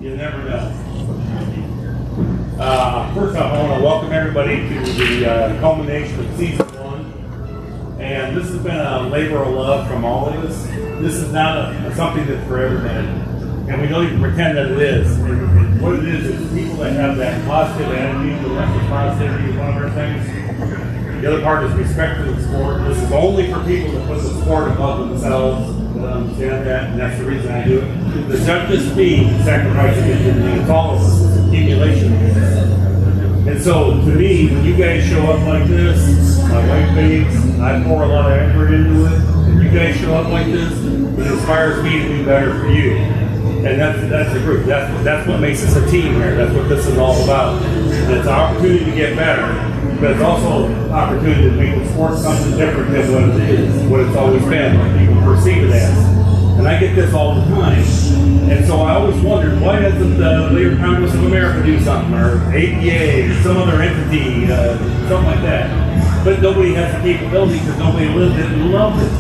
You never know. First off, I want to welcome everybody to the culmination of season 1. And this has been a labor of love from all of us. This is not something that's for everybody. And we don't even pretend that it is. And what it is people that have that positive attitude, the rest of positivity is one of our things. The other part is respect for the sport. This is only for people that put the sport above themselves. Understand that, and that's the reason I do it. It's not just me sacrificing it, it's all of us. It's accumulation. And so, to me, when you guys show up like this, my wife babes, I pour a lot of effort into it, and you guys show up like this, it inspires me to do better for you. And that's the group. That's what makes us a team here. That's what this is all about. And it's an opportunity to get better, but it's also an opportunity to make the sport something different than what it is, what it's always been, what people perceive it as. And I get this all the time. And so I always wondered, why doesn't the Labor Congress of America do something, or APA, or some other entity, something like that? But nobody has the capability because nobody lived it and loved it.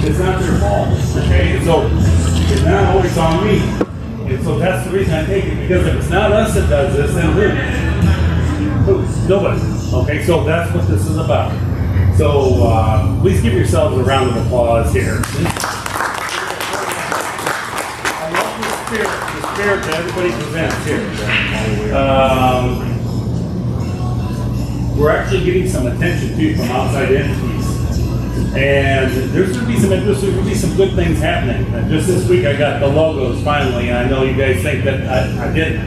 It's not their fault, okay? So it's not always on me. And so that's the reason I take it, because if it's not us that does this, then who? Nobody. Okay, so that's what this is about. So please give yourselves a round of applause here. I love the spirit that everybody presents here. We're actually getting some attention too from outside entities. And there's going to be some interest, there's going to be some good things happening. Just this week I got the logos finally, and I know you guys think that I did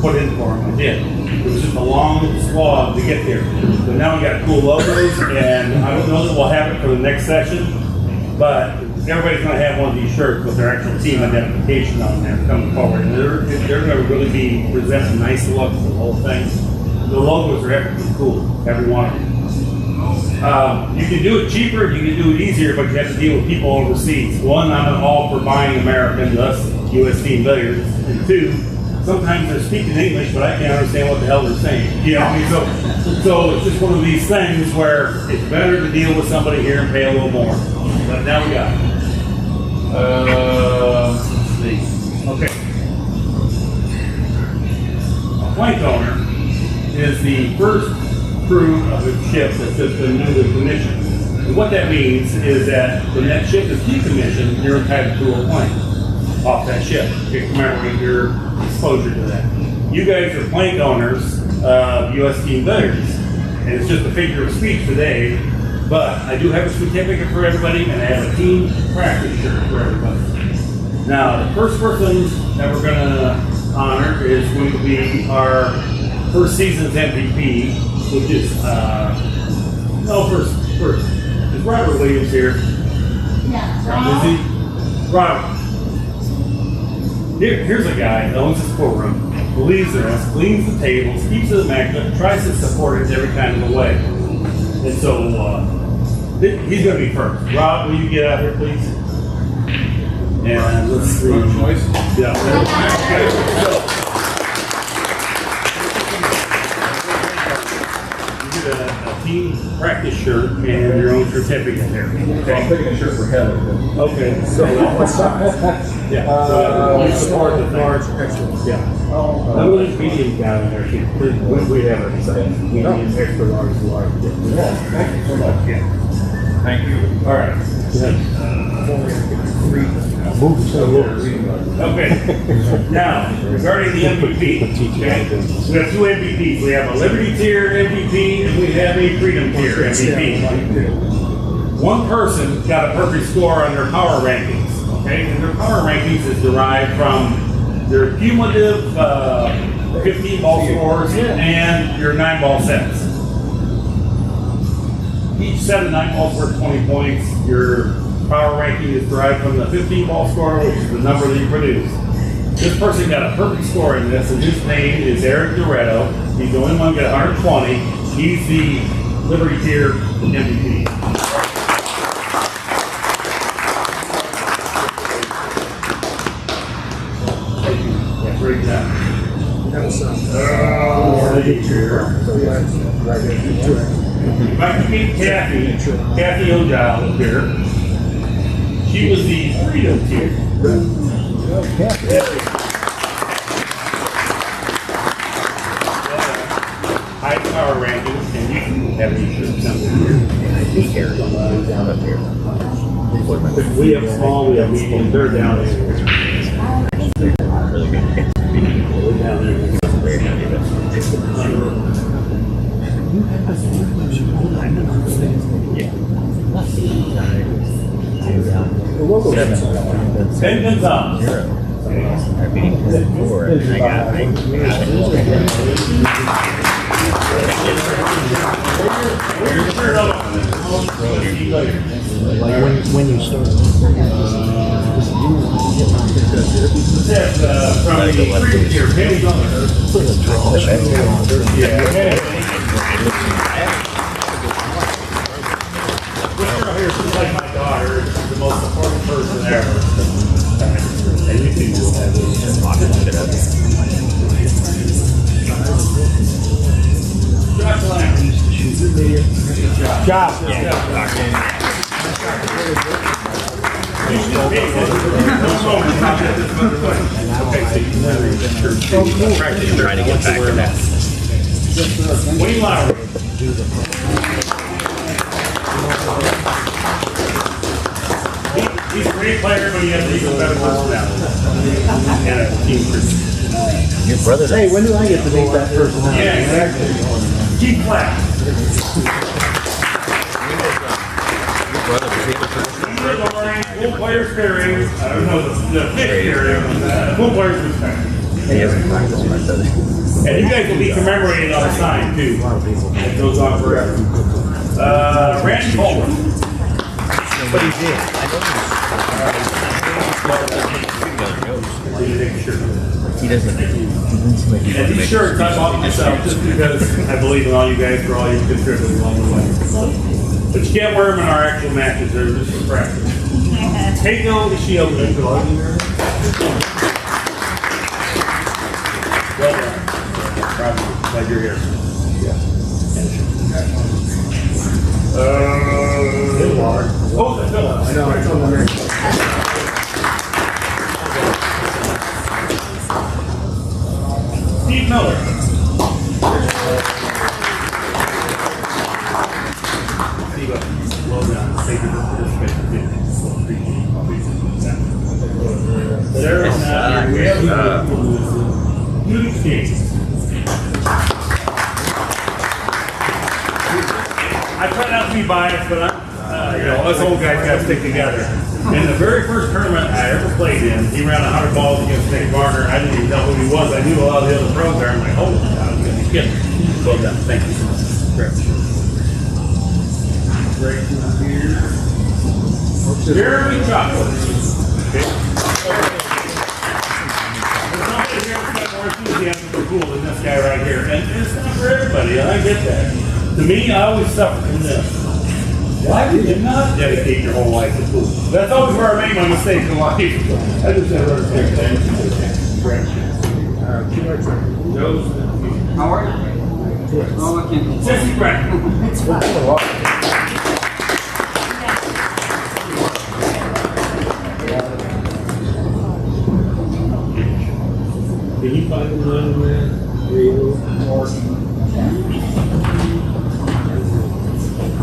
put in for them. I did. It was just a long slog to get there. But now we got cool logos, and I don't know that we'll have it for the next session, but everybody's going to have one of these shirts with their actual team identification on there coming forward. And they're going to really be presenting a nice look to the whole thing. The logos are everything cool, every one of them. You can do it cheaper, you can do it easier, but you have to deal with people overseas. One, I'm all for buying American, thus US Team Billiards. And two, sometimes they're speaking English, but I can't understand what the hell they're saying. You know what I mean? So it's just one of these things where it's better to deal with somebody here and pay a little more. But now we got it. Let's see. Okay. A plank owner is the first crew of a ship that's just been newly commissioned. And what that means is that when that ship is decommissioned, you're entitled to a plank off that ship to commemorate your exposure to that. You guys are plank owners of US Team Billiards, and it's just a figure of speech today, but I do have a certificate for everybody, and I have a team practice shirt for everybody. Now, the first person that we're going to honor is going to be our first season's MVP, which is, first. Is Robert Williams here? Yeah. Is he? Robert. Here's a guy that owns his courtroom, believes in us, cleans the tables, keeps it immaculate, tries to support it every kind of the way. And so, he's going to be first. Rob, will you get out here, please? And let's see. Yeah. You get a team practice shirt and your own certificate here. Okay. I'm picking a shirt for Heather. Okay. So, yeah. So you support the large excellence. Yeah. I believe medium down in there too. We have it. So medium, extra large, large. Yeah. Thank you so much. Yeah. Thank you. All right. Okay. Now, regarding the MVP, okay, we have two MVPs. We have a Liberty Tier MVP and we have a Freedom Tier MVP. One person got a perfect score on their power rankings, okay? And their power rankings is derived from their cumulative 15-ball scores and your 9-ball sets. Each set of 9 balls worth 20 points. Your power ranking is derived from the 15-ball score, which is the number that you produce. This person got a perfect score in this, and his name is Eric Doretto. He's the only one who got 120. He's the Liberty Tier MVP. Thank you. Yeah, great job. If I could meet Kathy O'Dowd here. She was the Freedom Tier. high power ranges, and you can have any we have small, we have medium, they're down there. Ten pins up. Like when you start. From the previous year, pennies on This girl here, she's like my daughter. She's the most important person ever. And you think you'll have this. Josh Lamb. Josh. Trying to get back to that. Wayne Lowry. He's a great player, but he has an even better personality. And a team person. Your brother. Hey, when do I get to meet that person? Yeah, exactly. Keep flat. Full players pairing. I don't know the fifth pairing. Full players respect. He hasn't practiced much, does he? And you guys will be commemorated on the sign too. It goes on forever. Randy Coleman. But he's in. He doesn't. And these shirts I bought myself just because I believe in all you guys for all your contributing along the way. But you can't wear them in our actual matches. They're just for practice. Take on the shield. Well done. Proud of you. Glad you're here. Oh, the Phillips. I know, I told him. Steve Miller. Steve, well done. Thank you for participating. There's we have new games. I try not to be biased, but I'm, you know, us old guys got to stick together. In the very first tournament I ever played in, he ran 100 balls against Nick Varner. I didn't even know who he was. I knew a lot of the other pros there. I'm like, holy cow, he's going to be kidding. Well done. Thank you so much. Great. Jeremy Chocolate. Okay. There's nobody here that's got more enthusiasm for pool than this guy right here. And it's not for everybody, and I get that. To me, I always suffer from this. Why did you not dedicate your whole life to pool? That's always where I made my mistakes in life. I just never understand that. How are you? Oh, I can't. Sissy Brent. Can you find the one with real Martin?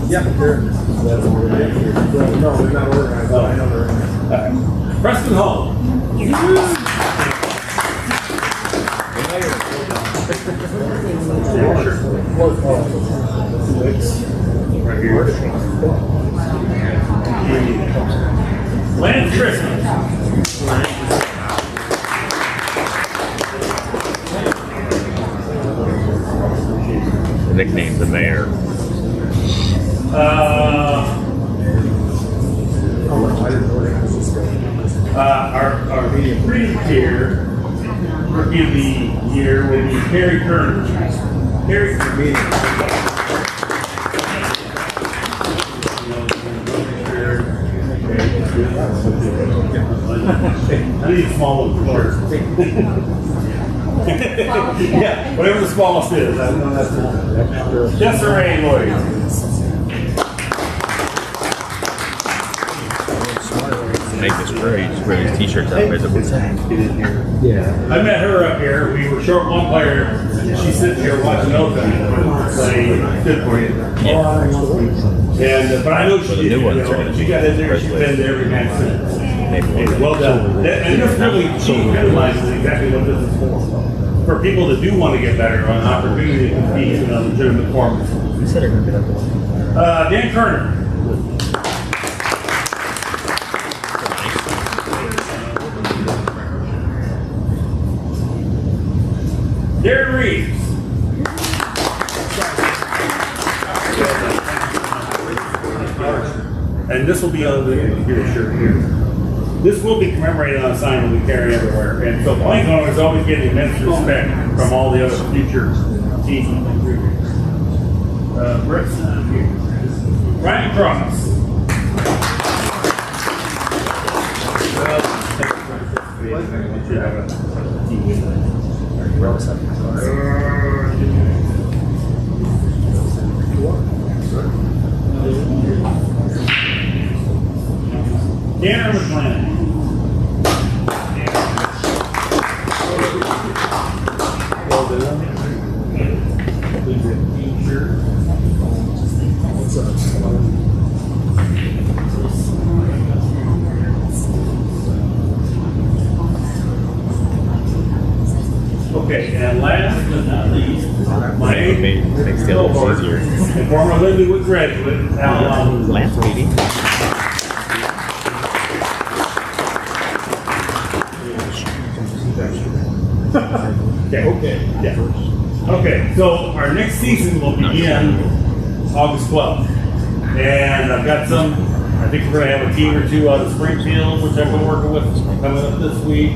Yeah, they're no, they're not organized. But I know they're in there. Preston Hall. Right here. Lance Christmas. Nicknamed the mayor. Our free tier rookie of the year will be Harry Kerner. Harry I need a small one for sure. Yeah, whatever the smallest is. I know that's the one. Desiree Lloyd. make this great. You just wear these t-shirts out there. What's that? Yeah. I met her up here. We were short one player. She's sitting here watching open. Play good for you. And but I know she the did. new ones are She got in there. She's been to every match since. Maybe Hey, well done. And this really she realizes exactly what this is for people that do want to get better, an opportunity to compete in a legitimate form. You said they're going to get up. Dan Kerner. Darren Reeves. And this will be on the here shirt here. This will be commemorated on a sign that we carry everywhere. And so blank owners always get immense respect from all the other future teams. Ryan Cross. Tanner McLennan. Okay, and last but not least, my Makes the other ones easier. and former Lindenwood graduate, Al Lance, baby. Okay. Yeah. Okay. So our next season will begin August 12th, and I've got some. I think we're going to have a team or two out of Springfield, which I've been working with coming up this week.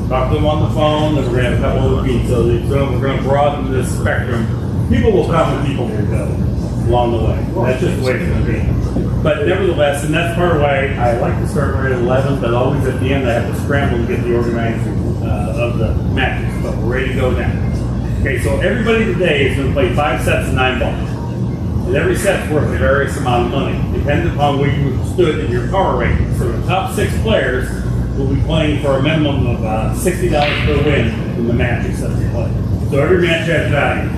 Talk to them on the phone, and we're going to have a couple of meetings. So we're going to broaden this spectrum. People will come and people will go along the way. That's just the way it's going to be. But nevertheless, and that's part of why I like to start right at 11, but always at the end I have to scramble to get the organizing of the matches. But we're ready to go now. Okay, so everybody today is going to play 5 sets of 9 balls. And every set's worth a various amount of money, depending upon where you stood in your power rating. So the top 6 players will be playing for a minimum of $60 per win in the matches that they play. So every match has value.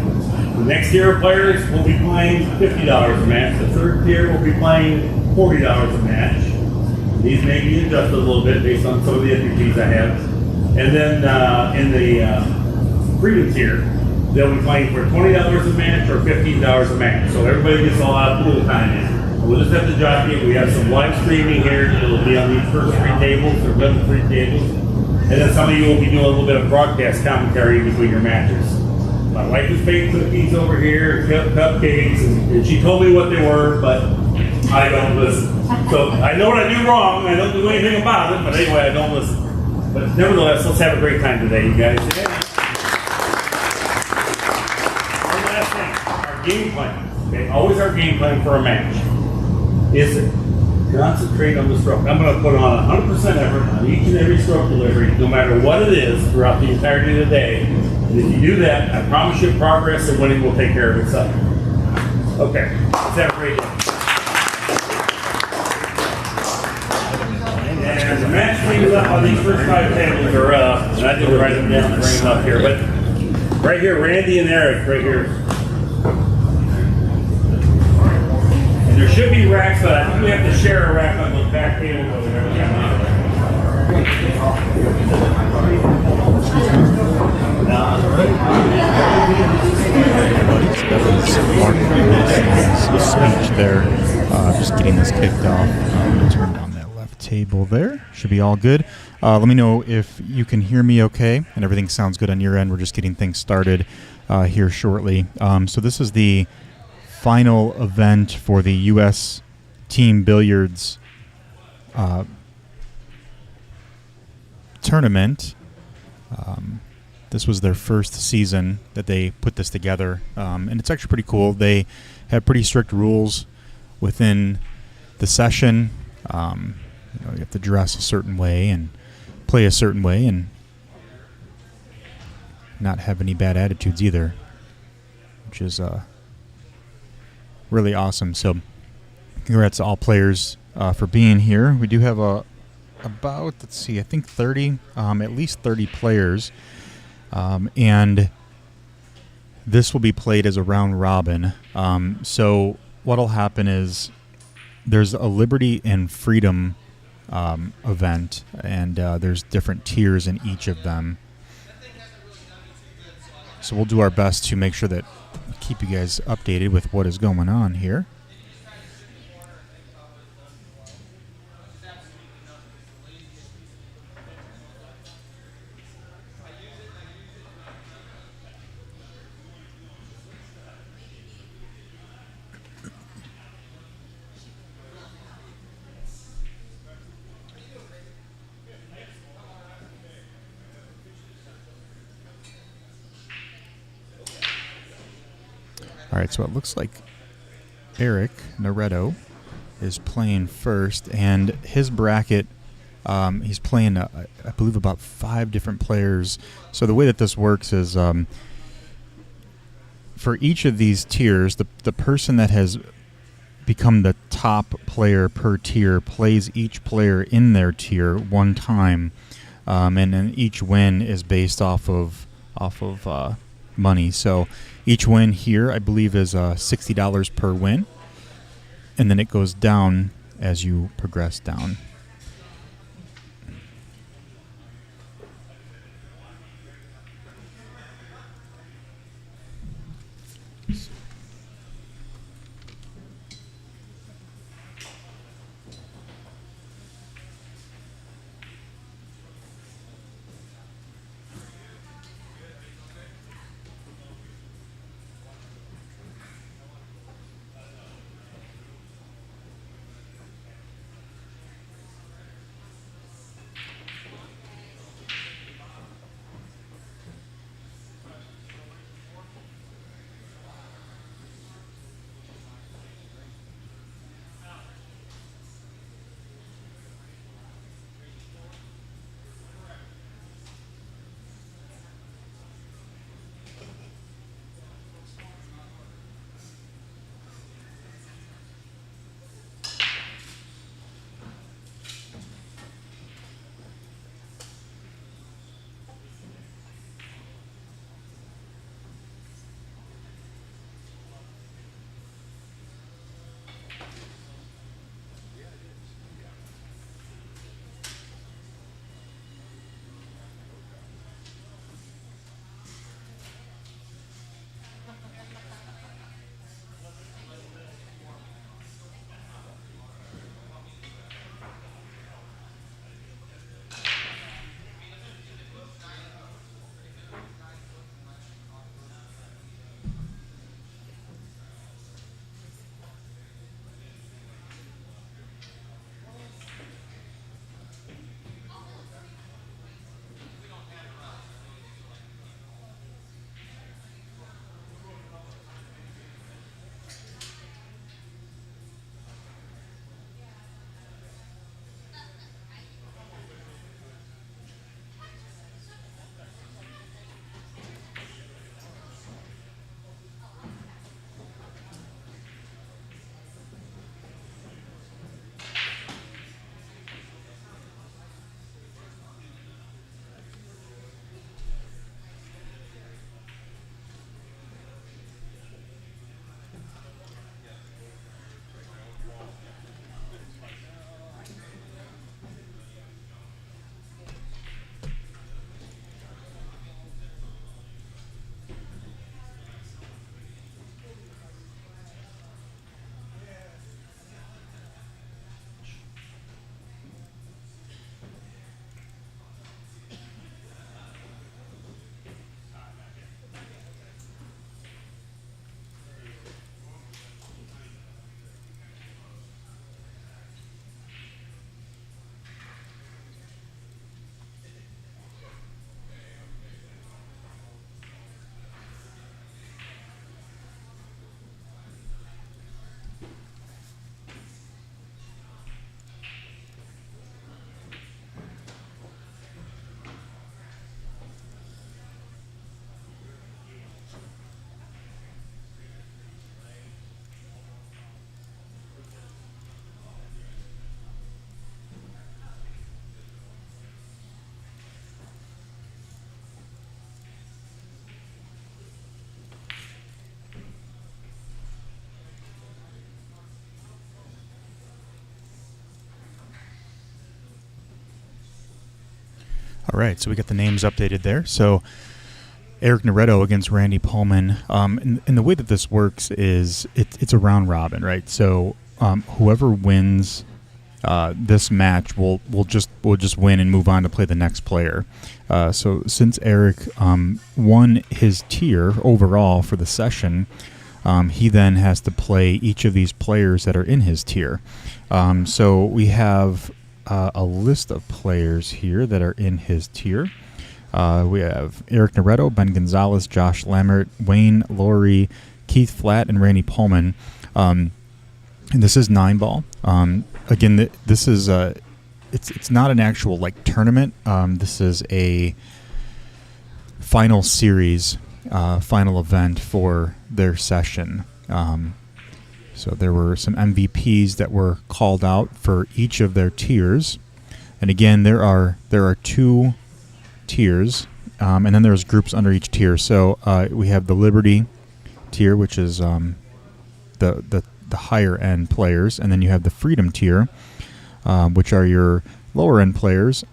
The next tier of players will be playing $50 a match. The third tier will be playing $40 a match. These may be adjusted a little bit based on some of the entities I have. And then in the freedom tier, they'll be playing for $20 a match or $15 a match. So everybody gets a lot of pool time in. We'll just have to jockey it. We have some live streaming here. It'll be on these first 3 tables or middle 3 tables. And then some of you will be doing a little bit of broadcast commentary between your matches. My wife has baked cookies over here, cupcakes, and she told me what they were, but I don't listen. So I know what I do wrong. I don't do anything about it, but anyway, I don't listen. But nevertheless, let's have a great time today, you guys. One last thing, our game plan. Okay, always our game plan for a match is concentrate on the stroke. I'm going to put on 100% effort on each and every stroke delivery, no matter what it is, throughout the entirety of the day. And if you do that, I promise you progress and winning will take care of itself. Okay, let's have a great day. And the match leaders up on these first 5 tables are and I didn't write them down and bring them up here, but right here, Randy and Eric, right here. And there should be racks, but I think we have to share a rack on those back tables over there. That was Mark Mason's speech there. Just getting this kicked off. Turn down that left table there. Should be all good. Let me know if you can hear me okay and everything sounds good on your end. We're just getting things started here shortly. So this is the final event for the U.S. Team Billiards tournament. This was their first season that they put this together, and it's actually pretty cool. They have pretty strict rules within the session. You have to dress a certain way and play a certain way and not have any bad attitudes either, which is really awesome. So congrats to all players for being here. We do have a about, let's see, I think 30, at least 30 players. And this will be played as a round robin. So what'll happen is there's a Liberty and Freedom event, and there's different tiers in each of them. So we'll do our best to make sure that we keep you guys updated with what is going on here. All right, so it looks like Eric Naretto is playing first, and his bracket, he's playing, I believe, about 5 different players. So the way that this works is for each of these tiers, the person that has become the top player per tier plays each player in their tier one time, and then each win is based off of money. So each win here, I believe, is $60 per win, and then it goes down as you progress down. All right, so we got the names updated there. So Eric Noretto against Randy Pullman. And the way that this works is it's a round robin, right? So whoever wins this match will just win and move on to play the next player. So since Eric won his tier overall for the session, he then has to play each of these players that are in his tier. So we have a list of players here that are in his tier. We have Eric Noretto, Ben Gonzalez, Josh Lammert, Wayne Laurie, Keith Flatt, and Randy Pullman. And this is 9-ball. Again, this is it's not an actual like tournament. This is a final series, final event for their session. So there were some MVPs that were called out for each of their tiers. And again, there are 2 tiers, and then there's groups under each tier. So we have the Liberty tier, which is the higher end players, and then you have the Freedom tier, which are your lower end players,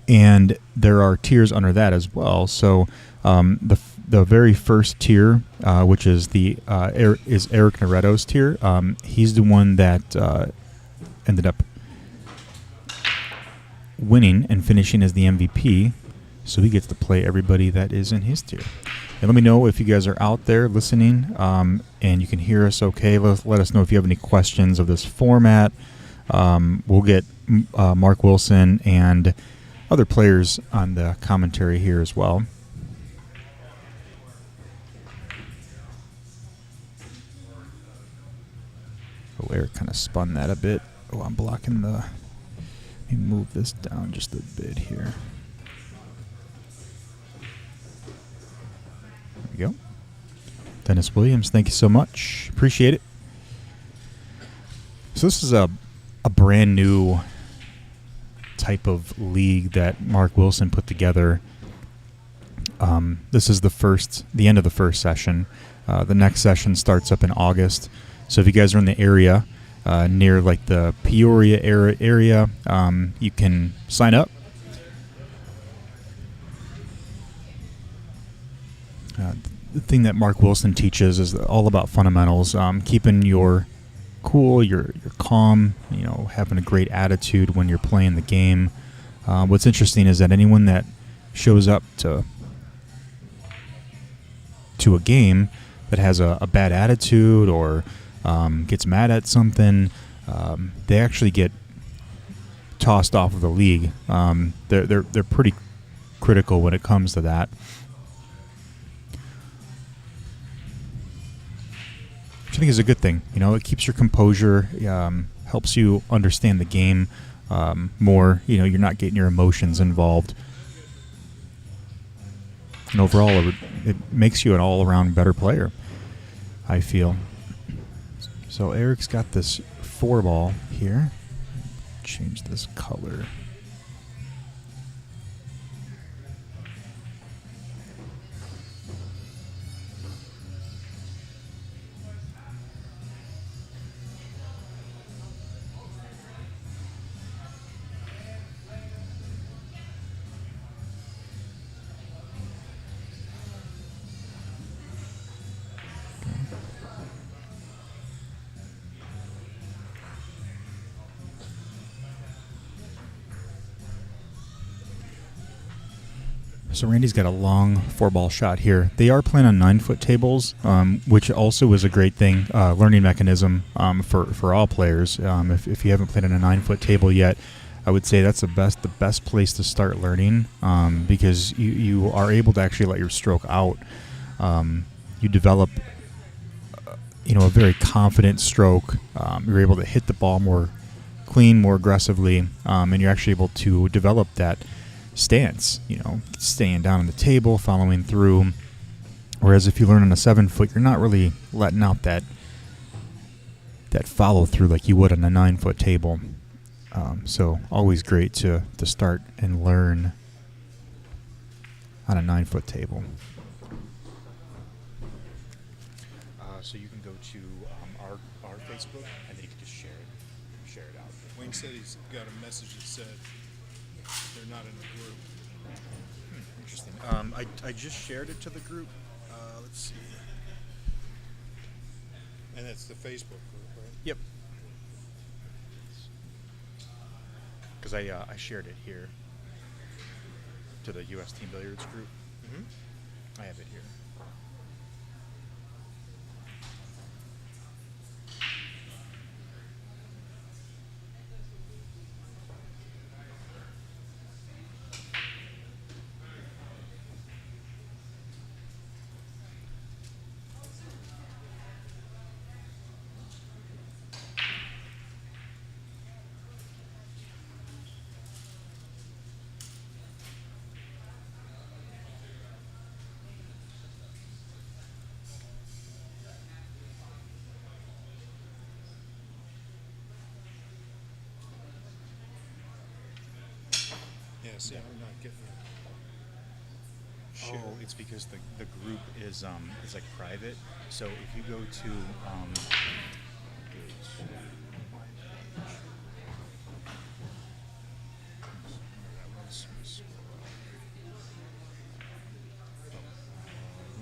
and there are tiers under that as well. So the very first tier, which is is Eric Noretto's tier. He's the one that ended up winning and finishing as the MVP, so he gets to play everybody that is in his tier. And let me know if you guys are out there listening and you can hear us okay. Let us know if you have any questions of this format. We'll get Mark Wilson and other players on the commentary here as well. Oh, Eric kind of spun that a bit. Oh, I'm blocking the... Let me move this down just a bit here. There we go. Dennis Williams, thank you so much. Appreciate it. So this is a brand new type of league that Mark Wilson put together. This is the end of the first session. The next session starts up in August. So if you guys are in the area, near like the Peoria area, you can sign up. The thing that Mark Wilson teaches is all about fundamentals, keeping your cool, you're calm, having a great attitude when you're playing the game. What's interesting is that anyone that shows up to a game that has a bad attitude or gets mad at something, they actually get tossed off of the league. They're pretty critical when it comes to that. Which I think is a good thing. It keeps your composure, helps you understand the game more. You're not getting your emotions involved. And overall, it makes you an all-around better player, I feel. So Eric's got this 4-ball here. Change this color. So Randy's got a long 4-ball shot here. They are playing on 9-foot tables, which also is a great thing, learning mechanism for all players. If you haven't played on a 9-foot table yet, I would say that's the best place to start learning, because you are able to actually let your stroke out. You develop a very confident stroke. You're able to hit the ball more clean, more aggressively, and you're actually able to develop that stance, staying down on the table, following through. Whereas if you learn on a 7-foot, you're not really letting out that follow through like you would on a 9-foot table. So always great to start and learn on a 9-foot table. So you can go to our Facebook and then you can just share it out. Wayne said he's got a message that said they're not in the group. Interesting. I just shared it to the group. Let's see. And it's the Facebook group, right? Yep. Because I shared it here to the U.S. Team Billiards group. Mm-hmm. I have it here. Yeah, see, I'm not getting it. Oh, it's because the group is like private. So if you go to we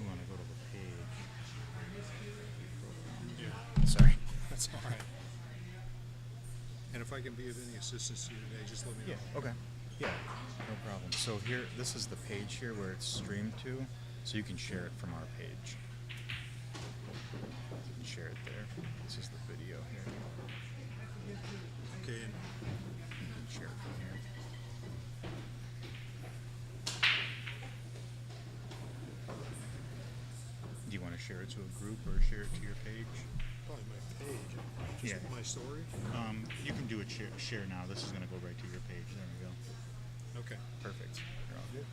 want to go to the page. Sorry. That's all right. And if I can be of any assistance to you today, just let me know. Yeah. Okay. Yeah. No problem. So here, this is the page here where it's streamed to, so you can share it from our page. You can share it there. This is the video here. Okay, and You can share it from here. Do you want to share it to a group or share it to your page? probably my page. Just Yeah. my story? You can do it share now. This is going to go right to your page. There we go. Okay. Perfect. You're all good.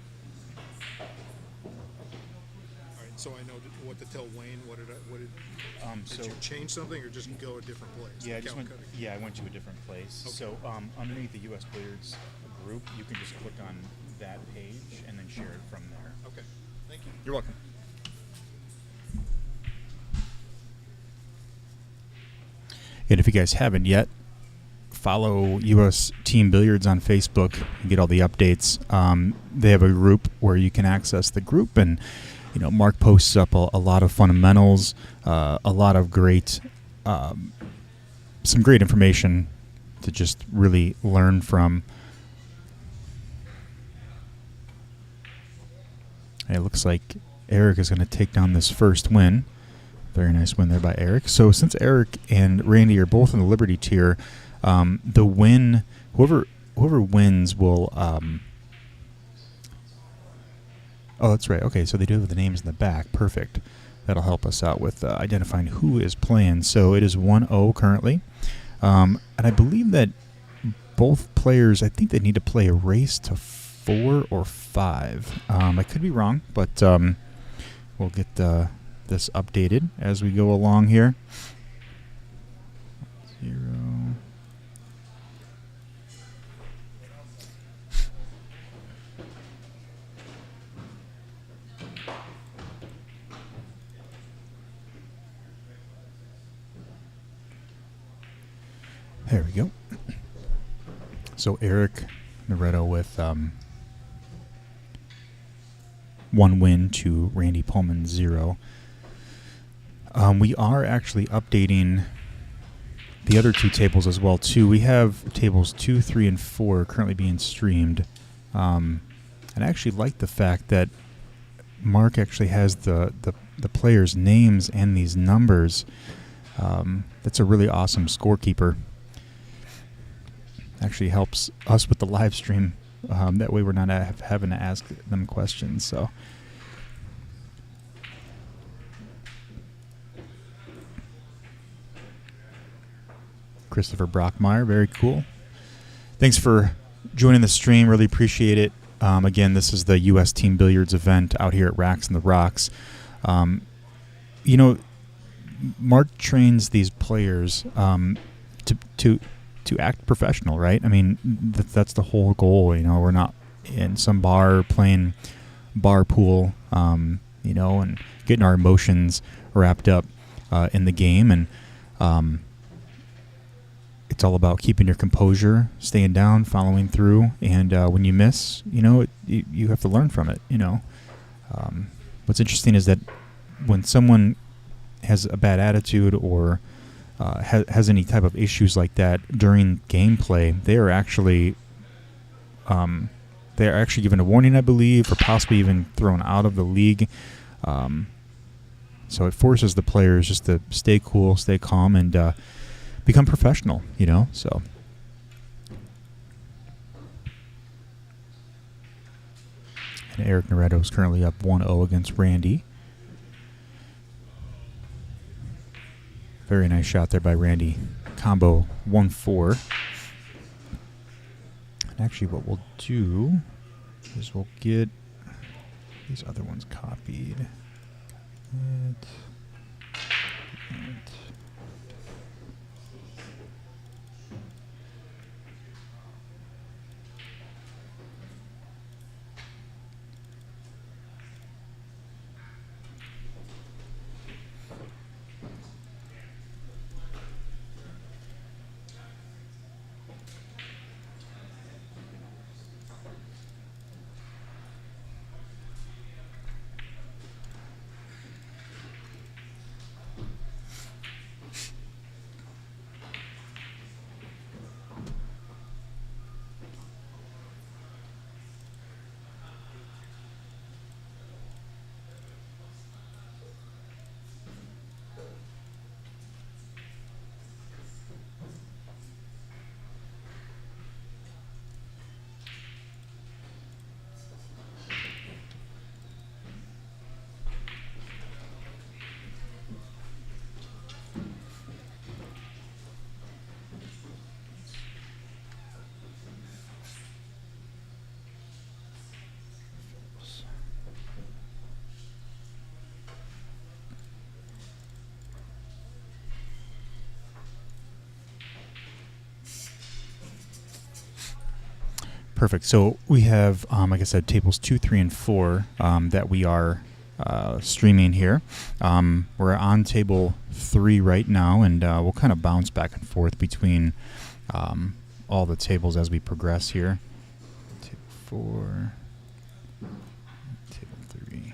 All right, so I know what to tell Wayne. What did So you change something or just go a different place? yeah, I The just count went. cutting? Yeah, I went to a different place. Okay. So underneath the U.S. Billiards group, you can just click on that page and then share it from there. Okay, thank you. You're welcome. And if you guys haven't yet, follow U.S. Team Billiards on Facebook and get all the updates. They have a group where you can access the group, and Mark posts up a lot of fundamentals, a lot of great, some great information to just really learn from. It looks like Eric is going to take down this first win. Very nice win there by Eric. So since Eric and Randy are both in the Liberty tier, the win, whoever wins will. Oh, that's right. Okay, so they do have the names in the back. Perfect. That'll help us out with identifying who is playing. So it is 1-0 currently, and I believe that both players, I think they need to play a race to 4 or 5. I could be wrong, but we'll get this updated as we go along here. 0. There we go. So Eric Noretto with 1 win to Randy Pullman 0. We are actually updating the other 2 tables as well too. We have tables 2, 3, and 4 currently being streamed, and I actually like the fact that Mark actually has the players' names and these numbers. That's a really awesome scorekeeper. Actually helps us with the live stream. That way we're not having to ask them questions. So. Christopher Brockmeyer, very cool. Thanks for joining the stream. Really appreciate it. Again, this is the U.S. Team Billiards event out here at Racks and the Rocks. Mark trains these players to act professional, right? I mean, that's the whole goal. We're not in some bar playing bar pool, and getting our emotions wrapped up in the game. And it's all about keeping your composure, staying down, following through, and when you miss, you have to learn from it. What's interesting is that when someone has a bad attitude or has any type of issues like that during gameplay, they are actually given a warning, I believe, or possibly even thrown out of the league. So it forces the players just to stay cool, stay calm, and become professional, so. And Eric Naretto is currently up 1-0 against Randy. Very nice shot there by Randy. Combo 1-4. And actually what we'll do is we'll get these other ones copied. Perfect. So we have, like I said, tables 2, 3, and 4 that we are streaming here. We're on table 3 right now, and we'll kind of bounce back and forth between all the tables as we progress here. Table 4, table 3.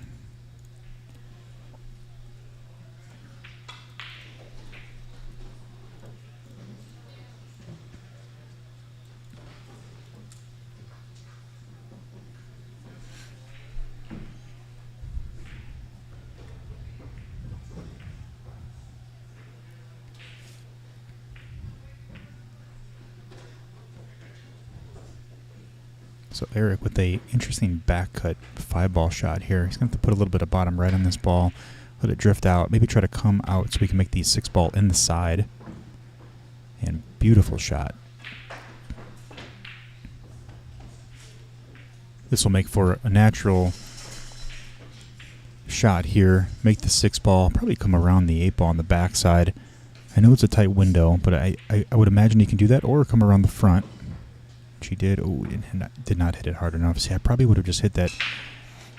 So Eric with a interesting back cut 5-ball shot here. He's going to have to put a little bit of bottom right on this ball, let it drift out, maybe try to come out so we can make the 6-ball in the side. And beautiful shot. This will make for a natural shot here. Make the 6-ball, probably come around the 8-ball on the backside. I know it's a tight window, but I would imagine he can do that or come around the front. He did. Oh, did not hit it hard enough. See, I probably would have just hit that.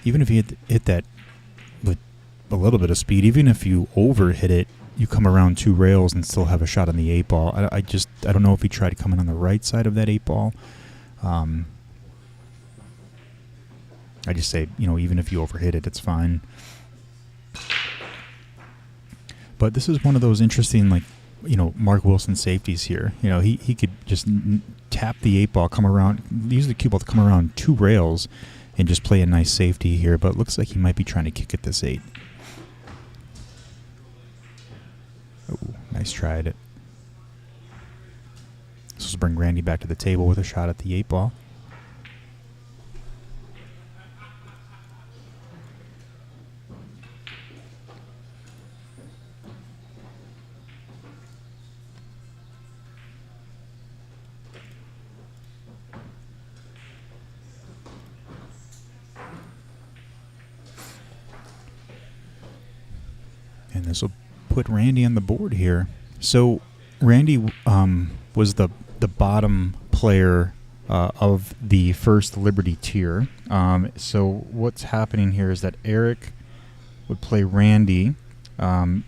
Even if he hit that with a little bit of speed, even if you over hit it, you come around 2 rails and still have a shot on the 8-ball. I don't know if he tried coming on the right side of that 8-ball. I just say, even if you overhit it, it's fine. But this is one of those interesting, Mark Wilson safeties here. He could just tap the 8-ball, come around, use the cue ball to come around 2 rails and just play a nice safety here. But it looks like he might be trying to kick at this 8. Oh, nice try at it. This will bring Randy back to the table with a shot at the 8-ball. And this will put Randy on the board here. So Randy was the bottom player of the first Liberty tier. So what's happening here is that Eric would play Randy, and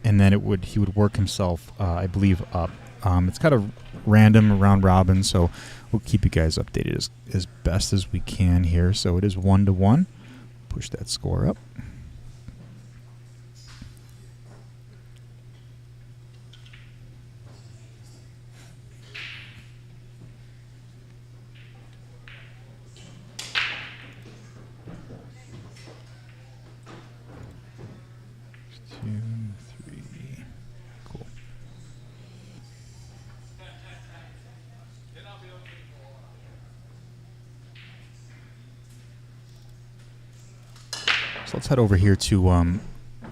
then he would work himself, I believe, up. It's got a random round robin, so we'll keep you guys updated as best as we can here. So it is 1-1. Push that score up. Cool. So let's head over here to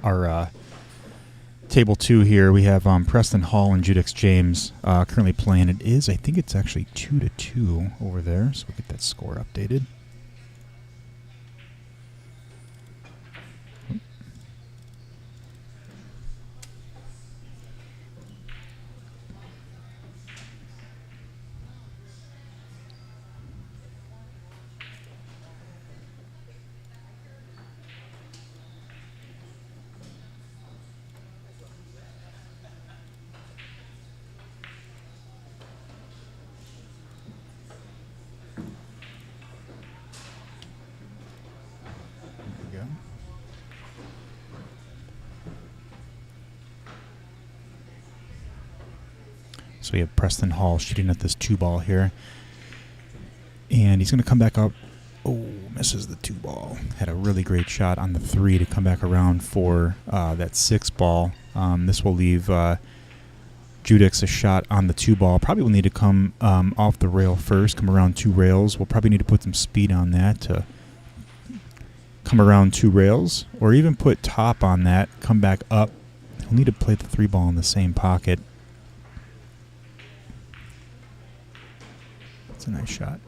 our table 2 here. We have Preston Hall and Judex James currently playing. I think it's actually 2-2 over there, so we'll get that score updated. So we have Preston Hall shooting at this 2-ball here. And he's going to come back up. Oh, misses the 2-ball. Had a really great shot on the 3 to come back around for that 6-ball. This will leave Judex a shot on the 2-ball. Probably will need to come off the rail first, come around 2 rails. We'll probably need to put some speed on that to come around 2 rails, or even put top on that, come back up. He'll need to play the 3-ball in the same pocket. That's a nice shot.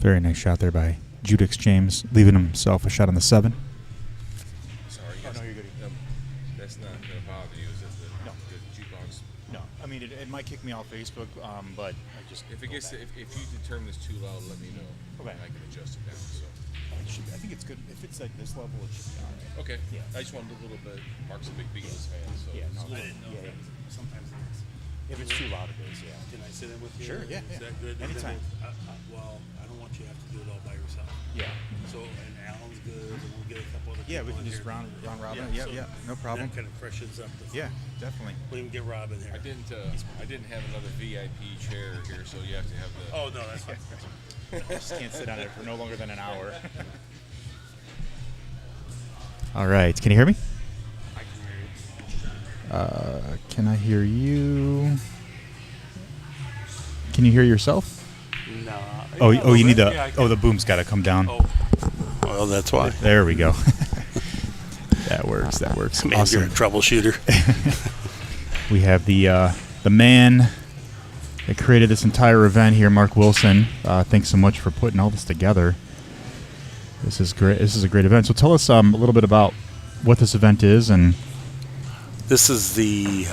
Very nice shot there by Judex James, leaving himself a shot on the 7. Sorry, yes. no, you're good. That's not going to bother you, is it? The jukebox? No, I mean it might kick me off Facebook, but I just If you determine it's too loud, let me know. Okay. I can adjust it down. So. I think it's good if it's like this level. It should be all right. Okay. Yeah. I just wanted a little bit. Mark's a big Eagles fan, so. Yeah, no, I didn't know that. Sometimes it's. If it's too loud, it is. Yeah. Can I sit in with you? Sure, yeah, Is yeah. that good? Anytime. Well, I don't want you to have to do it all by yourself. Yeah. So, and Alan's good, and we'll get a couple other Yeah, we people can in just here. round robin. Yeah, Yeah, so no problem. That kind of freshens up the. Yeah, definitely. We can get Rob in here. I didn't have another VIP chair here, so you have to have the. Oh no, that's fine. Just can't sit on it for no longer than an hour. All right, can you hear me? I can hear you. Can I hear you? Can you hear yourself? No. Oh, Yeah, you need yeah, the. I can. The boom's got to come down. Oh. Well, that's why. There we go. That works. Maybe Awesome. you're a troubleshooter. We have the man that created this entire event here, Mark Wilson. Thanks so much for putting all this together. This is great. This is a great event. So tell us a little bit about what this event is. And This is the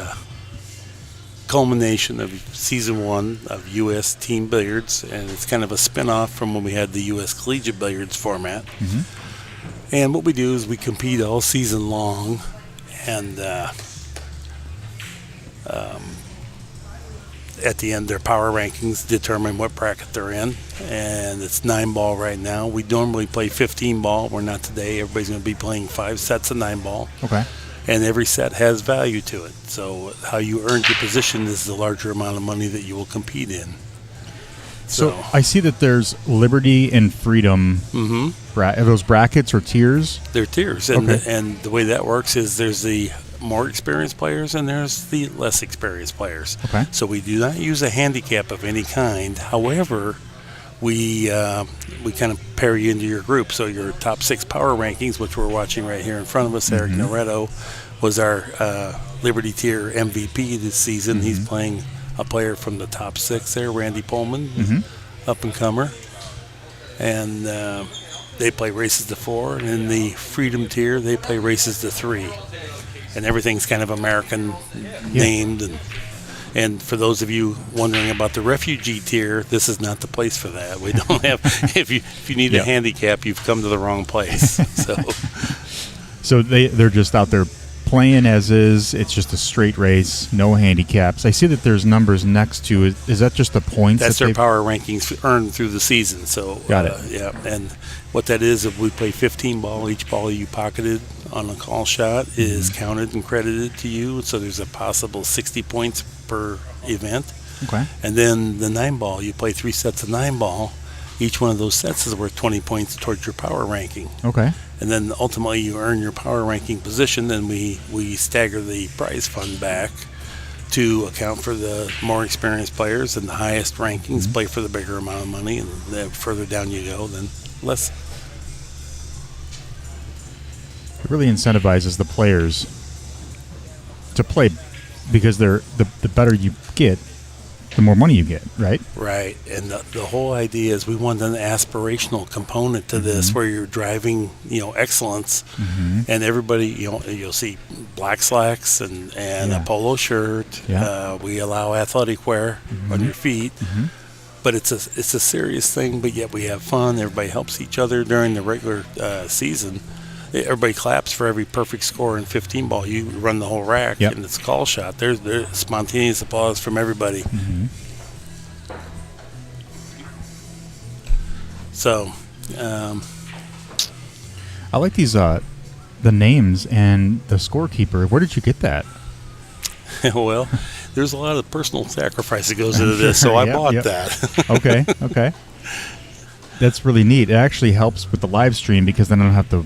culmination of season 1 of U.S. Team Billiards, and it's kind of a spin-off from when we had the U.S. Collegiate Billiards format. And what we do is we compete all season long, and at the end, their power rankings determine what bracket they're in, and it's 9-ball right now. We normally play 15-ball. We're not today. Everybody's going to be playing 5 sets of 9-ball. okay. And every set has value to it. So how you earn your position is the larger amount of money that you will compete in. So I see that there's Liberty and Freedom. Are those brackets or tiers? They're tiers, and, Okay. and the way that works is there's the more experienced players and there's the less experienced players. Okay. So we do not use a handicap of any kind. However, we kind of pair you into your group. So your top 6 power rankings, which we're watching right here in front of us, Eric Noretto was our Liberty tier MVP this season. He's playing a player from the top 6 there, Randy Pullman, up and comer. And they play races to 4, and in the Freedom tier, they play races to 3. And everything's kind of American named. And for those of you wondering about the refugee tier, this is not the place for that. We don't have. If you need a handicap, you've come to the wrong place. So they're just out there playing as is. It's just a straight race, no handicaps. I see that there's numbers next to it. Is that just the points? That's their power rankings earned through the season. So got it. Yeah, and what that is, if we play 15 ball, each ball you pocketed on a call shot is counted and credited to you. So there's a possible 60 points per event. Okay. And then the 9 ball, you play 3 sets of 9 ball. Each one of those sets is worth 20 points towards your power ranking. Okay. And then ultimately you earn your power ranking position. Then we stagger the prize fund back to account for the more experienced players, and the highest rankings play for the bigger amount of money, and the further down you go, then less. It really incentivizes the players to play because they're the better you get, the more money you get, right? Right. And the whole idea is we want an aspirational component to this where you're driving, excellence. And everybody, you'll see black slacks and a polo shirt. Yeah. We allow athletic wear on your feet. But it's a serious thing, but yet we have fun. Everybody helps each other during the regular season. Everybody claps for every perfect score in 15 ball. You run the whole rack, and it's a call shot. There's spontaneous applause from everybody. So, I like these the names and the scorekeeper. Where did you get that? well, there's a lot of personal sacrifice that goes into this, so I bought that. Okay. That's really neat. It actually helps with the live stream because then I don't have to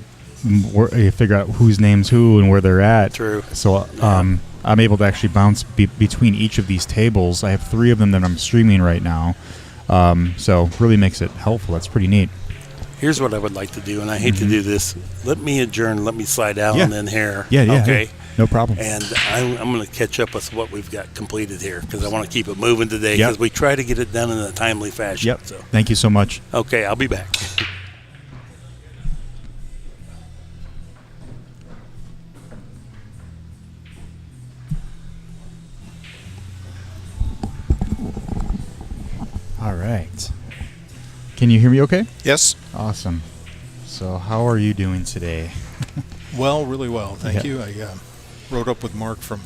figure out whose name's who and where they're at. True. So I'm able to actually bounce between each of these tables. I have 3 of them that I'm streaming right now. So really makes it helpful. That's pretty neat. Here's what I would like to do, and I hate to do this. Let me adjourn. Let me slide down in here. Yeah. Okay. No problem. And I'm going to catch up with what we've got completed here because I want to keep it moving today because we try to get it done in a timely fashion. Yep. So. Thank you so much. Okay, I'll be back. All right. Can you hear me okay? Yes. Awesome. So how are you doing today? Well, really well. Thank you. I rode up with Mark from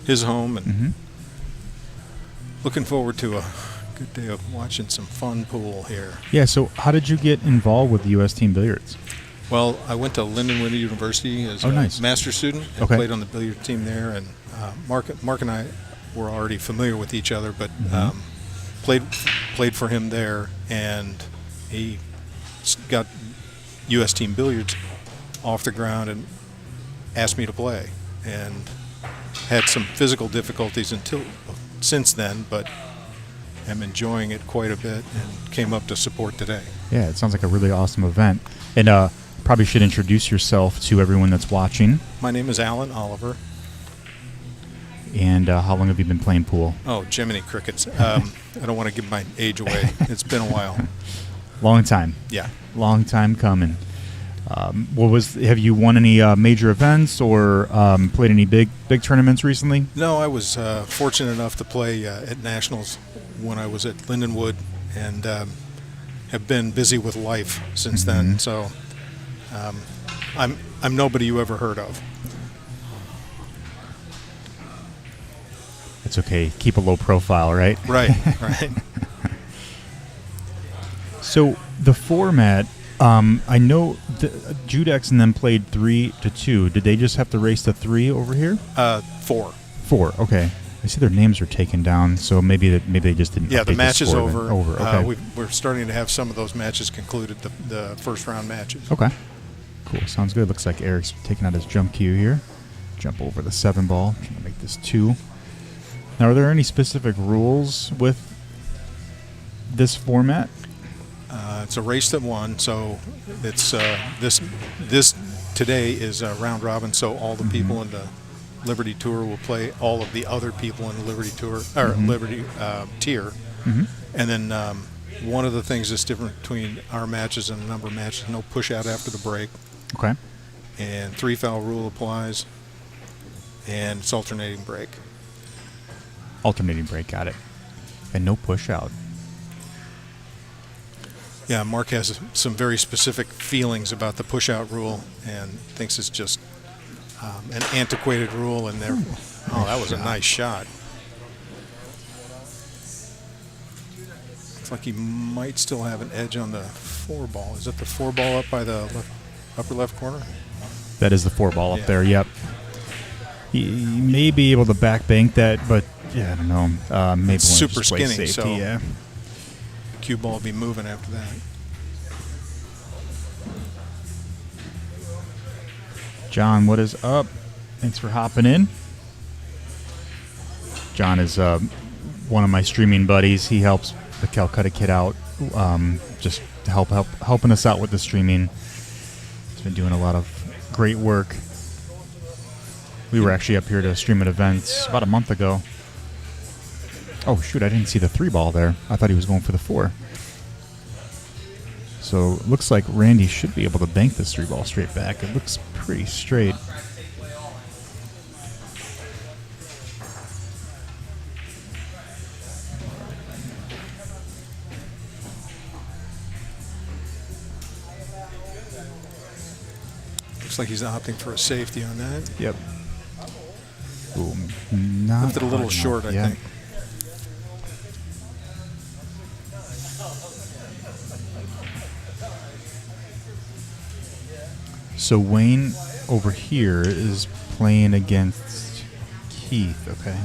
his home and looking forward to a good day of watching some fun pool here. Yeah, so how did you get involved with U.S. Team Billiards? Well, I went to Lindenwood University as a master's student and played on the billiard team there. And Mark and I were already familiar with each other, but played for him there, and he got U.S. Team Billiards off the ground and asked me to play, and had some physical difficulties since then, but am enjoying it quite a bit and came up to support today. Yeah, it sounds like a really awesome event. And probably should introduce yourself to everyone that's watching. My name is Alan Oliver. And how long have you been playing pool? Oh, Jiminy Crickets. I don't want to give my age away. It's been a while. Long time. Yeah. Long time coming. Have you won any major events or played any big tournaments recently? No, I was fortunate enough to play at Nationals when I was at Lindenwood, and have been busy with life since then. So I'm nobody you ever heard of. It's okay. Keep a low profile, right? Right. So the format, I know Judex and them played 3-2. Did they just have to race to 3 over here? 4. 4. Okay. I see their names are taken down, so maybe they just didn't. Yeah, the match is over. Okay. We're starting to have some of those matches concluded. The first round matches. Okay. Cool. Sounds good. Looks like Eric's taking out his jump cue here. Jump over the 7 ball. Trying to make this 2. Now, are there any specific rules with this format? It's a race that won, so it's this today is a round robin. So all the people in the Liberty Tour will play all of the other people in the Liberty Tour or Liberty tier, and then One of the things that's different between our matches and a number of matches, no push out after the break. Okay. And 3 foul rule applies. And it's alternating break. Alternating break, got it. And no push out. Yeah, Mark has some very specific feelings about the push out rule and thinks it's just an antiquated rule. And oh, that was a nice shot. Looks like he might still have an edge on the 4 ball. Is that the 4 ball up by the upper left corner? That is the 4 ball up there, yep. He may be able to back bank that, but yeah, I don't know. Maybe it's super just play skinny, safety, so yeah. cue ball will be moving after that. John, what is up? Thanks for hopping in. John is one of my streaming buddies. He helps the Calcutta Kid out, just to helping us out with the streaming. He's been doing a lot of great work. We were actually up here to stream at events about a month ago. Oh shoot, I didn't see the 3 ball there. I thought he was going for the 4. So it looks like Randy should be able to bank this 3 ball straight back. It looks pretty straight. Looks like he's opting for a safety on that. Yep. Ooh, not left it a little hard short, enough. I think. So Wayne over here is playing against Keith, okay.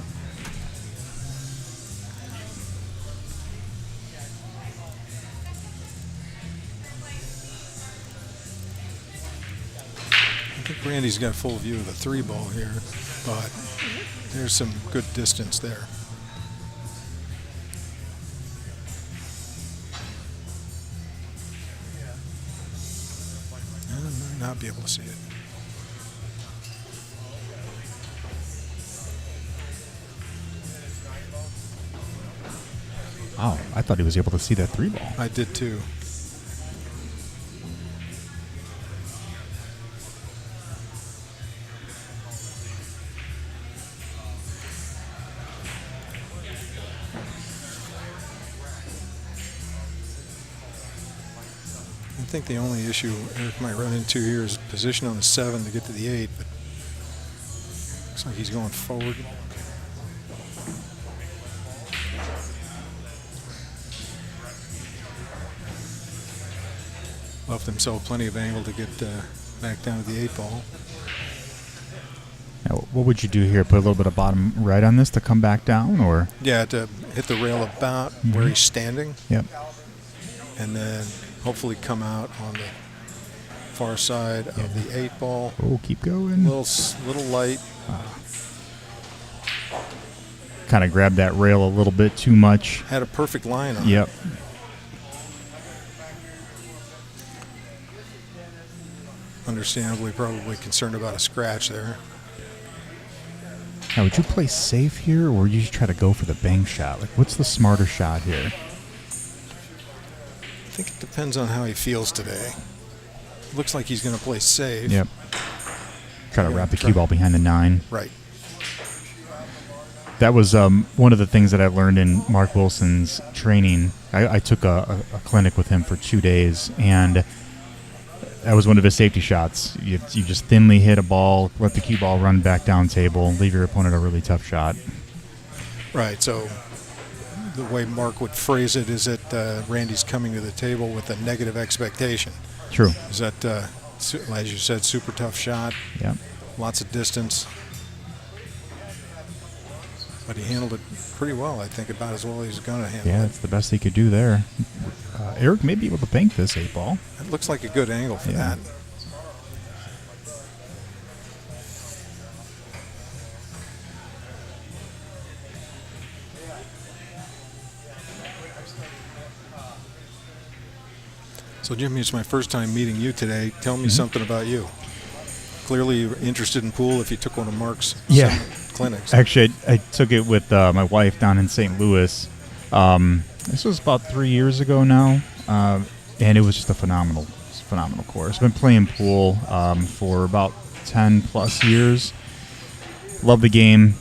I think Randy's got a full view of the 3 ball here, but there's some good distance there. I might not be able to see it. Oh, I thought he was able to see that 3 ball. I did too. I think the only issue Eric might run into here is position on the 7 to get to the 8, but looks like he's going forward. Left himself plenty of angle to get back down to the 8 ball. Now, what would you do here? Put a little bit of bottom right on this to come back down, or? Yeah, to hit the rail about where he's standing. Yep. And then hopefully come out on the far side of the 8 ball. Oh, keep going. Little light. Kind of grabbed that rail a little bit too much. Had a perfect line on it. Yep. Understandably, probably concerned about a scratch there. Now, would you play safe here, or would you try to go for the bank shot? Like, what's the smarter shot here? I think it depends on how he feels today. Looks like he's going to play safe. Yep. Try to wrap the cue ball behind the 9. Right. That was one of the things that I learned in Mark Wilson's training. I took a clinic with him for 2 days, and that was one of his safety shots. You just thinly hit a ball, let the cue ball run back down table, leave your opponent a really tough shot. Right, so the way Mark would phrase it is that Randy's coming to the table with a negative expectation. True. Is that, as you said, super tough shot. Yeah. Lots of distance. But he handled it pretty well, I think, about as well as he's going to handle it. Yeah, that's the best he could do there. Eric may be able to bank this 8 ball. It looks like a good angle for that. So, Jimmy, it's my first time meeting you today. Tell me something about you. Clearly, you're interested in pool if you took one of Mark's clinics. Actually, I took it with my wife down in St. Louis. This was about 3 years ago now, and it was just a phenomenal course. I've been playing pool for about 10 plus years. Love the game.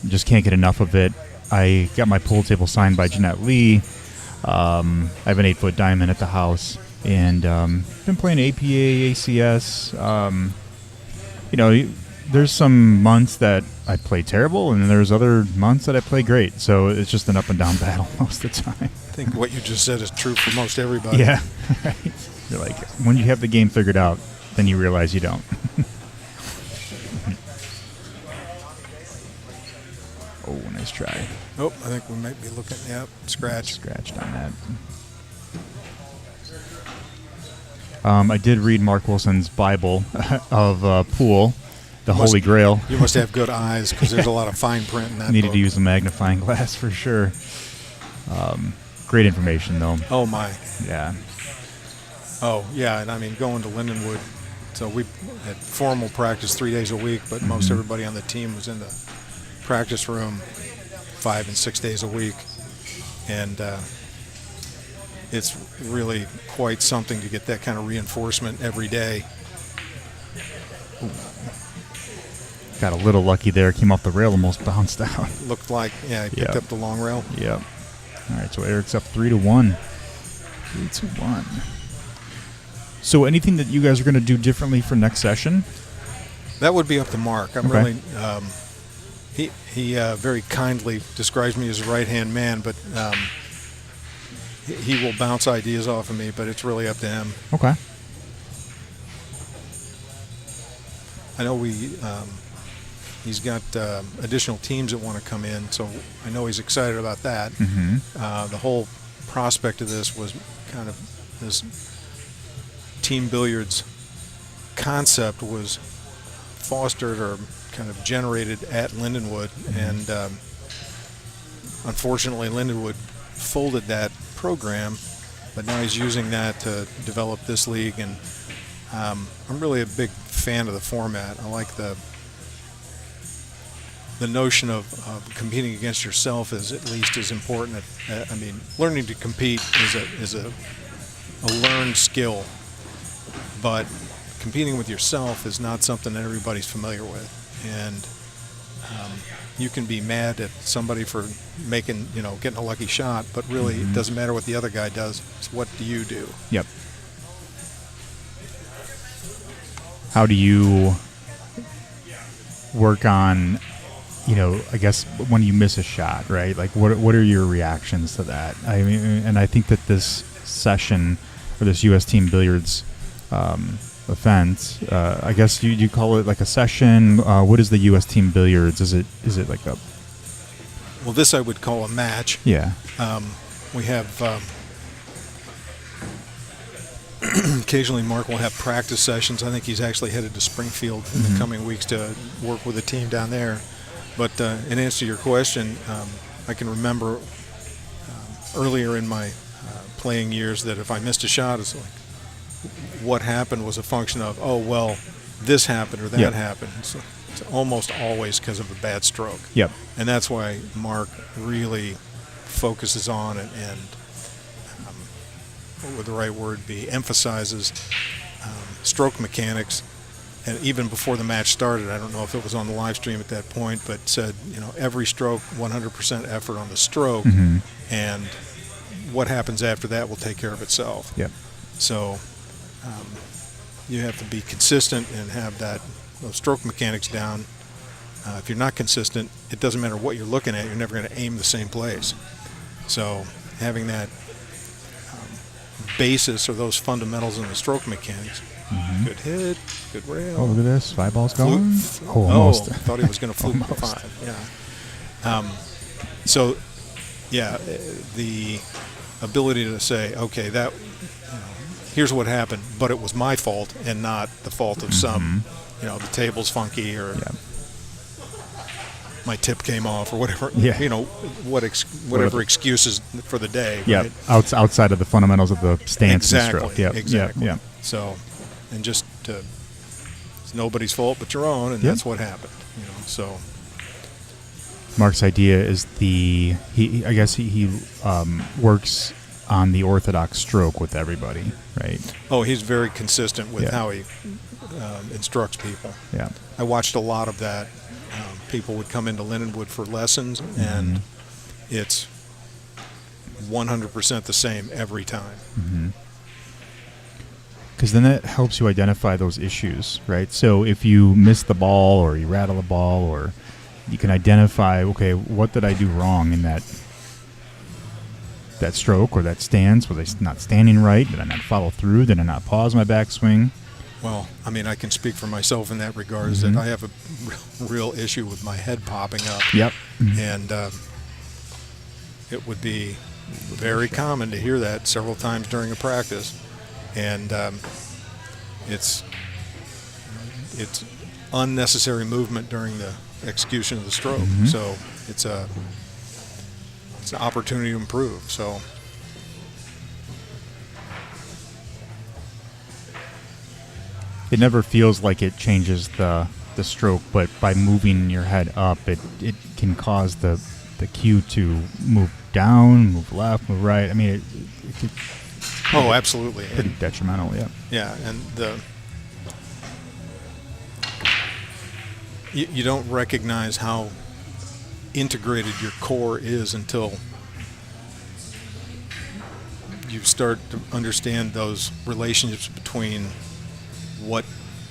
Just can't get enough of it. I got my pool table signed by Jeanette Lee. I have an 8-foot diamond at the house, and been playing APA, ACS. There's some months that I play terrible, and there's other months that I play great. So it's just an up and down battle most of the time. I think what you just said is true for most everybody. Yeah, right. You're like, when you have the game figured out, then you realize you don't. Oh, nice try. Oh, I think we might be looking. Yep, Scratched on that. I did read Mark Wilson's Bible of pool, the Holy Grail. You must have good eyes because there's a lot of fine print in that Needed book. to use a magnifying glass for sure. Great information, though. Oh, my. Yeah. Oh, yeah, and I mean, going to Lindenwood, so we had formal practice 3 days a week, but most everybody on the team was in the practice room 5 and 6 days a week. And it's really quite something to get that kind of reinforcement every day. Got a little lucky there. Came off the rail, almost bounced out. Looked like, yeah, he picked up the long rail. Yep. All right, so Eric's up 3-1. 3-1. So anything that you guys are going to do differently for next session? That would be up to Mark. I'm Okay. really, he very kindly describes me as a right-hand man, but he will bounce ideas off of me, but it's really up to him. Okay. I know he's got additional teams that want to come in, so I know he's excited about that. The whole prospect of this was kind of this team billiards concept was fostered or kind of generated at Lindenwood, and unfortunately Lindenwood folded that program, but now he's using that to develop this league, and I'm really a big fan of the format. I like the notion of competing against yourself is at least as important. I mean, learning to compete is a learned skill, but competing with yourself is not something that everybody's familiar with. And you can be mad at somebody for getting a lucky shot, but really it doesn't matter what the other guy does. It's what do you do? Yep. How do you work on, I guess when you miss a shot, right? Like what are your reactions to that? I mean, and I think that this session or this U.S. Team Billiards event, I guess you call it like a session. What is the U.S. Team Billiards? Is it like a? Well, this I would call a match. Yeah. We have occasionally Mark will have practice sessions. I think he's actually headed to Springfield in the coming weeks to work with a team down there. But in answer to your question, I can remember earlier in my playing years that if I missed a shot, it's like what happened was a function of, oh, well, this happened or that happened. So it's almost always because of a bad stroke. Yep. And that's why Mark really focuses on and what would the right word be, emphasizes stroke mechanics. And even before the match started, I don't know if it was on the live stream at that point, but said, every stroke, 100% effort on the stroke, and what happens after that will take care of itself. Yep. So you have to be consistent and have those stroke mechanics down. If you're not consistent, it doesn't matter what you're looking at, you're never going to aim the same place. So having that basis or those fundamentals in the stroke mechanics, good hit, good rail. Oh, look at this. 5 balls going. Almost. I thought he was going to fluke for 5. Yeah. So, yeah, the ability to say, okay, that here's what happened, but it was my fault and not the fault of some, the table's funky or my tip came off or whatever. Yeah. Whatever excuses for the day. Yeah. Right? Outside of the fundamentals of the stance and stroke. Yep. Exactly. Yeah. So, and just it's nobody's fault but your own, and that's what happened. So Mark's idea is I guess he works on the orthodox stroke with everybody, right? Oh, he's very consistent with how he instructs people. Yeah. I watched a lot of that. People would come into Lindenwood for lessons, and it's 100% the same every time. Because then that helps you identify those issues, right? So if you miss the ball or you rattle the ball, or you can identify, okay, what did I do wrong in that stroke or that stance? Was I not standing right? Did I not follow through? Did I not pause my backswing? Well, I mean, I can speak for myself in that regard, is that I have a real issue with my head popping up. Yep. And it would be very common to hear that several times during a practice. And it's unnecessary movement during the execution of the stroke. So it's an opportunity to improve. So it never feels like it changes the stroke, but by moving your head up, it can cause the cue to move down, move left, move right. I mean, it could, absolutely, pretty detrimental. Yeah. Yeah, and you don't recognize how integrated your core is until you start to understand those relationships between what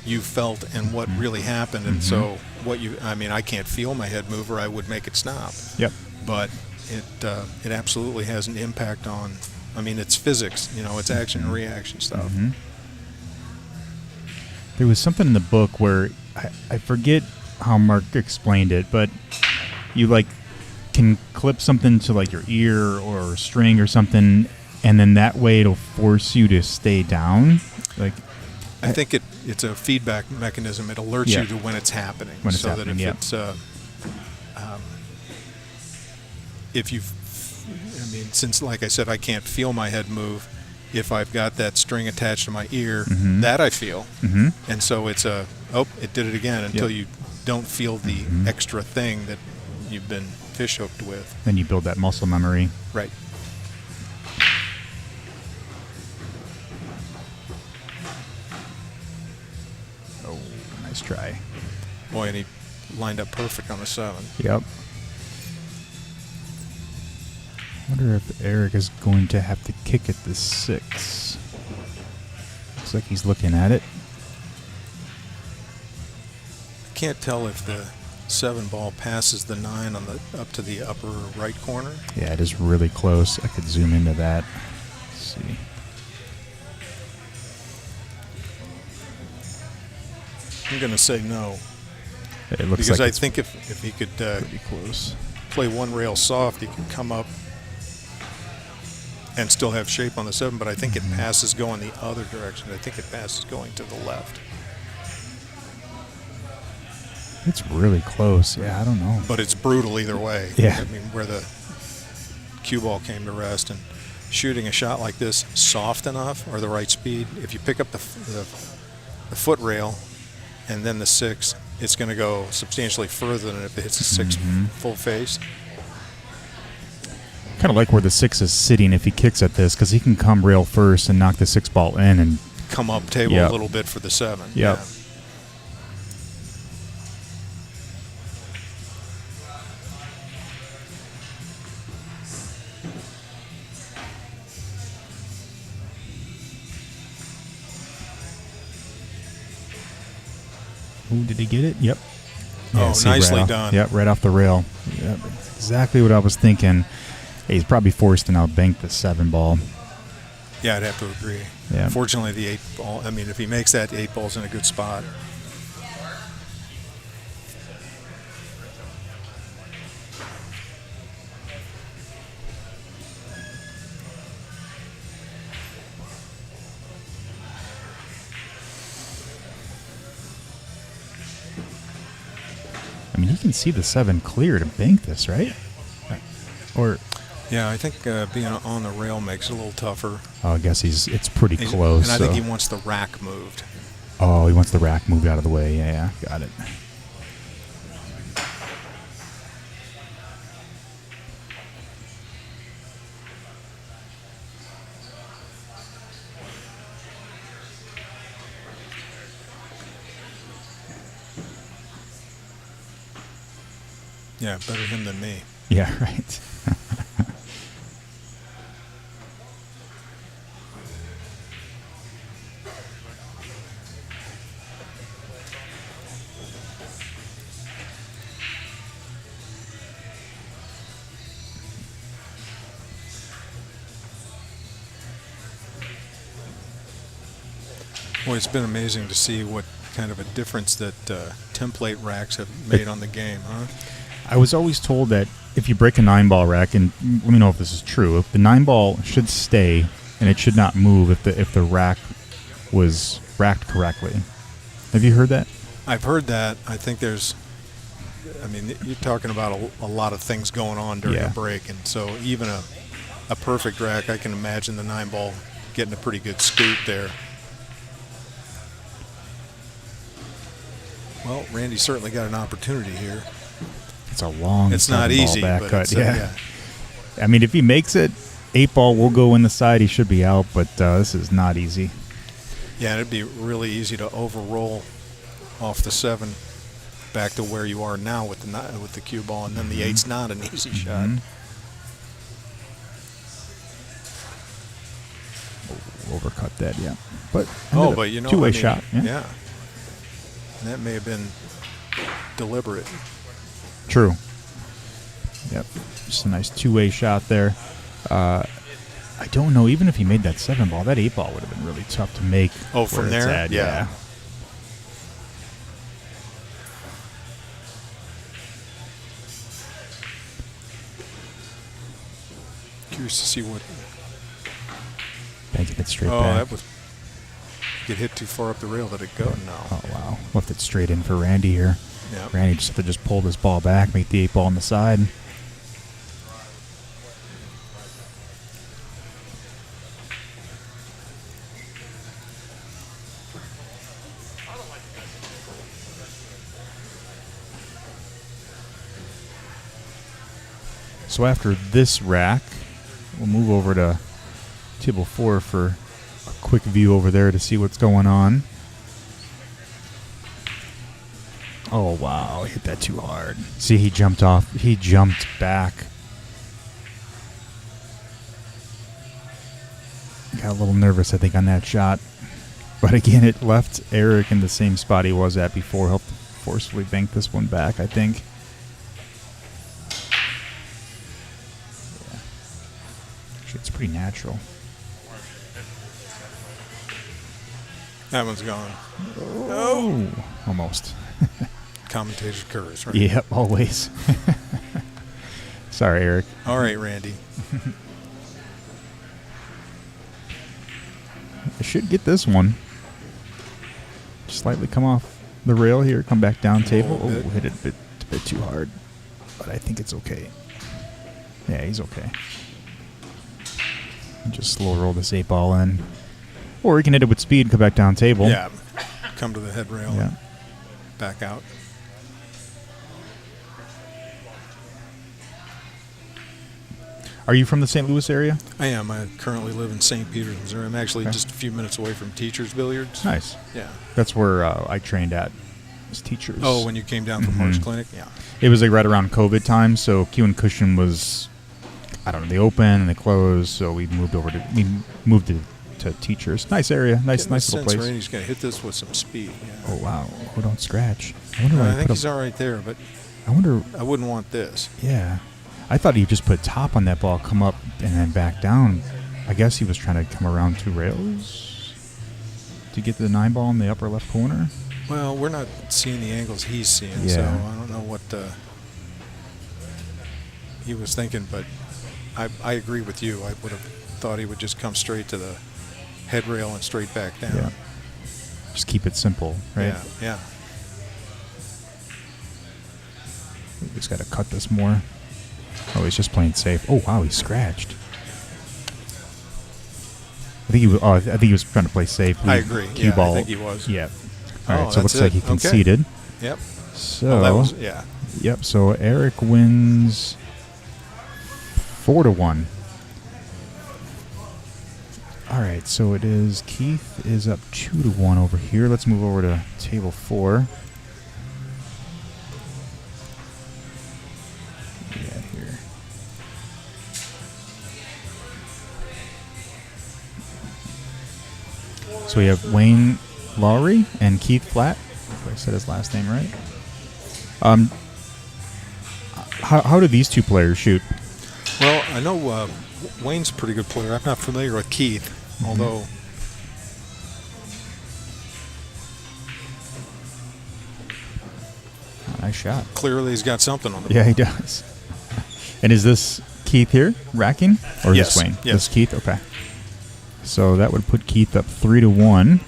you felt and what really happened. And so I can't feel my head move or I would make it stop. Yep. But it absolutely has an impact on, it's physics, it's action and reaction stuff. There was something in the book where I forget how Mark explained it, but you can clip something to your ear or a string or something, and then that way it'll force you to stay down. I think it's a feedback mechanism. It alerts you to when it's happening. Since like I said, I can't feel my head move, if I've got that string attached to my ear, that I feel. And so it's it did it again until you don't feel the extra thing that you've been fish hooked with. Then you build that muscle memory. Right. Oh, nice try. Boy, and he lined up perfect on the 7. Yep. I wonder if Eric is going to have to kick at the 6. Looks like he's looking at it. I can't tell if the 7 ball passes the 9 on up to the upper right corner. Yeah, it is really close. I could zoom into that. Let's see. I'm going to say no. It looks because like I think if he could pretty close. Play one rail soft, he could come up and still have shape on the 7, but I think it passes going the other direction. I think it passes going to the left. It's really close. Yeah, I don't know. But it's brutal either way. Yeah. Where the cue ball came to rest, and shooting a shot like this soft enough or the right speed, if you pick up the foot rail and then the 6, it's going to go substantially further than if it hits the 6 full face. Kind of like where the 6 is sitting if he kicks at this, because he can come rail first and knock the 6 ball in and come up table a little bit for the 7. Yep. Yeah. Ooh, did he get it? Yep. Yeah, nicely done. Yep, right off the rail. Yep, exactly what I was thinking. He's probably forced to now bank the 7 ball. Yeah, I'd have to agree. Yeah. Fortunately, the 8 ball, if he makes that, 8 ball's in a good spot. You can see the 7 clear to bank this, right? Or yeah, I think being on the rail makes it a little tougher. I guess it's pretty close. And I think he wants the rack moved. Oh, he wants the rack moved out of the way. Yeah, got it. Yeah, better him than me. Yeah, right. Well, it's been amazing to see what kind of a difference that template racks have made on the game, huh? I was always told that if you break a 9-ball rack, and let me know if this is true, if the 9-ball should stay and it should not move if the rack was racked correctly. Have you heard that? I've heard that. I think there's, I mean, you're talking about a lot of things going on during a break, and so even a perfect rack, I can imagine the 9-ball getting a pretty good scoop there. Well, Randy certainly got an opportunity here. It's a long. It's not easy, back but cut. It's, Yeah. I mean, if he makes it, 8-ball will go in the side. He should be out, but this is not easy. Yeah, and it'd be really easy to overroll off the 7 back to where you are now with the cue ball, and then the 8's not an easy shot. Overcut that, yeah. But but you know, two-way I mean, shot. Yeah. And that may have been deliberate. True. Yep. Just a nice two-way shot there. I don't know. Even if he made that 7-ball, that 8-ball would have been really tough to make. Oh, from there? Yeah. Curious to see what. Banking it straight Oh, back. that was. Get hit too far up the rail. Did it go? No. Oh, wow. Left it straight in for Randy here. Yeah. Randy just had to just pull this ball back, make the 8-ball on the side. So after this rack, we'll move over to table 4 for a quick view over there to see what's going on. Oh, wow. Hit that too hard. See, he jumped off. He jumped back. Got a little nervous, I think, on that shot. But again, it left Eric in the same spot he was at before. Helped forcefully bank this one back, I think. Yeah. Actually, it's pretty natural. That one's gone. Oh, almost. Commentator's curse, right? Yep, always. Sorry, Eric. All right, Randy. I should get this one. Slightly come off the rail here, come back down table. Oh, hit it a bit too hard. But I think it's okay. Yeah, he's okay. Just slow roll this 8-ball in. Or he can hit it with speed and come back down table. Yeah. Come to the head rail and back out. Are you from the St. Louis area? I am. I currently live in St. Peters, Missouri. I'm actually just a few minutes away from Teachers Billiards. Nice. Yeah. That's where I trained at as teachers. Oh, when you came down from Mark's Clinic? Yeah. It was like right around COVID time, so Q and Cushion was, I don't know, they opened and they closed, so we moved to teachers. Nice area, nice little place. Randy's going to hit this with some speed. Yeah. Oh wow! Oh, don't scratch. I wonder. I think he's all right there, but I wonder. I wouldn't want this. Yeah, I thought he just put top on that ball, come up and then back down. I guess he was trying to come around 2 rails to get to the 9-ball in the upper left corner. Well, we're not seeing the angles he's seeing, so I don't know what he was thinking, but I agree with you. I would have thought he would just come straight to the head rail and straight back down. Yeah. Just keep it simple, right? Yeah. He's got to cut this more. Oh, he's just playing safe. Oh wow, he scratched. I think he was trying to play safe. I agree. Cue ball. I think he was. Yeah. All right, so it looks it. like he conceded. Okay. Yep. So that was, yeah. Yep. So Eric wins 4-1. All right. So it is Keith is up 2-1 over here. Let's move over to table 4. So we have Wayne Lowry and Keith Flatt. If I said his last name right. How do these two players shoot? Well, I know Wayne's a pretty good player. I'm not familiar with Keith, although Nice shot. clearly he's got something on the Yeah, he does. And is this Keith here racking, or is Yes, this Wayne? yes. This is Keith. Okay. So that would put Keith up 3-1,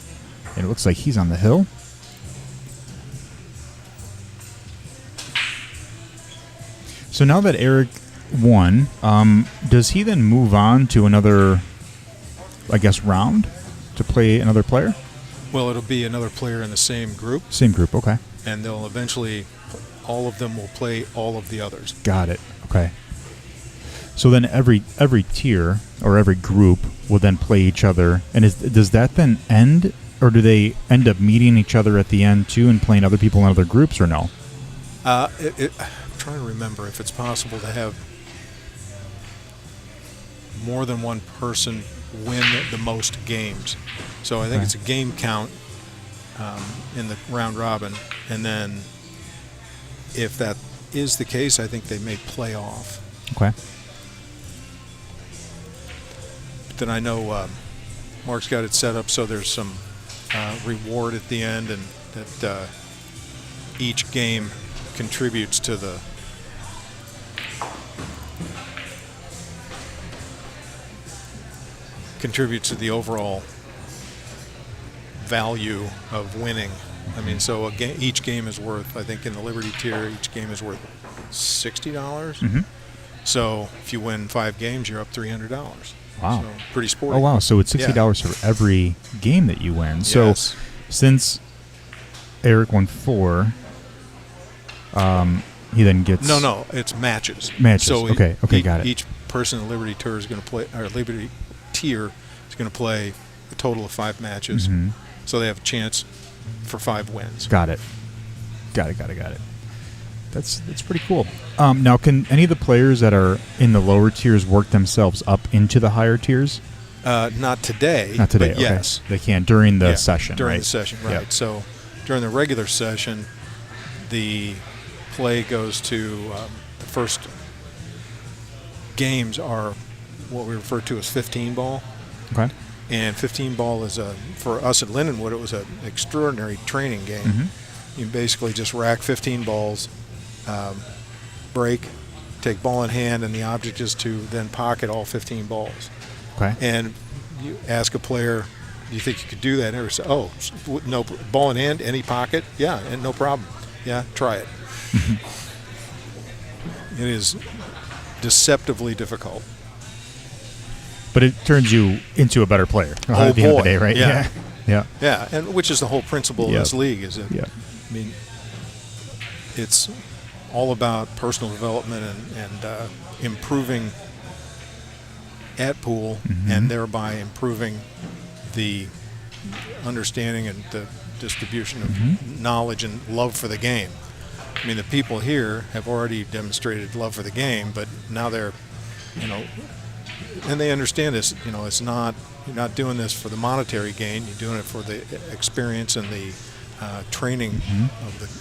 and it looks like he's on the hill. So now that Eric won, does he then move on to another, I guess, round to play another player? Well, it'll be another player in the same group, Same group. Okay. and they'll eventually, all of them will play all of the others. Got it. Okay. So then every tier or every group will then play each other, and does that then end, or do they end up meeting each other at the end too and playing other people in other groups, or no? I'm trying to remember if it's possible to have more than one person win the most games. So I think Okay. it's a game count in the round robin, and then if that is the case, I think they may play off. Okay. But then I know Mark's got it set up so there's some reward at the end, and that each game contributes to the overall value of winning. I mean, so each game is worth, I think in the Liberty tier, each game is worth $60. Mm-hmm. So if you win 5 games, you're up $300. Wow. So pretty sporty. Oh wow! So it's $60 for every game that you win. So Yes. since Eric won 4, he then gets No, it's matches. Matches. So Okay, got it. Each person in the Liberty Tour is going to play, or Liberty tier is going to play a total of 5 matches. Mhm. So they have a chance for 5 wins. Got it. Got it. That's pretty cool. Now, can any of the players that are in the lower tiers work themselves up into the higher tiers? Not today. Not today. But okay. yes. They can during the Yeah, session. During right? the session, right. Yep. So during the regular session, the play goes to the first games are what we refer to as 15 ball. Okay. And 15 ball is for us at Lindenwood, it was an extraordinary training game. Mm-hmm. You basically just rack 15 balls, break, take ball in hand, and the object is to then pocket all 15 balls. Okay. And you ask a player, do you think you could do that? And they say, oh, no, ball in hand, any pocket? Yeah, and no problem. Yeah, try it. It is deceptively difficult. But it turns you into a better player at the end of the day, right? Yeah. Yeah. Yeah, and which is the whole principle of Yep. this league, is that, Yep. I mean, it's all about personal development and improving at pool, Mhm. and thereby improving the understanding and the distribution of Mhm. knowledge and love for the game. I mean, the people here have already demonstrated love for the game, but now they're, and they understand this. It's not, you're not doing this for the monetary gain. You're doing it for the experience and the training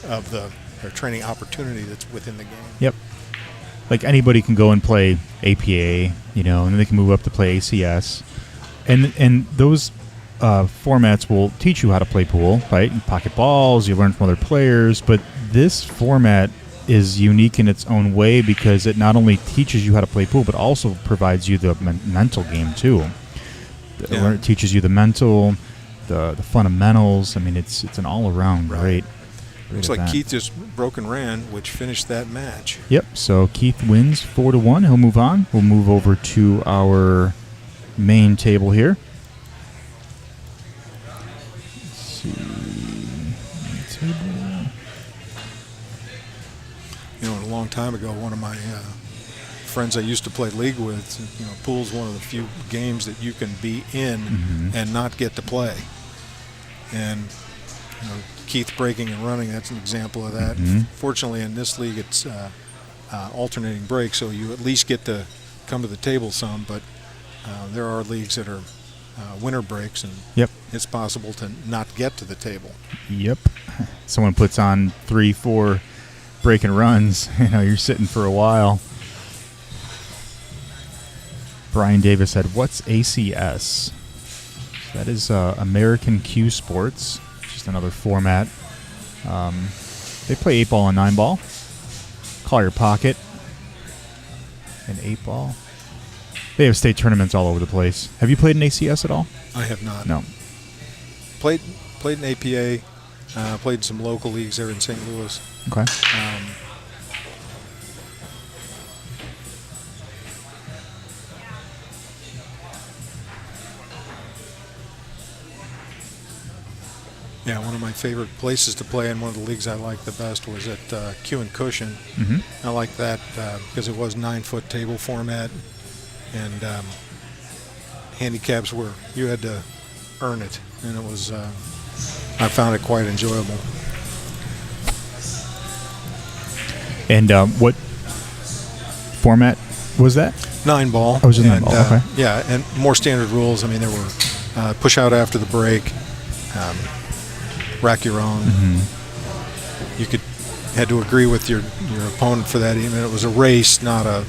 of the training opportunity that's within the game. Yep. Like anybody can go and play APA, and then they can move up to play ACS, and those formats will teach you how to play pool, right? You pocket balls, you learn from other players, but this format is unique in its own way because it not only teaches you how to play pool, but also provides you the mental game too. Yeah. It teaches you the mental, the fundamentals. I mean, it's an all-around great. Looks like event. Keith just broke and ran, which finished that match. Yep. So Keith wins 4-1. He'll move on. We'll move over to our main table here. Let's see. Main table. A long time ago, one of my friends I used to play league with, pool's one of the few games that you can be in Mhm. and not get to play. And Keith breaking and running, that's an example of that. Mhm. Fortunately, in this league, it's alternating breaks, so you at least get to come to the table some. But there are leagues that are winter breaks, and Yep. it's possible to not get to the table. Yep. Someone puts on 3-4 break and runs, you're sitting for a while. Brian Davis said, "What's ACS?" That is American Cue Sports, just another format. They play 8-ball and 9-ball. Call your pocket. And 8-ball. They have state tournaments all over the place. Have you played an ACS at all? I have not. No. Played an APA. Played some local leagues there in St. Louis. Okay. Yeah, one of my favorite places to play and one of the leagues I liked the best was at Cue and Cushion. Mm-hmm. I liked that because it was 9-foot table format, and handicaps were you had to earn it, and it was I found it quite enjoyable. And what format was that? 9-ball. Oh, it was a 9-ball, okay. Yeah, and more standard rules. I mean, there were push out after the break, rack your own. Mm-hmm. You had to agree with your opponent for that. Even it was a race, not a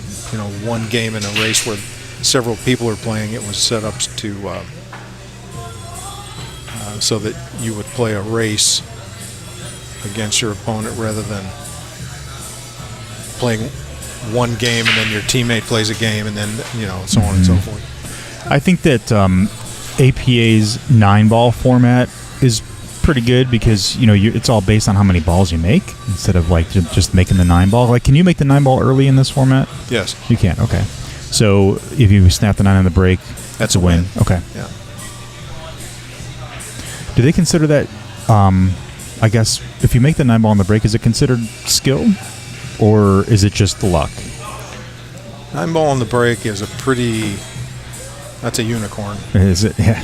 one game in a race where several people are playing. It was set up to so that you would play a race against your opponent rather than playing one game and then your teammate plays a game and then so on and so forth. I think that APA's 9-ball format is pretty good because it's all based on how many balls you make instead of like just making the 9-ball. Like, can you make the 9-ball early in this format? Yes, you can. Okay, so if you snap the 9 on the break, that's a win. Okay. Yeah. Do they consider that? I guess if you make the 9-ball on the break, is it considered skill, or is it just luck? 9-ball on the break is that's a unicorn. Is it? Yeah.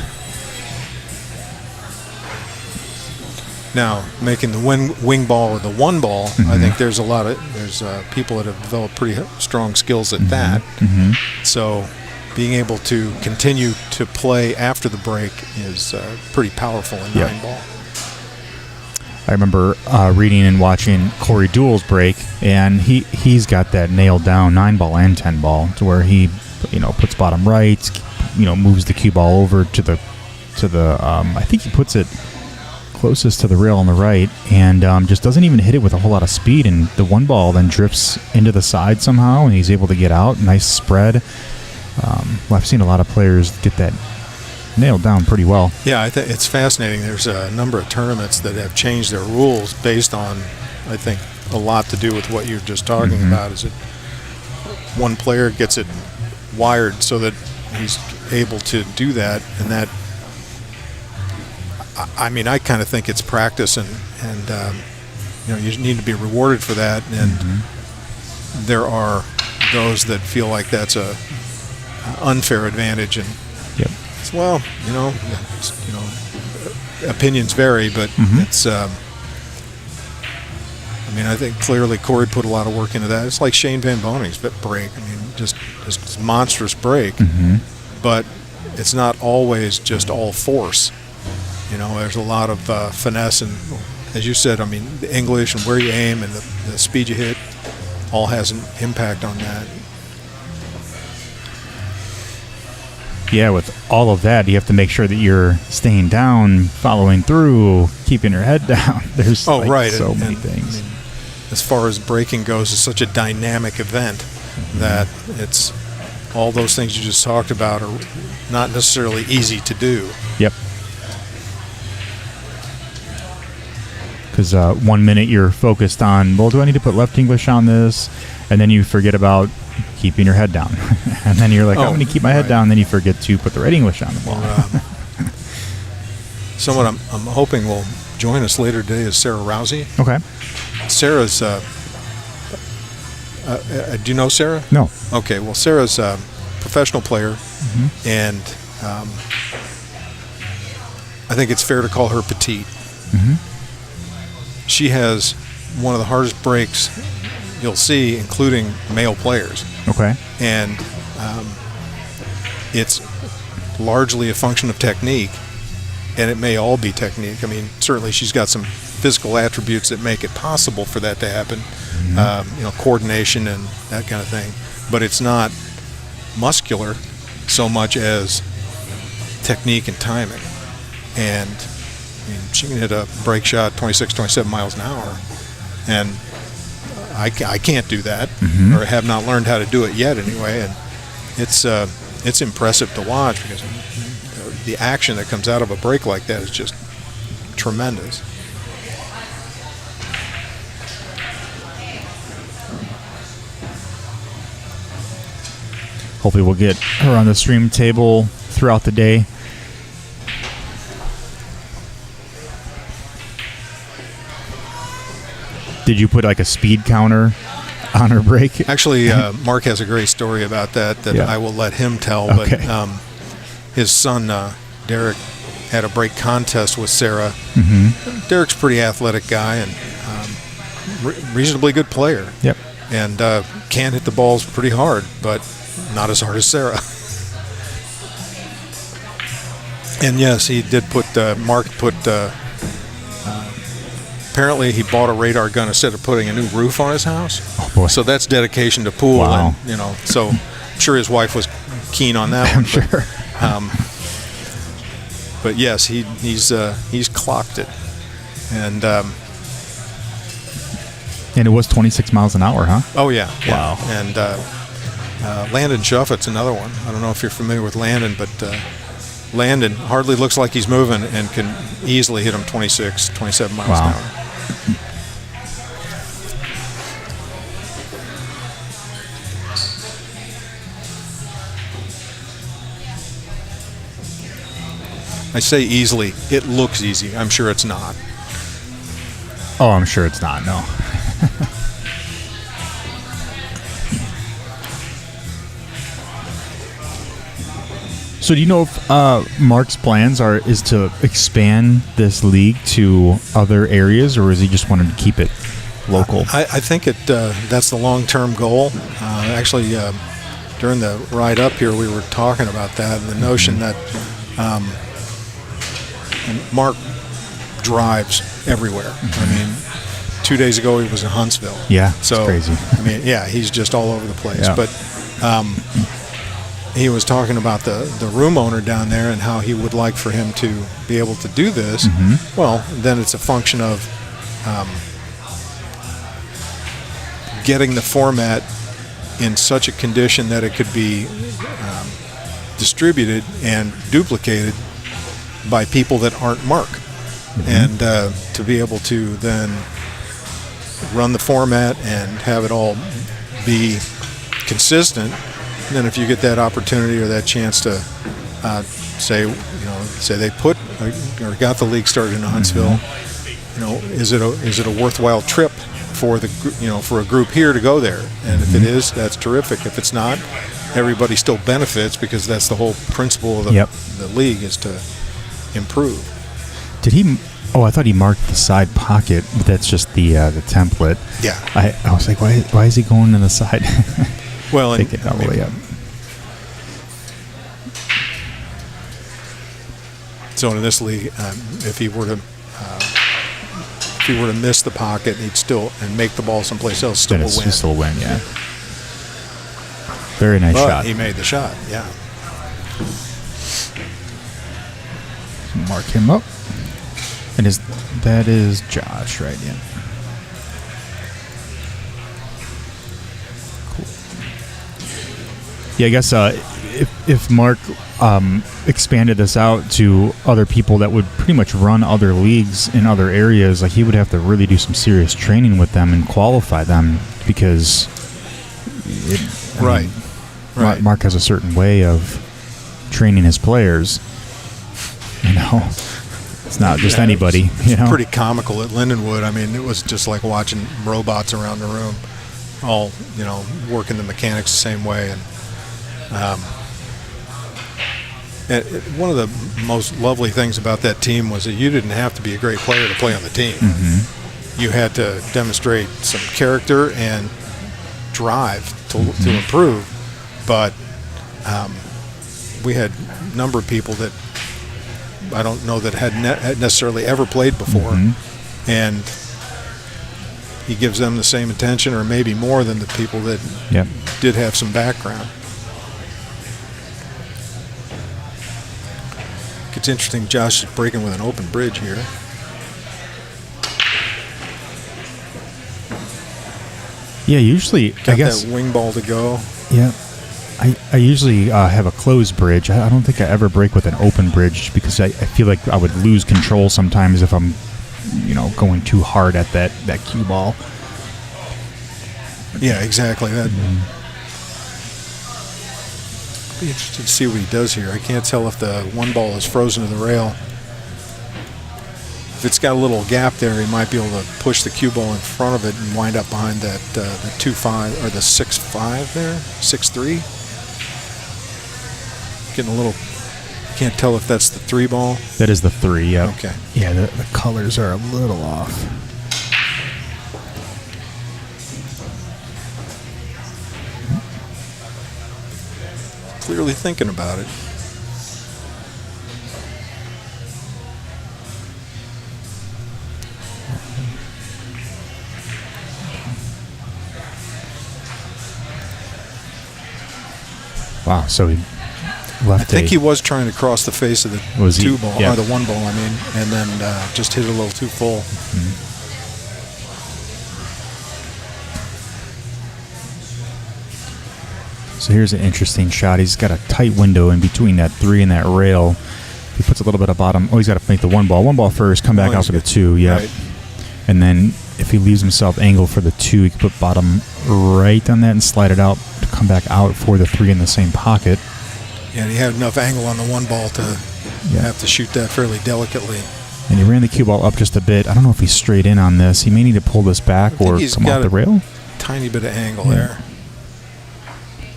Now, making the wing ball or the 1-ball, mm-hmm. I think there's people that have developed pretty strong skills at that. Mm-hmm. So being able to continue to play after the break is pretty powerful in 9-ball. I remember reading and watching Corey Deuel's break, and he's got that nailed down 9-ball and 10-ball to where he puts bottom right, moves the cue ball over to the I think he puts it closest to the rail on the right, and just doesn't even hit it with a whole lot of speed, and the 1-ball then drifts into the side somehow, and he's able to get out. Nice spread. I've seen a lot of players get that nailed down pretty well. Yeah, it's fascinating. There's a number of tournaments that have changed their rules based on, I think, a lot to do with what you're just talking mm-hmm. about. Is it one player gets it wired so that he's able to do that, and that I kind of think it's practice, and you need to be rewarded for that. And mm-hmm. there are those that feel like that's a unfair advantage, and yep. Well, opinions vary, but mm-hmm. it's. I think clearly Corey put a lot of work into that. It's like Shane Van Boning's break. Just this monstrous break, mm-hmm. but it's not always just all force. There's a lot of finesse, and as you said, the English and where you aim and the speed you hit all has an impact on that. Yeah, with all of that, you have to make sure that you're staying down, following through, keeping your head down. There's so many things. As far as breaking goes, it's such a dynamic event mm-hmm. that it's all those things you just talked about are not necessarily easy to do. Yep. Because 1 minute you're focused on, well, do I need to put left English on this? And then you forget about keeping your head down. And then you're like, I'm going to keep my head down. And then you forget to put the right English on the ball. Someone I'm hoping will join us later today is Sarah Rousey. Okay. Sarah's, do you know Sarah? No. Okay, well, Sarah's a professional player, mm-hmm. and I think it's fair to call her petite. Mm-hmm. She has one of the hardest breaks you'll see, including male players. Okay. And it's largely a function of technique, and it may all be technique. I mean, certainly she's got some physical attributes that make it possible for that to happen, coordination and that kind of thing. But it's not muscular so much as technique and timing. And I mean, she can hit a break shot 26, 27 miles an hour. And I can't do that, or have not learned how to do it yet anyway. And it's impressive to watch because the action that comes out of a break like that is just tremendous. Hopefully we'll get her on the stream table throughout the day. Did you put like a speed counter on her break? Actually, Mark has a great story about that I will let him tell. Okay. But his son, Derek, had a break contest with Sarah. Derek's a pretty athletic guy and reasonably good player. Yep. And can hit the balls pretty hard, but not as hard as Sarah. And yes, he did put, Mark put, apparently he bought a radar gun instead of putting a new roof on his house. Oh boy. So that's dedication to pool. Wow. And, so I'm sure his wife was keen on that I'm one. sure. But yes, he's clocked it. And it was 26 miles an hour, huh? oh yeah. Wow. And Landon Shuffett's another one. I don't know if you're familiar with Landon, but Landon hardly looks like he's moving and can easily hit him 26, 27 miles an hour. I say easily. It looks easy. I'm sure it's not. Oh, I'm sure it's not, no. So do you know if Mark's plans is to expand this league to other areas, or is he just wanting to keep it local? I think that's the long-term goal. Actually, during the ride up here, we were talking about that and the notion that and Mark drives everywhere. I mean, 2 days ago he was in Huntsville. Yeah, so it's crazy. I mean, yeah, he's just all over the place. Yeah. But he was talking about the room owner down there and how he would like for him to be able to do this. Well, then it's a function of getting the format in such a condition that it could be distributed and duplicated by people that aren't Mark. And to be able to then run the format and have it all be consistent. And then if you get that opportunity or that chance to say they put or got the league started in Huntsville, is it a worthwhile trip for for a group here to go there? And if it is, that's terrific. If it's not, everybody still benefits because that's the whole principle of the league is to improve. Did he? Oh, I thought he marked the side pocket, but that's just the template. Yeah. I was like, why is he going to the side? Well, take it all the way up. So in this league, if he were to miss the pocket, he'd still and make the ball someplace else, still win. He still win, yeah. Very nice shot. He made the shot, yeah. Mark him up. And that is Josh, right? Yeah. Cool. Yeah, I guess if Mark expanded this out to other people that would pretty much run other leagues in other areas, like he would have to really do some serious training with them and qualify them because Right. Mark has a certain way of training his players. It's not just anybody. It's pretty comical at Lindenwood. I mean, it was just like watching robots around the room, all working the mechanics the same way. And one of the most lovely things about that team was that you didn't have to be a great player to play on the team. You had to demonstrate some character and drive to improve. But we had a number of people that I don't know that had necessarily ever played before, and he gives them the same attention, or maybe more than the people that did have some background. It's interesting. Josh is breaking with an open bridge here. Yeah, usually Got I guess that wing ball to go. Yeah, I usually have a closed bridge. I don't think I ever break with an open bridge because I feel like I would lose control sometimes if I'm, going too hard at that cue ball. Yeah, exactly. That. Be interested to see what he does here. I can't tell if the one ball is frozen to the rail. If it's got a little gap there, he might be able to push the cue ball in front of it and wind up behind that the 2-5 or the 6-5 there, 6-3. Getting a little. Can't tell if that's the 3 ball. That is the 3. Yeah. Okay. Yeah, the colors are a little off. Clearly thinking about it. Wow, so he left. I think he was trying to cross the face of the or the 1 ball, I mean, and then just hit it a little too full. So here's an interesting shot. He's got a tight window in between that 3 and that rail. He puts a little bit of bottom. Oh, he's got to make the 1 ball. 1 ball first, come back out for the 2. Yeah. Right. And then if he leaves himself angle for the 2, he can put bottom right on that and slide it out to come back out for the 3 in the same pocket. Yeah, and he had enough angle on the 1 ball to have to shoot that fairly delicately. And he ran the cue ball up just a bit. I don't know if he's straight in on this. He may need to pull this back or come off the rail. Tiny bit of angle there.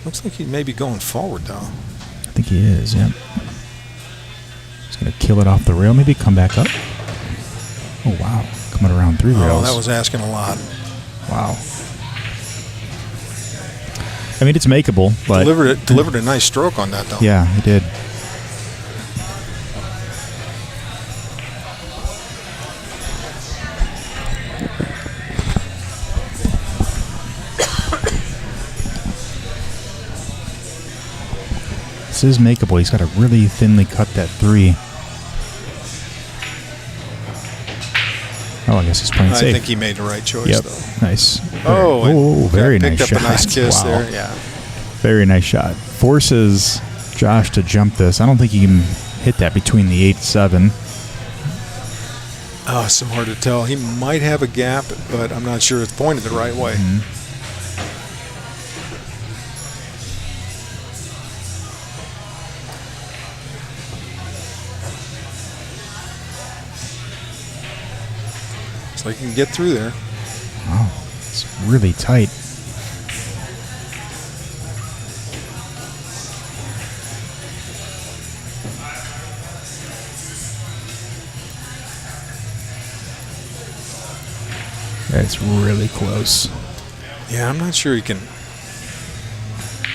Looks like he may be going forward, though. I think he is, yeah. He's going to kill it off the rail, maybe come back up. Oh, wow. Coming around 3 rails. Oh, that was asking a lot. Wow. I mean, it's makeable, but... Delivered a nice stroke on that, though. Yeah, he did. This is makeable. He's got to really thinly cut that 3. Oh, I guess he's playing safe. I think he made the right choice, though. Nice. Very nice shot. Picked up a nice kiss there. Yeah. Very nice shot. Forces Josh to jump this. I don't think he can hit that between the 8-7. Oh, it's so hard to tell. He might have a gap, but I'm not sure it's pointed the right way. So he can get through there. Wow, it's really tight. It's really close. Yeah, I'm not sure he can.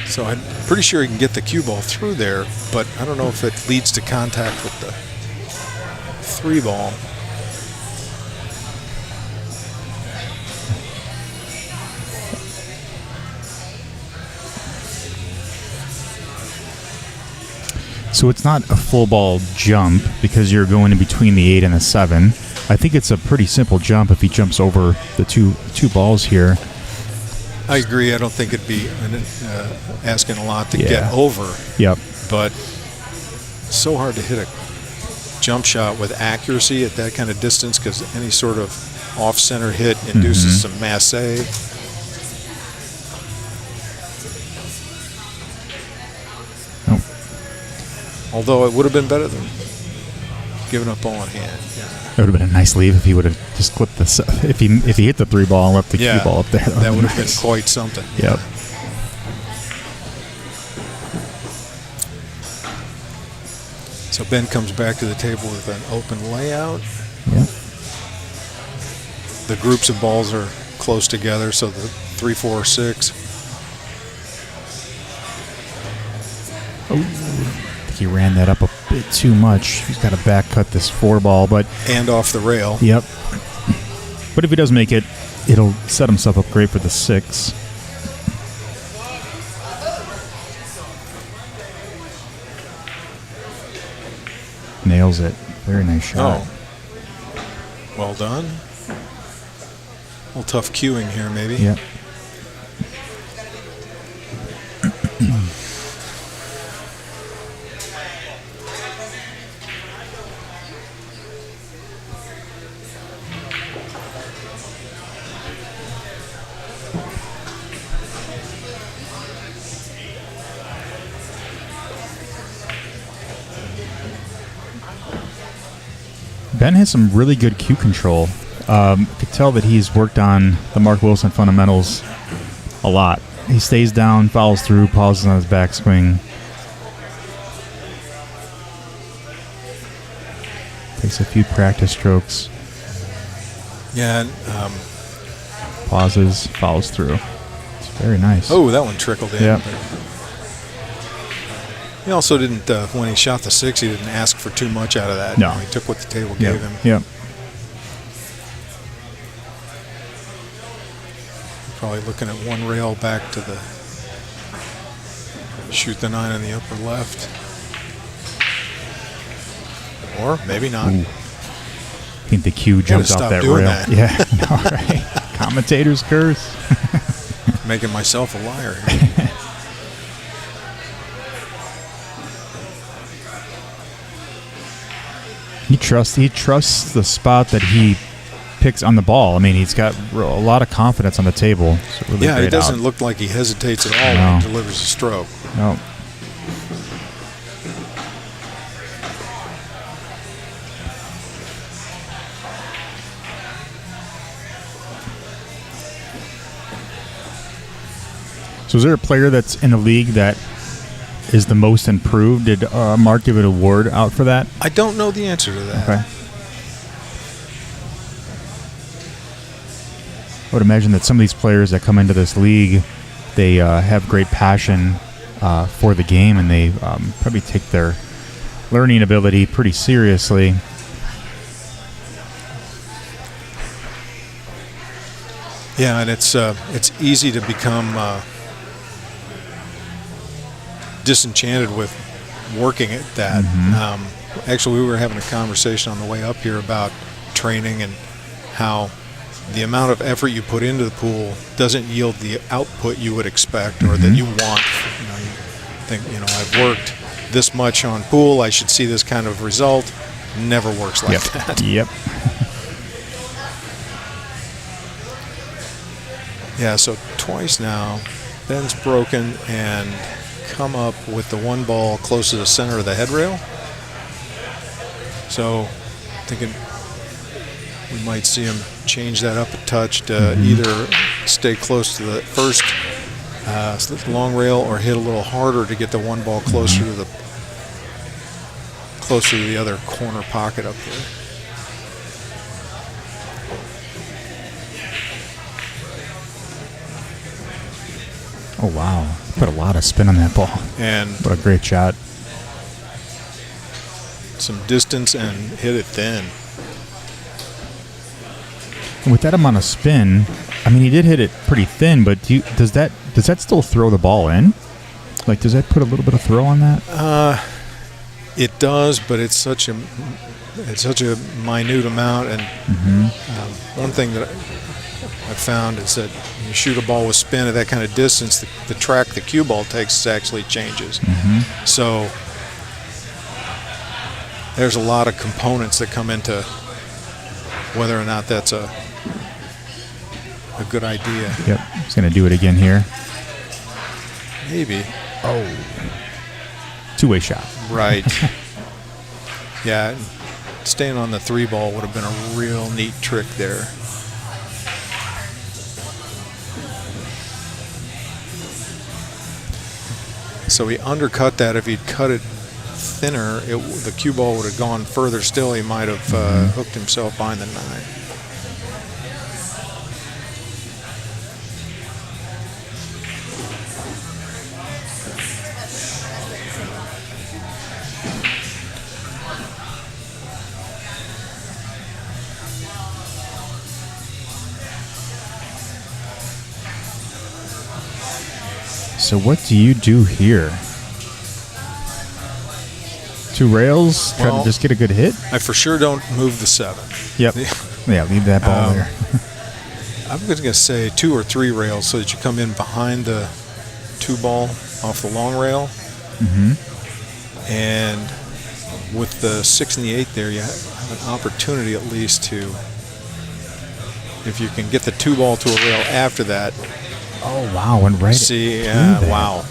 So I'm pretty sure he can get the cue ball through there, but I don't know if it leads to contact with the 3 ball. So it's not a full ball jump because you're going in between the 8 and the 7. I think it's a pretty simple jump if he jumps over the two balls here. I agree. I don't think it'd be asking a lot to get over. Yep. But it's so hard to hit a jump shot with accuracy at that kind of distance because any sort of off-center hit induces some masse. Although it would have been better than giving up ball in hand. Yeah. It would have been a nice leave if he would have just clipped this. If he hit the 3 ball and left the cue ball up there. That would have been quite something. Yep. So Ben comes back to the table with an open layout. Yep. The groups of balls are close together, so the 3, 4, 6. Oh. He ran that up bit too much. He's got to back cut this 4-ball, but And off the rail. yep. But if he does make it, it'll set himself up great for the 6. Nails it. Very nice shot. Oh. Well done. A little tough cueing here, maybe. Yep. Ben has some really good cue control. Could tell that he's worked on the Mark Wilson fundamentals a lot. He stays down, follows through, pauses on his backswing. Takes a few practice strokes. Yeah. Pauses, follows through. It's very nice. Oh, that one trickled in. Yeah. He also didn't, when he shot the 6, he didn't ask for too much out of that. No. He took what the table Yep. gave him. Yep. Probably looking at one rail back to the shoot the 9 in the upper left. Or maybe not. Ooh. I think the cue jumped off stop that doing rail. that. Yeah. All right. Commentator's curse. Making myself a liar here. He trusts the spot that he picks on the ball. I mean, he's got a lot of confidence on the table. It's a really Yeah, great he doesn't out. look like he hesitates at all No. when he delivers a stroke. No. So is there a player that's in the league that is the most improved? Did Mark give an award out for that? I don't know the answer to that. Okay. I would imagine that some of these players that come into this league, they have great passion for the game, and they probably take their learning ability pretty seriously. Yeah, and it's easy to become disenchanted with working at that. Actually, we were having a conversation on the way up here about training and how the amount of effort you put into the pool doesn't yield the output you would expect or that you want. You think, I've worked this much on pool, I should see this kind of result. Never works like that. Yep. Yeah, so twice now, Ben's broken and come up with the 1 ball close to the center of the headrail. So, thinking we might see him change that up a touch to either stay close to the first long rail or hit a little harder to get the 1 ball closer to the other corner pocket up there. Oh, wow. Put a lot of spin on that ball. And What a great shot. some distance and hit it thin. And with that amount of spin, I mean, he did hit it pretty thin, but does that still throw the ball in? Like, does that put a little bit of throw on that? It does, but it's such a minute amount. And one thing that I've found is that when you shoot a ball with spin at that kind of distance, the track the cue ball takes actually changes. So there's a lot of components that come into whether or not that's a good idea. Yep. He's going to do it again here. Maybe. Oh. Two-way shot. Right. Yeah, staying on the 3 ball would have been a real neat trick there. So he undercut that. If he'd cut it thinner, the cue ball would have gone further still. He might have hooked himself behind the 9. so what do you do here? 2 rails, try to just get a good hit? I for sure don't move the 7. Yep. Yeah, leave that ball there. I'm going to say 2 or 3 rails so that you come in behind the 2 ball off the long rail. Mm-hmm. And with the 6 and the 8 there, you have an opportunity at least to, if you can get the 2 ball to a rail after that. Oh, wow. Went right. See, yeah, wow.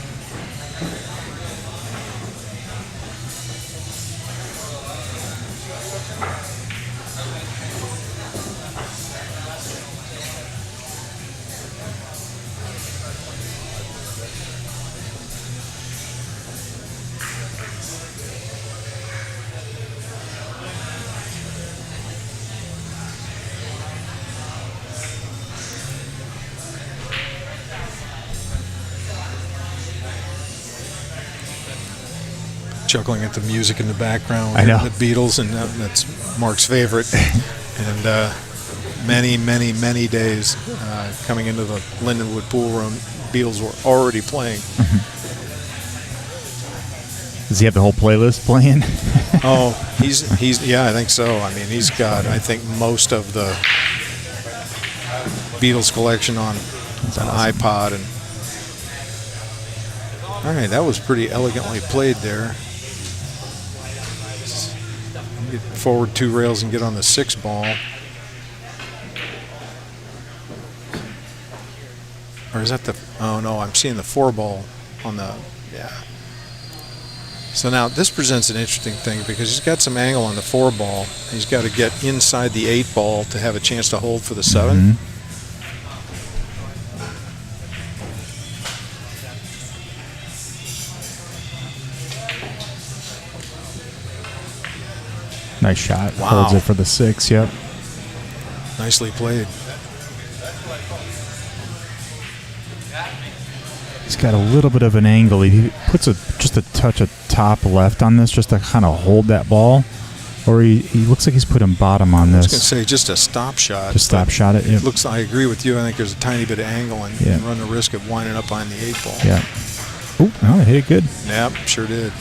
Chuckling at the music in the background. I know. The Beatles, and that's Mark's favorite. And many days coming into the Lindenwood pool room, Beatles were already playing. Does he have the whole playlist playing? Oh, he's yeah, I think so. I mean, he's got, I think, most of the Beatles collection on an iPod. And all right, that was pretty elegantly played there. Get forward 2 rails and get on the 6 ball. Or is that the, oh no, I'm seeing the 4 ball on the, yeah. So now this presents an interesting thing because he's got some angle on the 4 ball. He's got to get inside the 8 ball to have a chance to hold for the 7. Mm-hmm. Nice shot. Wow. Holds it for the 6. Yep. Nicely played. He's got a little bit of an angle. He puts just a touch of top left on this just to kind of hold that ball. Or he looks like he's putting bottom on this. I was going to say just a stop shot. Just stop shot it. Yep. Looks. I agree with you. I think there's a tiny bit of angle and run the risk of winding up on the 8 ball. Yeah. Oh, no, it hit it good. Yep, sure did.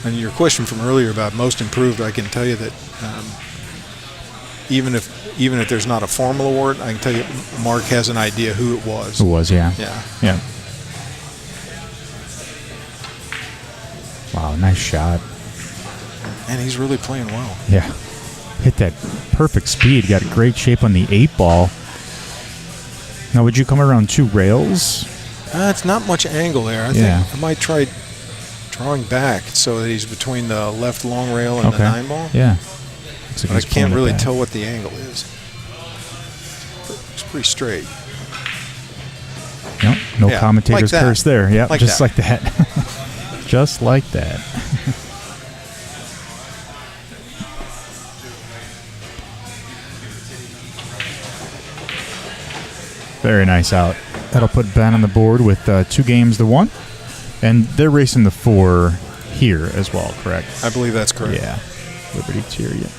And your question from earlier about most improved, I can tell you that even if there's not a formal award, I can tell you Mark has an idea who it was. Who was, yeah. Yeah. Yeah. Wow, nice shot. And he's really playing well. Yeah. Hit that perfect speed. Got a great shape on the 8 ball. Now, would you come around 2 rails? It's not much angle there. I think I might try drawing back so that he's between the left long rail and the 9 ball. Yeah. But I can't really tell what the angle is. It's pretty straight. No commentator's like curse there. Yeah, like just that. like that. Just like that. Very nice out. That'll put Ben on the board with 2 games to 1. And they're racing the 4 here as well, correct? I believe that's correct. Yeah. Liberty tier, yeah.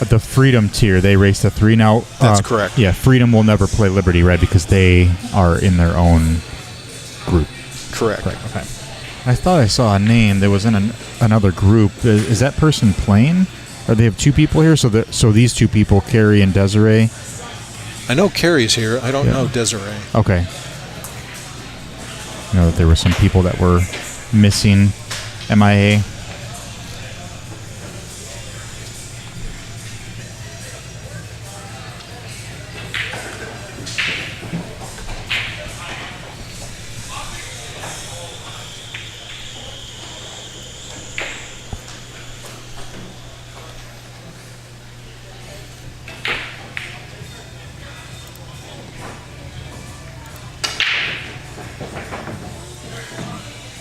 At the Freedom tier, they race the 3 now. That's correct. Yeah, Freedom will never play Liberty, right? Because they are in their own group. Correct. Okay. I thought I saw a name that was in another group. Is that person playing? Or they have 2 people here? So these 2 people, Carrie and Desiree. I know Carrie's here. I don't know Desiree. Okay. I know that there were some people that were missing, MIA.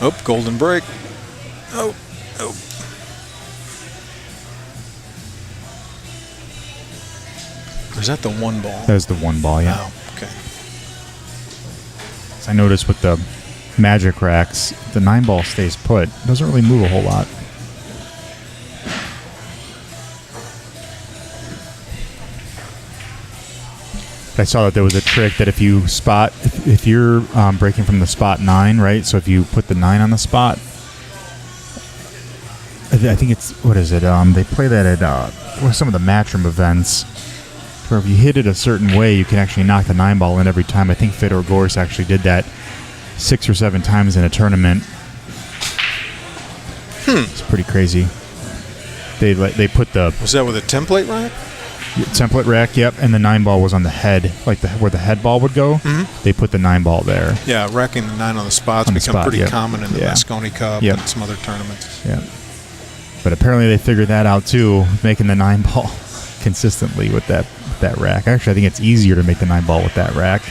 Oh, golden break. Oh. Is that the 1 ball? That was the 1 ball, yeah. Oh, okay. I noticed with the Magic Racks, the 9 ball stays put. It doesn't really move a whole lot. I saw that there was a trick that if you're breaking from the spot 9, right? So if you put the 9 on the spot, I think it's, what is it? They play that at some of the Matchroom events, where if you hit it a certain way, you can actually knock the 9 ball in every time. I think Fedor Gors actually did that 6 or 7 times in a tournament. It's pretty crazy. They put the... Was that with a template rack? Template rack, yep, and the 9 ball was on the head, like where the head ball would go. They put the 9 ball there. Yeah, racking the 9 on the spots become pretty common in the Moscone Cup and some other tournaments. Yeah. But apparently they figured that out too, making the 9 ball consistently with that rack. Actually, I think it's easier to make the 9 ball with that rack.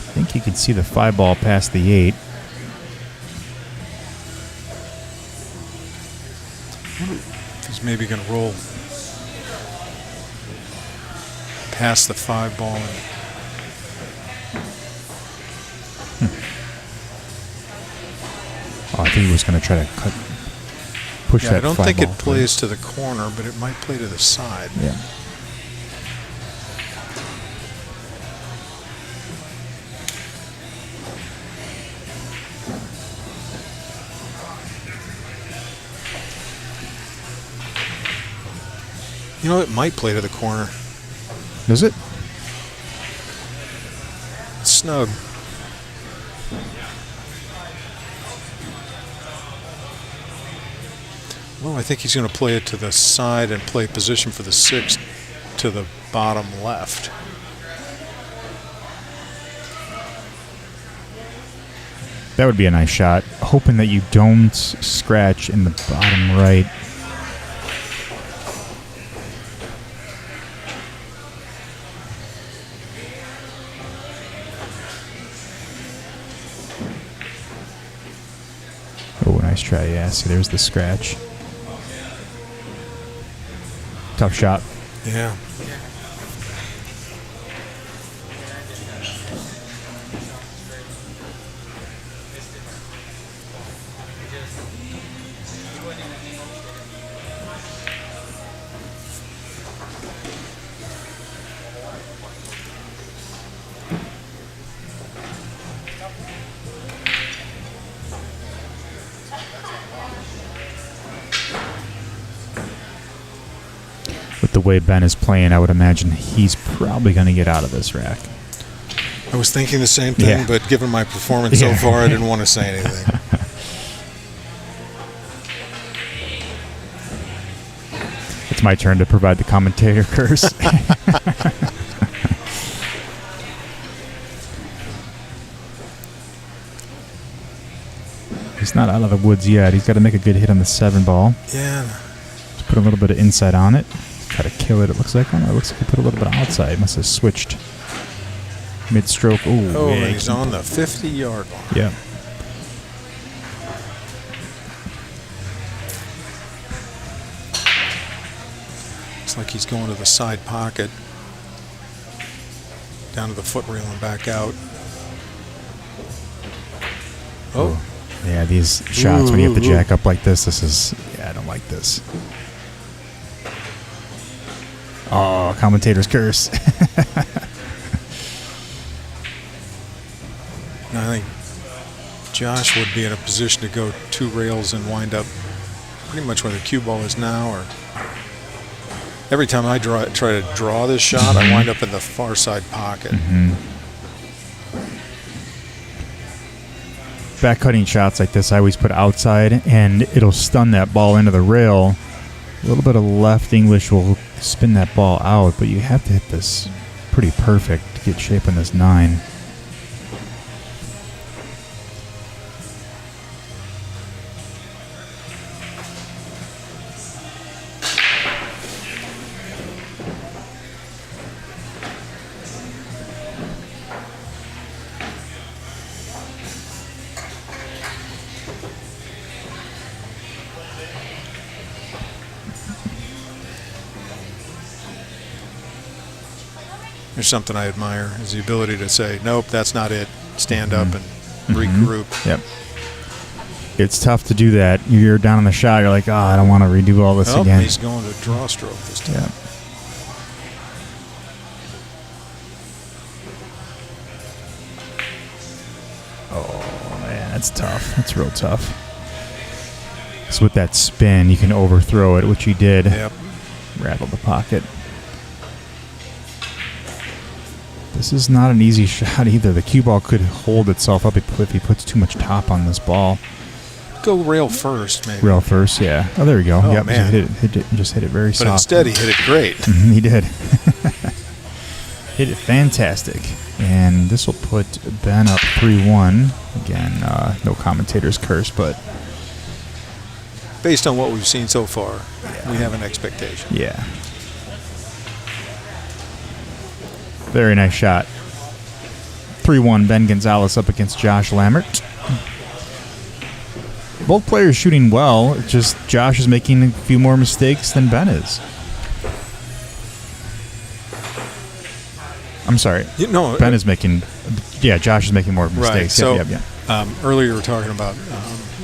I think you can see the 5 ball past the 8. He's maybe going to roll past the 5 ball. Oh, I think he was going to try to push that 5 ball. I don't think it plays to the corner, but it might play to the side. Yeah. You know, it might play to the corner. Does it? It's snug. Well, I think he's going to play it to the side and play position for the 6 to the bottom left. That would be a nice shot. Hoping that you don't scratch in the bottom right. Oh, nice try. Yeah, see, there's the scratch. Tough shot. Yeah. The way Ben is playing, I would imagine he's probably going to get out of this rack. I was thinking the same thing, but given my performance so far, I didn't want to say anything. It's my turn to provide the commentator curse. He's not out of the woods yet. He's got to make a good hit on the 7 ball. Yeah. Just put a little bit of inside on it. Try to kill it, it looks like. Oh, no, it looks like he put a little bit of outside. Must have switched mid-stroke. Oh, yeah, he's on the 50-yard line. Yeah. Looks like he's going to the side pocket, down to the foot rail and back out. Oh. Yeah, these shots, when you have to jack up like this is, I don't like this. Oh, commentator's curse. I think Josh would be in a position to go 2 rails and wind up pretty much where the cue ball is now. Or every time I try to draw this shot, I wind up in the far side pocket. Back cutting shots like this, I always put outside, and it'll stun that ball into the rail. A little bit of left English will spin that ball out, but you have to hit this pretty perfect to get shape on this 9. there's something I admire, is the ability to say, nope, that's not it. Stand up and regroup. Yep. It's tough to do that. You're down on the shot. You're like, oh, I don't want to redo all this again. He's going to draw stroke this time. Yeah. Oh, man, that's tough. That's real tough. So with that spin, you can overthrow it, which he did. Yep. Rattle the pocket. This is not an easy shot either. The cue ball could hold itself up if he puts too much top on this ball. Go rail first, maybe. Rail first, yeah. Oh, there we go. Oh, yep, man. Just hit it very soft. But instead, he hit it great. He did. Hit it fantastic. And this will put Ben up 3-1. Again, no commentator's curse, but... Based on what we've seen so far, we have an expectation. Yeah. Very nice shot. 3-1, Ben Gonzalez up against Josh Lammert. Both players shooting well, it's just Josh is making a few more mistakes than Ben is. I'm sorry. Ben is making... Yeah, Josh is making more mistakes. Right. Yep. Earlier we were talking about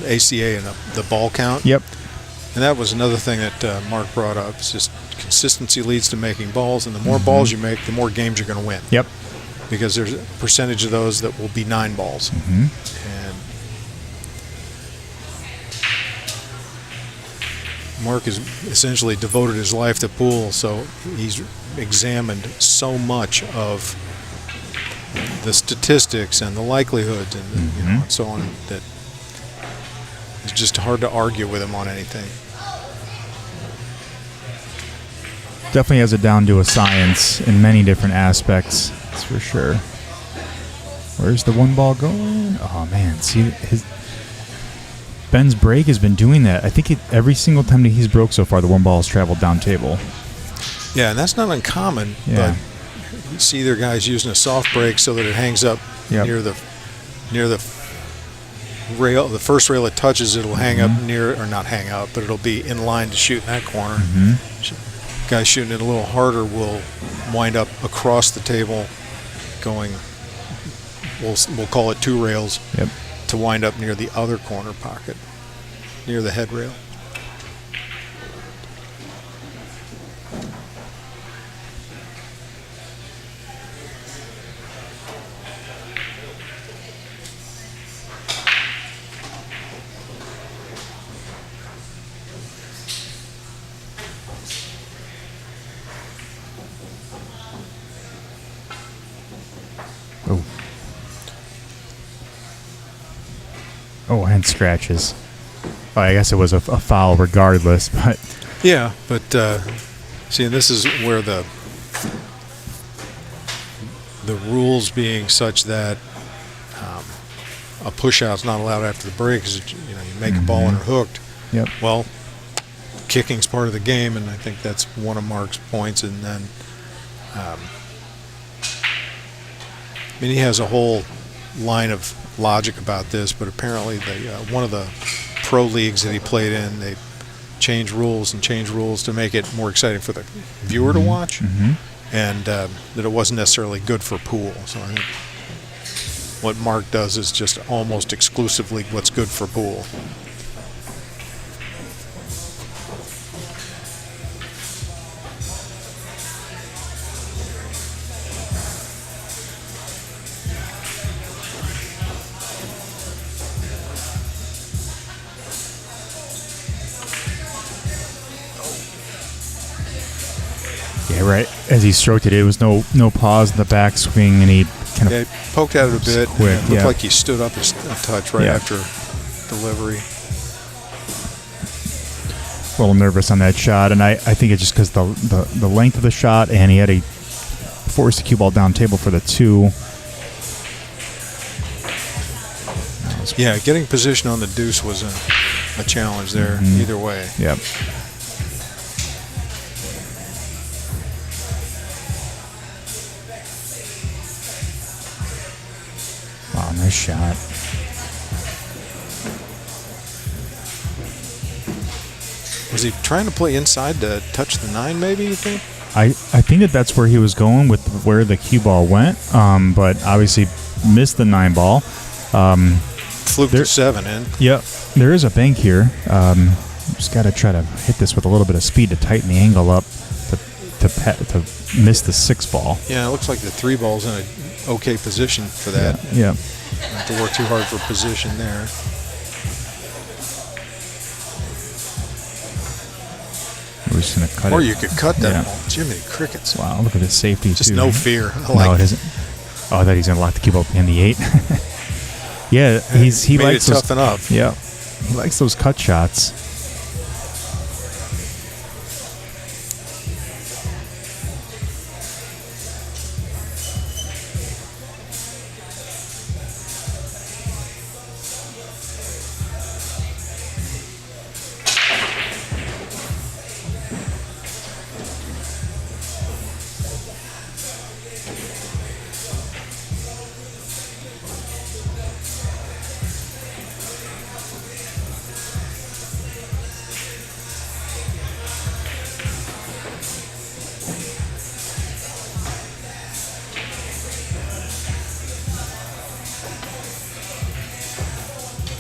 ACA and the ball count. Yep. And that was another thing that Mark brought up. It's just consistency leads to making balls, and the more balls you make, the more games you're going to win. Yep. Because there's a percentage of those that will be 9 balls. And Mark has essentially devoted his life to pool, so he's examined so much of the statistics and the likelihood and and so on that it's just hard to argue with him on anything. Definitely has it down to a science in many different aspects. That's for sure. Where's the one ball going? Oh man, see Ben's break has been doing that. I think every single time that he's broke so far, the one ball has traveled down table. Yeah, and that's not uncommon. But you see their guys using a soft break so that it hangs up near the rail. The first rail it touches, it'll hang up near, or not hang up, but it'll be in line to shoot in that corner. Guys shooting it a little harder will wind up across the table, going. We'll call it 2 rails. Yep. To wind up near the other corner pocket, near the head rail. Oh, and scratches. Oh, I guess it was a foul regardless, but... Yeah, but see, this is where the rules being such that a push-out's not allowed after the break is, you make a ball and are hooked. Yep. Well, kicking's part of the game, and I think that's one of Mark's points. And then, he has a whole line of logic about this, but apparently one of the pro leagues that he played in, they changed rules to make it more exciting for the viewer to watch, and that it wasn't necessarily good for pool. So I think what Mark does is just almost exclusively what's good for pool. Yeah, right. As he stroked it, it was no pause in the backswing, and he kind of poked at it a bit. Quick, and it looked like he stood up a touch right after delivery. A little nervous on that shot, and I think it's just because the length of the shot, and he had to force the cue ball down table for the 2. Yeah, getting position on the deuce was a challenge there either way. Yep. Wow, nice shot. Was he trying to play inside to touch the 9, maybe, you think? I think that's where he was going with where the cue ball went, but obviously missed the 9 ball. Fluke to 7 in. Yep. There is a bank here. Just got to try to hit this with a little bit of speed to tighten the angle up to miss the 6 ball. Yeah, it looks like the 3 ball's in an okay position for that. Yeah. Don't have to work too hard for position there. We're just going to cut it. Or you could cut that ball. Jiminy crickets. Wow, look at this safety, Just too. no fear. No, it isn't. Oh, I thought he's going to lock the cue ball in the 8. Yeah, he made likes it those. tough enough. Yeah, he likes those cut shots.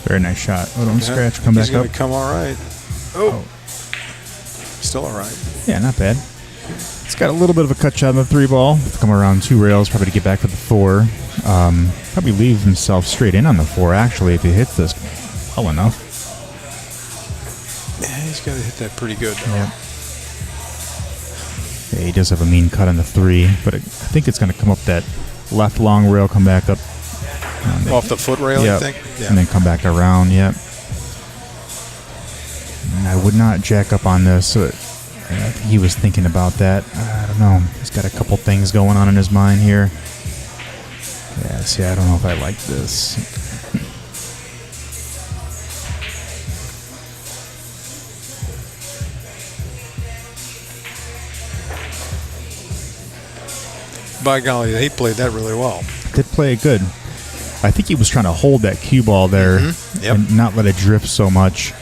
Very nice shot. Oh, don't scratch. Come back He's going up. to come all right. Oh. Still all right. Yeah, not bad. It's got a little bit of a cut shot on the 3 ball. Come around 2 rails, probably to get back to the 4. Probably leave himself straight in on the 4, actually, if he hits this well enough. Yeah, he's got to hit that pretty good, though. Yeah. Yeah, he does have a mean cut on the 3, but I think it's going to come up that left long rail, come back up. Off the foot rail, Yep. you think? Yeah. And then come back around, yep. And I would not jack up on this. I think he was thinking about that. I don't know. He's got a couple things going on in his mind here. Yeah, see, I don't know if I like this. By golly, he played that really well. Did play it good. I think he was trying to hold that cue ball there Yep. and not let it drift so much.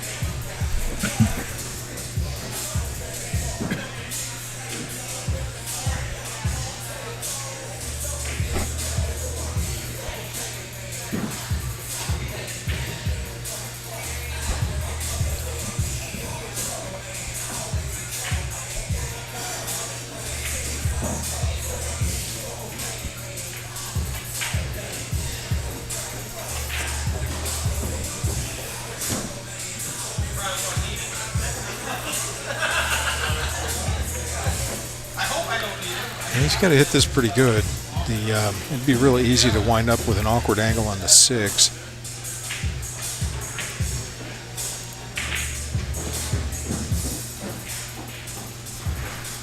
He's got to hit this pretty good. It'd be really easy to wind up with an awkward angle on the 6.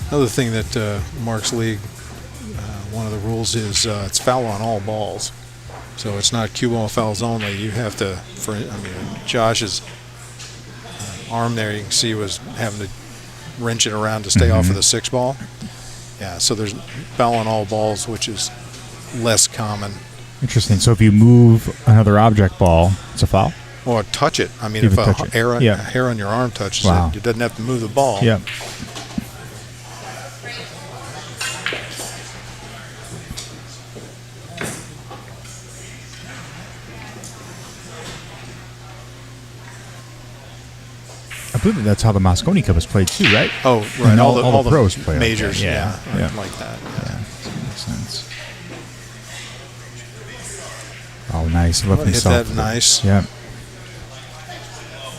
Another thing that Mark's League, one of the rules is it's foul on all balls. So it's not cue ball fouls only. You have to, Josh's arm there, you can see, was having to wrench it around to stay off of the 6 ball. Yeah, so there's foul on all balls, which is less common. Interesting. So if you move another object ball, it's a foul? Or touch it. I mean, Even if a touch it. hair, Yeah. a hair on your arm touches Wow. it, you doesn't have to move the ball. Yeah. I believe that's how the Moscone Cup is played too, right? Oh, right. And all the pros play like majors, that. yeah, like that. Yeah, makes sense. Oh, nice. Left Hit himself. that nice. Yeah.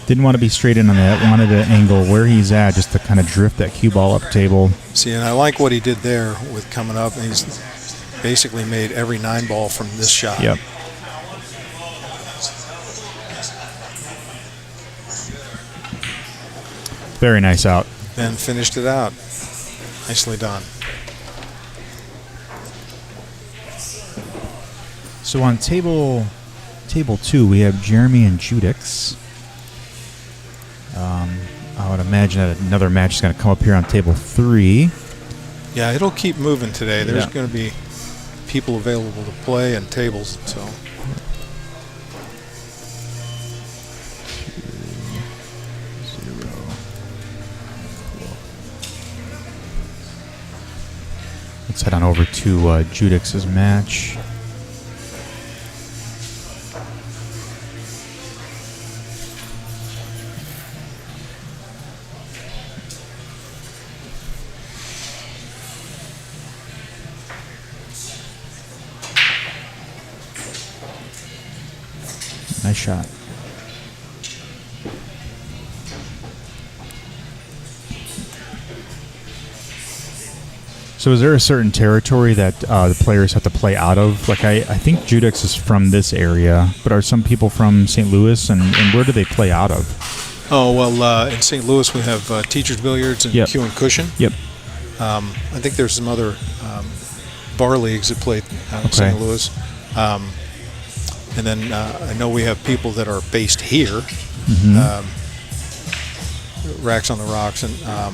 Didn't want to be straight in on that. Wanted to angle where he's at just to kind of drift that cue ball up table. See, and I like what he did there with coming up. He's basically made every 9 ball from this shot. Yep. Very nice out. Then finished it out. Nicely done. So on table 2, we have Jeremy and Judix. I would imagine that another match is going to come up here on table 3. Yeah, it'll keep moving today. There's Yeah. going to be people available to play and tables. So let's head on over to Judix's match. Nice shot. So is there a certain territory that the players have to play out of? Like I think Judix is from this area, but are some people from St. Louis, and where do they play out of? Oh, well, in St. Louis we have Teachers Billiards and Yep. Cue and Cushion. Yep. I think there's some other bar leagues that play out in St. Louis. And then I know we have people that are based here, Racks on the Rocks, and I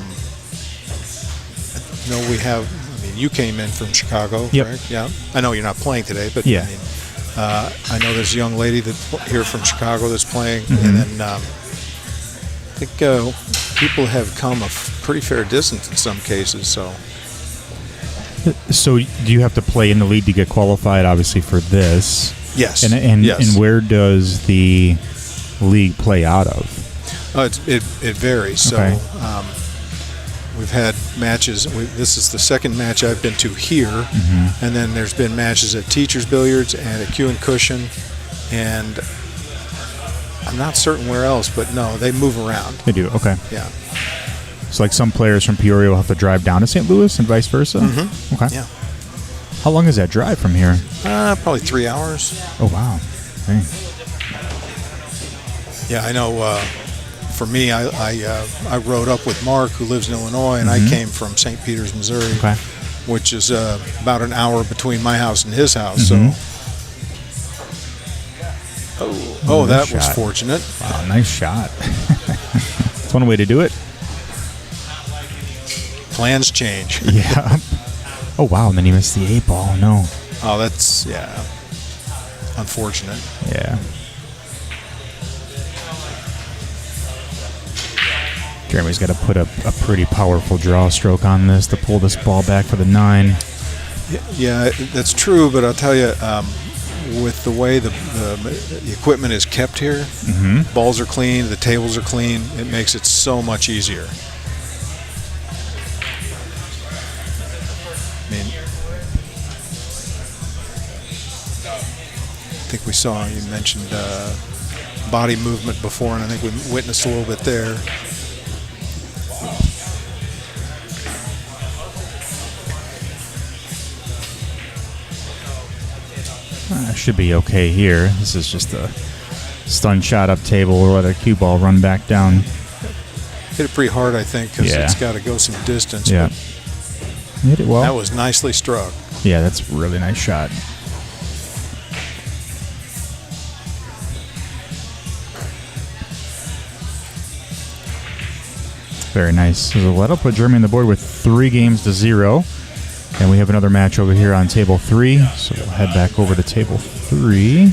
know we have. I mean, you came in from Chicago, Yep. correct? Yeah. I know you're not playing today, but Yeah. I mean, I know there's a young lady that's here from Chicago that's playing, and then I think people have come a pretty fair distance in some cases. So do you have to play in the league to get qualified? Obviously for this. Yes. And yes. where does the league play out of? It varies. Okay. So we've had matches. This is the second match I've been to here, and then there's been matches at Teachers Billiards and at Cue and Cushion, and I'm not certain where else, but no, they move around. They do. Okay. Yeah. So like some players from Peoria will have to drive down to St. Louis and vice versa? Okay. Yeah. How long is that drive from here? Probably 3 hours. Oh, wow. Hey. Yeah, I know. For me, I rode up with Mark, who lives in Illinois, and I came from St. Peters, Missouri, Okay. which is about an hour between my house and his house. So, oh, that was shot. fortunate. Wow, nice shot. That's one way to do it. Plans change. Yeah. Oh, wow. And then he missed the 8 ball. No. Oh, that's unfortunate. Yeah. Jeremy's got to put a pretty powerful draw stroke on this to pull this ball back for the 9. Yeah, that's true, but I'll tell you, with the way the equipment is kept here, balls are clean, the tables are clean, it makes it so much easier. I mean, I think we saw, you mentioned body movement before, and I think we witnessed a little bit there. Should be okay here. This is just a stun shot up table or let a cue ball run back down. Hit it pretty hard, I think, because it's got to go some distance. Yeah. Hit it well. That was nicely struck. Yeah, that's a really nice shot. Very nice. So that'll put Jeremy on the board with 3-0. And we have another match over here on table 3. So we'll head back over to table 3.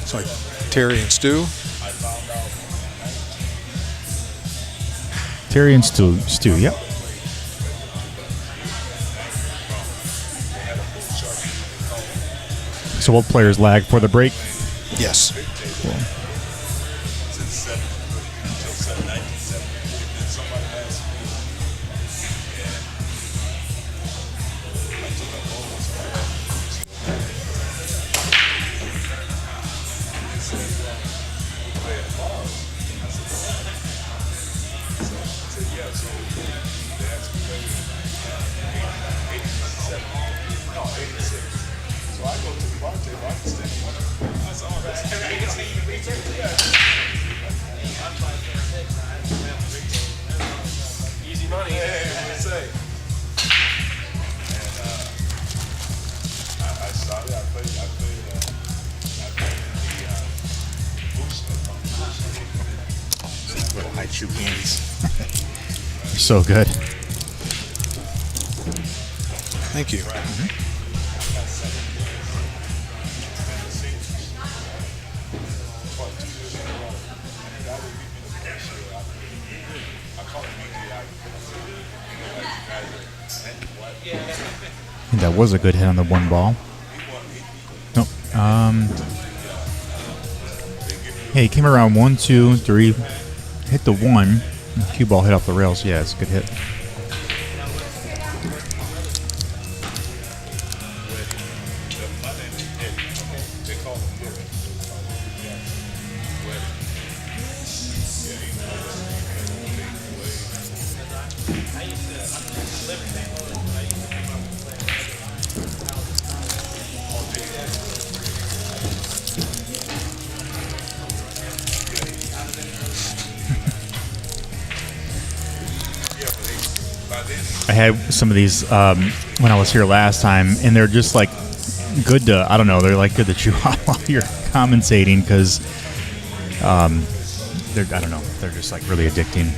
It's like Terry and Stu. Terry and Stu, yep. So will players lag for the break? Yes. Cool. So good. Thank you. think that was a good hit on the 1 ball. Nope. Yeah, he came around 1, 2, 3, hit the 1. Cue ball hit off the rails. Yeah, it's a good hit. I had some of these when I was here last time, and they're just like good to, I don't know, they're like good to chew on while you're commentating because they're, I don't know, they're just like really addicting.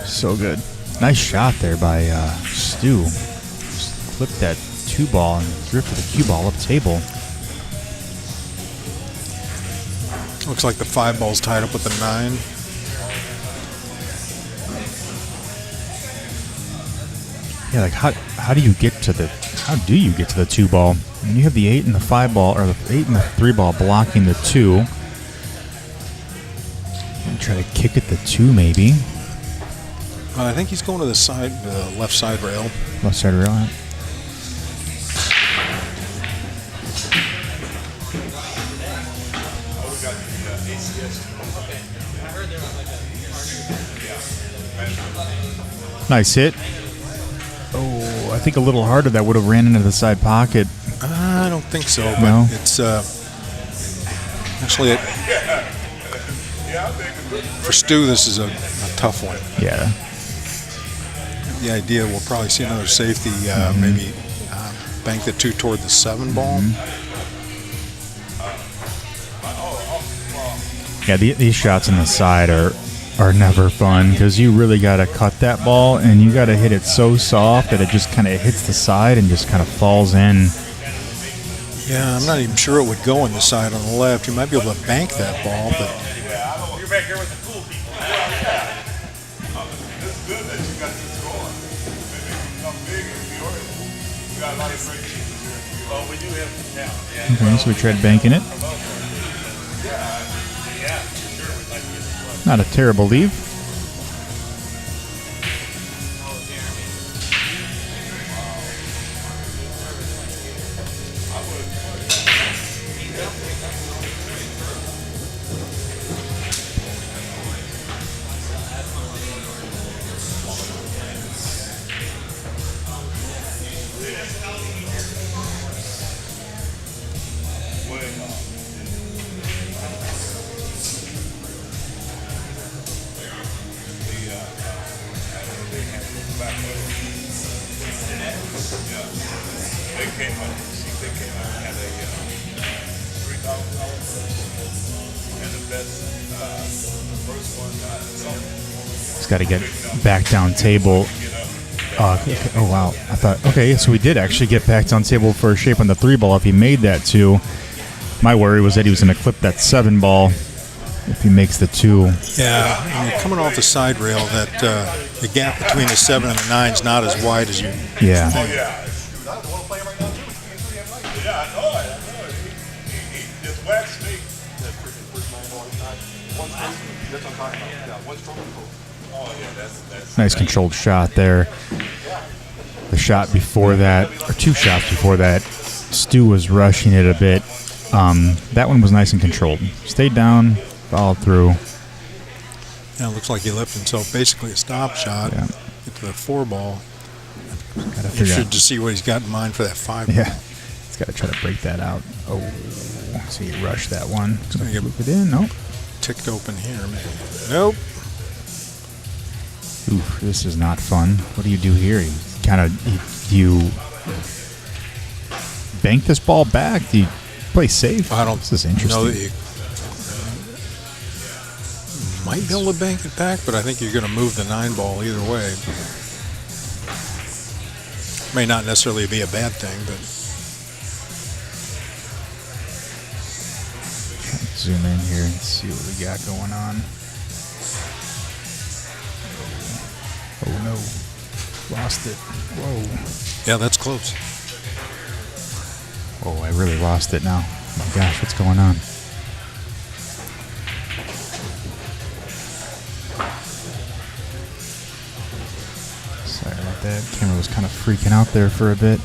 So good. Nice shot there by Stu. Just flipped that 2 ball and drifted the cue ball up table. Looks like the 5 ball's tied up with the 9. Yeah, like how do you get to the 2 ball? I mean, you have the 8 and the 5 ball, or the 8 and the 3 ball blocking the 2. And try to kick at the 2 maybe. I think he's going to the side, the left side rail. Left side rail. Yeah. Nice hit. Oh, I think a little harder. That would have ran into the side pocket. I don't think so, but no. It's actually for Stu. This is a tough one. Yeah. The idea we'll probably see another safety, maybe bank the 2 toward the 7 ball. Yeah, these shots on the side are never fun because you really got to cut that ball and you got to hit it so soft that it just kind of hits the side and just kind of falls in. Yeah, I'm not even sure it would go on the side on the left. You might be able to bank that ball, but You're back here with the cool people. It's good that you got this going. Maybe you become big in New York. We got a lot of great teams here. Oh, we do have some talent. Okay, so we tried banking it. Not a terrible leave. He's got to get back down table. Okay. Oh, wow. I thought, okay, so we did actually get back down table for a shape on the 3 ball if he made that 2. My worry was that he was going to clip that 7 ball if he makes the 2. yeah, I mean, coming off the side rail, that the gap between the 7 and the 9 is not as wide as you Yeah. think. Nice controlled shot there. The shot before that, or 2 shots before that, Stu was rushing it a bit. That one was nice and controlled. Stayed down, followed through. Yeah, it looks like he left himself basically a stop shot. Yeah. Get to the 4 ball. Gotta You figure should out. just see what he's got in mind for that 5 ball. Yeah. He's got to try to break that out. Oh, so he rushed that one. It's gonna get Loop it in. Nope. ticked open here, maybe. Nope. Oof, this is not fun. What do you do here? You bank this ball back? Do you play safe? I don't This is interesting. know that you might be able to bank it back, but I think you're going to move the 9 ball either way. May not necessarily be a bad thing, but Zoom in here and see what we got going on. Oh no. Lost it. Whoa. Yeah, that's close. Oh, I really lost it now. Oh my gosh, what's going on? Sorry about that. Camera was kind of freaking out there for a bit.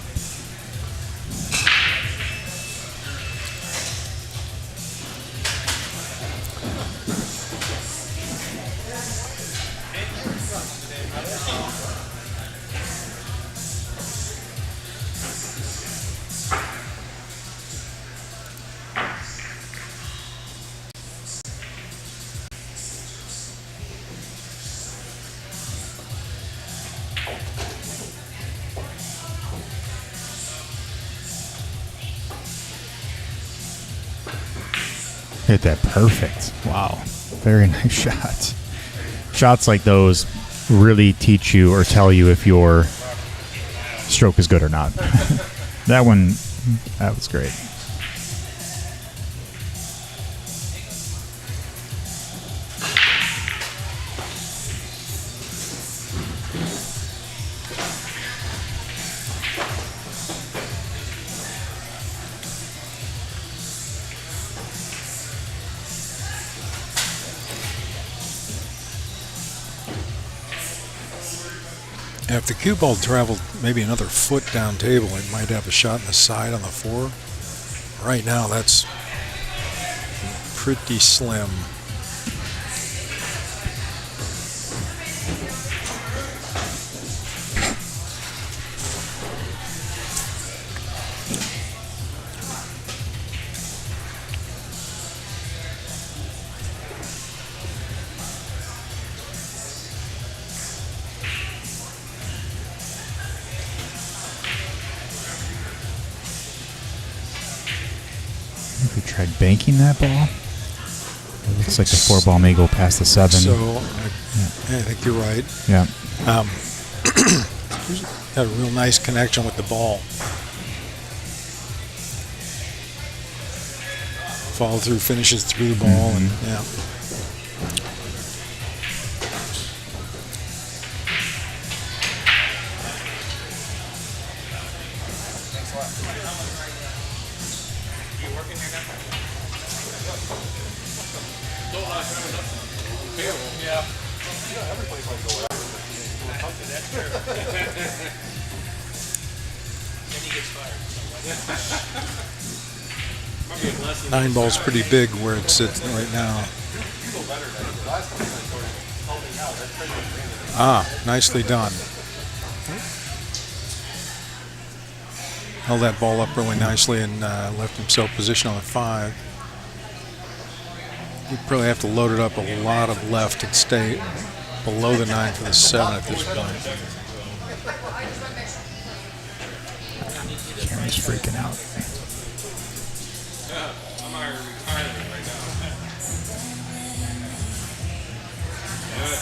Hit that perfect. Wow. Very nice shot. Shots like those really teach you or tell you if your stroke is good or not. That one, that was great. If the cue ball traveled maybe another foot down table, it might have a shot in the side on the 4. Right now, that's pretty slim. If we tried banking that ball, it looks like the 4 ball may go past the 7. So, I think you're right. Yeah. Got a real nice connection with the ball. Follow through, finishes through the ball, and yeah. Nine ball's pretty big where it sits right now. Nicely done. Held that ball up really nicely and left himself position on the 5. You probably have to load it up a lot of left and stay below the 9 for the 7 at this point. Camera's freaking out.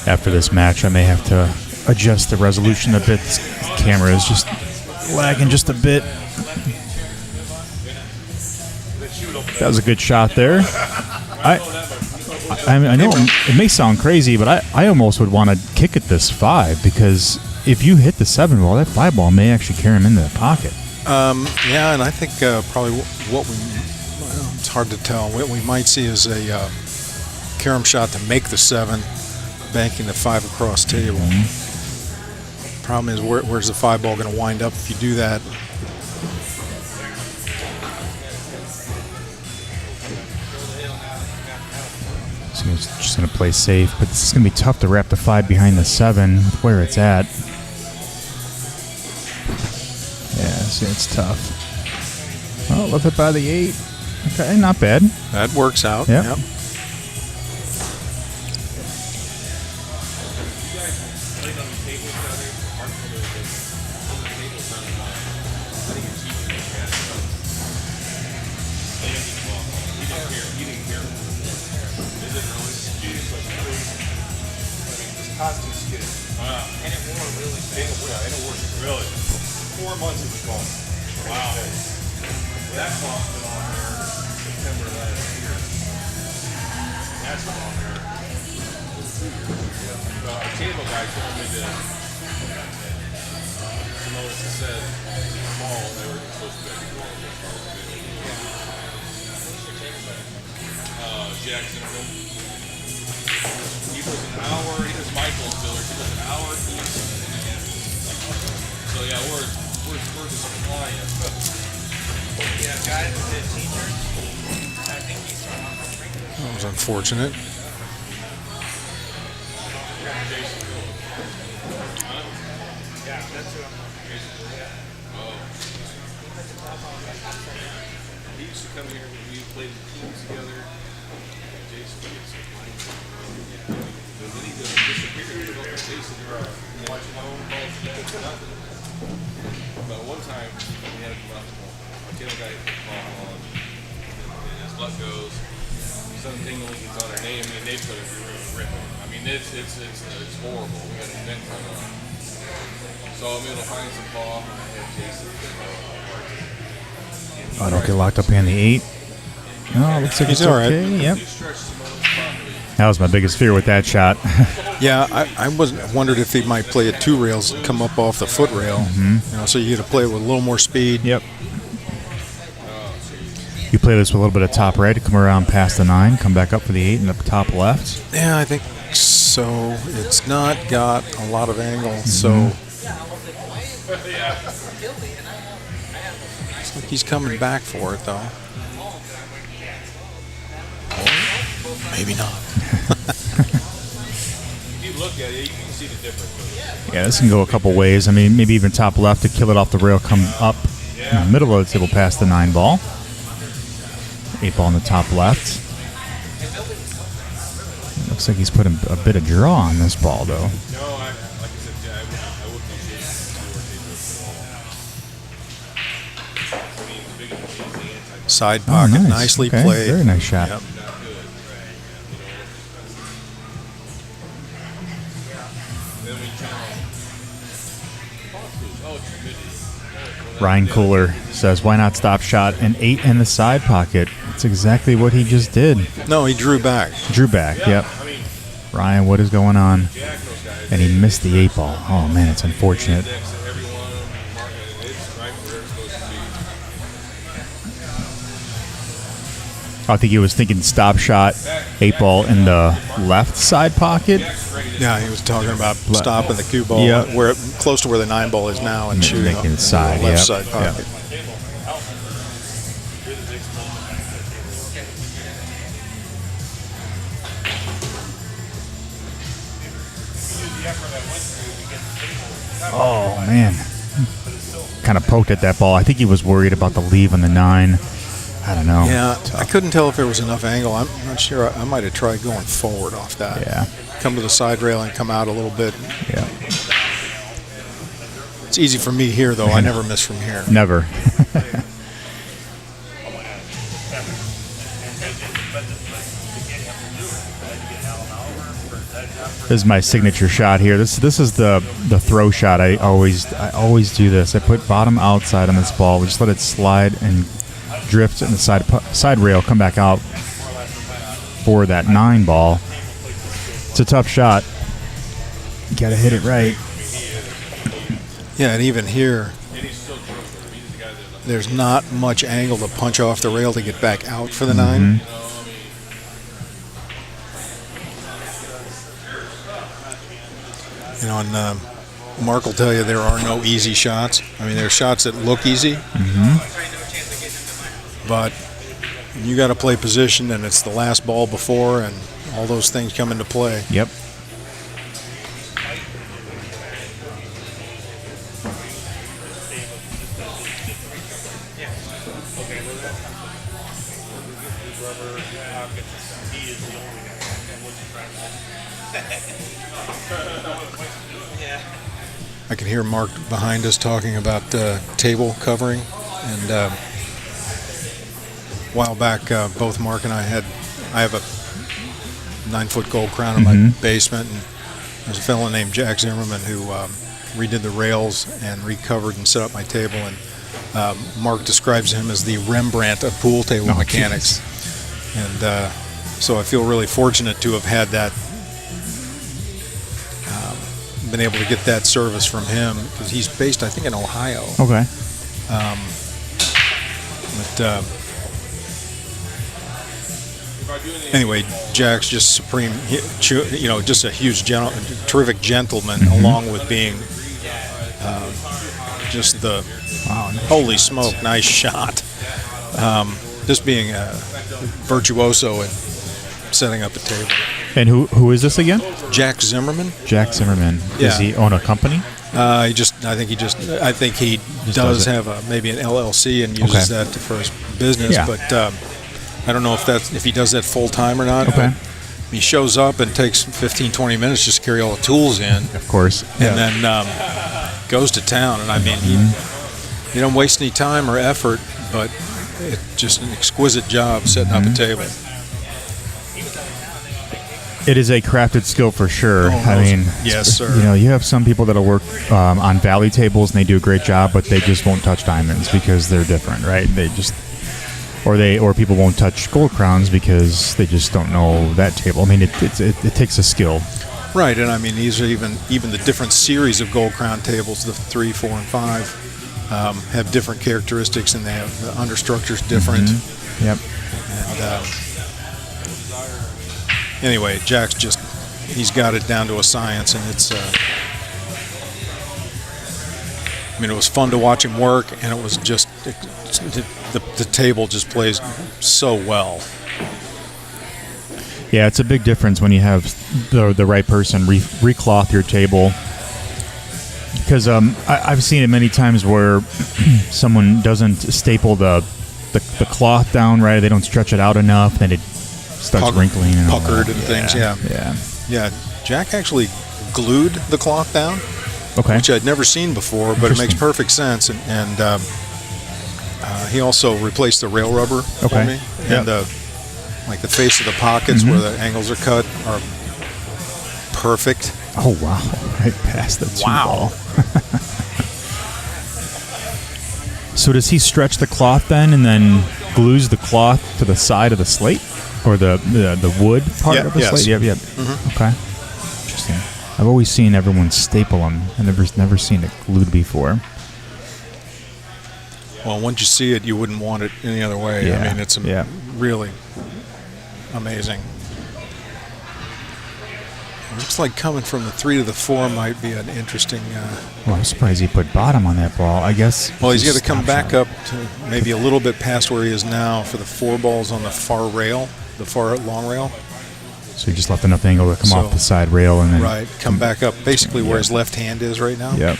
After this match, I may have to adjust the resolution a bit. This camera is just lagging just a bit. That was a good shot there. I know it may sound crazy, but I almost would want to kick at this 5 because if you hit the 7 ball, that 5 ball may actually carry him into the pocket. Yeah, and I think probably what it's hard to tell. What we might see is a carom shot to make the 7, banking the 5 across table. Problem is, where's the 5 ball going to wind up if you do that? So he's just going to play safe, but this is going to be tough to wrap the 5 behind the 7 with where it's at. Yeah, see, it's tough. Oh, left it by the 8. Okay, not bad. That works out. Yep. Yep. And it wore really fast. And it wore really. 4 months it was gone. Wow. That clock's been on there September last year. That's been on there 2 years. Our table guy told me to know, as I said, small, everything's supposed to be normal. Jackson, he was an hour, he was Michael's biller, he was an hour east. So yeah, we're just flying. Yeah, guys, the teacher, I think he's from That was unfortunate. Yeah, that's who I'm He used to come here when we played the teams together. Jason would get some money. But then he just disappeared. He was Jason watching home calls. Nothing. But one time we had a tail guy hit the ball on, and as luck goes, something only gets on our name, and they put it rip it. I mean, it's horrible. We had an event coming on. So I'm able to find some ball, and I had Jason. I don't get locked up in the 8. Oh, looks like He's it's all right. okay. Yep. That was my biggest fear with that shot. Yeah, I wondered if he might play at 2 rails and come up off the foot rail. You know, so you get to play it with a little more speed. Yep. You play this with a little bit of top right to come around past the 9, come back up for the 8 and up top left. Yeah, I think so. It's not got a lot of angle, so looks like he's coming back for it, though. Or maybe not. If you look at it, you can see the difference. Yeah, this can go a couple ways. I mean, maybe even top left to kill it off the rail, come up in the middle of the table past the 9 ball. 8 ball in the top left. Looks like he's putting a bit of draw on this ball, though. No, like I said, I would appreciate it. Side pocket, nice. nicely Okay, played. very nice shot. Yep. Ryan Kohler says, why not stop shot an 8 in the side pocket? That's exactly what he just did. No, he drew back. Drew back, yep. Ryan, what is going on? And he missed the 8 ball. Oh, man, it's unfortunate. I think he was thinking stop shot, 8 ball in the left side pocket. Yeah, he was talking about stopping the cue ball where close to where the 9 ball is now and shooting Making up side, the left yep. side pocket. Yep. Oh, man. Kind of poked at that ball. I think he was worried about the leave on the 9. I don't know. Yeah, I couldn't tell if there was enough angle. I'm not sure. I might have tried going forward off that. Yeah. Come to the side rail and come out a little bit. Yeah. It's easy for me here, though. I never miss from here. Never. This is my signature shot here. This is the throw shot. I always do this. I put bottom outside on this ball. We just let it slide and drift in the side rail, come back out for that 9 ball. It's a tough shot. You gotta hit it right. Yeah, and even here, there's not much angle to punch off the rail to get back out for the 9. You know, and Mark will tell you there are no easy shots. I mean, there are shots that look easy, but you got to play position, and it's the last ball before, and all those things come into play. Yep. I can hear Mark behind us talking about table covering, and a while back, both Mark and I have a 9-foot gold crown in my basement, and there's a fellow named Jack Zimmerman who redid the rails and recovered and set up my table, and Mark describes him as the Rembrandt of pool table mechanics. And so I feel really fortunate to have had that been able to get that service from him because he's based, I think, in Ohio. Okay. But anyway, Jack's just supreme. Just a huge, terrific gentleman, along with being just the holy smoke, nice shot. Just being a virtuoso and setting up a table. And who is this again? Jack Zimmerman. Jack Zimmerman. Yeah. Does he own a company? I think he does have maybe an LLC and uses that for his business. Yeah. But I don't know if he does that full time or not. Okay. He shows up and takes 15, 20 minutes just to carry all the tools in. Of course. And then goes to town. And I mean, he don't waste any time or effort, but it's just an exquisite job setting up a table. It is a crafted skill for sure. I mean, yes, sir. You have some people that'll work on valley tables and they do a great job, but they just won't touch diamonds because they're different, right? They just, or people won't touch gold crowns because they just don't know that table. I mean, it takes a skill. Right, and I mean these are even the different series of gold crown tables, the 3, 4, and 5, have different characteristics, and they have the understructure's different. Yep. And anyway, Jack's he's got it down to a science, and it's. It was fun to watch him work, and it was just the table just plays so well. Yeah, it's a big difference when you have the right person recloth your table. Because I've seen it many times where someone doesn't staple the cloth down right, they don't stretch it out enough, then it starts wrinkling and puckered and things. Yeah. Jack actually glued the cloth down, which I'd never seen before, but it makes perfect sense. And he also replaced the rail rubber for me, and the face of the pockets where the angles are cut are perfect. Oh wow! Right past the ball. So does he stretch the cloth then, and then glues the cloth to the side of the slate, or the wood part of the slate? Yep. Okay. Interesting. I've always seen everyone staple them. I've never seen it glued before. Well, once you see it, you wouldn't want it any other way. Yeah. I mean, it's really amazing. Looks like coming from the 3 to the 4 might be an interesting. Well, I'm surprised he put bottom on that ball. I guess. Well, he's got to come back up to maybe a little bit past where he is now for the 4 balls on the far rail, the far long rail. So he just left enough angle to come off the side rail and then come back up basically where his left hand is right now. Yep.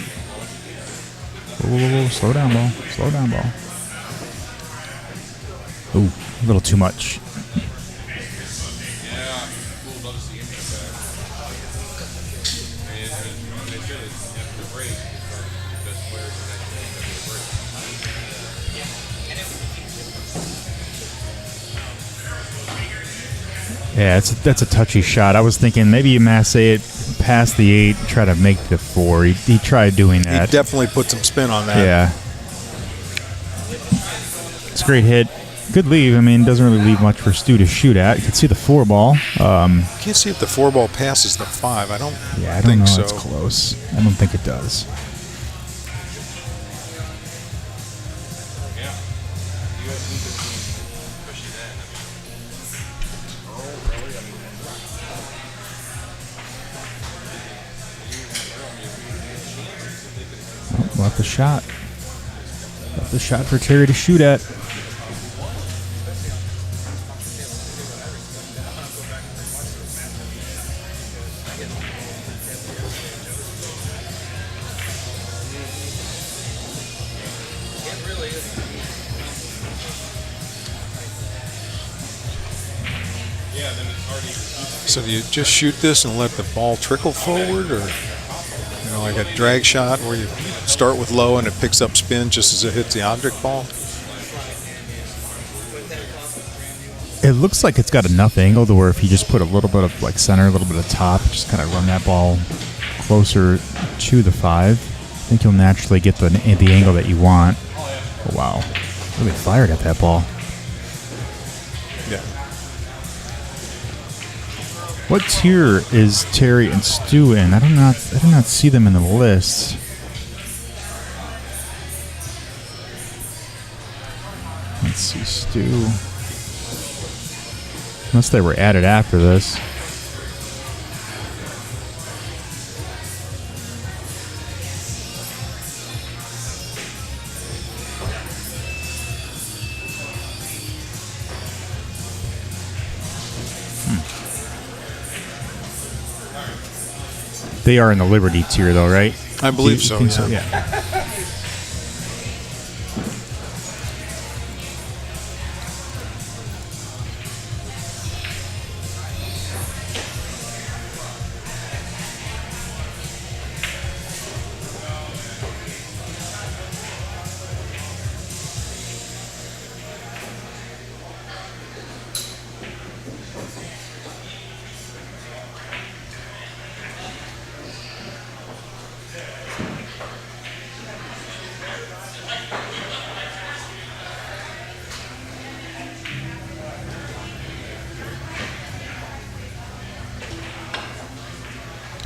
Whoa, slow down, ball. Slow down, ball. Ooh, a little too much. Yeah, that's a touchy shot. I was thinking maybe you masse it past the 8, try to make the 4. He tried doing that. He definitely put some spin on that. Yeah. It's a great hit. Good leave. I mean, doesn't really leave much for Stu to shoot at. You can see the 4 ball. Can't see if the 4 ball passes the 5. I don't think know. so. It's close. I don't think it does. Left the shot. Left the shot for Terry to shoot at. So do you just shoot this and let the ball trickle forward, or like a drag shot where you start with low and it picks up spin just as it hits the object ball? It looks like it's got enough angle to where if you just put a little bit of center, a little bit of top, just kind of run that ball closer to the 5, I think you'll naturally get the angle that you want. Oh, wow. Really fired at that ball. Yeah. What tier is Terry and Stu in? I did not see them in the list. Let's see, Stu. Unless they were added after this. They are in the Liberty tier, though, right? I believe so. Think Yeah. Yeah.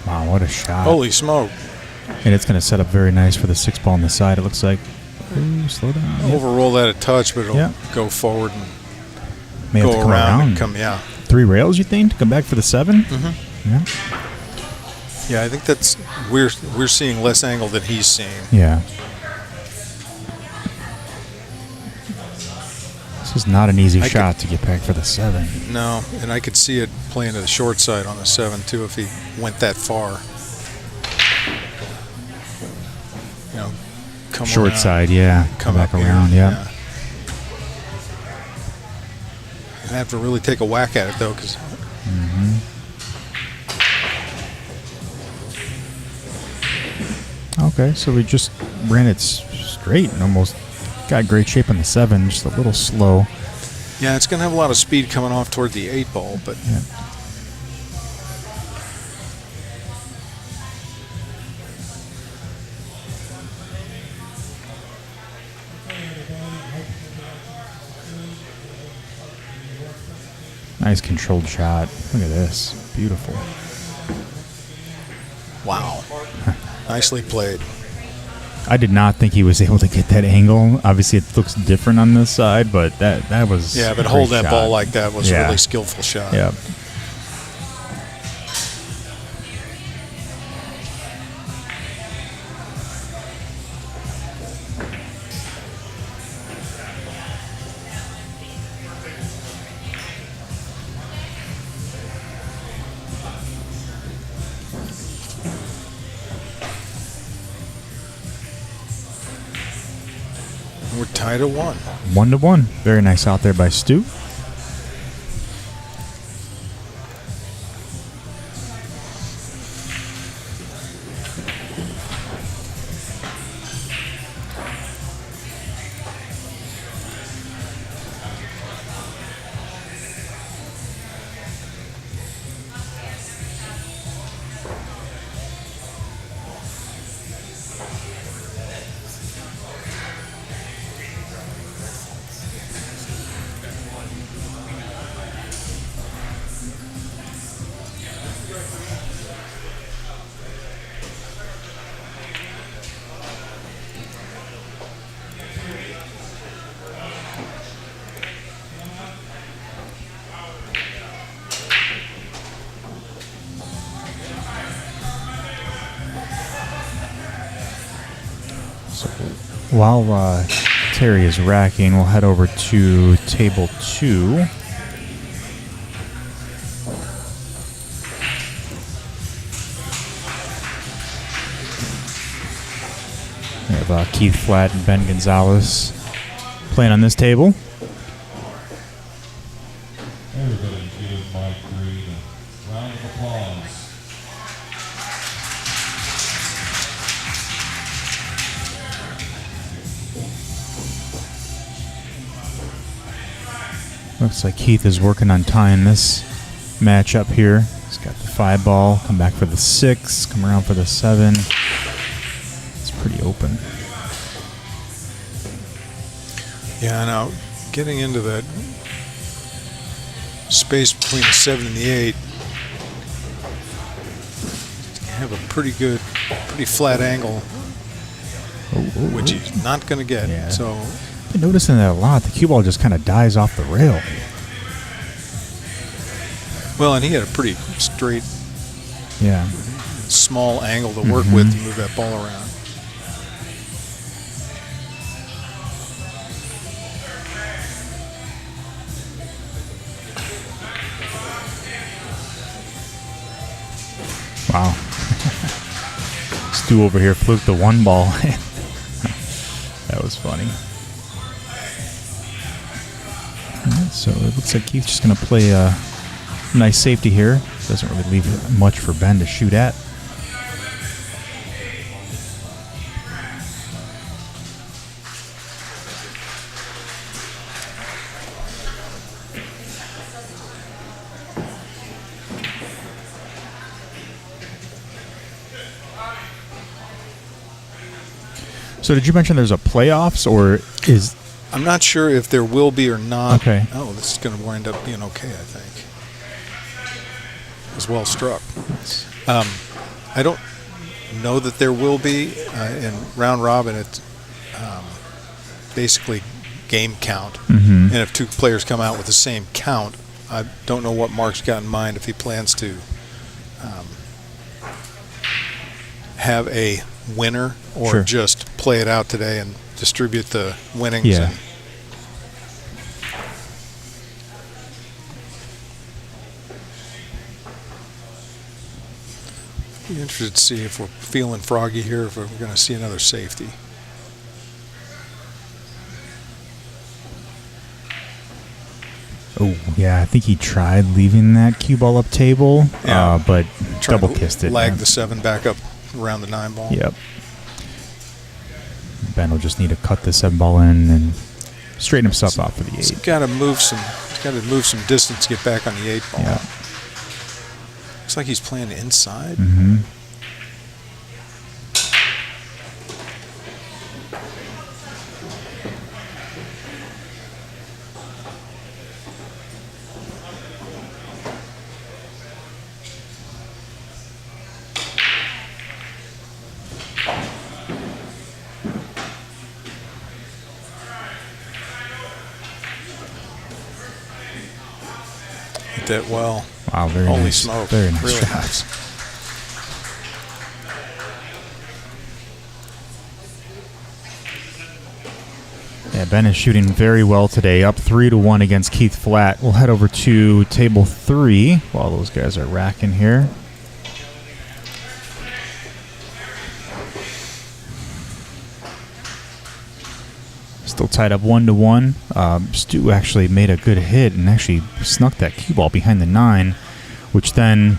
Wow, what a shot. Holy smoke. And it's going to set up very nice for the 6 ball on the side, it looks like. Ooh, slow down. Yep. Overroll that a touch, but it'll Yeah. go forward and May have to go come around around. and come, yeah. 3 rails, you think, to come back for the 7? Mm-hmm. Yeah. Yeah, I think that's we're seeing less angle than he's seeing. Yeah. This is not an easy shot to get back for the 7. No, and I could see it playing to the short side on the 7 too if he went that far. You know, come Short around, side, yeah. Come back up here, around, yeah. You have to really take a whack at it though, because. Okay, so we just ran it straight and almost got great shape on the 7, just a little slow. Yeah, it's going to have a lot of speed coming off toward the 8 ball, but Yeah. Nice controlled shot. Look at this. Beautiful. wow. Nicely played. I did not think he was able to get that angle. Obviously, it looks different on this side, but that was Yeah, but a hold great that shot. ball like that was a Yeah. really skillful shot. Yeah. We're tied at 1. 1-1. Very nice out there by Stu. While Terry is racking, we'll head over to table 2. We have Keith Flatt and Ben Gonzalez playing on this table. Everybody give Mike Reed a round of applause. Looks like Keith is working on tying this match up here. He's got the 5 ball, come back for the 6, come around for the 7. It's pretty open. Yeah, now getting into that space between the 7 and the 8, have a pretty flat angle, which he's not going to get. Yeah. So I've been noticing that a lot. The cue ball just kind of dies off the rail. well, and he had a pretty straight, Yeah. small angle to work with to move that ball around. Wow. Stu over here fluked the one ball. That was funny. All right, so it looks like Keith's just going to play a nice safety here. Doesn't really leave much for Ben to shoot at. So did you mention there's a playoffs, or is... I'm not sure if there will be or not. Okay. Oh, this is going to wind up being okay, I think. It was well struck. I don't know that there will be. In round robin, it's basically game count. And if two players come out with the same count, I don't know what Mark's got in mind if he plans to have a winner or Sure. just play it out today and distribute the winnings. Yeah. And be interested to see if we're feeling froggy here, if we're going to see another safety. Oh, yeah, I think he tried leaving that cue ball up table, Yeah. but Trying double to kissed it. lag the 7 back up around the 9 ball. Yep. Ben will just need to cut the 7 ball in and straighten himself out for the 8. He's got to move some. He's got to move some distance to get back on the 8 ball. Yeah. Looks like he's playing inside. Mm-hmm. Hit that well. Wow, very Holy nice. smoke. Very nice Really shot. nice. Yeah, Ben is shooting very well today, up 3-1 against Keith Flatt. We'll head over to table 3 while those guys are racking here. Still tied up 1-1. Stu actually made a good hit and actually snuck that cue ball behind the 9, which then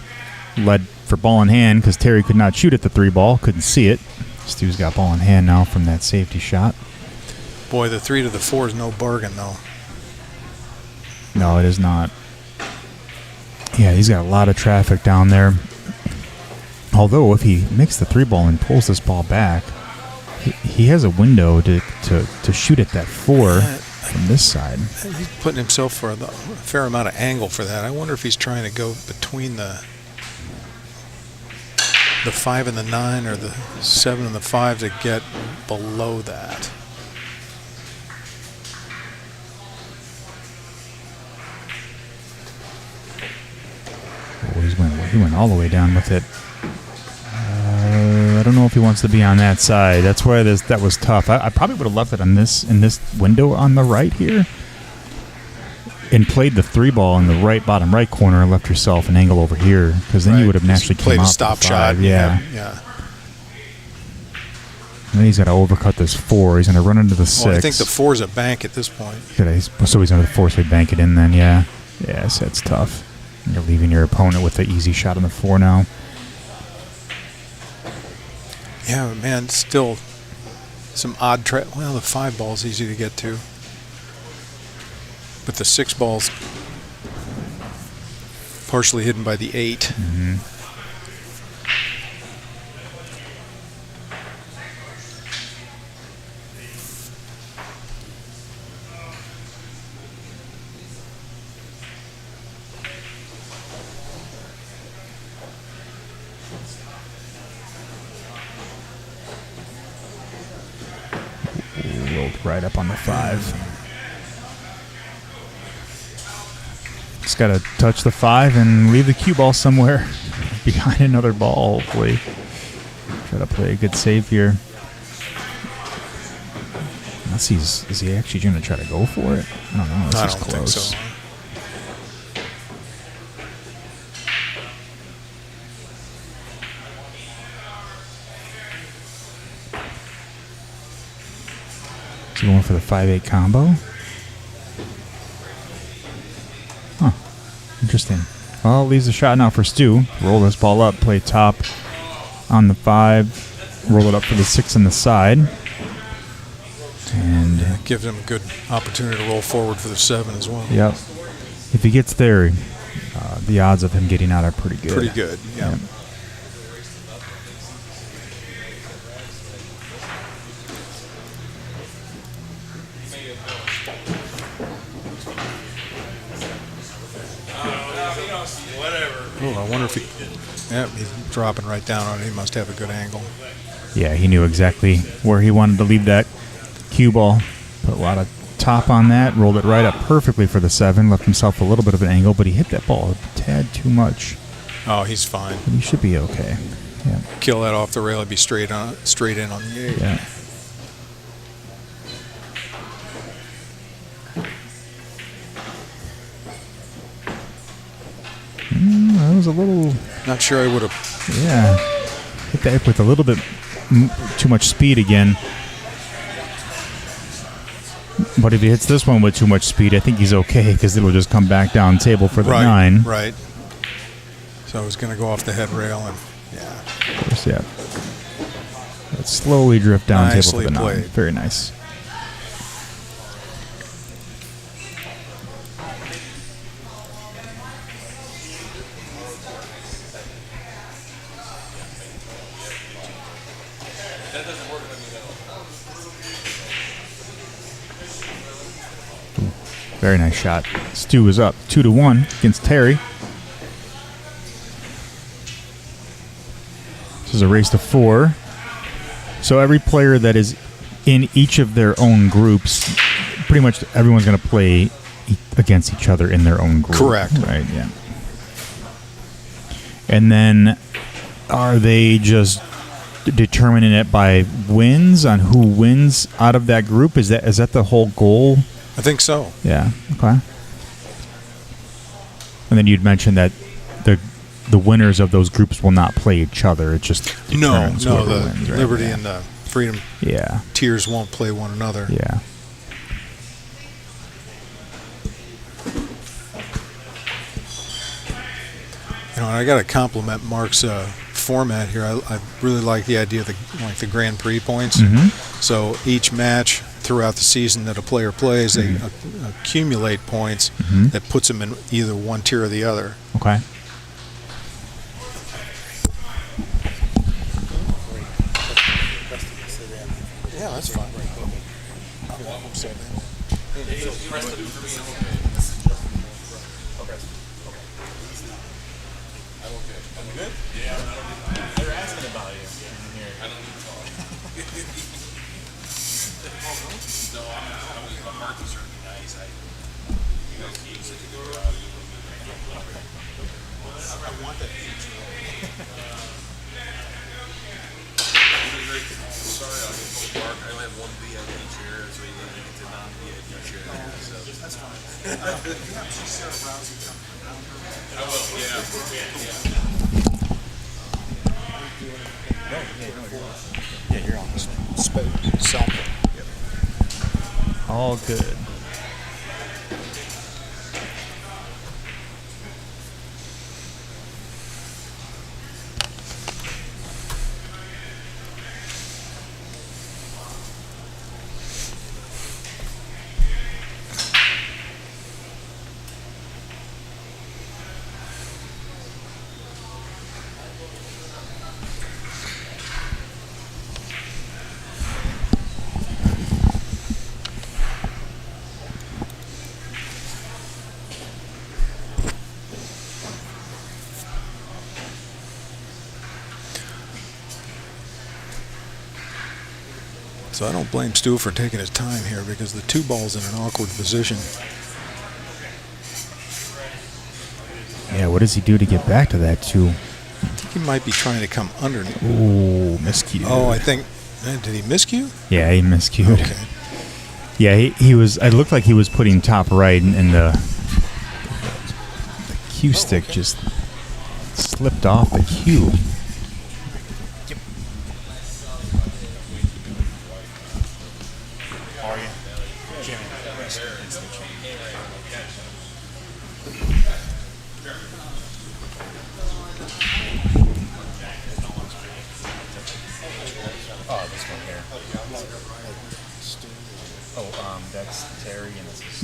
led for ball in hand because Terry could not shoot at the 3 ball, couldn't see it. Stu's got ball in hand now from that safety shot. Boy, the 3 to the 4 is no bargain, though. No, it is not. Yeah, he's got a lot of traffic down there. Although, if he makes the 3 ball and pulls this ball back, he has a window to shoot at that 4 from this side. He's putting himself for a fair amount of angle for that. I wonder if he's trying to go between the 5 and the 9 or the 7 and the 5 to get below that. Oh, he went all the way down with it. I don't know if he wants to be on that side. That's why that was tough. I probably would have left it on in this window on the right here, and played the 3 ball in the right bottom right corner and left yourself an angle over here, because then you would have naturally played come a out stop for the shot. 5. Yeah. And then he's got to overcut this 4. He's going to run into the 6. Well, I think the 4 is a bank at this point. So he's going to force me bank it in then. Yeah. Yes, that's tough. You're leaving your opponent with the easy shot on the 4 now. Yeah, man, still some odd well, the 5 ball's easy to get to. But the 6 ball's partially hidden by the 8. Mm-hmm. Rolled right up on the 5. Just got to touch the 5 and leave the cue ball somewhere behind another ball, hopefully. Try to play a good save here. Unless is he actually going to try to go for it? I don't know. This is close. Think so. Is he going for the 5-8 combo? Huh. Interesting. Well, leaves a shot now for Stu. Roll this ball up, play top on the 5, roll it up for the 6 on the side. And give him a good opportunity to roll forward for the 7 as well. Yep. If he gets there, the odds of him getting out are pretty good. Pretty good, yeah. Yep. Oh, I wonder if he... Yeah, he's dropping right down on it. He must have a good angle. Yeah, he knew exactly where he wanted to leave that cue ball. Put a lot of top on that, rolled it right up perfectly for the 7, left himself a little bit of an angle, but he hit that ball a tad too much. Oh, he's fine. But he should be okay. Yeah. Kill that off the rail, it'd be straight in on the 8. Yeah. That was a little... Not sure I would have... Yeah. Hit that with a little bit too much speed again. But if he hits this one with too much speed, I think he's okay because it'll just come back down table for the 9. Right. So I was going to go off the head rail and, yeah. Of course, yeah. Let's slowly drift down Nicely table for the 9. played. Very nice. Very nice shot. Stu is up 2-1 against Terry. This is a race to 4. So every player that is in each of their own groups, pretty much everyone's going to play against each other in their own group. Correct. Right, yeah. And then are they just determining it by wins on who wins out of that group? Is that the whole goal? I think so. Yeah. Okay. And then you'd mentioned that the winners of those groups will not play each other. It just determines the whoever wins, right? Liberty and the Freedom tiers won't play one another. Yeah. You know, and I got to compliment Mark's format here. I really like the idea of the Grand Prix points. Mm-hmm. So each match throughout the season that a player plays, they accumulate points that puts them in either one tier or the other. Okay. Yeah, that's fine. They're asking about you in here. I don't need to talk. No, I'm Mark was certainly nice. You guys keep such a good job. I want that feature. Sorry, I'll get told Mark. I only have one VIP chair, so you gotta get to non-VIP chair. So that's fine. Sarah Rousey coming around her. I will, yeah. Yeah, you're on this selfie. All good. So I don't blame Stu for taking his time here because the 2 ball's in an awkward position. Yeah, what does he do to get back to that 2? I think he might be trying to come underneath. Ooh, miscue. Oh, I think. Did he miscue? Yeah, he miscued. Okay. Yeah, he was. It looked like he was putting top right, and the cue stick just slipped off the cue. Oh, this one here. Oh, that's Terry and this is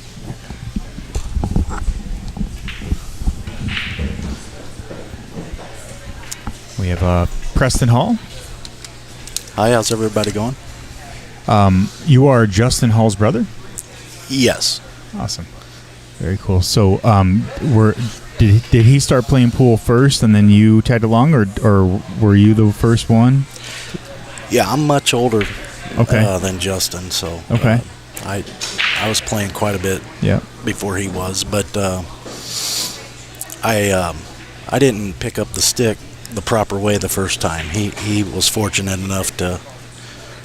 We have Preston Hall. Hi, how's everybody going? You are Justin Hall's brother? Yes. Awesome. Very cool. So, did he start playing pool first and then you tagged along, or were you the first one? Yeah, I'm much older Okay. than Justin, so Okay. I was playing quite a bit Yeah. before he was, but I didn't pick up the stick the proper way the first time. He was fortunate enough to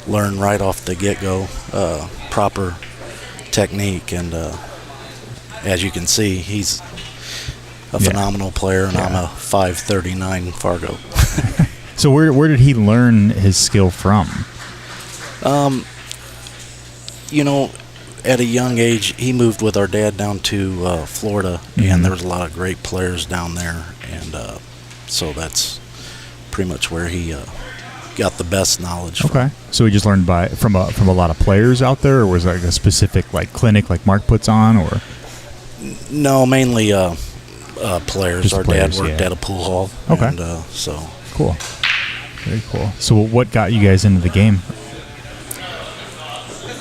learn right off the get-go proper technique, and as you can see, he's a phenomenal player, and I'm a 539 Fargo. So where did he learn his skill from? You know, at a young age, he moved with our dad down to Florida, and there was a lot of great players down there, and so that's pretty much where he got the best knowledge from. Okay. So he just learned from a lot of players out there, or was it like a specific clinic like Mark puts on, or? No, mainly players. Just Our players, dad worked yeah. at a pool hall. Okay. And, so Cool. Very cool. So what got you guys into the game?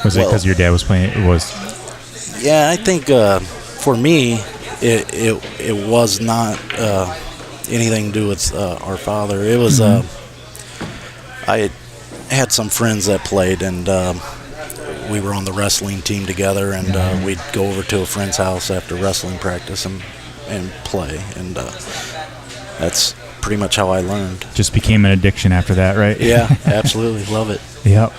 Was it because your dad was playing? It was. yeah, I think for me, it was not anything to do with our father. It was I had some friends that played, and we were on the wrestling team together, and we'd go over to a friend's house after wrestling practice and play, and that's pretty much how I learned. Just became an addiction after that, right? Yeah, absolutely. Love it. Yep.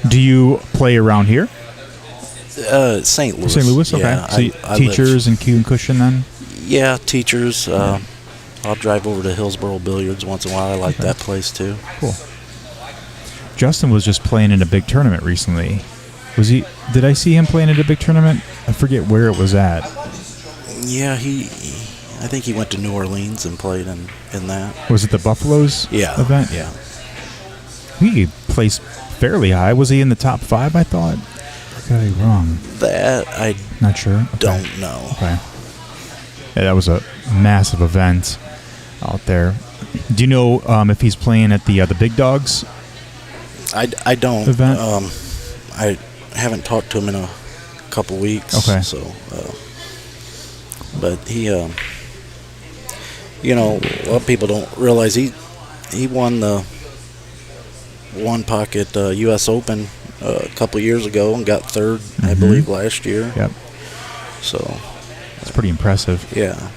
Do you play around here? St. Louis. St. Louis, okay. Yeah, So teachers and cue and cushion then? Yeah, teachers. I'll drive over to Hillsboro Billiards once in a while. I like that place too. Cool. Justin was just playing in a big tournament recently. Was he? Did I see him playing at a big tournament? I forget where it was at. Yeah, I think he went to New Orleans and played in that. Was it the Buffaloes event? Yeah. He placed fairly high. Was he in the top 5, I thought? Or got I wrong? That I Not sure. Okay. don't know. Okay. Yeah, that was a massive event out there. Do you know if he's playing at the Big Dogs? I don't. Event? I haven't talked to him in a couple weeks. Okay. So, but he, you know, a lot of people don't realize he won the One Pocket U.S. Open a couple years ago and got third, I believe, last year. Yep. So It's pretty impressive. yeah.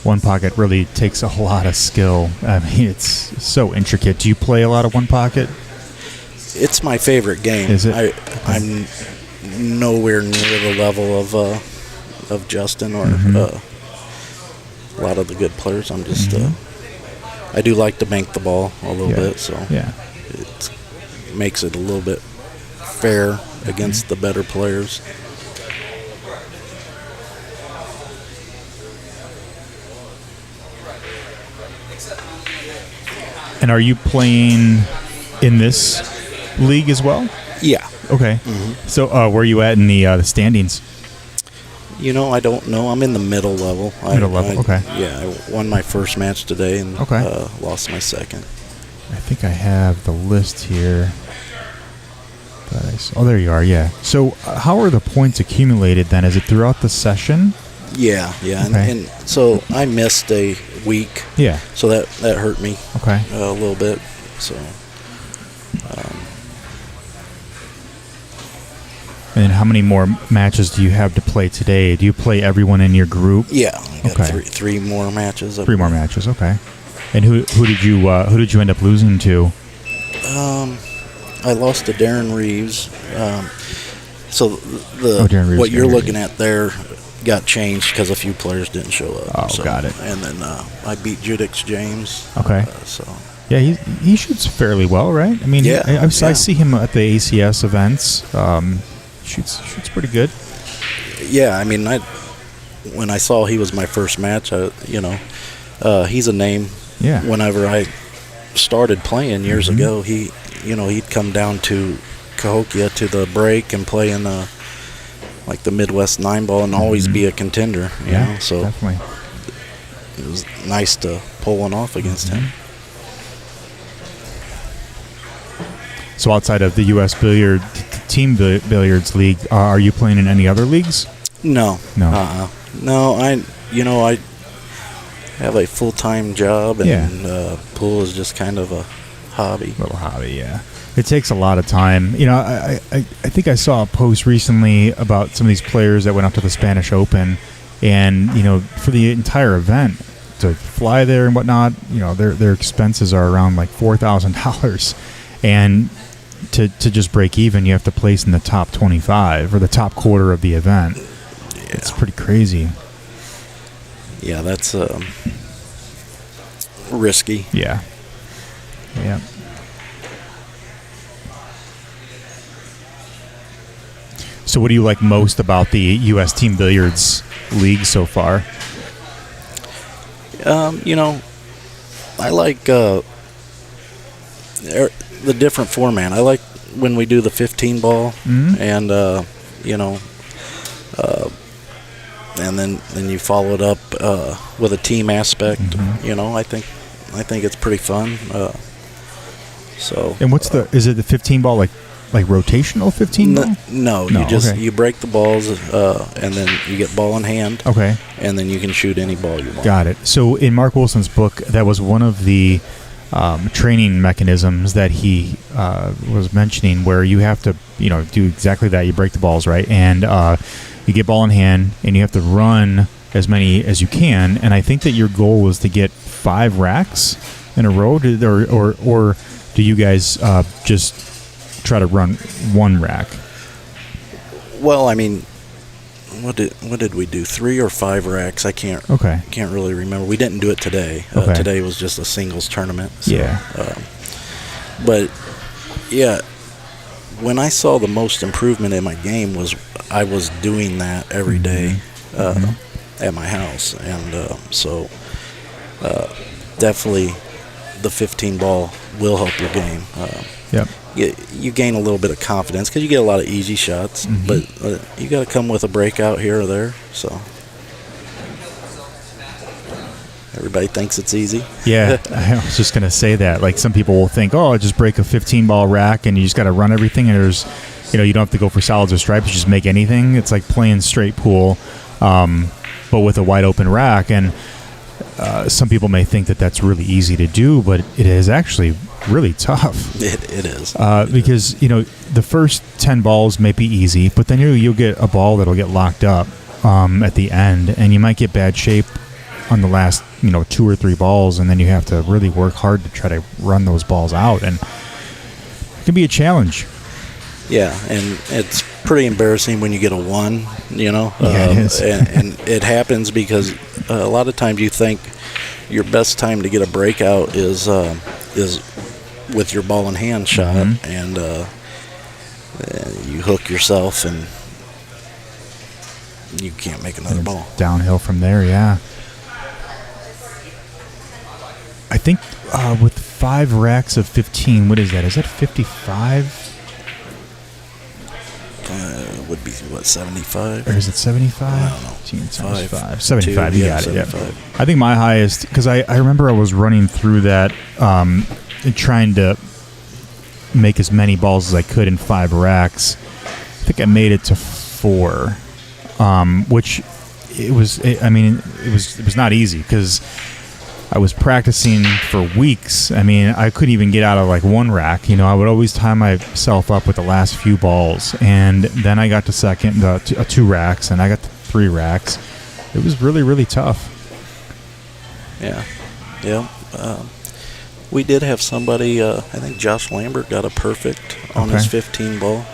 One Pocket really takes a lot of skill. I mean, it's so intricate. Do you play a lot of One Pocket? It's my favorite game. Is it? I'm nowhere near the level of Justin or a lot of the good players. I'm just I do like to bank the ball a little bit, so it makes it a little bit fair against the better players. And are you playing in this league as well? Yeah. Okay. So where are you at in the standings? You know, I don't know. I'm in the middle level. Middle level, okay. Yeah, I won my first match today and Okay. lost my second. I think I have the list here. Oh, there you are, yeah. So how are the points accumulated then? Is it throughout the session? Yeah, yeah, Okay. and so I missed a week. Yeah. So that hurt me. Okay. A little bit. So. And how many more matches do you have to play today? Do you play everyone in your group? Yeah, I got Okay. three more matches. 3 more matches. Okay. And who did you end up losing to? I lost to Darren Reeves. So Darren Reeves, what you're Darren looking at there got changed because a few players didn't show up. Oh, so, got it. And then I beat Judix James. Okay. So. Yeah, he shoots fairly well, right? I mean, Yeah, I yeah. see him at the ACS events. Shoots pretty good. Yeah, I mean, when I saw he was my first match, he's a name. Yeah. Whenever I started playing years ago, he'd come down to Cahokia to the break and play in the Midwest 9-ball and always be a contender. You know? So definitely. it was nice to pull one off against him. So outside of the U.S. Team Billiards League, are you playing in any other leagues? No. No. No, I have a full-time job, and pool is just kind of a hobby. Little hobby, yeah. It takes a lot of time. I think I saw a post recently about some of these players that went up to the Spanish Open, and for the entire event to fly there and whatnot, their expenses are around like $4,000, and to just break even, you have to place in the top 25 or the top quarter of the event. Yeah. It's pretty crazy. Yeah, that's risky. Yeah. Yeah. So what do you like most about the U.S. Team Billiards League so far? I like the different format. I like when we do the 15 ball, and and then you follow it up with a team aspect. I think it's pretty fun. And what's is it the 15 ball like rotational 15 ball? No, you break the balls, and then you get ball in hand. Okay. And then you can shoot any ball you want. Got it. So in Mark Wilson's book, that was one of the training mechanisms that he was mentioning, where you have to do exactly that. You break the balls, right, and you get ball in hand, and you have to run as many as you can. And I think that your goal was to get 5 racks in a row, or do you guys just try to run 1 rack? Well, I mean, what did we do? 3 or 5 racks? I can't really remember. We didn't do it today. Today was just a singles tournament. So, but yeah, when I saw the most improvement in my game was I was doing that every day at my house, and so definitely the 15 ball will help your game. You gain a little bit of confidence because you get a lot of easy shots, but you got to come with a breakout here or there. So everybody thinks it's easy. Yeah, I was just going to say that. Like, some people will think, oh, just break a 15 ball rack and you just got to run everything, and there's, you don't have to go for solids or stripes, you just make anything. It's like playing straight pool, but with a wide open rack. And some people may think that that's really easy to do, but it is actually really tough. It is. Because, the first 10 balls may be easy, but then you'll get a ball that'll get locked up at the end, and you might get bad shape on the last, 2 or 3 balls, and then you have to really work hard to try to run those balls out, and it can be a challenge. Yeah, and it's pretty embarrassing when you get a 1, Yeah, it is. and it happens because a lot of times you think your best time to get a breakout is with your ball in hand shot, and you hook yourself and you can't make another ball. Downhill from there, yeah. I think with 5 racks of 15, what is that? Is that 55? Would be, 75? Or is it 75? I don't know. 15 times 5. 75, 2, you yeah, got 75. it, yeah. I think my highest, because I remember I was running through that, trying to make as many balls as I could in 5 racks. I think I made it to 4, which it was not easy because I was practicing for weeks. I mean, I couldn't even get out of like one rack. You know, I would always tie myself up with the last few balls, and then I got to two racks, and I got to 3 racks. It was really, really tough. Yeah. We did have somebody, I think Josh Lambert got a perfect on his 15 ball.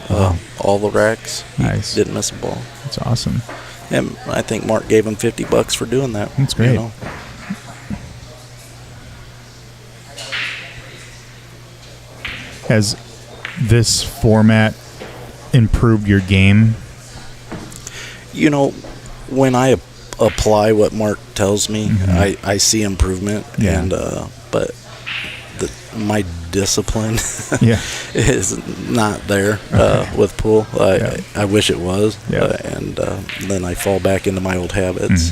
All the racks. Nice. He didn't miss a ball. That's awesome. And I think Mark gave him $50 for doing that. That's great. You know? Has this format improved your game? You know, when I apply what Mark tells me, I see improvement. Yeah. And but my discipline is not there with pool. I wish it was. And then I fall back into my old habits.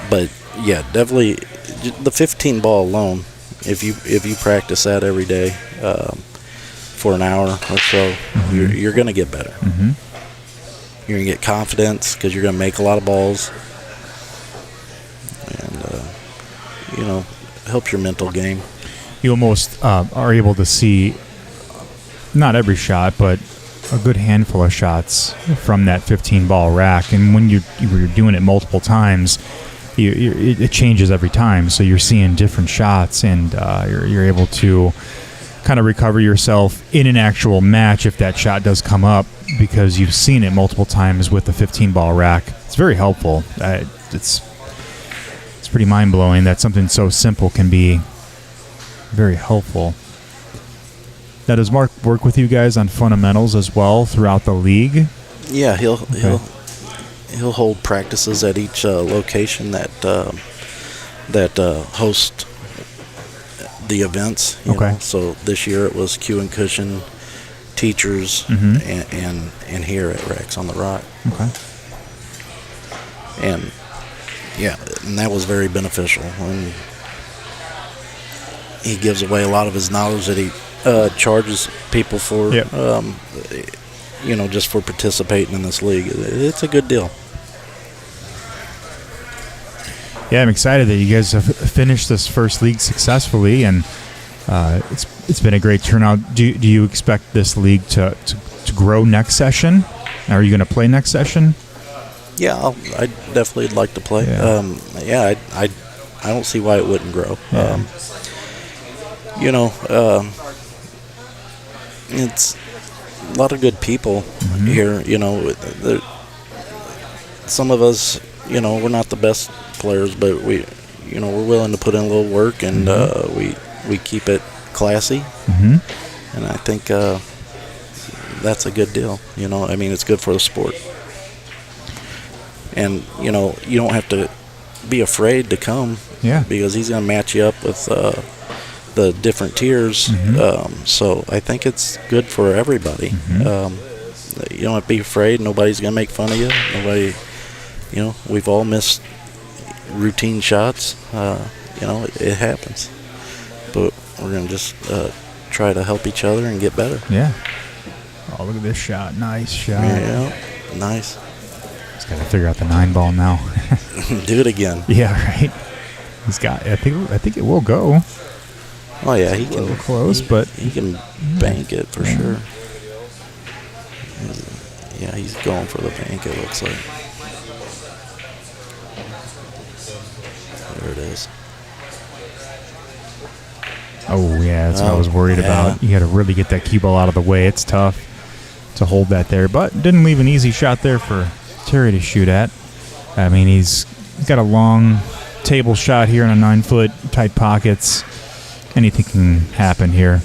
But yeah, definitely the 15 ball alone. If you practice that every day for an hour or so, you're going to get better. You're going to get confidence because you're going to make a lot of balls, and you know, helps your mental game. You almost are able to see not every shot, but a good handful of shots from that 15 ball rack, and when you're doing it multiple times, it changes every time, so you're seeing different shots, and you're able to kind of recover yourself in an actual match if that shot does come up, because you've seen it multiple times with the 15 ball rack. It's very helpful. It's pretty mind-blowing that something so simple can be very helpful. Now, does Mark work with you guys on fundamentals as well throughout the league? Yeah, he'll hold practices at each location that host the events. You know? So this year it was Q and Cushion, Teachers, and here at Rex on the Rock. And yeah, and that was very beneficial. And he gives away a lot of his knowledge that he charges people for. You know, just for participating in this league. It's a good deal. Yeah, I'm excited that you guys have finished this first league successfully, and it's been a great turnout. Do you expect this league to grow next session? Are you going to play next session? Yeah, I definitely would like to play. I don't see why it wouldn't grow. You know, it's a lot of good people here. You know, some of us, you know, we're not the best players, but we're willing to put in a little work, and we keep it classy. And I think that's a good deal. You know, I mean, it's good for the sport. And you know, you don't have to be afraid to come. Because he's going to match you up with the different tiers. So I think it's good for everybody. You don't have to be afraid. Nobody's going to make fun of you. Nobody, you know, we've all missed routine shots. You know, it happens. But we're going to just try to help each other and get better. Yeah. Oh, look at this shot. Nice shot. Yeah, nice. Just got to figure out the 9 ball now. Do it again. Yeah, right. He's got. I think it will go. Oh yeah, he can. Close, but he can bank it for sure. Yeah, he's going for the bank. It looks like. There it is. Oh yeah, that's what I was worried about. You got to really get that cue ball out of the way. It's tough to hold that there, but didn't leave an easy shot there for Terry to shoot at. I mean, he's got a long table shot here in a 9-foot, tight pockets. Anything can happen here.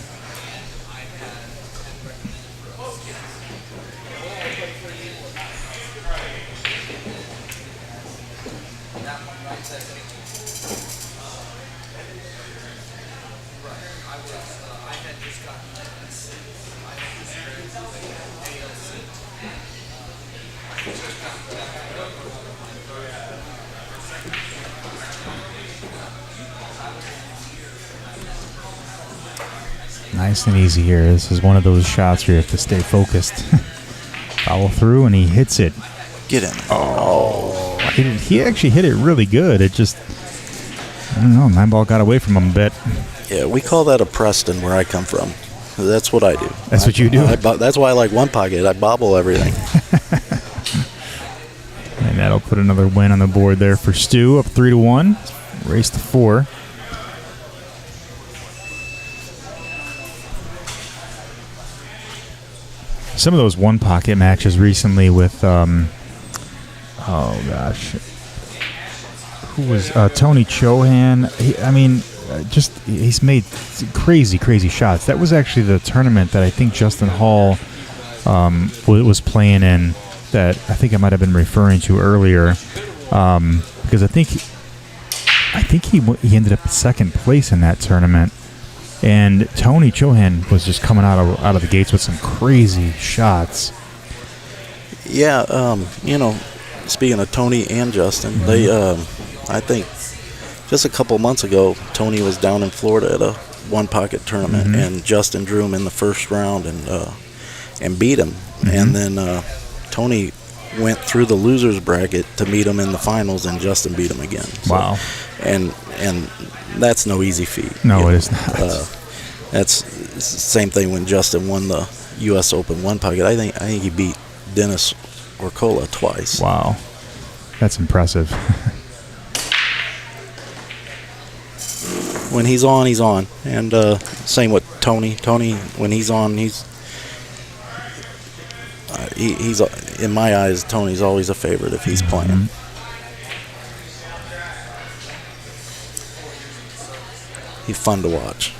Nice and easy here. This is one of those shots where you have to stay focused. Follow through, and he hits it. Get in. Oh, He actually hit it really good. It just, I don't know, 9 ball got away from him a bit. Yeah, we call that a Preston where I come from. That's what I do. That's what you do? That's why I like one pocket. I bobble everything. And that'll put another win on the board there for Stu, up 3-1. Race to 4. Some of those one pocket matches recently with, oh gosh, who was Tony Chohan? He's made crazy shots. That was actually the tournament that I think Justin Hall was playing in. That I think I might have been referring to earlier, because I think he ended up in second place in that tournament. And Tony Chohan was just coming out of the gates with some crazy shots. Yeah, speaking of Tony and Justin, they, I think, just a couple months ago, Tony was down in Florida at a one pocket tournament, and Justin drew him in the first round and beat him. And then Tony went through the losers bracket to meet him in the finals, and Justin beat him again. So, wow! And that's no easy feat. No, it is not. That's the same thing when Justin won the U.S. Open one pocket. I think he beat Dennis Orcola twice. Wow, that's impressive. When he's on, he's on. And same with Tony. Tony, when he's on, he's in my eyes, Tony's always a favorite if he's playing. He's fun to watch.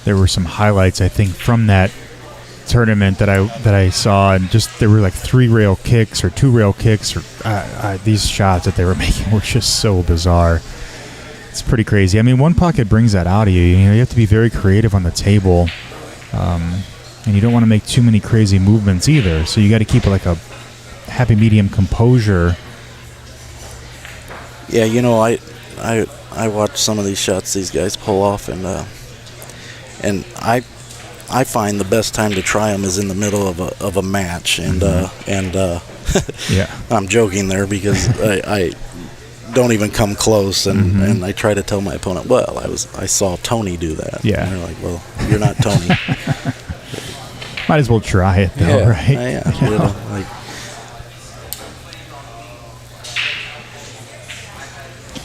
There were some highlights, I think, from that tournament that I saw, and just there were like 3-rail kicks or 2-rail kicks, or these shots that they were making were just so bizarre. It's pretty crazy. I mean, one pocket brings that out of you. You have to be very creative on the table, and you don't want to make too many crazy movements either. So you got to keep like a happy medium composure. Yeah, I watch some of these shots these guys pull off, and I find the best time to try them is in the middle of a match, and yeah, I'm joking there because I don't even come close, and I try to tell my opponent, well, I saw Tony do that. Yeah, and they're like, well, you're not Tony. Might as well try it though, right? Yeah.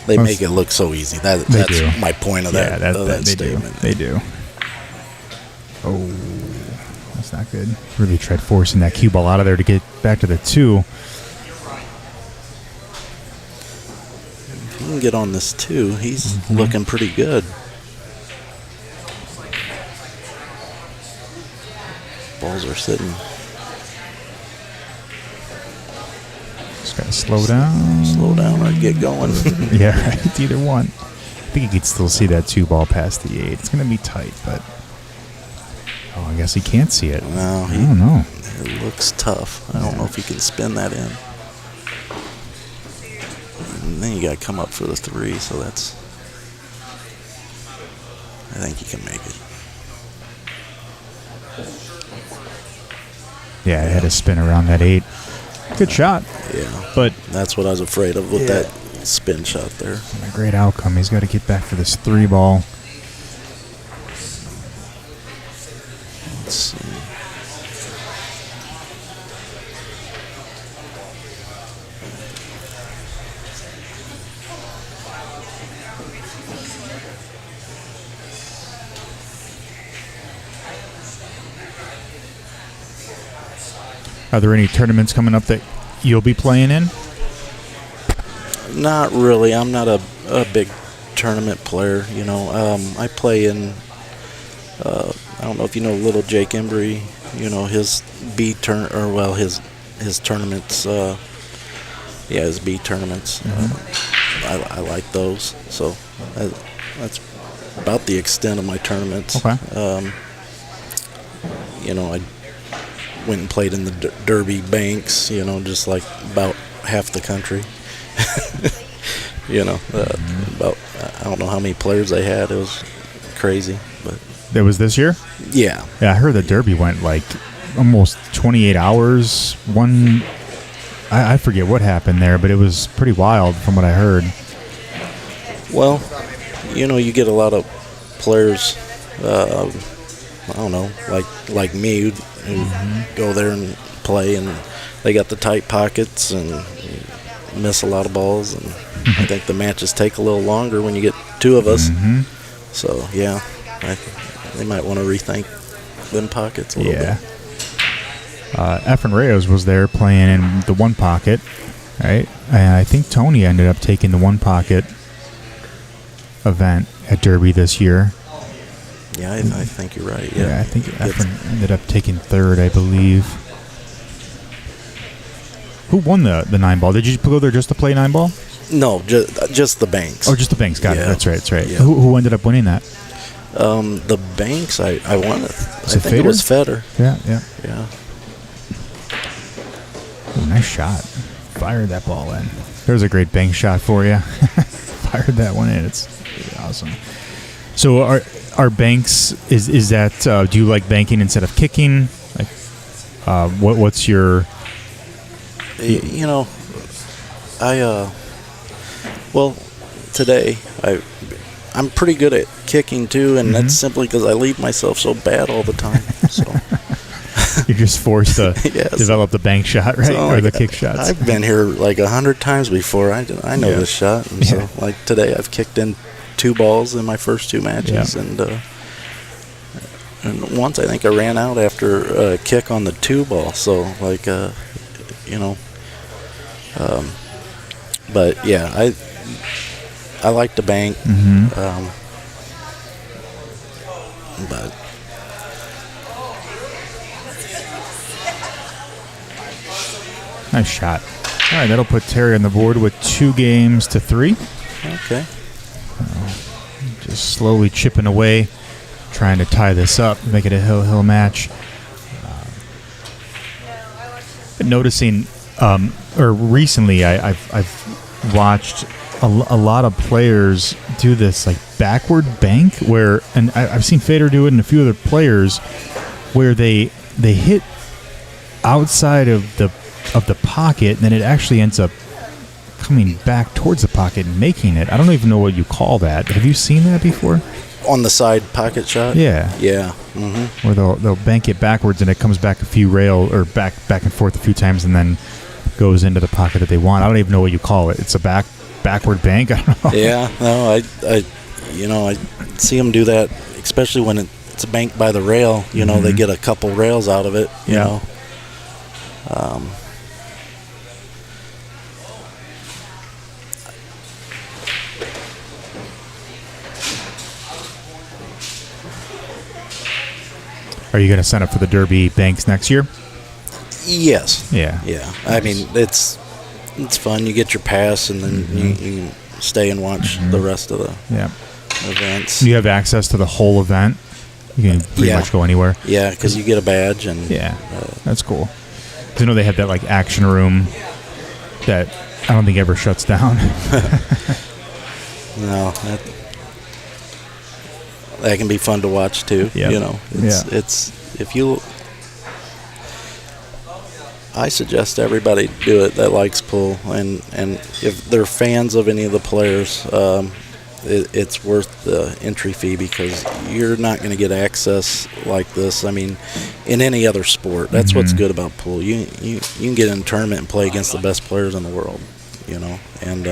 They make it look so easy. That's my point of that statement. They do. Oh, that's not good. Really tried forcing that cue ball out of there to get back to the 2. If he can get on this 2, he's looking pretty good. Balls are sitting. Just gotta slow down. Slow down or get going. Yeah, right. Either one. I think you could still see that 2 ball past the 8. It's gonna be tight, but I guess he can't see it. No, I don't know. It looks tough. I don't know if he can spin that in. And then you got to come up for the 3, so that's... I think he can make it. Yeah, it had to spin around that 8. Good shot. Yeah. But that's what I was afraid of with that spin shot there. A great outcome. He's got to get back for this 3 ball. Let's see. Are there any tournaments coming up that you'll be playing in? Not really. I'm not a big tournament player. I play in. I don't know if you know Little Jake Embry. His his tournaments. His B tournaments. I like those. So that's about the extent of my tournaments. Okay. I went and played in the Derby Banks, just like about half the country. About, I don't know how many players they had. It was crazy, but it was this year. Yeah. I heard the Derby went like almost 28 hours. I forget what happened there, but it was pretty wild from what I heard. Well, you get a lot of players, I don't know, like me, who go there and play, and they got the tight pockets and miss a lot of balls, and I think the matches take a little longer when you get two of us. So, yeah, they might want to rethink them pockets a little bit. Efren Reyes was there playing in the one pocket, right? And I think Tony ended up taking the one pocket event at Derby this year. Yeah, I think you're right. Yeah, I think Efren ended up taking third, I believe. Who won the 9-ball? Did you go there just to play 9-ball? No, just the Banks. Oh, just the Banks. Got it. That's right. That's right. Yeah. Who ended up winning that? The Banks, I won it. I think Feder? it was Feder. Yeah. Ooh, nice shot. Fired that ball in. There's a great bank shot for you. Fired that one in. It's really awesome. So our banks, is that, do you like banking instead of kicking? Like, what's your... Well, today I'm pretty good at kicking too, and that's simply because I leave myself so bad all the time. So you're just forced to develop the bank shot, right, or the kick shots. I've been here like 100 times before. I know this shot, and so like today I've kicked in 2 balls in my first 2 matches, and once I think I ran out after a kick on the 2 ball. So like but yeah, I like to bank, but nice shot. All right, that'll put Terry on the board with 2 games to 3. Okay. Just slowly chipping away, trying to tie this up, make it a hill match. Been noticing, or recently, I've watched a lot of players do this like backward bank, where, and I've seen Feder do it, and a few other players, where they hit outside of the pocket, and then it actually ends up coming back towards the pocket and making it. I don't even know what you call that. Have you seen that before? On the side pocket shot? Yeah. Where they'll bank it backwards and it comes back a few or back and forth a few times and then goes into the pocket that they want. I don't even know what you call it. It's a backward bank. I don't know. Yeah. No, I see them do that, especially when it's a bank by the rail. They get a couple rails out of it. You know. Are you going to sign up for the Derby Banks next year? Yes. Yeah. I mean, it's fun. You get your pass, and then you can stay and watch the rest of the events. You have access to the whole event. You can pretty much go anywhere. Yeah, because you get a badge, and that's cool. Because I know they have that like action room that I don't think ever shuts down. No, that can be fun to watch too. It's if you. I suggest everybody do it that likes pool, and if they're fans of any of the players, it's worth the entry fee, because you're not going to get access like this. I mean, in any other sport, that's what's good about pool. You can get in a tournament and play against the best players in the world, and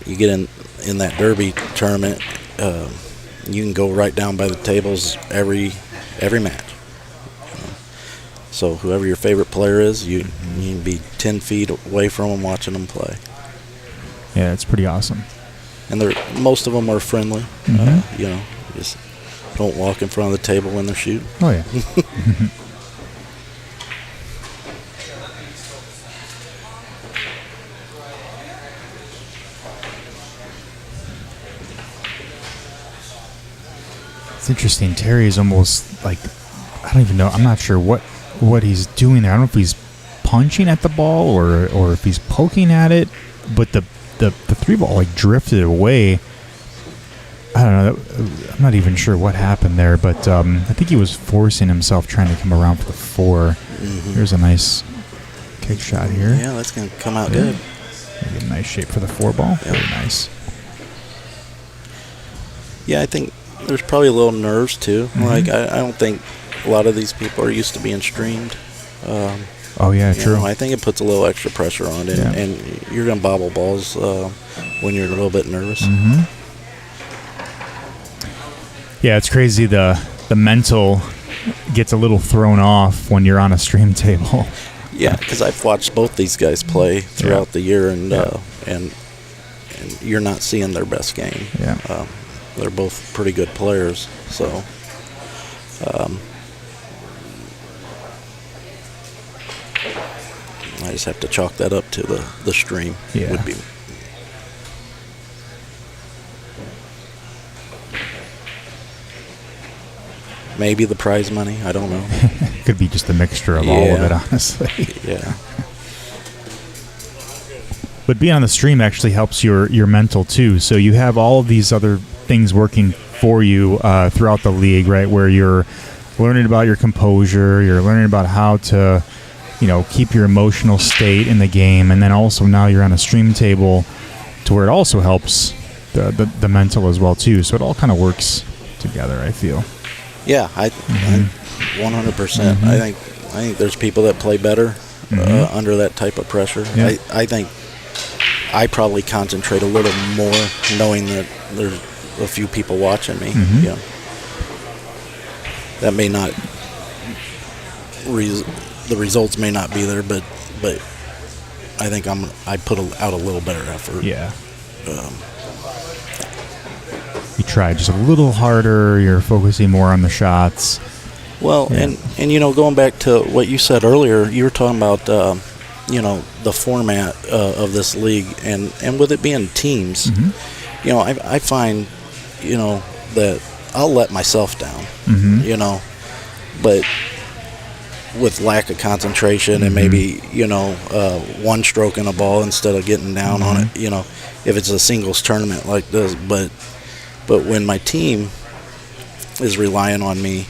you get in that Derby tournament. You can go right down by the tables every match. So whoever your favorite player is, you can be 10 feet away from them watching them play. Yeah, it's pretty awesome. And most of them are friendly. Just don't walk in front of the table when they're shooting. Oh yeah. It's interesting. Terry's almost like, I don't even know. I'm not sure what he's doing there. I don't know if he's punching at the ball or if he's poking at it. But the 3 ball like drifted away. I don't know. I'm not even sure what happened there, but I think he was forcing himself trying to come around for the 4. There's a nice kick shot here. Yeah, that's going to come out good. Get a nice shape for the 4 ball. Yep. Very nice. Yeah, I think there's probably a little nerves too. Like I don't think a lot of these people are used to being streamed. Oh yeah, true. I think it puts a little extra pressure on it, and you're going to bobble balls when you're a little bit nervous. Yeah, it's crazy. The mental gets a little thrown off when you're on a stream table. Yeah, because I've watched both these guys play throughout the year, and you're not seeing their best game. Yeah. They're both pretty good players, so. I just have to chalk that up to the stream. Yeah. Would be. Maybe the prize money. I don't know. Could be just a mixture of all of it, honestly. Yeah. But being on the stream actually helps your mental too. So you have all of these other things working for you throughout the league, right? Where you're learning about your composure, you're learning about how to, keep your emotional state in the game, and then also now you're on a stream table, to where it also helps the mental as well too. So it all kind of works together, I feel. Yeah, I 100%. I think there's people that play better under that type of pressure. Yeah. I think I probably concentrate a little more knowing that there's a few people watching me. Yeah, that may not the results may not be there, but I think I put out a little better effort. Yeah. You try just a little harder. You're focusing more on the shots. Well, and going back to what you said earlier, you were talking about the format of this league, and with it being teams, I find that I'll let myself down, but with lack of concentration and maybe one stroke in a ball instead of getting down on it, if it's a singles tournament like this, but when my team is relying on me,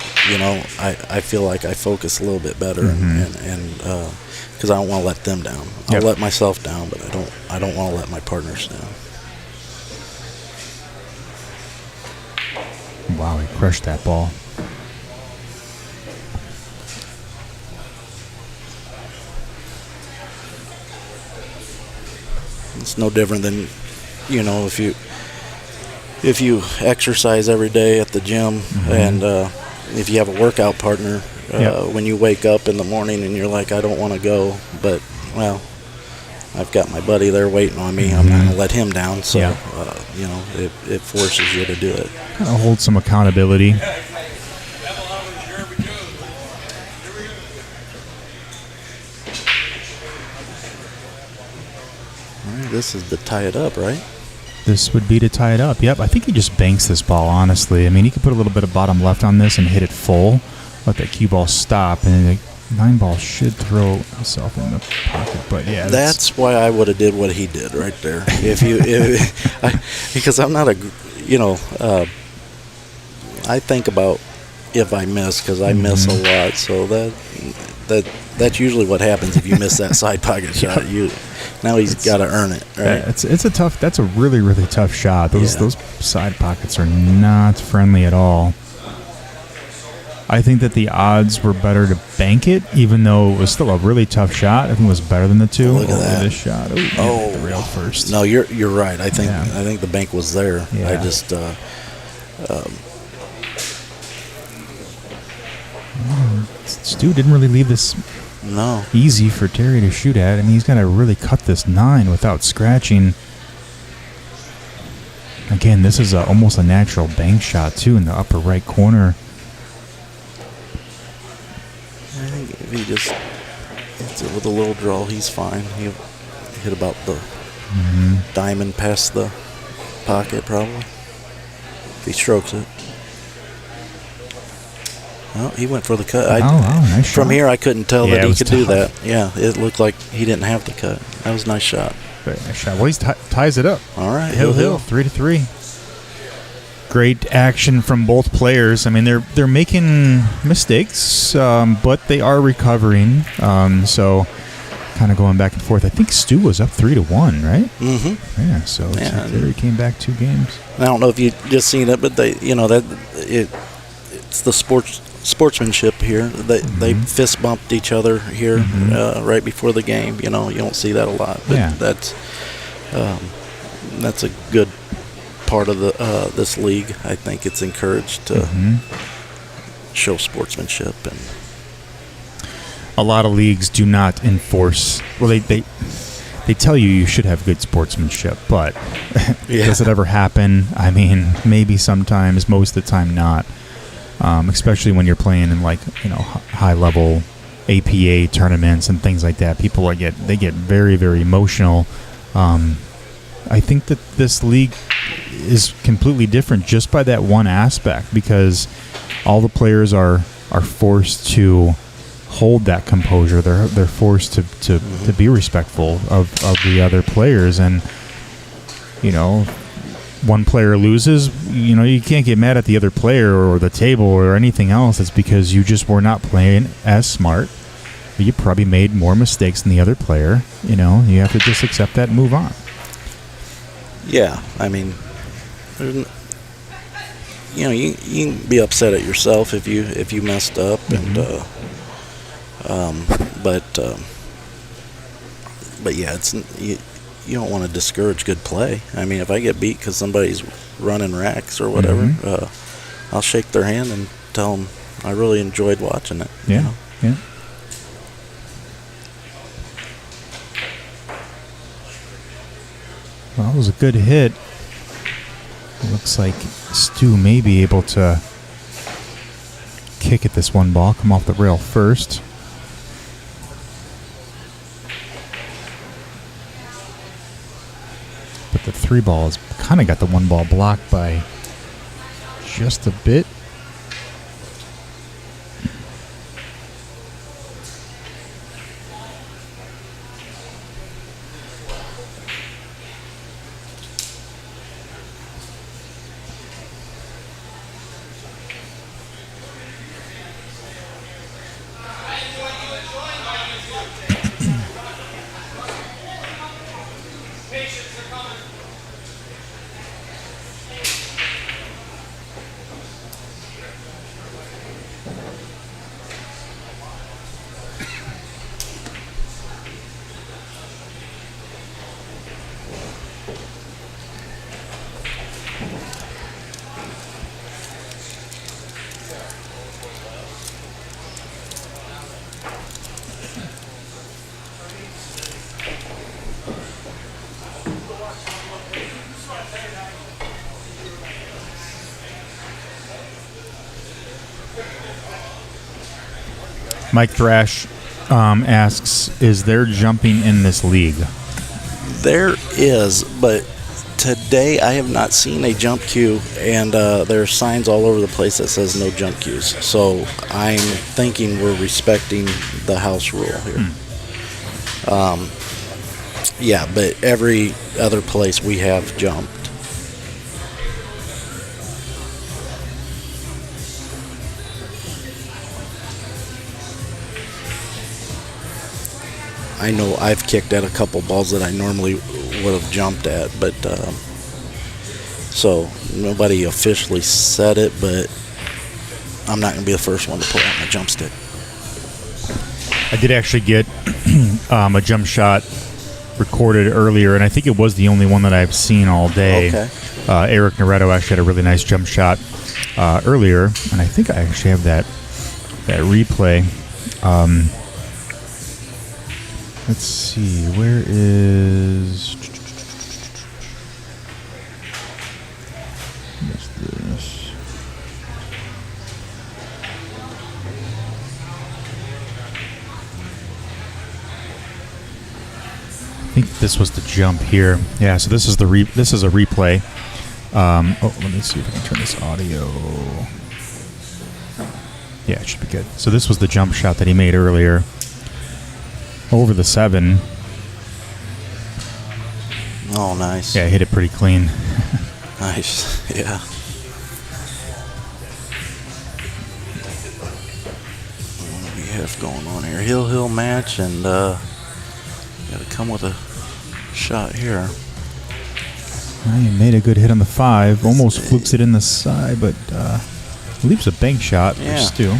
I feel like I focus a little bit better, and because I don't want to let them down. I'll let myself down, but I don't want to let my partners down. Wow, he crushed that ball. It's no different than, if you exercise every day at the gym, and if you have a workout partner, when you wake up in the morning and you're like, I don't want to go, but, well, I've got my buddy there waiting on me. I'm not going to let him down, so, it forces you to do it. Kind of hold some accountability. This is to tie it up, right? This would be to tie it up. Yep, I think he just banks this ball, honestly. I mean, he could put a little bit of bottom left on this and hit it full. Let that cue ball stop, and the 9 ball should throw himself in the pocket. But yeah, that's why I would have did what he did right there. Because I'm not I think about if I miss, because I miss a lot. So that's usually what happens if you miss that side pocket shot. Now he's got to earn it, right? Yeah, that's a really, really tough shot. Those side pockets are not friendly at all. I think that the odds were better to bank it, even though it was still a really tough shot. I think it was better than the 2. Look at that. This shot. The rail first. No, you're right. I think the bank was there. Yeah. I just Stu didn't really leave this easy for Terry to shoot at. I mean, he's got to really cut this 9 without scratching. Again, this is almost a natural bank shot, too, in the upper right corner. I think if he just hits it with a little draw, he's fine. He'll hit about the diamond past the pocket, probably, if he strokes it. Oh, he went for the cut. Nice from shot. Here, I couldn't tell that he could do tough. that. Yeah, it looked like he didn't have the cut. That was a nice shot. Very nice shot. Well, he ties it up. All right, Hill. 3-3. great action from both players. I mean, they're making mistakes, but they are recovering. So kind of going back and forth. I think Stu was up 3-1, right? Mm-hmm. Yeah. So Terry came back 2 games. I don't know if you just seen it, but it's the sportsmanship here. They fist bumped each other here right before the game. You don't see that a lot, but that's a good part of this league. I think it's encouraged to show sportsmanship, and a lot of leagues do not enforce. Well, they tell you should have good sportsmanship, but does it ever happen? I mean, maybe sometimes, most of the time not. Especially when you're playing in high level APA tournaments and things like that. People get very, very emotional. I think that this league is completely different just by that one aspect, because all the players are forced to hold that composure. They're forced to be respectful of the other players, and one player loses, you can't get mad at the other player or the table or anything else. It's because you just were not playing as smart. You probably made more mistakes than the other player. You have to just accept that and move on. Yeah, I mean, you can be upset at yourself if you messed up, but yeah, it's you don't want to discourage good play. I mean, if I get beat because somebody's running racks or whatever, I'll shake their hand and tell them I really enjoyed watching it. Yeah, yeah. Well, it was a good hit. It looks like Stu may be able to kick at this one ball, come off the rail first. But the 3 ball has kind of got the 1 ball blocked by just a bit. Mike Thrash asks, is there jumping in this league? There is, but today I have not seen a jump cue, and there are signs all over the place that says no jump cues. So I'm thinking we're respecting the house rule here. Yeah, but every other place we have jumped. I know I've kicked at a couple balls that I normally would have jumped at, but so nobody officially said it, but I'm not going to be the first one to pull out my jump stick. I did actually get a jump shot recorded earlier, and I think it was the only one that I've seen all day. Okay. Eric Naretto actually had a really nice jump shot earlier, and I think I actually have that replay. Let's see, where is this? I think this was the jump here. Yeah, so this is a replay. Let me see if I can turn this audio. Yeah, it should be good. So this was the jump shot that he made earlier. Over the 7. Oh, nice. Yeah, hit it pretty clean. Nice, yeah. riff going on here. Hill match, and got to come with a shot here. He made a good hit on the 5. Almost flukes it in the side, but leaves a bank shot for Stu.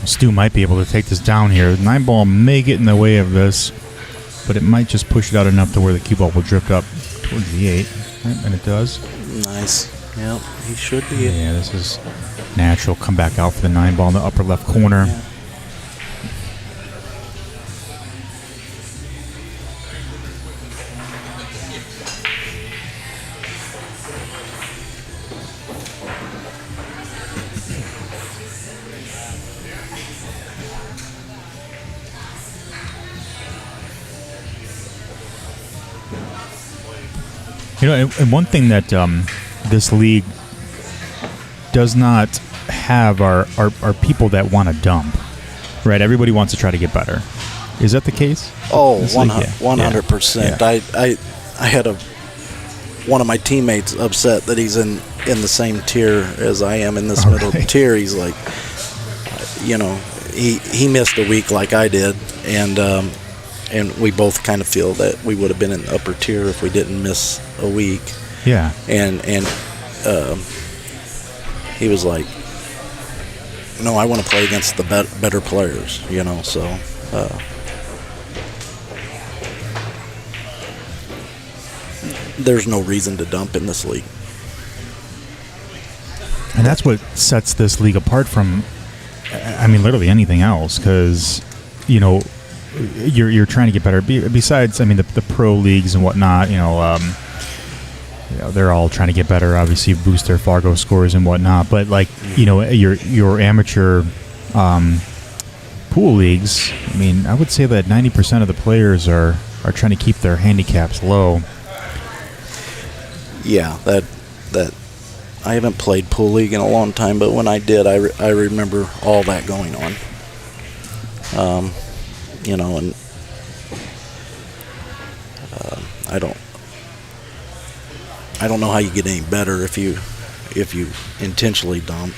Stu might be able to take this down here. The 9-ball may get in the way of this, but it might just push it out enough to where the cue ball will drift up towards the 8. Right, and it does. Nice. Yep, he should be. Yeah, this is natural. Come back out for the 9-ball in the upper left corner. Yeah. You know, and one thing that this league does not have are people that want to dump. Right? Everybody wants to try to get better. Is that the case? Oh, 100%. Yeah. I had one of my teammates upset that he's in the same tier as I am in this middle tier. He's like, you know, he missed a week like I did, and we both kind of feel that we would have been in the upper tier if we didn't miss a week. Yeah. And he was like, no, I want to play against the better players, you know, so. There's no reason to dump in this league. And that's what sets this league apart from, I mean, literally anything else, because, you know, you're trying to get better. Besides, I mean, the pro leagues and whatnot, you know, they're all trying to get better, obviously boost their Fargo scores and whatnot. But, like, you know, your amateur pool leagues, I mean, I would say that 90% of the players are trying to keep their handicaps low. Yeah, that I haven't played pool league in a long time, but when I did, I remember all that going on. You know, and I don't know how you get any better if you intentionally dump.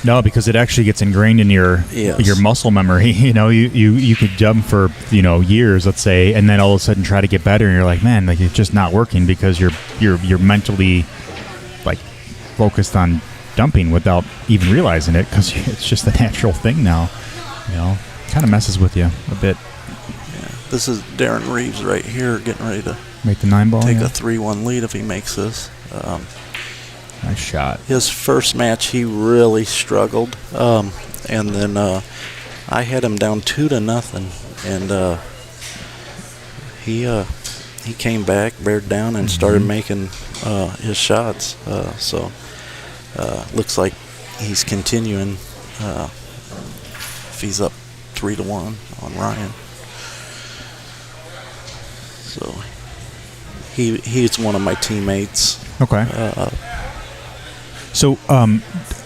No, because it actually gets ingrained in your muscle memory. You know, you could jump for, you know, years, let's say, and then all of a sudden try to get better, and you're like, man, like it's just not working because you're mentally like focused on dumping without even realizing it, because it's just a natural thing now. You know, kind of messes with you a bit. Yeah. This is Darren Reeves right here, getting ready to make the 9-ball. Take a 3-1 lead if he makes this. Nice shot. His first match, he really struggled, and then I had him down 2-0, and he came back, bared down, and started making his shots. So looks like he's continuing. If he's up 3-1 on Ryan, so he's one of my teammates. Okay. So,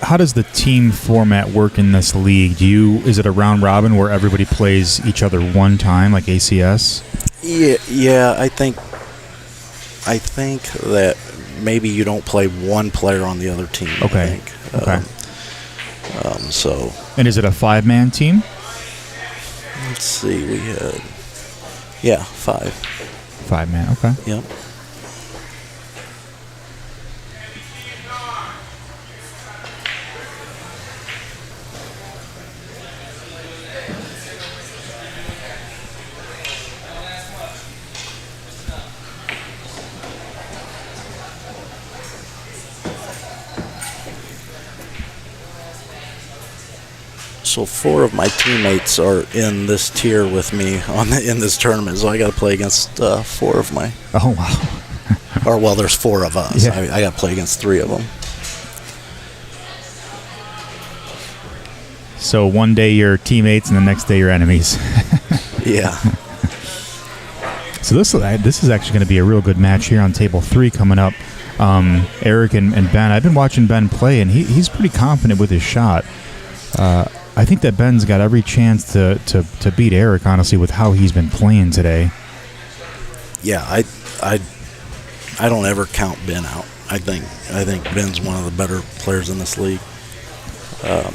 how does the team format work in this league? Is it a round robin where everybody plays each other one time, like ACS? Yeah. I think that maybe you don't play one player on the other team. Okay. I think. So. And is it a 5-man team? Let's see. We had 5. 5-man. Okay. Yep. So 4 of my teammates are in this tier with me in this tournament, so I got to play against 4 of my. Oh wow! Or well, there's 4 of us. Yeah. I got to play against 3 of them. So one day you're teammates, and the next day you're enemies. Yeah. So this is actually going to be a real good match here on table 3 coming up. Eric and Ben. I've been watching Ben play, and he's pretty confident with his shot. I think that Ben's got every chance to beat Eric, honestly, with how he's been playing today. Yeah, I don't ever count Ben out. I think Ben's one of the better players in this league. Yeah.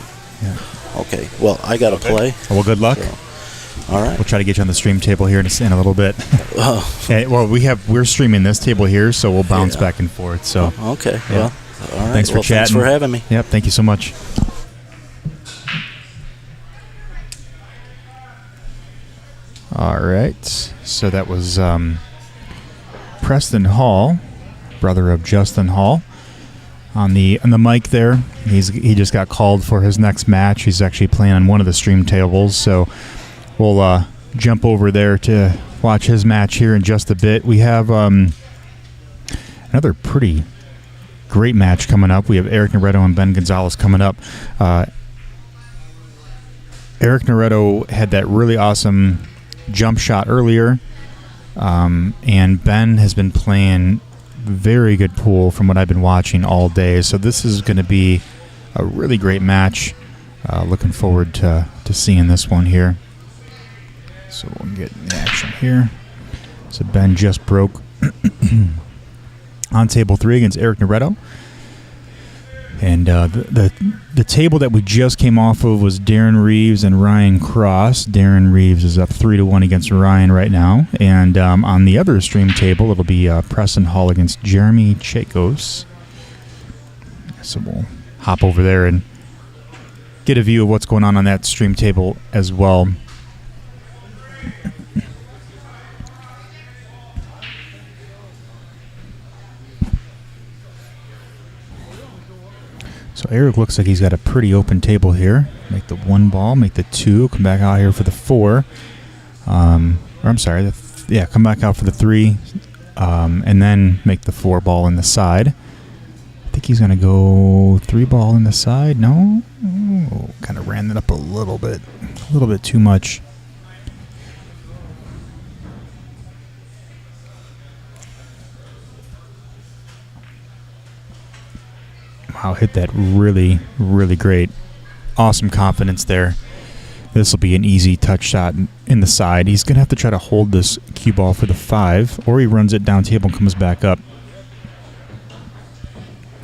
Okay, well, I got to play. Well, good luck. So, all right. We'll try to get you on the stream table here in a little bit. Okay, well, we're streaming this table here, so we'll bounce back and forth. So okay, yeah. well, all right. Thanks for chatting. Thanks for having me. Yep, thank you so much. All right, so that was Preston Hall, brother of Justin Hall, on the mic there. He just got called for his next match. He's actually playing on one of the stream tables, so we'll jump over there to watch his match here in just a bit. We have another pretty great match coming up. We have Eric Naretto and Ben Gonzalez coming up. Eric Naretto had that really awesome jump shot earlier, and Ben has been playing very good pool from what I've been watching all day. So this is going to be a really great match. Looking forward to seeing this one here. So we'll get in the action here. So Ben just broke on table 3 against Eric Naretto. And the table that we just came off of was Darren Reeves and Ryan Cross. Darren Reeves is up 3-1 against Ryan right now. And on the other stream table, it'll be Preston Hall against Jeremy Chakos. So we'll hop over there and get a view of what's going on that stream table as well. So Eric looks like he's got a pretty open table here. Make the 1 ball, make the 2, come back out here for the 4. Come back out for the 3, and then make the 4 ball in the side. I think he's going to go 3 ball in the side. No? Kind of ran that up a little bit too much. Wow, hit that really, really great. Awesome confidence there. This will be an easy touch shot in the side. He's going to have to try to hold this cue ball for the 5, or he runs it down table and comes back up.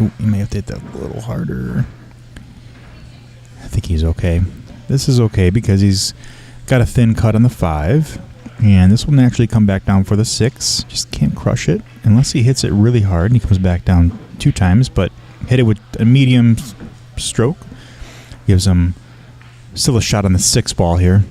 Ooh, he may have to hit that a little harder. I think he's okay. This is okay because he's got a thin cut on the 5, and this will naturally come back down for the 6. Just can't crush it unless he hits it really hard and he comes back down 2 times, but hit it with a medium stroke. Gives him still a shot on the 6 ball here.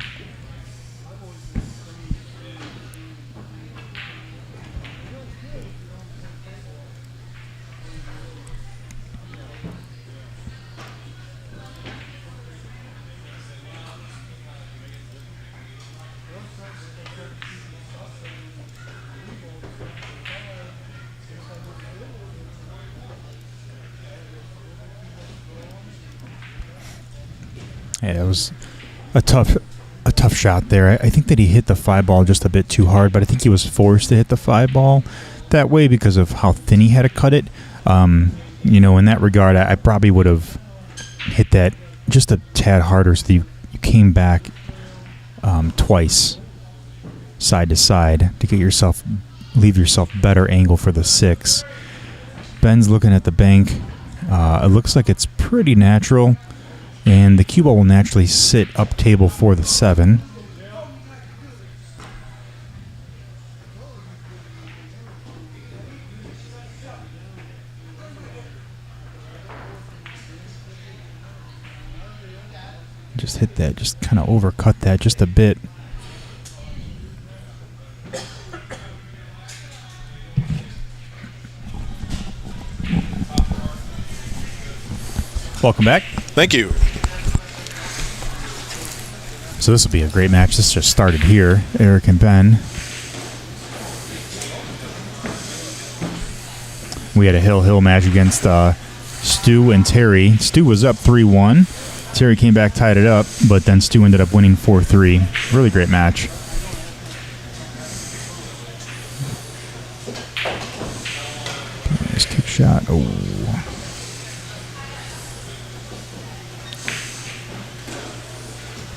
Yeah, it was a tough shot there. I think that he hit the 5 ball just a bit too hard, but I think he was forced to hit the 5 ball that way because of how thin he had to cut it. In that regard, I probably would have hit that just a tad harder so that you came back twice side to side to leave yourself better angle for the 6. Ben's looking at the bank. It looks like it's pretty natural. And the cue ball will naturally sit up table for the 7. Just hit that, just kind of overcut that just a bit. Welcome back. Thank you. So this will be a great match. This just started here. Eric and Ben. We had a hill match against Stu and Terry. Stu was up 3-1. Terry came back, tied it up, but then Stu ended up winning 4-3. Really great match. Nice kick shot. Oh.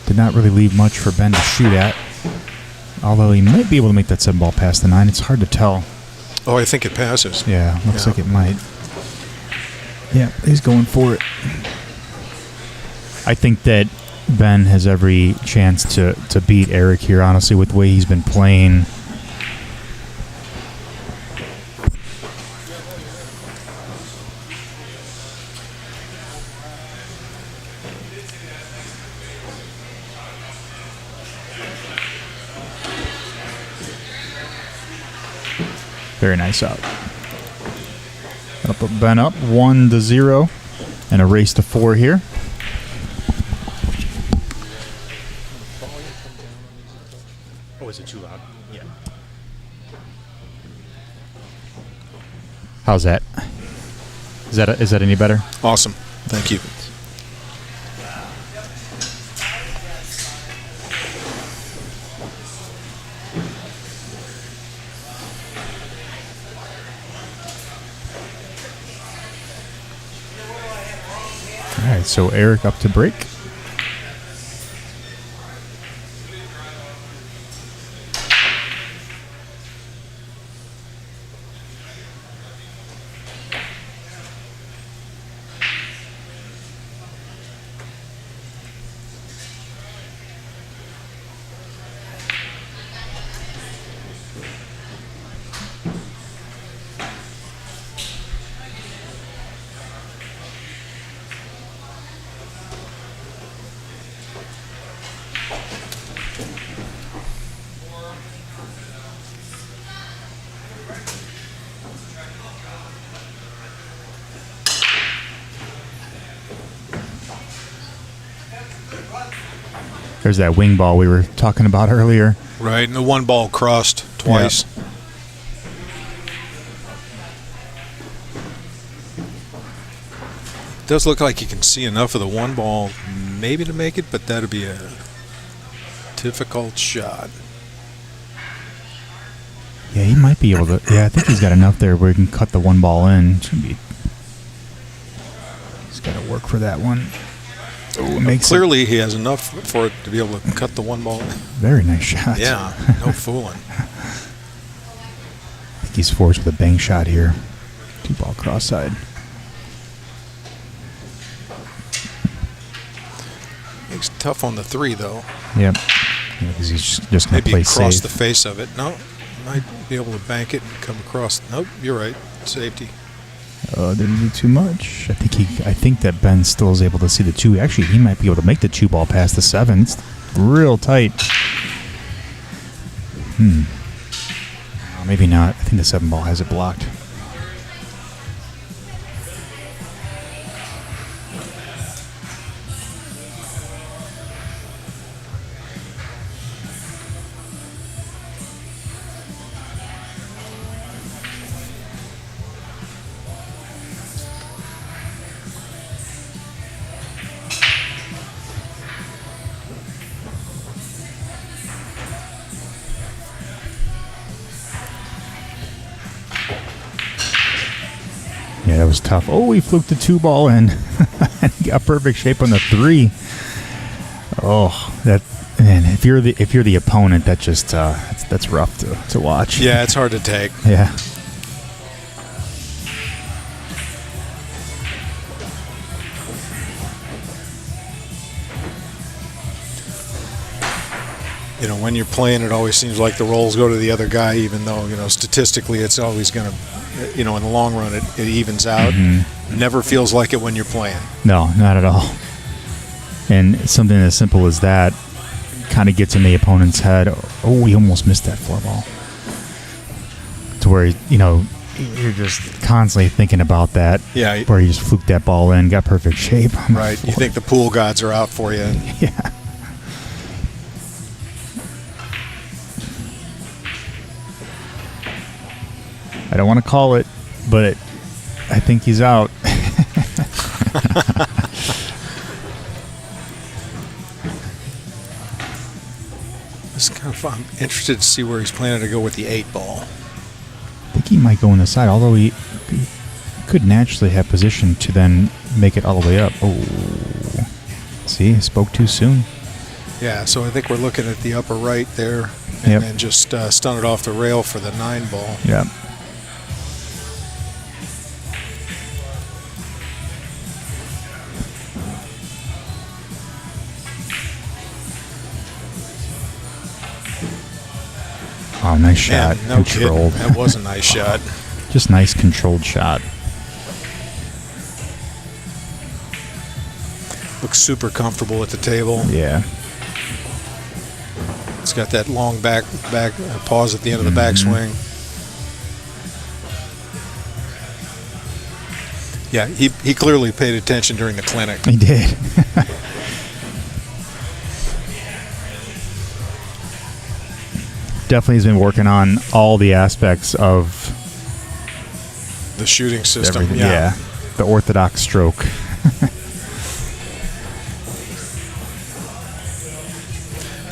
Did not really leave much for Ben to shoot at. Although he might be able to make that 7-ball past the 9. It's hard to tell. Oh, I think it passes. Yeah, looks like it might. Yeah, he's going for it. I think that Ben has every chance to beat Eric here, honestly, with the way he's been playing. Very nice out. That'll put Ben up 1-0 and a race to 4 here. Oh, is it too loud? Yeah. How's that? Is that any better? Awesome. Thank you. All right, so Eric up to break. There's that wing ball we were talking about earlier. Right, and the one ball crossed twice. Yeah. Does look like you can see enough of the one ball maybe to make it, but that'd be a difficult shot. Yeah, he might be able to. Yeah, I think he's got enough there where he can cut the one ball in. He's got to work for that one. Clearly, he has enough for it to be able to cut the one ball in. Very nice shot. Yeah, no fooling. I think he's forced with a bang shot here. 2-ball cross side. He's tough on the 3, though. Yep. Because he's just going to Maybe play across safe. the face of it. No, might be able to bank it and come across. Nope, you're right. Safety. Didn't do too much. I think that Ben still is able to see the 2. Actually, he might be able to make the 2-ball past the 7. It's real tight. Maybe not. I think the 7-ball has it blocked. Yeah, that was tough. Oh, he fluked the 2-ball in. And he got perfect shape on the 3. Oh, that man! If you're the opponent, that just that's rough to watch. Yeah, it's hard to take. Yeah. You know, when you're playing, it always seems like the rolls go to the other guy, even though, you know, statistically it's always going to, you know, in the long run it evens out. Mm-hmm. Never feels like it when you're playing. No, not at all. And something as simple as that kind of gets in the opponent's head. Oh, he almost missed that 4-ball. To where, you know, you're just constantly thinking about that. Yeah. Where he just fluked that ball in, got perfect shape. Right. You think the pool gods are out for you. Yeah. I don't want to call it, but I think he's out. I'm interested to see where he's planning to go with the 8-ball. I think he might go on the side, although he could naturally have position to then make it all the way up. Oh, see, I spoke too soon. Yeah, so I think we're looking at the upper right there, and then just stun it off the rail for the 9-ball. Yeah. Oh, nice shot. Man, no controlled. kidding. That was a nice shot. Just nice controlled shot. Looks super comfortable at the table. Yeah. It's got that long back pause at the end of the backswing. Yeah, he clearly paid attention during the clinic. He did. Definitely has been working on all the aspects of the shooting system. Everything. Yeah. The orthodox stroke.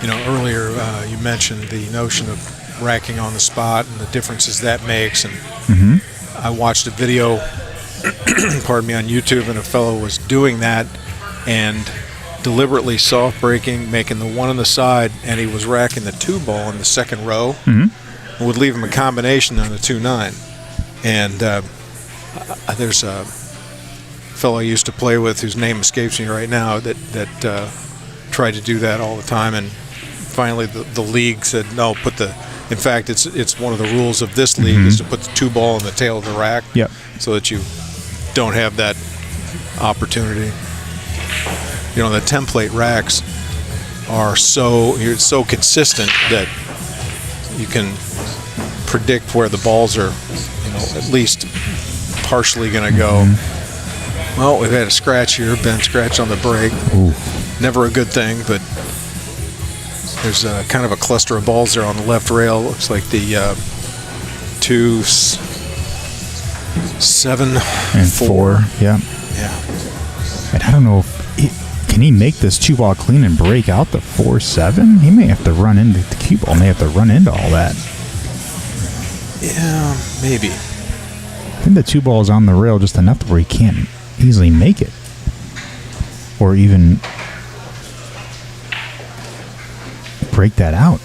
You know, earlier you mentioned the notion of racking on the spot and the differences that makes. And I watched a video, pardon me, on YouTube, and a fellow was doing that and deliberately soft breaking, making the one on the side, and he was racking the 2-ball in the second row. Would leave him a combination on the 2-9. And there's a fellow I used to play with whose name escapes me right now that tried to do that all the time, and finally the league said no. In fact, it's one of the rules of this league is to put the 2-ball in the tail of the rack, so that you don't have that opportunity. You know, the template racks are so consistent that you can predict where the balls are, you know, at least partially going to go. Well, we've had a scratch here. Ben scratched on the break. Ooh. Never a good thing, but there's kind of a cluster of balls there on the left rail. Looks like the 2, 7, and 4. Yeah. And I don't know if can he make this 2-ball clean and break out the 4-7? He may have to run into the cue ball. May have to run into all that. Yeah, maybe. I think the 2-ball is on the rail just enough to where he can't easily make it, or even break that out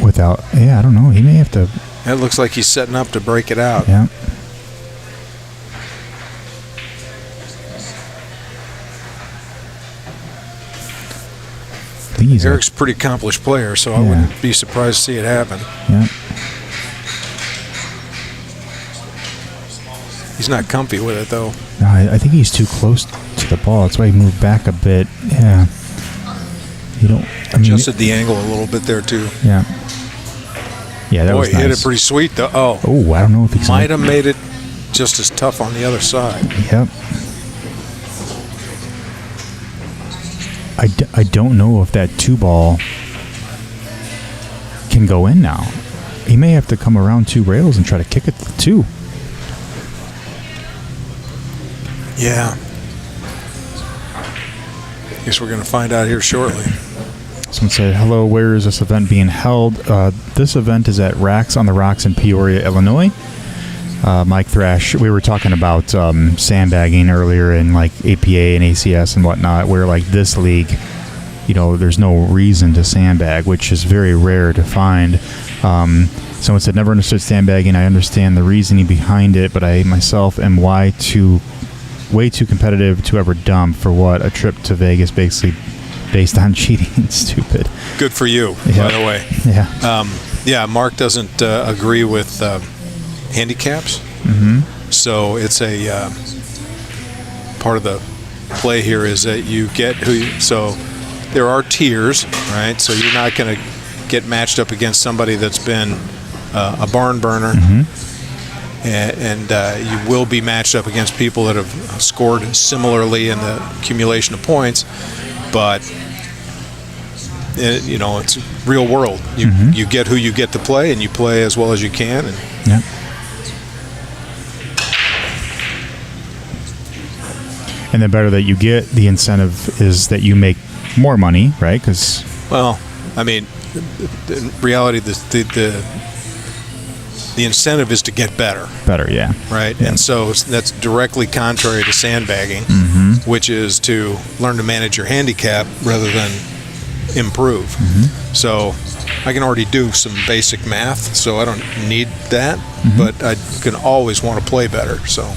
without. Yeah, I don't know. He may have to. It looks like he's setting up to break it out. Yeah. Eric's a pretty accomplished player, so I wouldn't be surprised to see it happen. Yeah. He's not comfy with it, though. No, I think he's too close to the ball. That's why he moved back a bit. Yeah. You don't. Adjusted the angle a little bit there, too. Yeah. Yeah, that was nice. He hit it pretty sweet, though. Oh, I don't know if he might have made it just as tough on the other side. Yep. I don't know if that 2-ball can go in now. He may have to come around 2 rails and try to kick it to 2. Yeah. Guess we're going to find out here shortly. Someone said, hello, where is this event being held? This event is at Racks on the Rocks in Peoria, Illinois. Mike Thrash, we were talking about sandbagging earlier in like APA and ACS and whatnot, where like this league, you know, there's no reason to sandbag, which is very rare to find. Someone said, never understood sandbagging. I understand the reasoning behind it, but I myself am way too competitive to ever dump for what a trip to Vegas basically based on cheating. Stupid. Good for you, by the way. Yeah. Mark doesn't agree with handicaps. So it's a part of the play here is that you get so there are tiers, right? So you're not going to get matched up against somebody that's been a barn burner. And you will be matched up against people that have scored similarly in the accumulation of points, but you know, it's real world. You get who you get to play, and you play as well as you can. And And the better that you get, the incentive is that you make more money, right? Because I mean, in reality, the incentive is to get better. Better, yeah. Right? Yeah. And so that's directly contrary to sandbagging, which is to learn to manage your handicap rather than improve. So I can already do some basic math, so I don't need that, but I can always want to play better. So.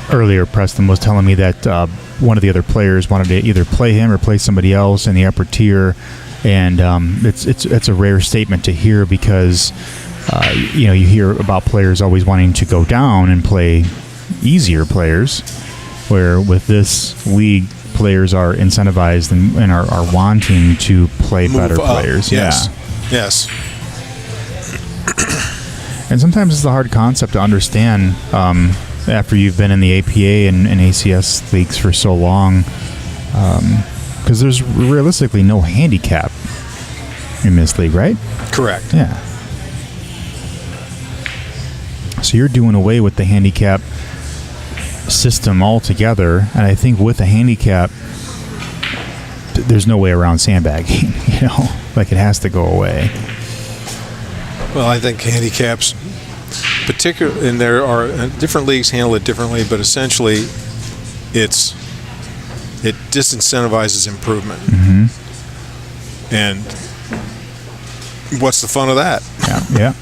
Earlier, Preston was telling me that one of the other players wanted to either play him or play somebody else in the upper tier, and it's a rare statement to hear because you hear about players always wanting to go down and play easier players, where with this league, players are incentivized and are wanting to play Move better up. players. Yes. Yeah. Yes. And sometimes it's a hard concept to understand. After you've been in the APA and ACS leagues for so long, because there's realistically no handicap in this league, right? Correct. Yeah. So you're doing away with the handicap system altogether, and I think with a handicap, there's no way around sandbagging. Like it has to go away. Well, I think handicaps, particularly, and there are different leagues handle it differently, but essentially, it disincentivizes improvement. And what's the fun of that? Yeah.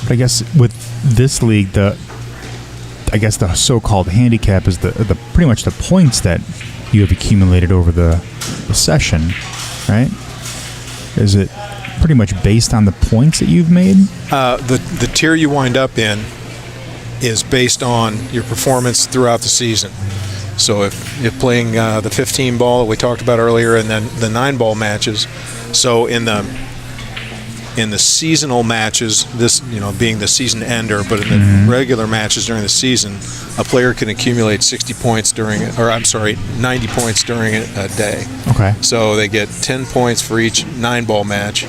But I guess with this league, the so-called handicap is the pretty much the points that you have accumulated over the session, right? Is it pretty much based on the points that you've made? The tier you wind up in is based on your performance throughout the season. So if playing the 15 ball that we talked about earlier, and then the 9 ball matches, so in the seasonal matches, this being the season ender, but in the regular matches during the season, a player can accumulate 90 points during a day. Okay. So they get 10 points for each 9 ball match,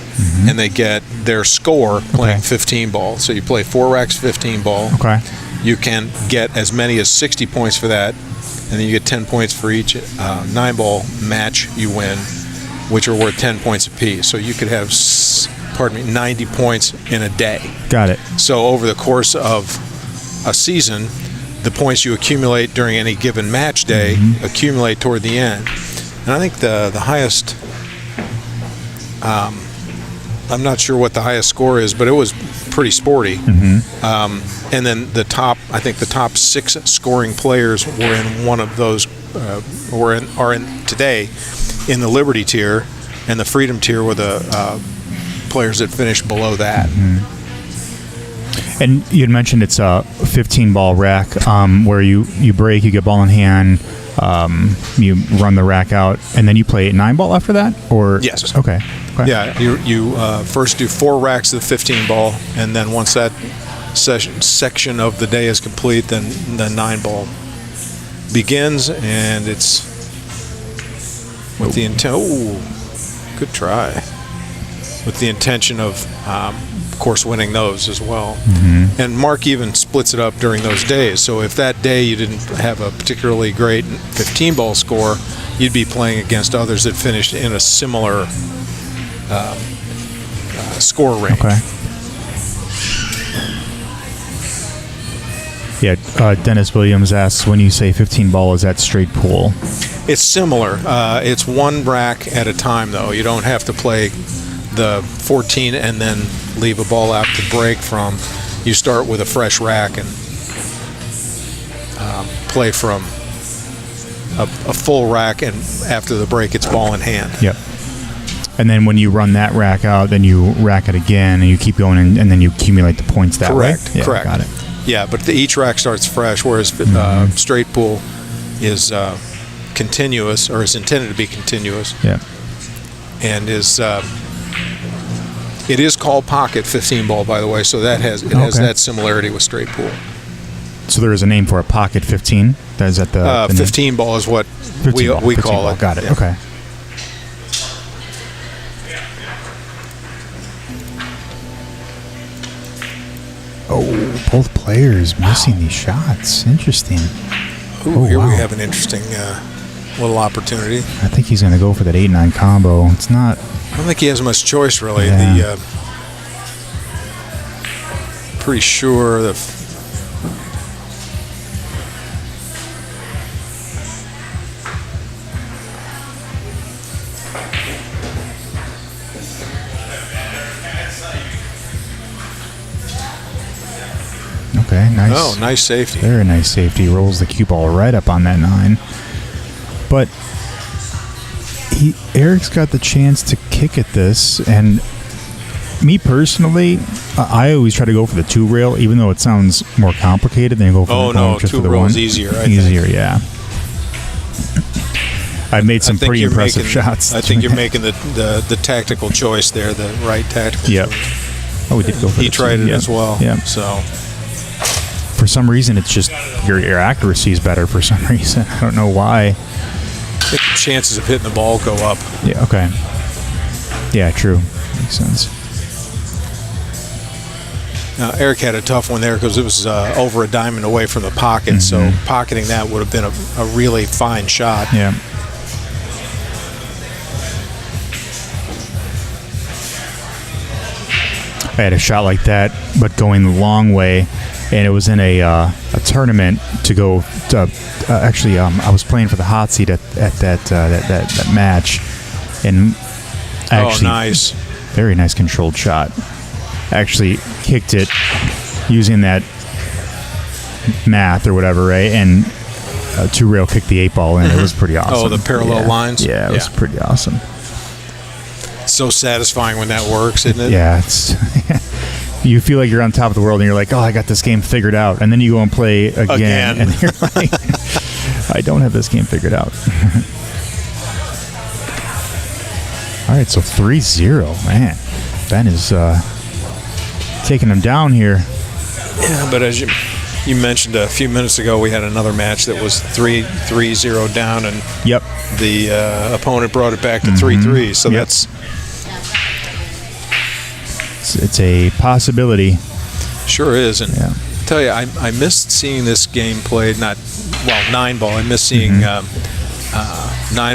and they get their score playing 15 ball. So you play 4 racks 15 ball. Okay. You can get as many as 60 points for that, and then you get 10 points for each 9 ball match you win, which are worth 10 points apiece. So you could have 90 points in a day. Got it. So over the course of a season, the points you accumulate during any given match day accumulate toward the end. And I think the highest, I'm not sure what the highest score is, but it was pretty sporty. And then the top 6 scoring players were in one of those, are in today in the Liberty tier, and the Freedom tier were the players that finished below that. And you had mentioned it's a 15 ball rack where you break, you get ball in hand, you run the rack out, and then you play 9 ball after that? Or yes. Okay. Yeah, you first do 4 racks of the 15 ball, and then once that section of the day is complete, then the 9 ball begins, and it's with the intent. Oh, good try. With the intention of course, winning those as well. And Mark even splits it up during those days. So if that day you didn't have a particularly great 15-ball score, you'd be playing against others that finished in a similar score range. Okay. Yeah, Dennis Williams asks, when you say 15 ball, is that straight pool? It's similar. It's 1 rack at a time, though. You don't have to play the 14 and then leave a ball out to break from. You start with a fresh rack and play from a full rack, and after the break, it's ball in hand. Yep. And then when you run that rack out, then you rack it again, and you keep going, and then you accumulate the points that way. Correct. Correct. Got it. Yeah, but each rack starts fresh, whereas straight pool is continuous, or is intended to be continuous. Yeah. And is it is called pocket 15 ball, by the way, so that has that similarity with straight pool. So there is a name for a pocket 15. That is at the 15 name? ball is what 15 ball, we 15 call ball. it. Got it. Yeah. Okay. Oh, both players missing these shots. Interesting. Ooh, here we have an interesting little opportunity. I think he's going to go for that 8-9 combo. It's not. I don't think he has much choice, really. Yeah. Pretty sure the. Okay, nice. Oh, nice safety. Very nice safety. Rolls the cue ball right up on that 9. But Eric's got the chance to kick at this, and me personally, I always try to go for the 2 rail, even though it sounds more complicated than go for just 2 for the rail 1. is easier. Easier, yeah. I've made some pretty impressive shots. I think you're making the tactical choice there, the right tactical choice. Oh, we did go for He tried it as well. Yeah. So for some reason, it's just your accuracy is better for some reason. I don't know why. I think the chances of hitting the ball go up. Yeah, okay. Yeah, true. Makes sense. Now, Eric had a tough one there because it was over a diamond away from the pocket, so pocketing that would have been a really fine shot. Yeah. I had a shot like that, but going the long way, and it was in a tournament to go to. Actually, I was playing for the hot seat at that match, and actually, nice, very nice controlled shot. Actually, kicked it using that math or whatever, right? And 2 rail kicked the 8 ball in. It was pretty awesome. Oh, the parallel lines. Yeah, it was pretty awesome. So satisfying when that works, isn't it? Yeah, it's you feel like you're on top of the world, and you're like, oh, I got this game figured out, and then you go and play again. And you're like, I don't have this game figured out. All right, so 3-0, man. Ben is taking him down here. Yeah, but as you mentioned a few minutes ago, we had another match that was 3-0 down, and the opponent brought it back to 3-3. So that's it's a possibility. Sure is, and I tell you, I missed seeing this game played. 9 ball. I missed seeing 9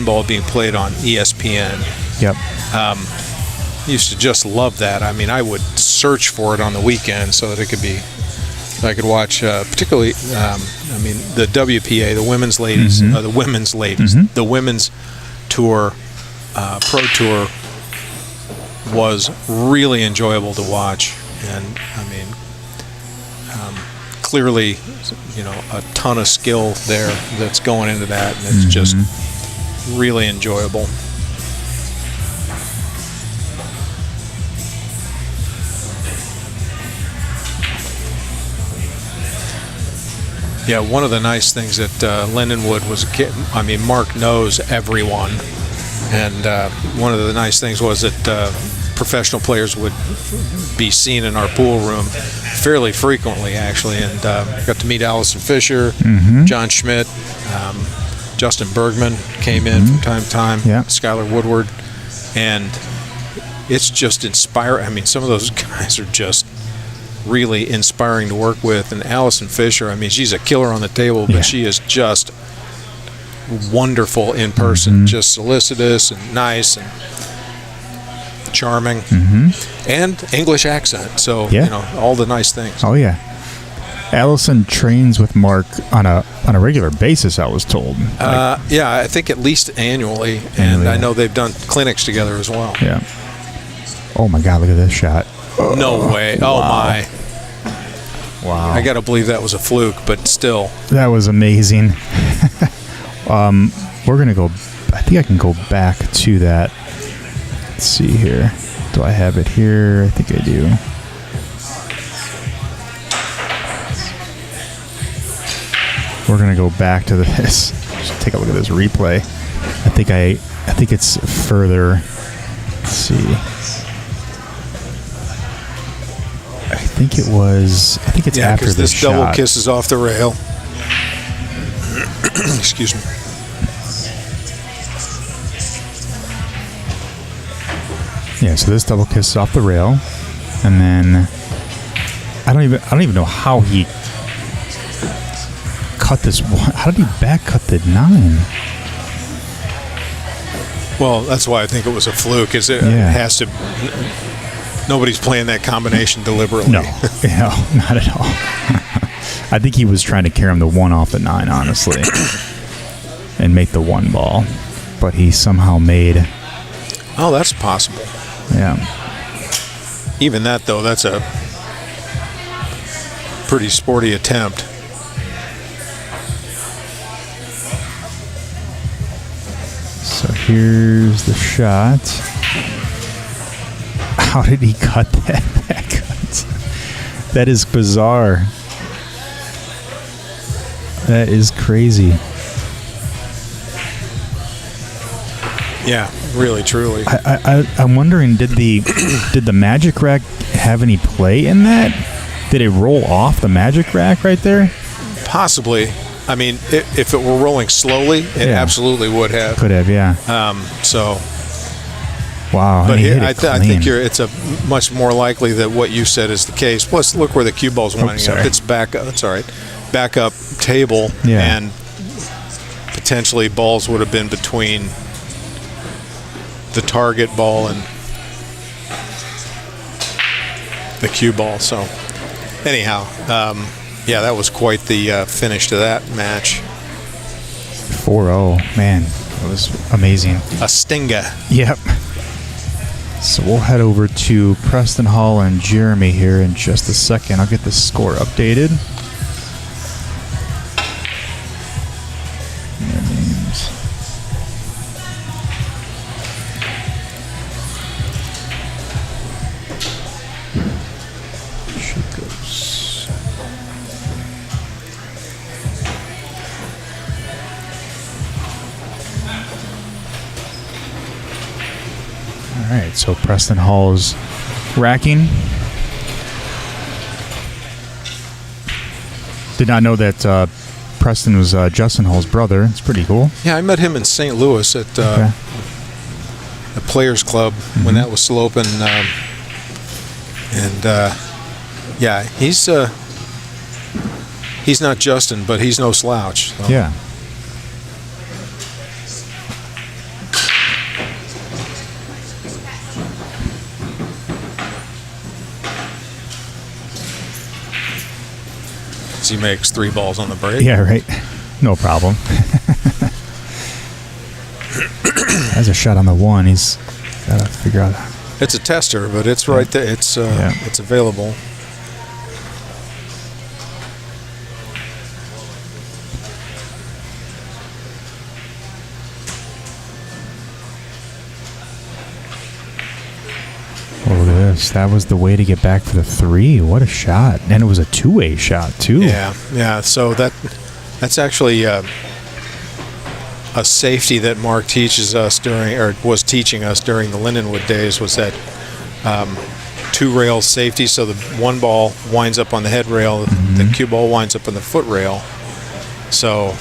ball being played on ESPN. Yep. Used to just love that. I mean, I would search for it on the weekend so that it could be. I could watch, particularly. The WPA, the women's ladies, the women's tour, pro tour, was really enjoyable to watch, and I mean, clearly, a ton of skill there that's going into that, and it's just really enjoyable. Yeah, one of the nice things at Lindenwood was, Mark knows everyone, and one of the nice things was that professional players would be seen in our pool room fairly frequently, actually, and got to meet Allison Fisher, John Schmidt, Justin Bergman came in from time to time, Skylar Woodward, and it's just inspiring. I mean, some of those guys are just really inspiring to work with, and Allison Fisher, I mean, she's a killer on the table, but she is just wonderful in person, just solicitous and nice and charming, and English accent, so all the nice things. Oh yeah. Allison trains with Mark on a regular basis, I was told. I think at least annually, and I know they've done clinics together as well. Yeah. Oh my God, look at this shot. No way. Oh, my. Wow. I got to believe that was a fluke, but still. That was amazing. We're going to go. I think I can go back to that. Let's see here. Do I have it here? I think I do. We're going to go back to this. just take a look at this replay. I think it's further. Let's see. I think it's after this this double shot. kisses off the rail. Excuse me. Yeah, so this double kisses off the rail, and then I don't even know how he cut this. How did he back cut the 9? Well, that's why I think it was a fluke. It has to. Nobody's playing that combination deliberately. No, not at all. I think he was trying to carry him the 1 off the 9, honestly, and make the 1 ball, but he somehow made. Oh, that's possible. Yeah. Even that, though, that's a pretty sporty attempt. So here's the shot. How did he cut that back? That is bizarre. That is crazy. Yeah, really, truly. I'm wondering, did the magic rack have any play in that? Did it roll off the magic rack right there? Possibly. I mean, if it were rolling slowly, it absolutely would have. Could have, yeah. Wow. But I think it's a much more likely that what you said is the case. Plus, look where the cue ball's winding up. It's back up. That's all right. Back up table, and potentially balls would have been between the target ball and the cue ball. So, anyhow, that was quite the finish to that match. 4-0, man, that was amazing. A stinger. Yep. So we'll head over to Preston Hall and Jeremy here in just a second. I'll get the score updated. Their names. Chicos. All right, so Preston Hall's racking. Did not know that Preston was Justin Hall's brother. It's pretty cool. Yeah, I met him in St. Louis at the Players Club when that was still open. He's not Justin, but he's no slouch. So. Yeah. He makes 3 balls on the break. Yeah, right. No problem. That's a shot on the 1. He's got to figure out. It's a tester, but it's right there. It's available. Oh, look at this. That was the way to get back for the 3. What a shot. And it was a 2-way shot, too. Yeah. So that's actually a safety that Mark teaches us was teaching us during the Lindenwood days, was that 2-rail safety. So the 1 ball winds up on the head rail, the cue ball winds up on the foot rail. So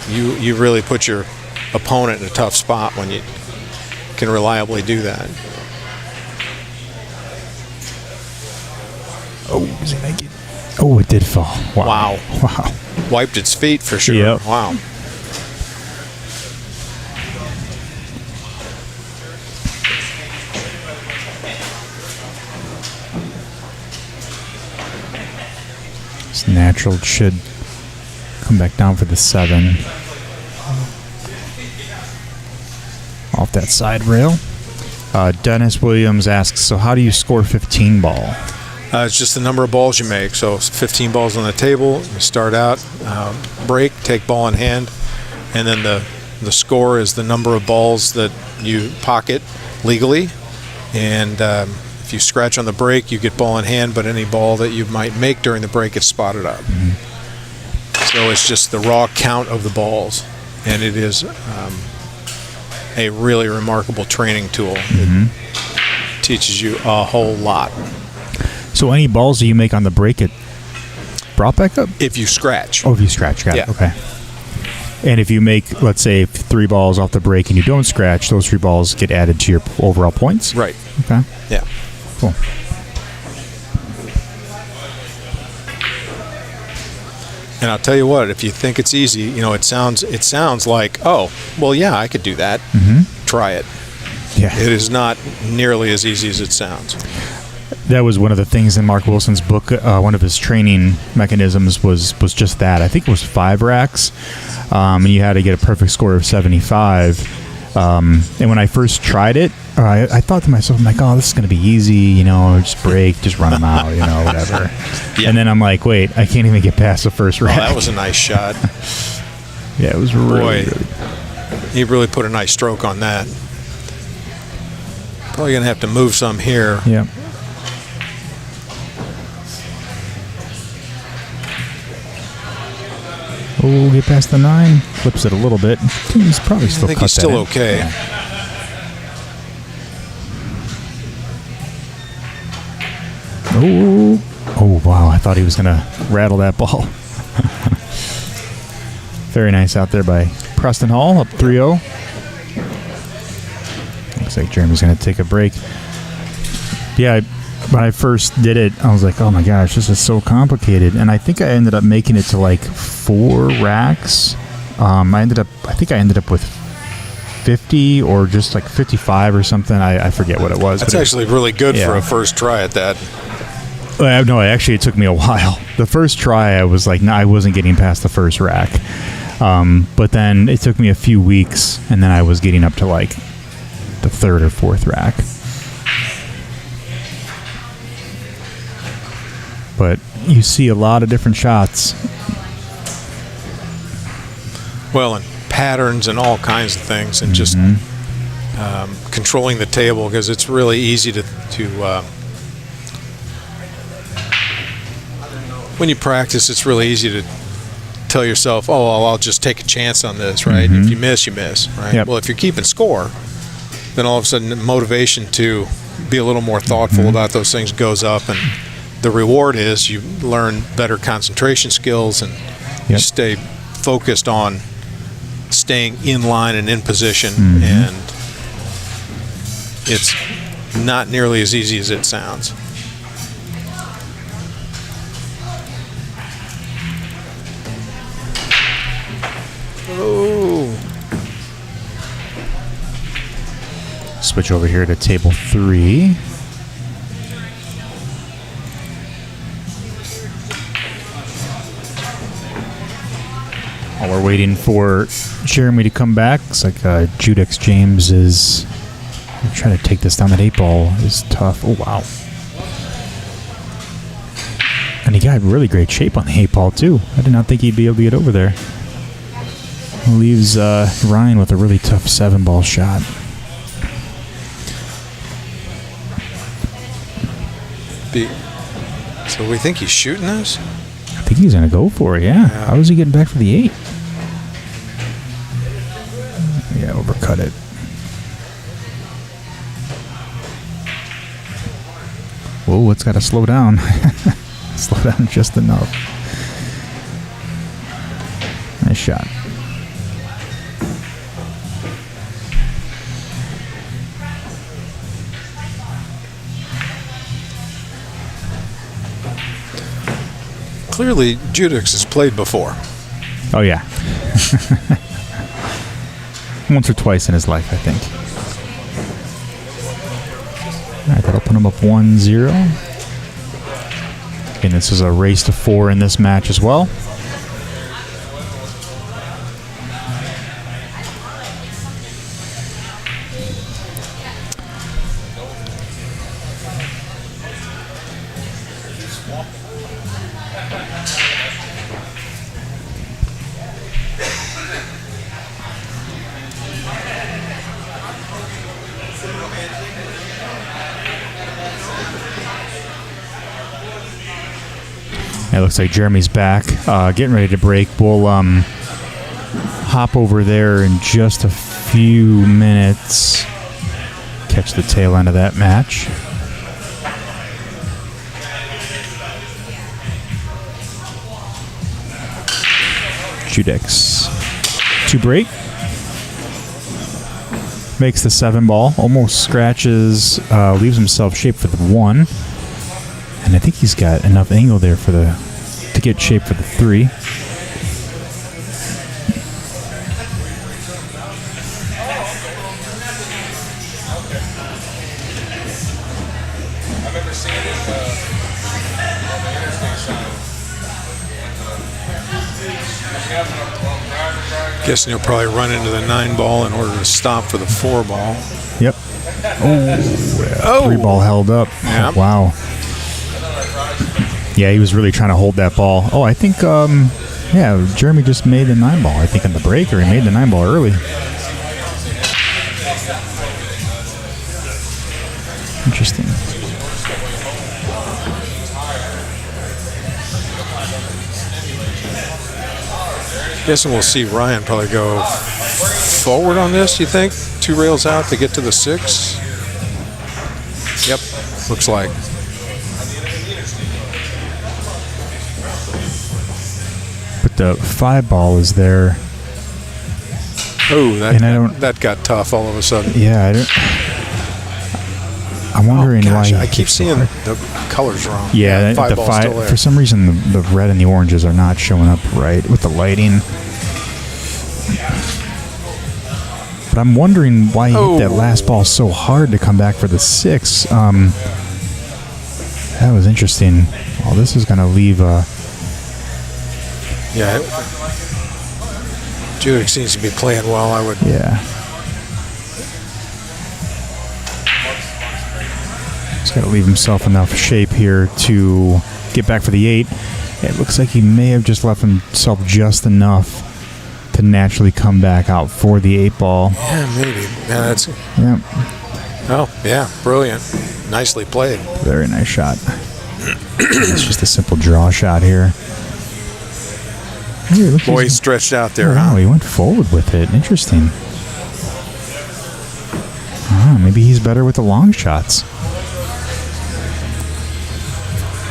you really put your opponent in a tough spot when you can reliably do that. Oh, does he make it? Oh, it did fall. Wow. Wiped its feet for sure. Yep. Wow. It's natural. It should come back down for the 7. Off that side rail. Dennis Williams asks, so how do you score 15 ball? It's just the number of balls you make. So 15 balls on the table. You start out, break, take ball in hand, and then the score is the number of balls that you pocket legally. And if you scratch on the break, you get ball in hand, but any ball that you might make during the break gets spotted up. So it's just the raw count of the balls, and it is a really remarkable training tool. It teaches you a whole lot. So any balls that you make on the break get brought back up? If you scratch. Oh, if you scratch, got it. Yeah. Okay. And if you make, let's say, 3 balls off the break and you don't scratch, those 3 balls get added to your overall points? Right. Okay. Yeah. Cool. And I'll tell you what, if you think it's easy, you know, it sounds like, oh, well, yeah, I could do that. Try it. Yeah. It is not nearly as easy as it sounds. That was one of the things in Mark Wilson's book. One of his training mechanisms was just that. I think it was 5 racks, and you had to get a perfect score of 75. And when I first tried it, I thought to myself, I'm like, oh, this is going to be easy, you know, just break, just run them out, you know, whatever. Yeah. And then I'm like, wait, I can't even get past the first rack. Oh, that was a nice shot. Yeah, it was really, Boy, he really put a nice stroke on that. Probably going to have to move some here. Yeah. Oh, get past the 9. Flips it a little bit. He's probably still. I think cut he's still that in. okay. Yeah. Oh, wow. I thought he was going to rattle that ball. Very nice out there by Preston Hall, up 3-0. Looks like Jeremy's going to take a break. Yeah, when I first did it, I was like, oh my gosh, this is so complicated. And I think I ended up making it to like 4 racks. I think I ended up with 50 or just like 55 or something. I forget what it was. That's actually really good for a first try at that. No, actually, it took me a while. The first try, I was like, no, I wasn't getting past the first rack. But then it took me a few weeks, and then I was getting up to like the 3rd or 4th rack. But you see a lot of different shots. Well, and patterns and all kinds of things, and just controlling the table, because it's really easy to when you practice, it's really easy to tell yourself, oh, well, I'll just take a chance on this, right? If you miss, you miss, right? Yep. Well, if you're keeping score, then all of a sudden the motivation to be a little more thoughtful about those things goes up, and the reward is you learn better concentration skills, and you stay focused on staying in line and in position, and it's not nearly as easy as it sounds. Oh. Switch over here to table 3. While we're waiting for Jeremy to come back, it's like Judex James is trying to take this down. That 8 ball is tough. Oh, wow. And he got really great shape on the 8 ball, too. I did not think he'd be able to get over there. Leaves Ryan with a really tough 7 ball shot. So we think he's shooting this? I think he's going to go for it, yeah. How is he getting back for the 8? Yeah, overcut it. Whoa, it's got to slow down. Slow down just enough. Nice shot. Clearly, Judex has played before. Oh, yeah. Once or twice in his life, I think. All right, that'll put him up 1-0. And this is a race to 4 in this match as well. It looks like Jeremy's back, getting ready to break. We'll hop over there in just a few minutes. Catch the tail end of that match. Judex to break. Makes the 7 ball. Almost scratches, leaves himself shape for the 1. And I think he's got enough angle there for to get shape for the 3. Guessing he'll probably run into the 9 ball in order to stop for the 4 ball. Yep. Oh, 3 ball held up. Yep. Oh, wow. Yeah, he was really trying to hold that ball. Oh, I think, yeah, Jeremy just made the 9 ball. I think on the break, or he made the 9 ball early. Interesting. Guessing we'll see Ryan probably go forward on this, you think? 2 rails out to get to the 6? Yep, looks like. But the 5 ball is there. Oh, that got tough all of a sudden. Yeah, I'm wondering why. I keep seeing the colors wrong. Yeah, the 5 still there. For some reason, the red and the oranges are not showing up right with the lighting. But I'm wondering why he hit that last ball so hard to come back for the 6. That was interesting. Well, this is going to leave a... Yeah. Judic seems to be playing well, I would... Yeah. He's got to leave himself enough shape here to get back for the 8. It looks like he may have just left himself just enough to naturally come back out for the 8 ball. Yeah, maybe. Yeah, that's... Yeah. Oh, yeah, brilliant. Nicely played. Very nice shot. It's just a simple draw shot here. Hey, look, boy, he stretched out there. Wow, he went forward with it. Interesting. Maybe he's better with the long shots.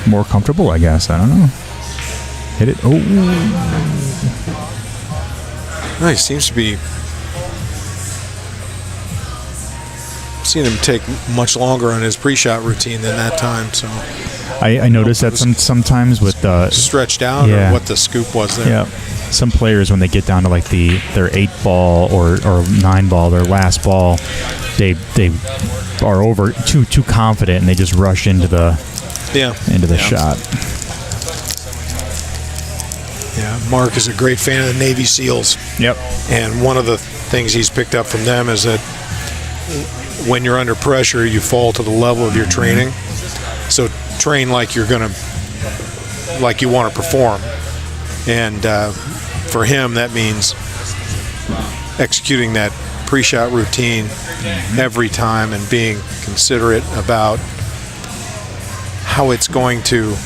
More comfortable, I guess. I don't know. Hit it. Oh. No, he seems to be... Seen him take much longer on his pre-shot routine than that time, so... I noticed that sometimes with the... Stretched out, or what the scoop was there. Yeah. Some players, when they get down to like their 8 ball or 9 ball, their last ball, they are over too confident and they just rush into the shot. Yeah, Mark is a great fan of the Navy SEALs. Yep. And one of the things he's picked up from them is that when you're under pressure, you fall to the level of your training. So train like you want to perform. And for him, that means executing that pre-shot routine every time and being considerate about how it's going to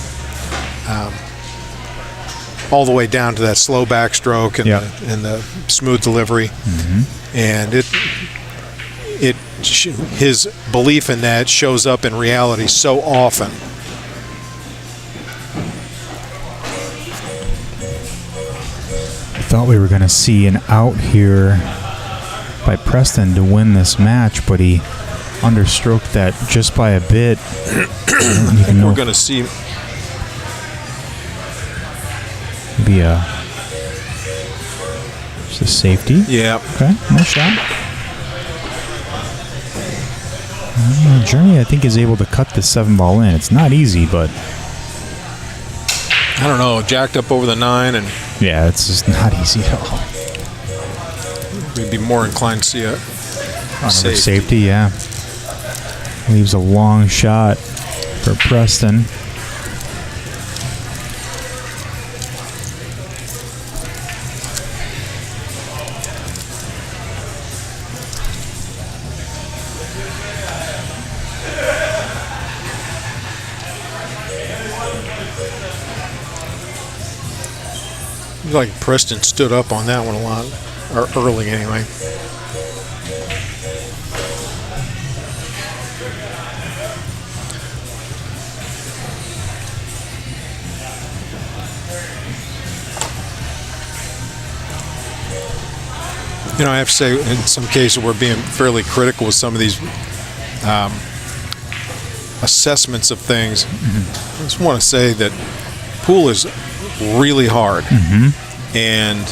all the way down to that slow backstroke and the smooth delivery. And his belief in that shows up in reality so often. I thought we were going to see an out here by Preston to win this match, but he understroked that just by a bit. We're going to see maybe just a safety. Yeah. Okay, nice shot. Jeremy, I think, is able to cut the 7 ball in. It's not easy, but I don't know, jacked up over the 9, and yeah, it's just not easy at all. We'd be more inclined to see a safety. Yeah. Leaves a long shot for Preston. like Preston stood up on that one a lot, or early anyway. You know, I have to say, in some cases, we're being fairly critical with some of these assessments of things. I just want to say that pool is really hard. And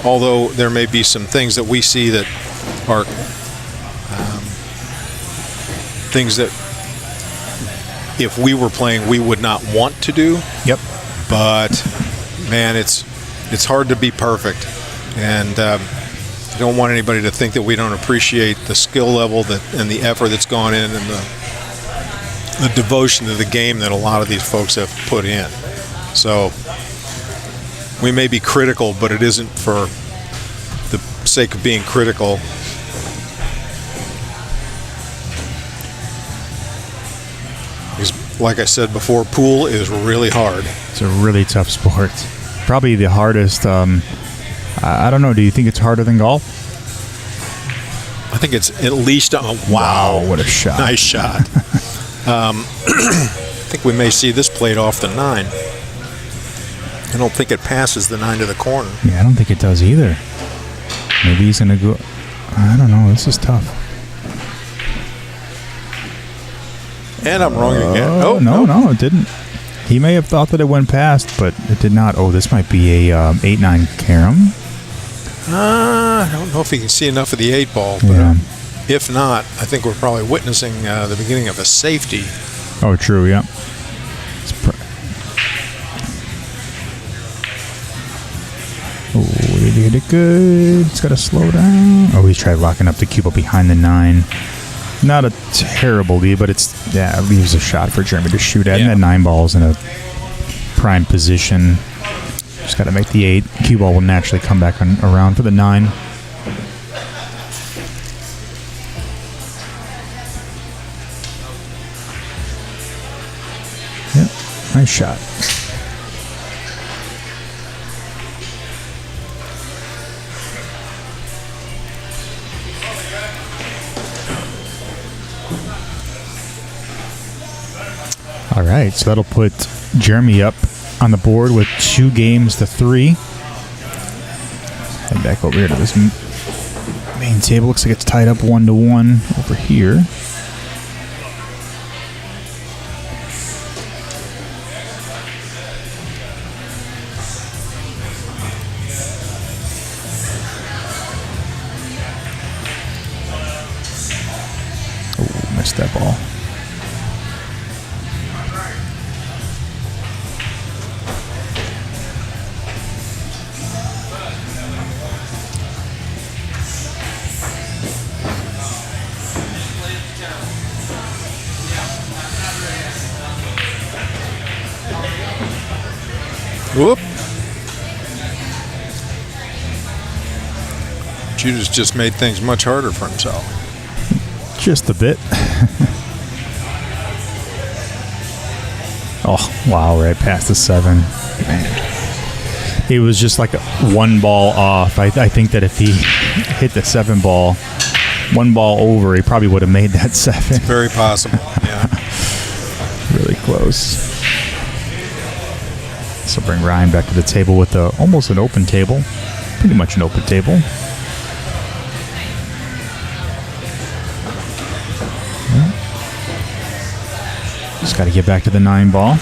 although there may be some things that we see that are things that if we were playing we would not want to do. Yep. But man, it's hard to be perfect, and I don't want anybody to think that we don't appreciate the skill level and the effort that's gone in, and the devotion to the game that a lot of these folks have put in. So we may be critical, but it isn't for the sake of being critical. Because, like I said before, pool is really hard. It's a really tough sport. Probably the hardest. I don't know. Do you think it's harder than golf? I think it's at least wow, what a shot. Nice shot. I think we may see this played off the 9. I don't think it passes the 9 to the corner. Yeah, I don't think it does either. Maybe he's going to go. I don't know. This is tough. And I'm wrong again. No, it didn't. He may have thought that it went past, but it did not. Oh, this might be a 8-9 carom. I don't know if you can see enough of the 8 ball, but Yeah. if not, I think we're probably witnessing the beginning of a safety. Oh, true, yeah. Oh, he did it good. It's got to slow down. Oh, he tried locking up the cube up behind the 9. Not a terrible lead, but it leaves a shot for Jeremy to shoot at. And that 9 ball's in a prime position. Just got to make the 8. Cue ball will naturally come back around for the 9. Yep, nice shot. All right, so that'll put Jeremy up on the board with 2 games to 3. Head back over here to this main table. Looks like it's tied up 1-1 over here. Oh, missed that ball. Whoop. Judas just made things much harder for himself. Just a bit. Oh, wow, right past the 7. Man. It was just like 1 ball off. I think that if he hit the 7 ball, 1 ball over, he probably would have made that 7. It's very possible, yeah. Really close. So bring Ryan back to the table with almost an open table. Pretty much an open table. Yeah. Just got to get back to the 9 ball.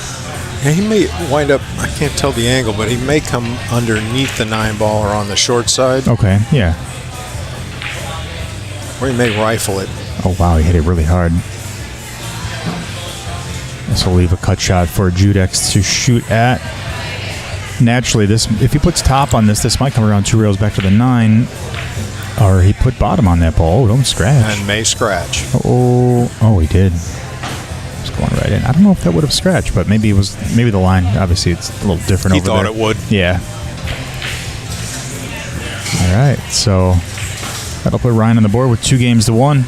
Yeah, he may wind up, I can't tell the angle, but he may come underneath the 9 ball or on the short side. Okay, yeah. Or he may rifle it. Oh, wow, he hit it really hard. This will leave a cut shot for Judex to shoot at. Naturally, if he puts top on this might come around 2 rails back to the 9. Or he put bottom on that ball. Oh, don't scratch. And may scratch. Oh, he did. It's going right in. I don't know if that would have scratched, but maybe the line. Obviously, it's a little different He over there. thought it would. Yeah. All right, so that'll put Ryan on the board with 2 games to 1.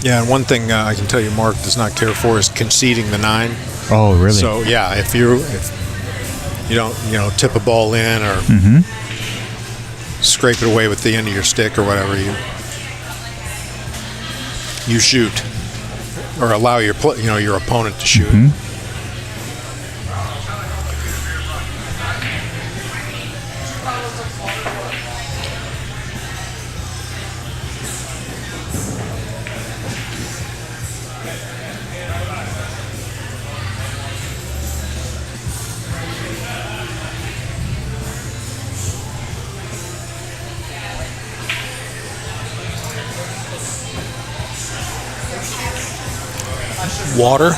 Yeah, and one thing I can tell you Mark does not care for is conceding the 9. Oh, really? So, yeah, if you don't, tip a ball in or scrape it away with the end of your stick or whatever, you shoot or allow your opponent to shoot. Water.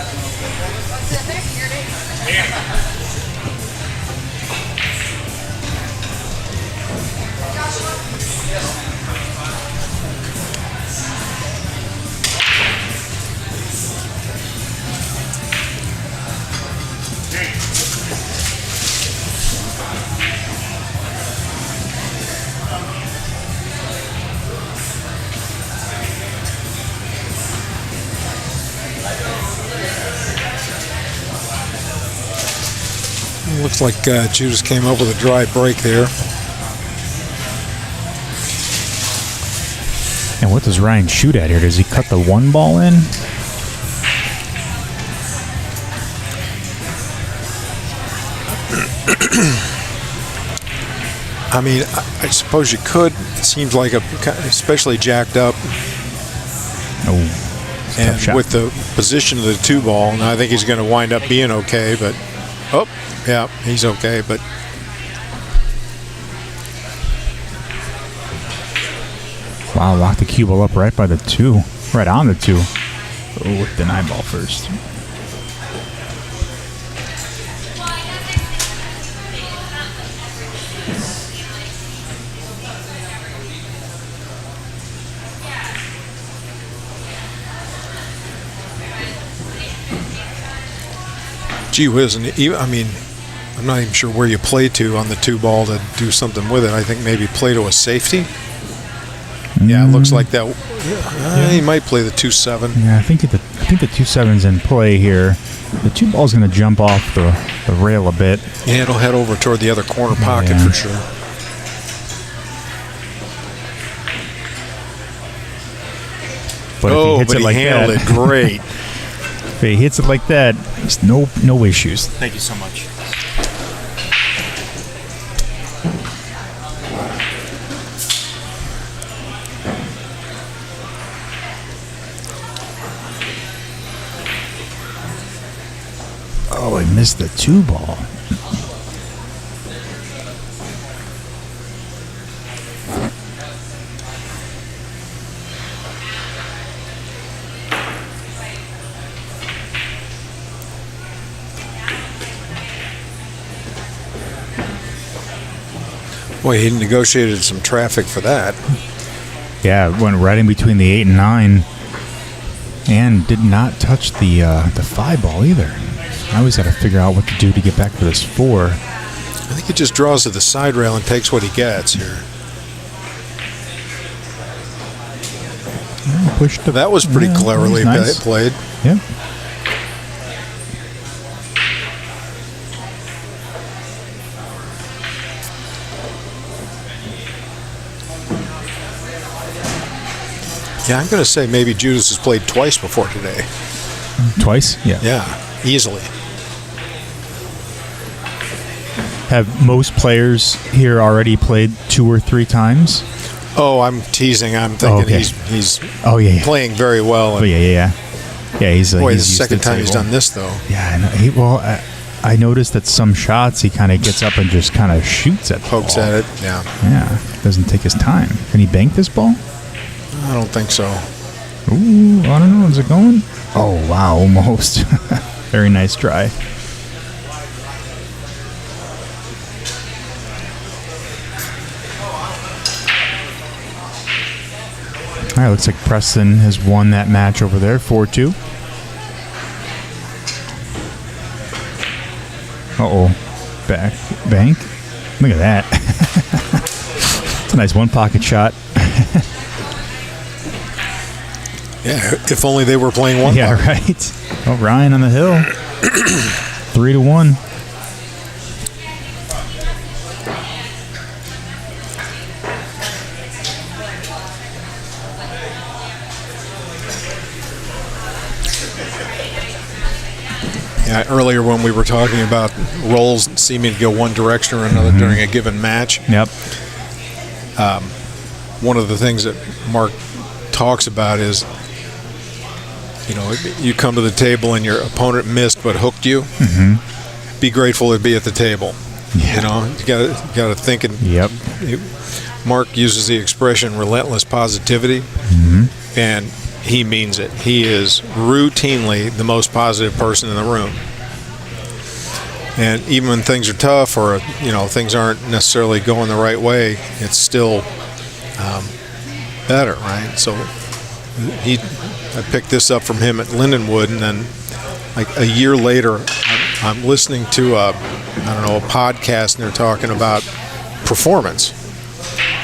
Looks like Judas came up with a dry break there. And what does Ryan shoot at here? Does he cut the 1 ball in? I mean, I suppose you could. It seems like especially jacked up. Oh, and with the position of the 2 ball, and I think he's going to wind up being okay, but yeah, he's okay, but wow, locked the cue ball up right by the 2, right on the 2. Oh, with the 9 ball first. Gee whiz, and I mean, I'm not even sure where you play to on the 2 ball to do something with it. I think maybe play to a safety. Yeah, it looks like that. He might play the 2-7. Yeah, I think the 2-7's in play here. The 2 ball's going to jump off the rail a bit. Yeah, it'll head over toward the other corner pocket for sure. But if he hits it like handled that, it great. If he hits it like that, there's no issues. Thank you so much. Oh, he missed the 2 ball. Boy, he negotiated some traffic for that. Yeah, it went right in between the 8 and 9, and did not touch the 5 ball either. I always got to figure out what to do to get back for this 4. I think he just draws to the side rail and takes what he gets here. That was pretty cleverly played. Yeah. Yeah, I'm going to say maybe Judas has played twice before today. Twice? Yeah. Yeah, easily. Have most players here already played 2 or 3 times? Oh, I'm teasing. I'm thinking he's playing very well. Yeah, he's boy, he's the second time he's done this, though. Yeah, I know. I noticed that some shots he kind of gets up and just kind of shoots at the Pokes ball. at it, yeah. Yeah, doesn't take his time. Can he bank this ball? I don't think so. Ooh, I don't know. Is it going? Oh, wow, almost. Very nice try. All right, looks like Preston has won that match over there, 4-2. Uh-oh. Bank. Look at that. It's a nice one-pocket shot. Yeah, if only they were playing one. Yeah, bar. right. Oh, Ryan on the hill. 3-1. Yeah, earlier when we were talking about roles seeming to go one direction or another during a given match. Yep. One of the things that Mark talks about is, you come to the table and your opponent missed but hooked you. Be grateful to be at the table. Yeah. You got to think. Yep. Mark uses the expression relentless positivity, and he means it. He is routinely the most positive person in the room. And even when things are tough or, things aren't necessarily going the right way, it's still better, right? So I picked this up from him at Lindenwood, and then like a year later, I'm listening to a podcast, and they're talking about performance.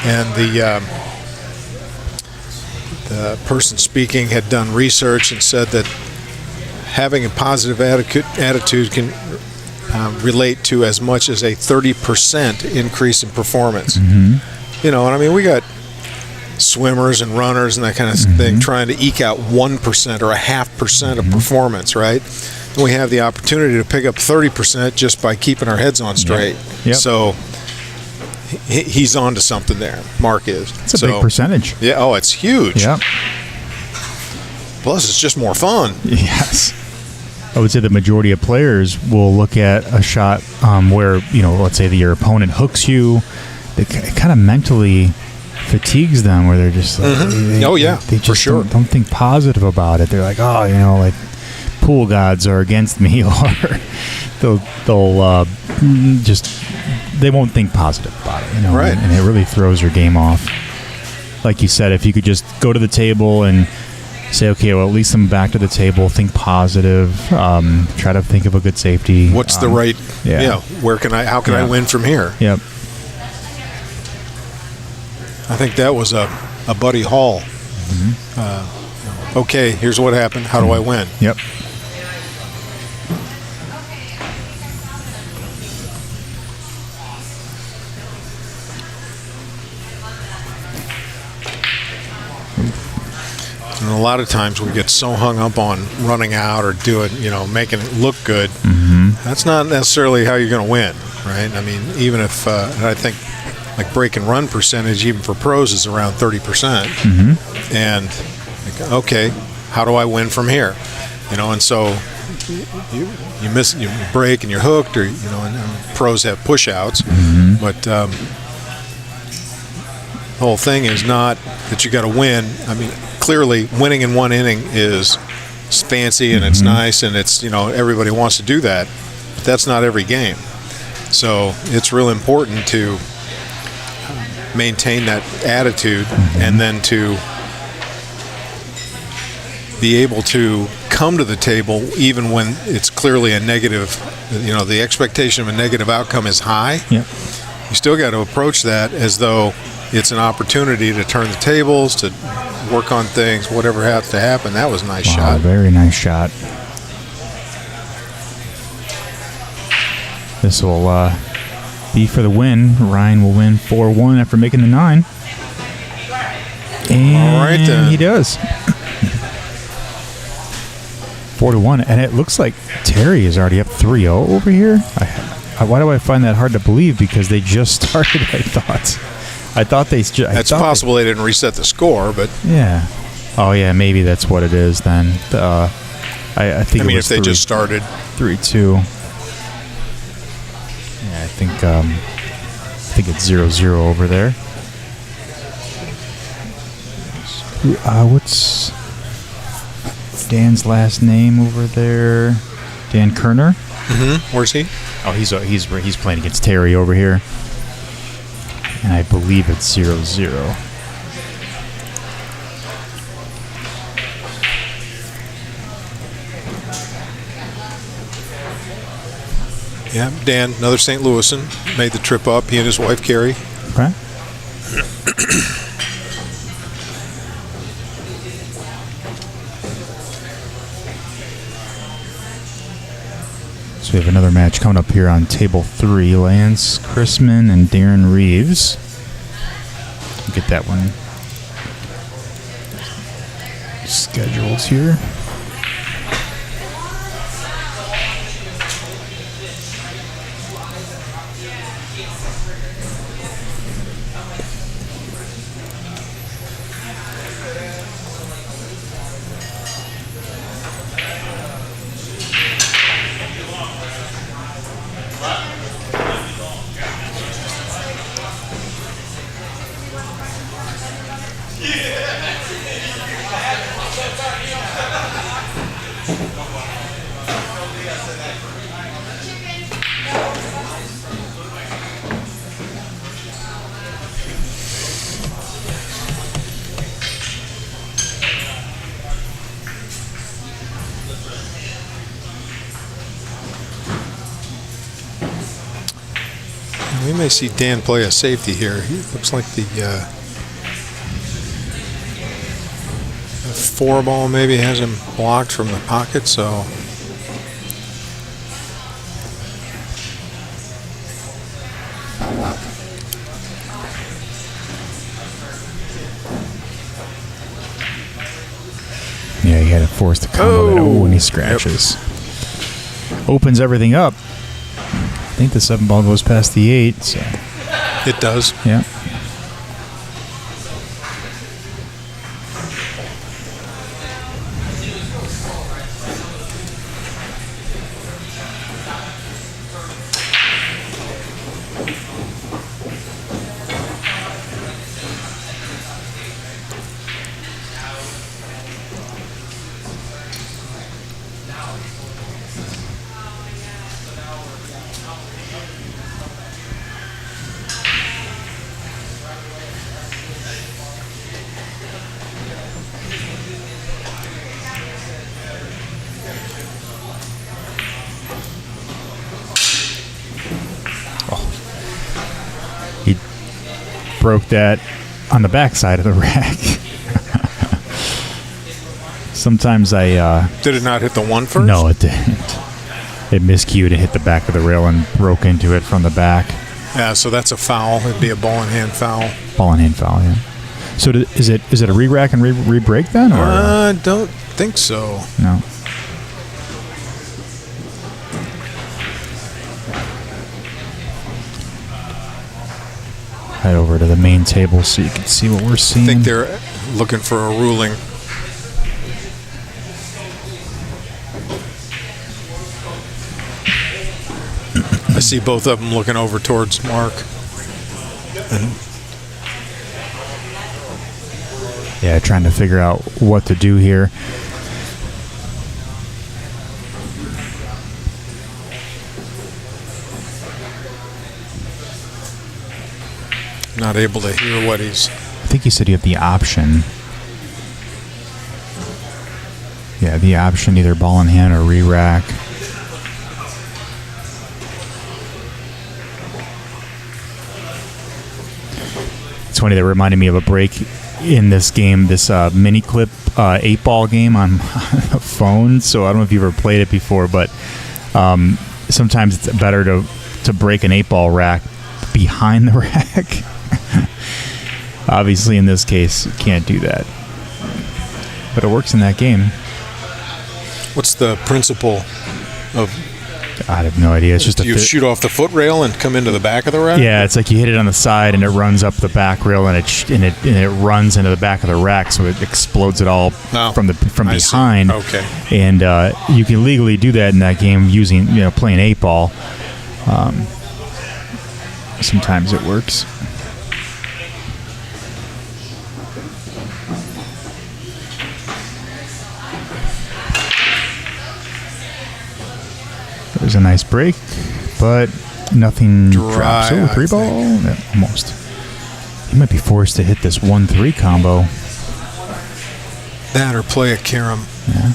And the person speaking had done research and said that having a positive attitude can relate to as much as a 30% increase in performance. And I mean, we got swimmers and runners and that kind of thing trying to eke out 1% or a 0.5% of performance, right? And we have the opportunity to pick up 30% just by keeping our heads on straight. Yep. So he's on to something there. Mark is. It's a big percentage. Yeah. Oh, it's huge. Yep. Plus, it's just more fun. Yes. I would say the majority of players will look at a shot where, let's say your opponent hooks you. It kind of mentally fatigues them, where they're just like, they just for sure. don't think positive about it. They're like, like pool gods are against me, or they'll they won't think positive about it, right? And it really throws your game off. Like you said, if you could just go to the table and say, okay, well, at least I'm back to the table, think positive, try to think of a good safety. What's the right? How can I win from here? Yep. I think that was a Buddy Hall. Okay, here's what happened. How do I win? Yep. And a lot of times we get so hung up on running out or making it look good. That's not necessarily how you're going to win, right? I mean, even if I think like break and run percentage, even for pros, is around 30%. And okay, how do I win from here? And so you miss, you break and you're hooked, or and pros have push outs, but the whole thing is not that you got to win. I mean, clearly winning in one inning is fancy and it's nice, and it's everybody wants to do that, but that's not every game. So it's real important to maintain that attitude, and then to be able to come to the table even when it's clearly a negative, the expectation of a negative outcome is high. Yep. You still got to approach that as though it's an opportunity to turn the tables, to work on things, whatever has to happen. That was a nice shot. Very nice shot. This will be for the win. Ryan will win 4-1 after making the 9. And all right, then. He does. 4-1, and it looks like Terry is already up 3-0 over here. Why do I find that hard to believe? Because they just started. I thought they. It's possible they didn't reset the score, but yeah. Oh yeah, maybe that's what it is then. I think. I mean, if they just started 3-2. Yeah, I think it's 0-0 over there. What's Dan's last name over there? Dan Kerner. Where's he? Oh, he's playing against Terry over here, and I believe it's 0-0. Yeah, Dan, another St. Louisan, made the trip up. He and his wife Carrie. Okay. So we have another match coming up here on table 3. Lance Chrisman and Darren Reeves. Get that one scheduled here. We may see Dan play a safety here. He looks like the 4-ball maybe has him blocked from the pocket, so yeah, he had to force the combo. Oh, and he scratches. Yep. Opens everything up. I think the 7-ball goes past the 8. So. It does. Yeah. Broke that on the back side of the rack. Sometimes I... Did it not hit the 1 first? No, it didn't. It miscued and hit the back of the rail and broke into it from the back. Yeah, so that's a foul. It'd be a ball in hand foul. Ball in hand foul, yeah. So is it a re-rack and re-break then? Or? I don't think so. No. Head over to the main table so you can see what we're seeing. I think they're looking for a ruling. I see both of them looking over towards Mark. Yeah, trying to figure out what to do here. Not able to hear what he's... I think he said you have the option. Yeah, the option, either ball in hand or re-rack. It's funny, that reminded me of a break in this game, this mini clip 8-ball game on a phone. So I don't know if you've ever played it before, but sometimes it's better to break an 8-ball rack behind the rack. Obviously, in this case, you can't do that. But it works in that game. What's the principle of... I have no idea. It's just you shoot off the foot rail and come into the back of the rack? Yeah, it's like you hit it on the side and it runs up the back rail and it runs into the back of the rack, so it explodes it all from behind. See. Okay. And you can legally do that in that game using playing 8-ball. Sometimes it works. There's a nice break, but nothing drops. Oh, 3-ball? Yeah, almost. He might be forced to hit this 1-3 combo. That or play a carom. Yeah.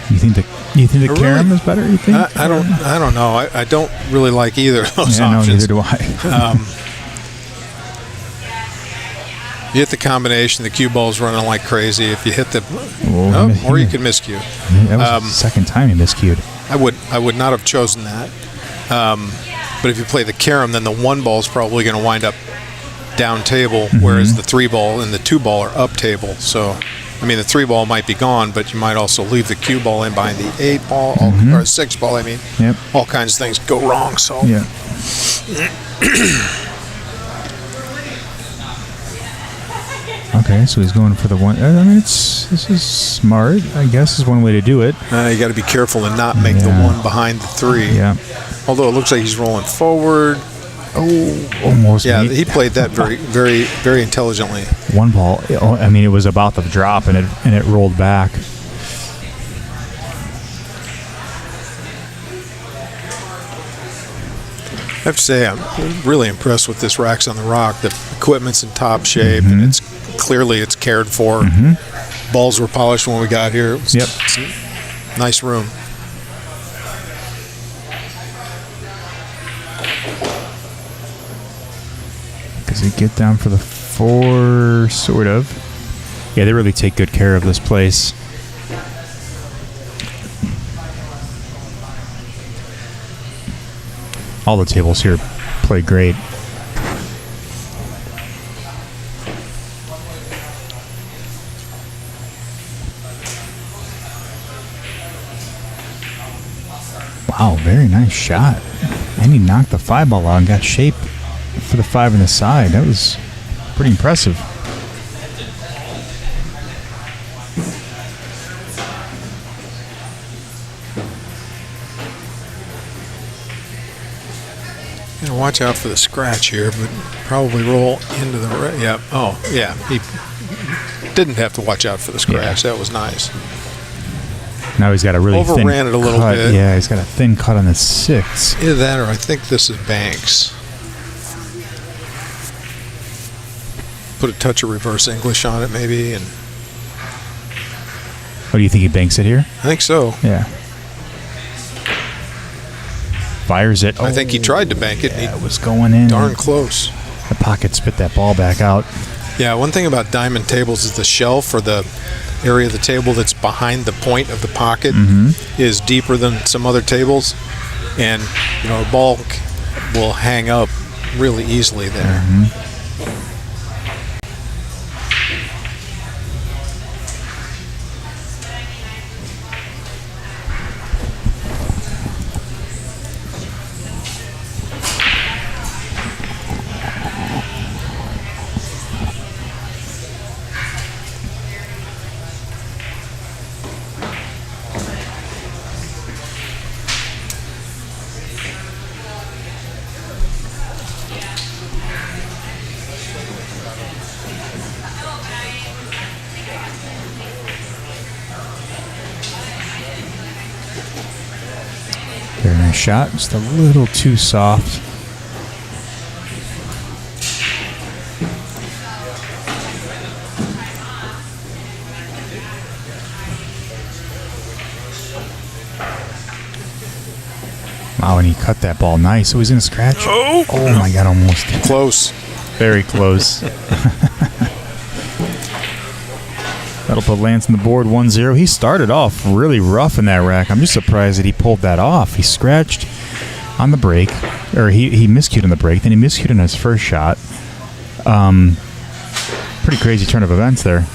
You think the carom is better? You think? I don't know. I don't really like either of those options. No, neither do I. You hit the combination, the cue ball's running like crazy. If you hit the, or you could miscue. That was the second time he miscued. I would not have chosen that. But if you play the carom, then the 1 ball is probably going to wind up down table, whereas the 3 ball and the 2 ball are up table. So, I mean, the 3 ball might be gone, but you might also leave the cue ball in behind the 8 ball, or 6 ball, I mean. Yep. All kinds of things go wrong, so. Yeah. Okay, so he's going for the 1. I mean, this is smart, I guess, is one way to do it. You got to be careful and not make the 1 behind the 3. Yeah. Although it looks like he's rolling forward. Oh, almost. Yeah, he played that very, very, very intelligently. 1 ball. I mean, it was about to drop, and it rolled back. I have to say, I'm really impressed with this Racks on the Rock. The equipment's in top shape, and it's cared for. Balls were polished when we got here. It's a nice room. Does he get down for the 4? Sort of. Yeah, they really take good care of this place. All the tables here play great. Wow, very nice shot. And he knocked the 5 ball out and got shape for the 5 on the side. That was pretty impressive. Watch out for the scratch here, but probably roll into the he didn't have to watch out for the scratch. That was nice. Now he's got a really overran it a little cut. bit. Yeah, he's got a thin cut on the 6. Either that, or I think this is Banks. Put a touch of reverse English on it, maybe, and. Oh, do you think he banks it here? I think so. Yeah. Fires it. I think he tried to bank it. Yeah, it was going in. Darn close. The pocket spit that ball back out. Yeah, one thing about diamond tables is the shelf, or the area of the table that's behind the point of the pocket, is deeper than some other tables, and a ball will hang up really easily there. Very nice shot. Just a little too soft. Wow, and he cut that ball nice. So he's going to scratch. Oh my God, almost. Close. Very close. That'll put Lance on the board 1-0. He started off really rough in that rack. I'm just surprised that he pulled that off. He scratched on the break, or he miscued on the break, then he miscued on his first shot. Pretty crazy turn of events there.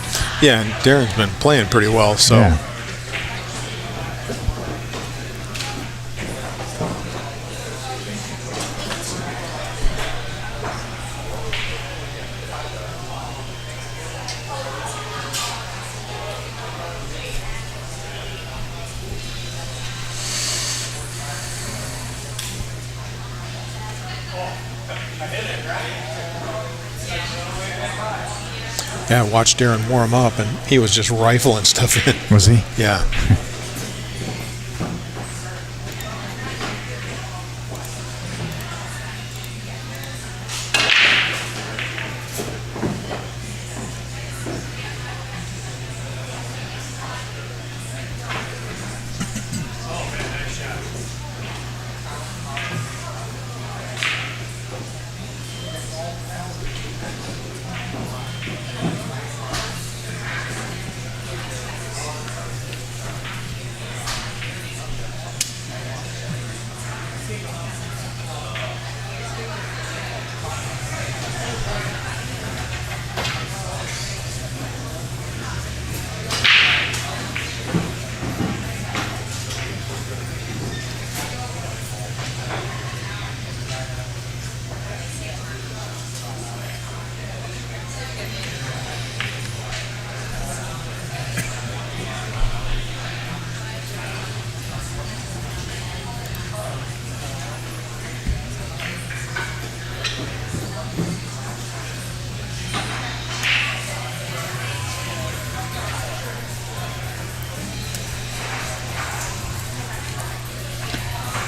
Yeah, and Darren's been playing pretty well, so. Yeah. Yeah, I watched Darren warm up, and he was just rifling stuff in. Was he? Yeah.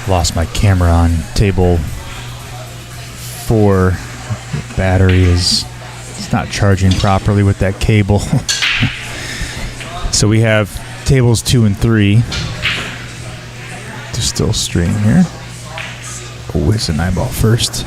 Lost my camera on table 4. The battery is not charging properly with that cable. So we have tables 2 and 3. There's still string here. Oh, it's an eyeball first.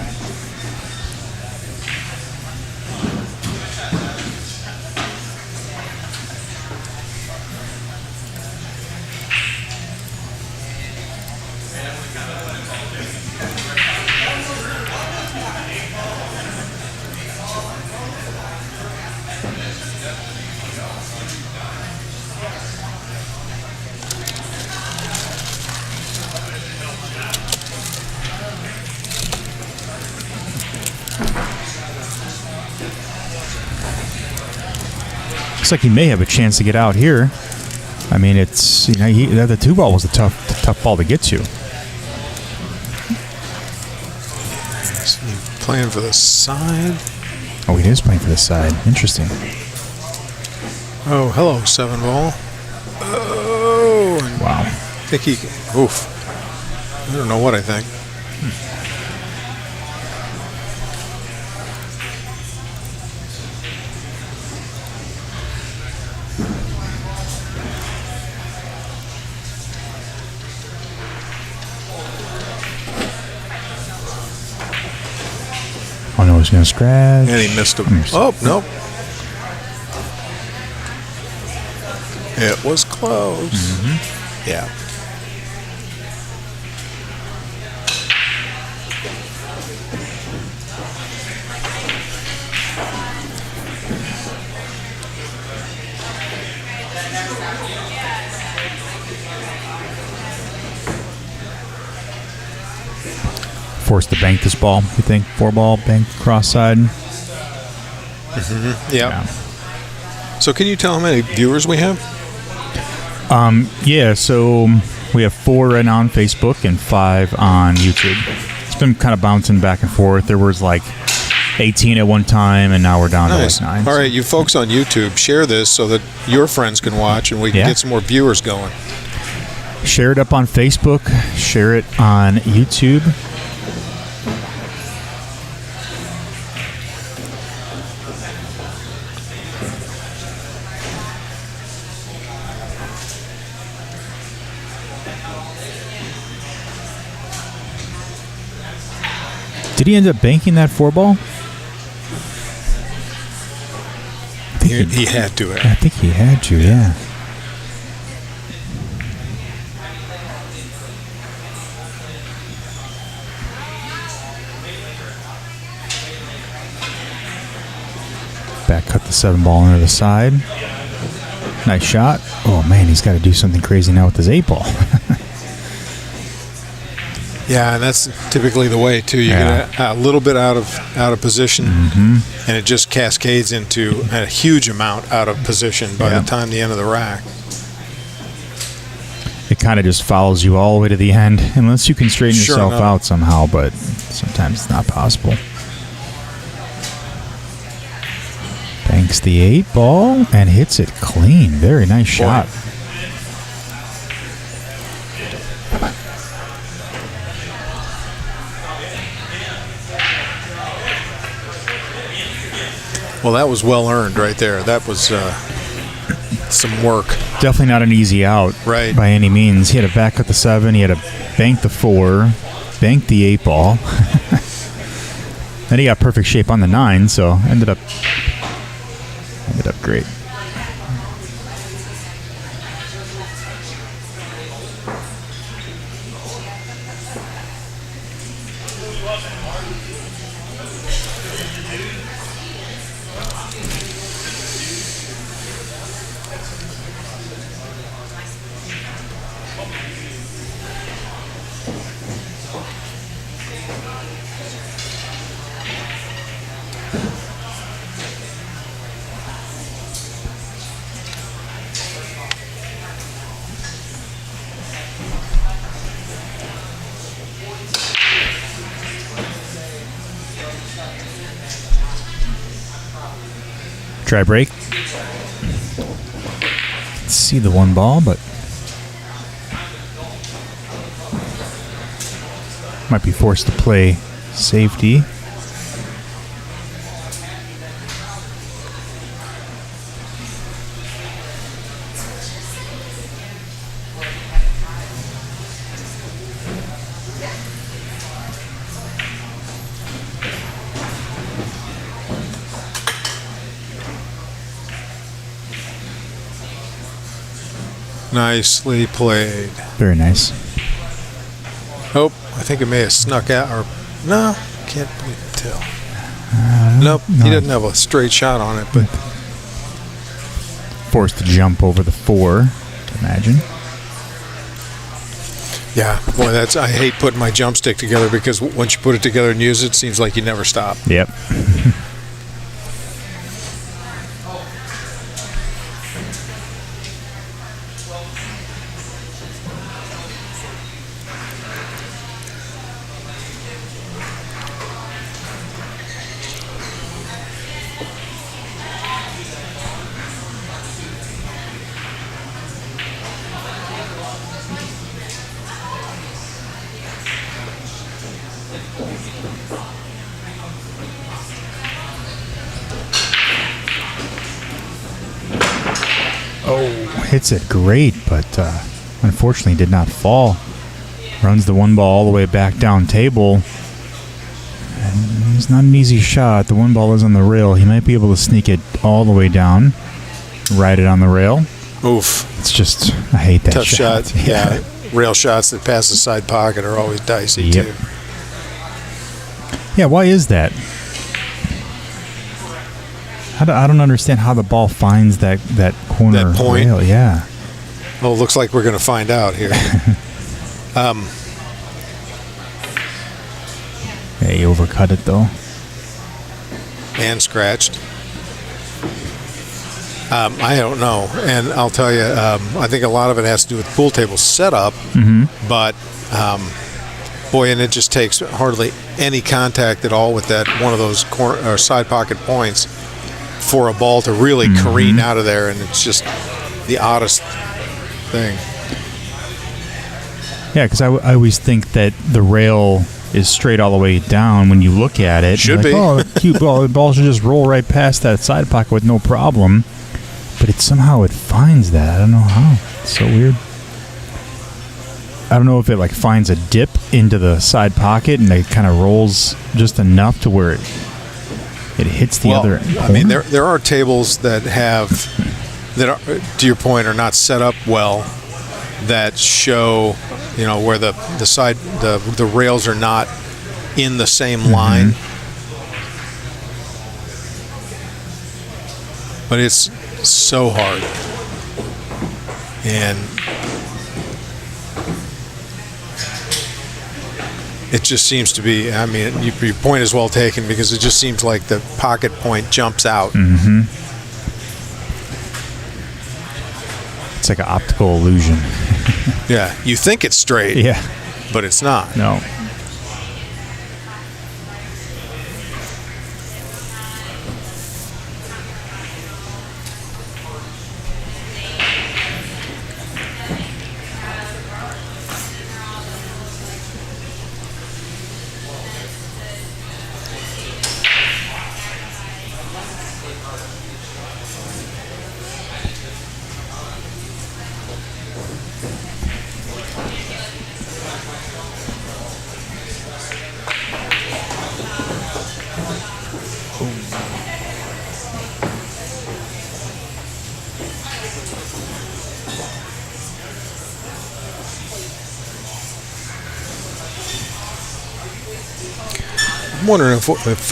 Looks like he may have a chance to get out here. I mean, it's, you know, the 2-ball was a tough ball to get to. Is he playing for the side? Oh, he is playing for the side. Interesting. Oh, hello, 7-ball. Oh, and wow. I think he. Oof. I don't know what I think. Oh no, he's gonna scratch. And he missed him. Oh, nope. It was close. Mm-hmm. Yeah. Forced to bank this ball, you think? 4-ball, bank cross side. Mm-hmm. Yeah. So can you tell how many viewers we have? Yeah, so we have 4 right now on Facebook and 5 on YouTube. It's been kind of bouncing back and forth. There was like 18 at one time, and now we're down to like 9. All right, you folks on YouTube, share this so that your friends can watch and we can get some more viewers going. Share it up on Facebook. Share it on YouTube. Did he end up banking that 4-ball? He had to. I think he had to, yeah. Back cut the 7-ball into the side. Nice shot. Oh man, he's got to do something crazy now with his 8-ball. Yeah, and that's typically the way too. You get a little bit out of position, and it just cascades into a huge amount out of position by the time the end of the rack. It kind of just follows you all the way to the end, unless you can straighten yourself out somehow, but sometimes it's not possible. Banks the 8-ball and hits it clean. Very nice shot. Well, that was well earned right there. That was some work. Definitely not an easy out by any means. He had to back up the 7. He had to bank the 4, bank the 8-ball. Then he got perfect shape on the 9, so ended up great. Try break. See the 1 ball, but might be forced to play safety. Nicely played. Very nice. Oh, I think it may have snuck out, or no, can't tell. Nope, he doesn't have a straight shot on it, but forced to jump over the 4, to imagine. Yeah, boy, I hate putting my jump stick together because once you put it together and use it, it seems like you never stop. Yep. Hits it great, but unfortunately did not fall. Runs the 1 ball all the way back down table. And it's not an easy shot. The 1 ball is on the rail. He might be able to sneak it all the way down, ride it on the rail. Oof. It's just, I hate that tough shot. Yeah. Rail shots that pass the side pocket are always dicey, too. Yeah, why is that? I don't understand how the ball finds that corner that point. rail. Yeah. Well, it looks like we're going to find out here. Yeah, he overcut it though. And scratched. I don't know, and I'll tell you, I think a lot of it has to do with pool table setup. But boy, and it just takes hardly any contact at all with that one of those corner or side pocket points for a ball to really careen out of there, and it's just the oddest thing. Yeah, because I always think that the rail is straight all the way down when you look at it. Should be. Oh, the cute ball. The ball should just roll right past that side pocket with no problem. But somehow it finds that. I don't know how. It's so weird. I don't know if it finds a dip into the side pocket and it kind of rolls just enough to where it hits the other corner. I mean, there are tables that that are, to your point, are not set up well, that show, where the side the rails are not in the same line. But it's so hard, and it just seems to be, I mean, your point is well taken, because it just seems like the pocket point jumps out. It's like an optical illusion. Yeah, you think it's straight, but it's not. No. I'm wondering if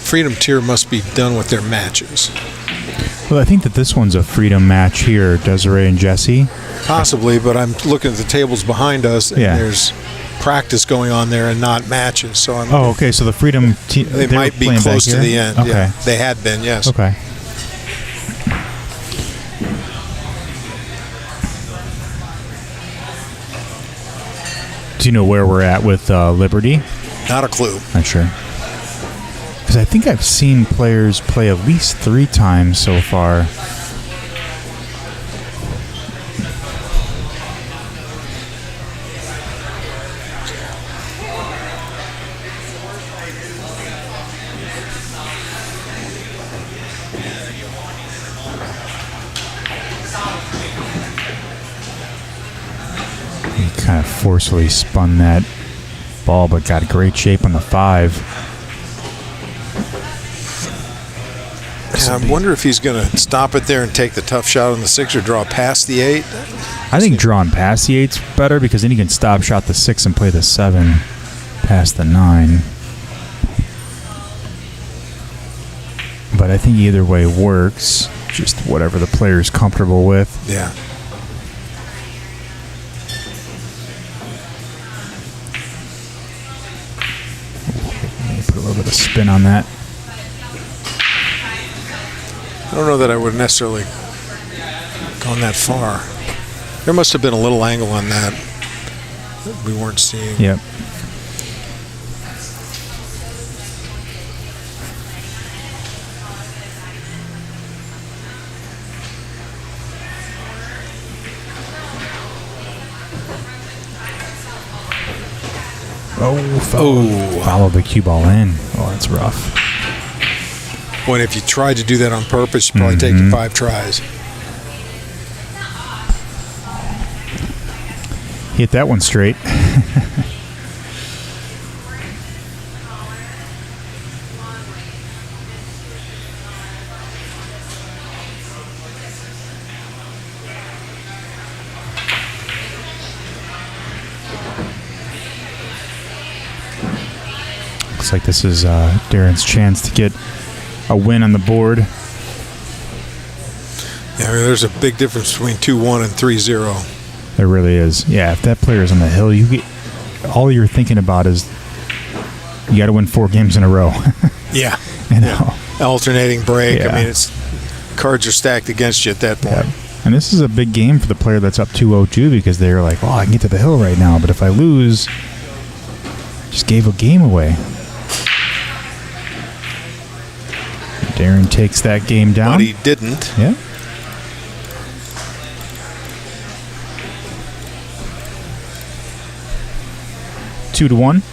Freedom Tier must be done with their matches. Well, I think that this one's a Freedom match here, Desiree and Jesse. Possibly, but I'm looking at the tables behind us, and there's practice going on there and not matches. So I'm. Oh, okay. So the Freedom team, they might be close to the end. Okay. Yeah, they had been. Yes. Okay. Do you know where we're at with Liberty? Not a clue. Not sure. Because I think I've seen players play at least 3 times so far. kind of forcefully spun that ball, but got great shape on the 5. I wonder if he's going to stop it there and take the tough shot on the 6 or draw past the 8. I think drawing past the 8's better because then you can stop shot the 6 and play the 7 past the 9. But I think either way works. Just whatever the player's comfortable with. Yeah. Put a little bit of spin on that. I don't know that I would necessarily gone that far. There must have been a little angle on that we weren't seeing. Yep. Follow the cue ball in. Oh, that's rough. Boy, if you tried to do that on purpose, you'd probably take you 5 tries. Hit that one straight. Looks like this is Darren's chance to get a win on the board. Yeah, I mean, there's a big difference between 2-1 and 3-0. There really is. Yeah, if that player is on the hill, all you're thinking about is you got to win 4 games in a row. Yeah. You know? Alternating break. Yeah. I mean, cards are stacked against you at that point. Yeah. And this is a big game for the player that's up 2-0 because they're like, I can get to the hill right now, but if I lose, just gave a game away. Darren takes that game down. But he didn't. Yeah. Two to 1.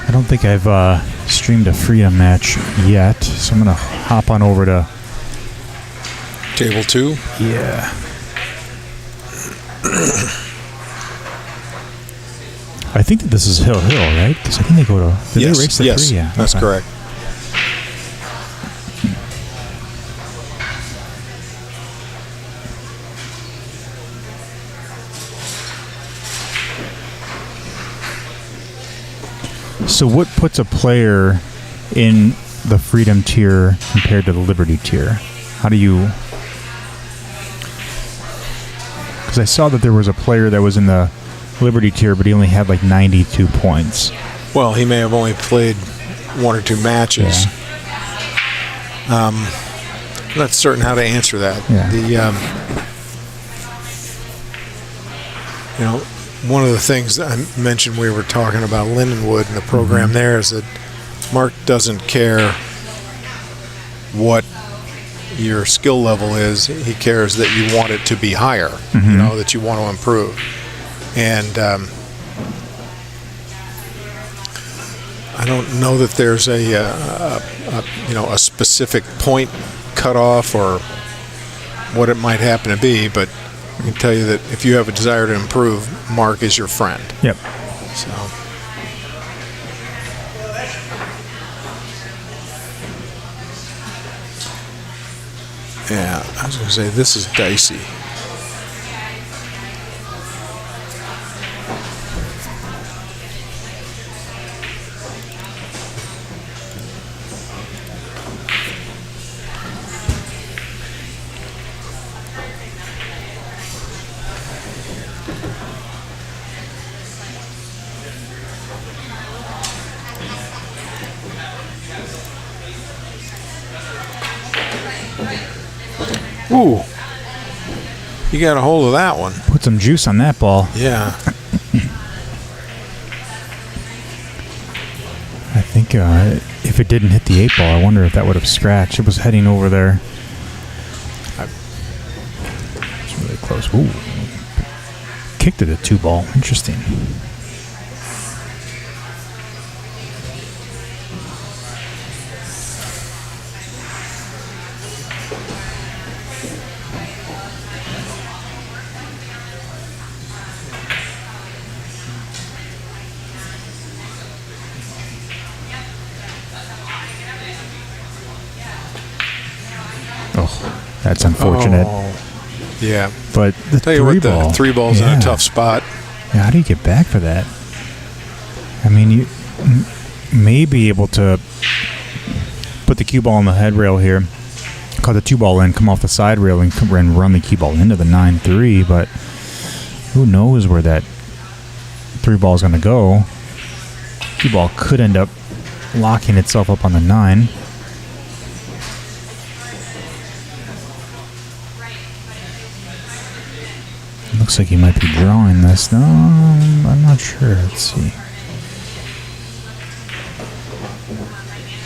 I don't think I've streamed a Freedom match yet, so I'm going to hop on over to Table 2? Yeah. I think that this is Hill, right? Because I think they go to... Did they race the 3? Yeah, that's correct. So what puts a player in the Freedom tier compared to the Liberty tier? How do you... Because I saw that there was a player that was in the Liberty tier, but he only had like 92 points. Well, he may have only played 1 or 2 matches. Yeah. I'm not certain how to answer that. Yeah. One of the things that I mentioned, we were talking about Lindenwood and the program there, is that Mark doesn't care what your skill level is. He cares that you want it to be higher, that you want to improve. And I don't know that there's a specific point cutoff or what it might happen to be, but I can tell you that if you have a desire to improve, Mark is your friend. Yep. So. Yeah, I was going to say, this is dicey. Ooh. You got a hold of that one. Put some juice on that ball. Yeah. I think if it didn't hit the 8 ball, I wonder if that would have scratched. It was heading over there. It's really close. Ooh. Kicked it a 2 ball. Interesting. Oh, that's unfortunate. Oh, yeah. But the Tell you 3 what, ball. the 3 ball's in a tough spot. Yeah, how do you get back for that? I mean, you may be able to put the cue ball on the head rail here, cut the 2 ball in, come off the side rail, and run the cue ball into the 9-3, but who knows where that 3 ball is going to go. Cue ball could end up locking itself up on the 9. Looks like he might be drawing this. No, I'm not sure. Let's see.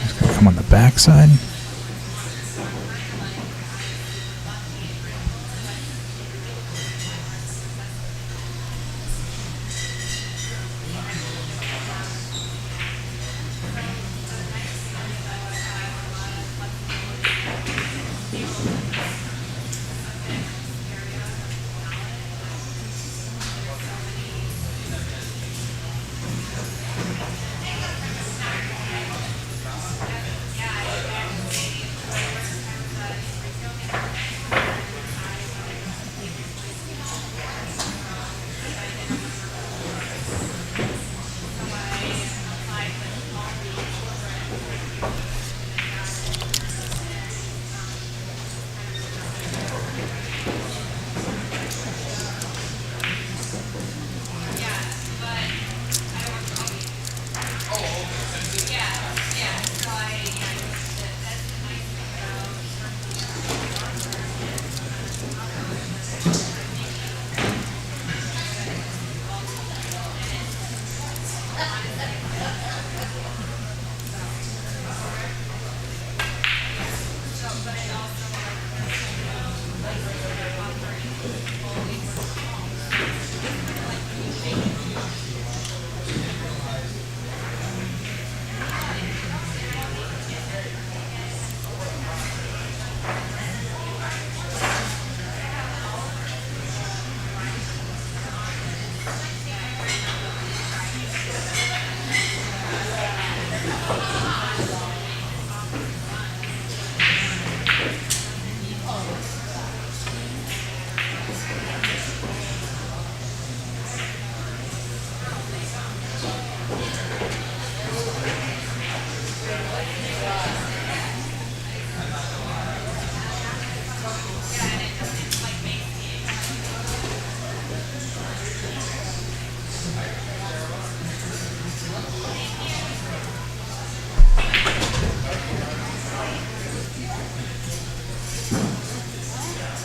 He's going to come on the backside.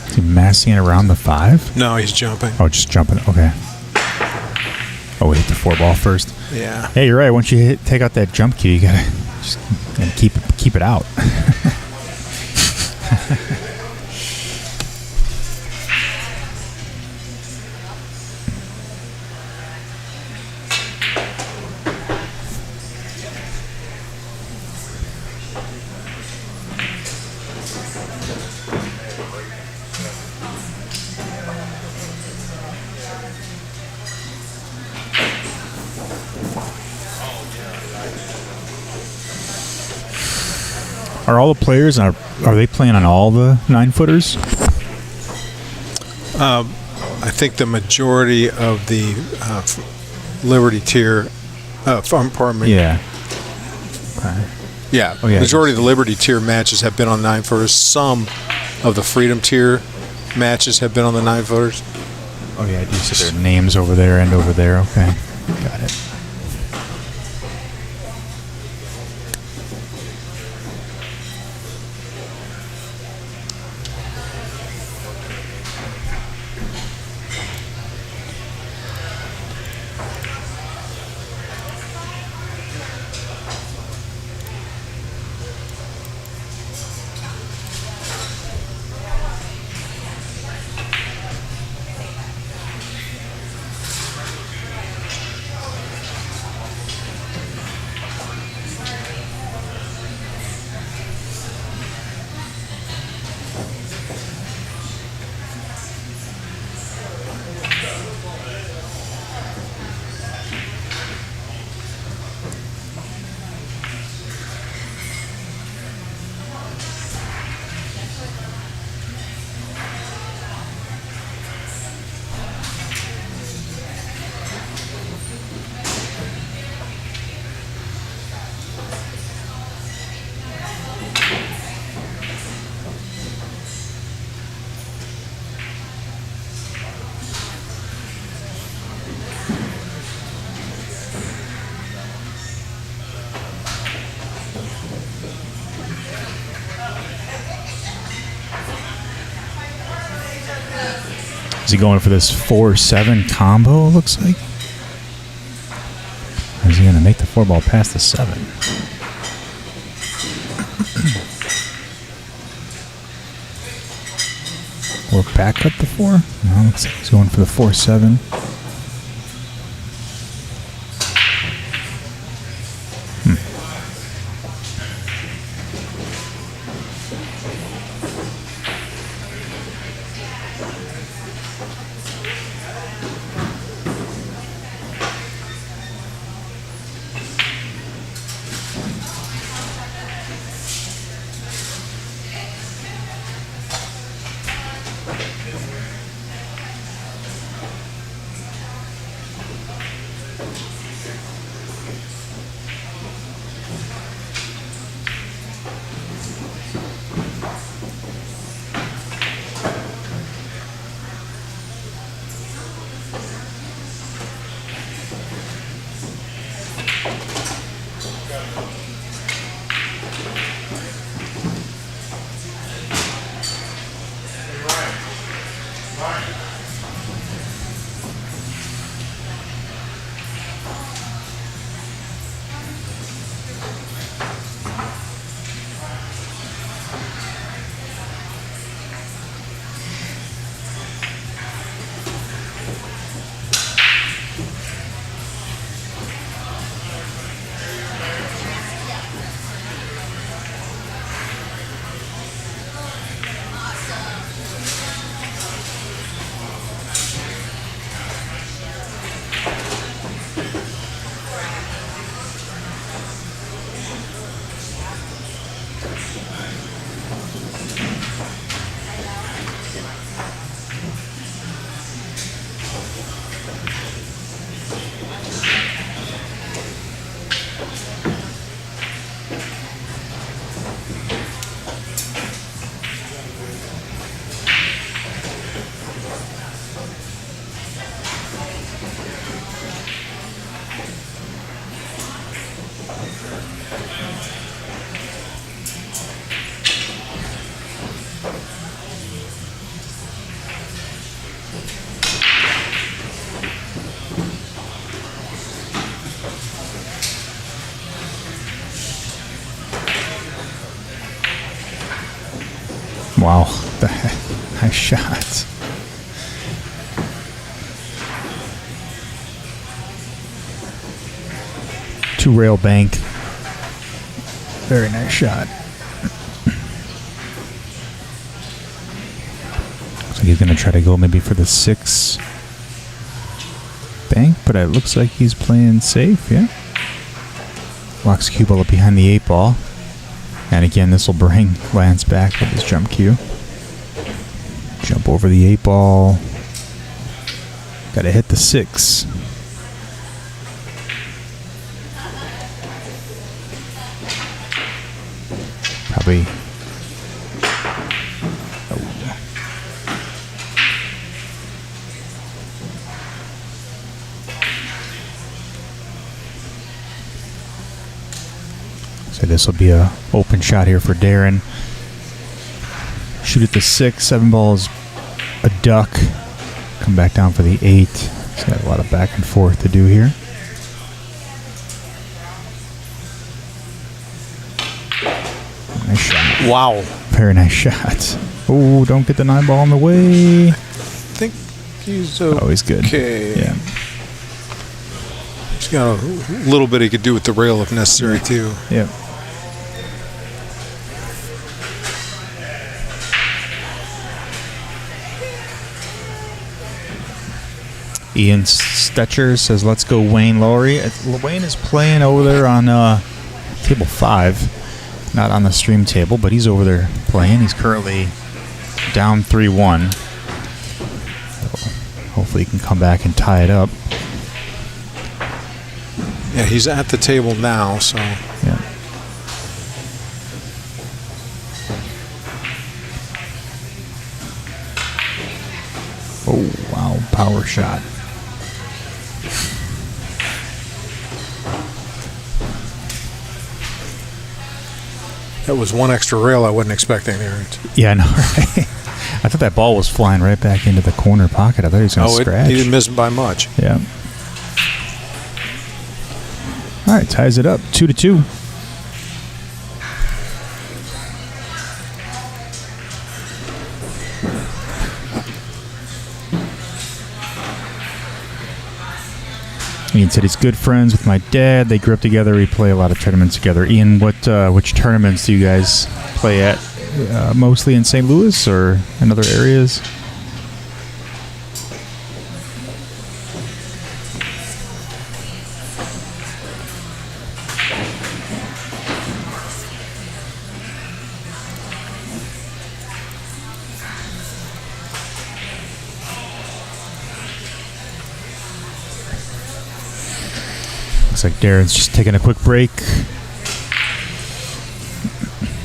Is he massing it around the 5? No, he's jumping. Oh, just jumping. Okay. Oh, we hit the 4 ball first. Yeah. Hey, you're right. Once you take out that jump cue, you gotta just keep it out. Are all the players, are they playing on all the 9-footers? I think the majority of the Liberty tier, pardon me. Yeah. Okay. Yeah, Oh, yeah. majority of the Liberty tier matches have been on 9-footers. Some of the Freedom tier matches have been on the 9-footers. Oh, yeah, I do see their names over there and over there. Okay. Got it. Is he going for this 4-7 combo, it looks like? Or is he going to make the 4-ball past the 7? Or back up the 4? No, looks like he's going for the 4-7. Wow, nice shot. Two-rail bank. Very nice shot. Looks like he's going to try to go maybe for the 6 bank, but it looks like he's playing safe, yeah. Locks cue ball up behind the 8 ball. And again, this will bring Lance back with his jump cue. Jump over the 8 ball. Got to hit the 6. Probably. So this will be a open shot here for Darren. Shoot at the 6. 7 ball is a duck. Come back down for the 8. He's got a lot of back and forth to do here. Nice shot. Wow. Very nice shot. Oh, don't get the 9 ball in the way. I think he's okay. Oh, he's good. Yeah. He's got a little bit he could do with the rail if necessary, too. Yep. Ian Stetcher says, let's go Wayne Laurie. Wayne is playing over there on table 5. Not on the stream table, but he's over there playing. He's currently down 3-1. So hopefully he can come back and tie it up. Yeah, he's at the table now, so. Yeah. Oh, wow. Power shot. That was one extra rail I wasn't expecting there. Yeah, I know, right? I thought that ball was flying right back into the corner pocket. I thought he was going to scratch. He didn't miss it by much. Yeah. All right, ties it up 2-2. Ian said he's good friends with my dad. They grew up together. We play a lot of tournaments together. Ian, which tournaments do you guys play at? Mostly in St. Louis or in other areas? Looks like Darren's just taking a quick break.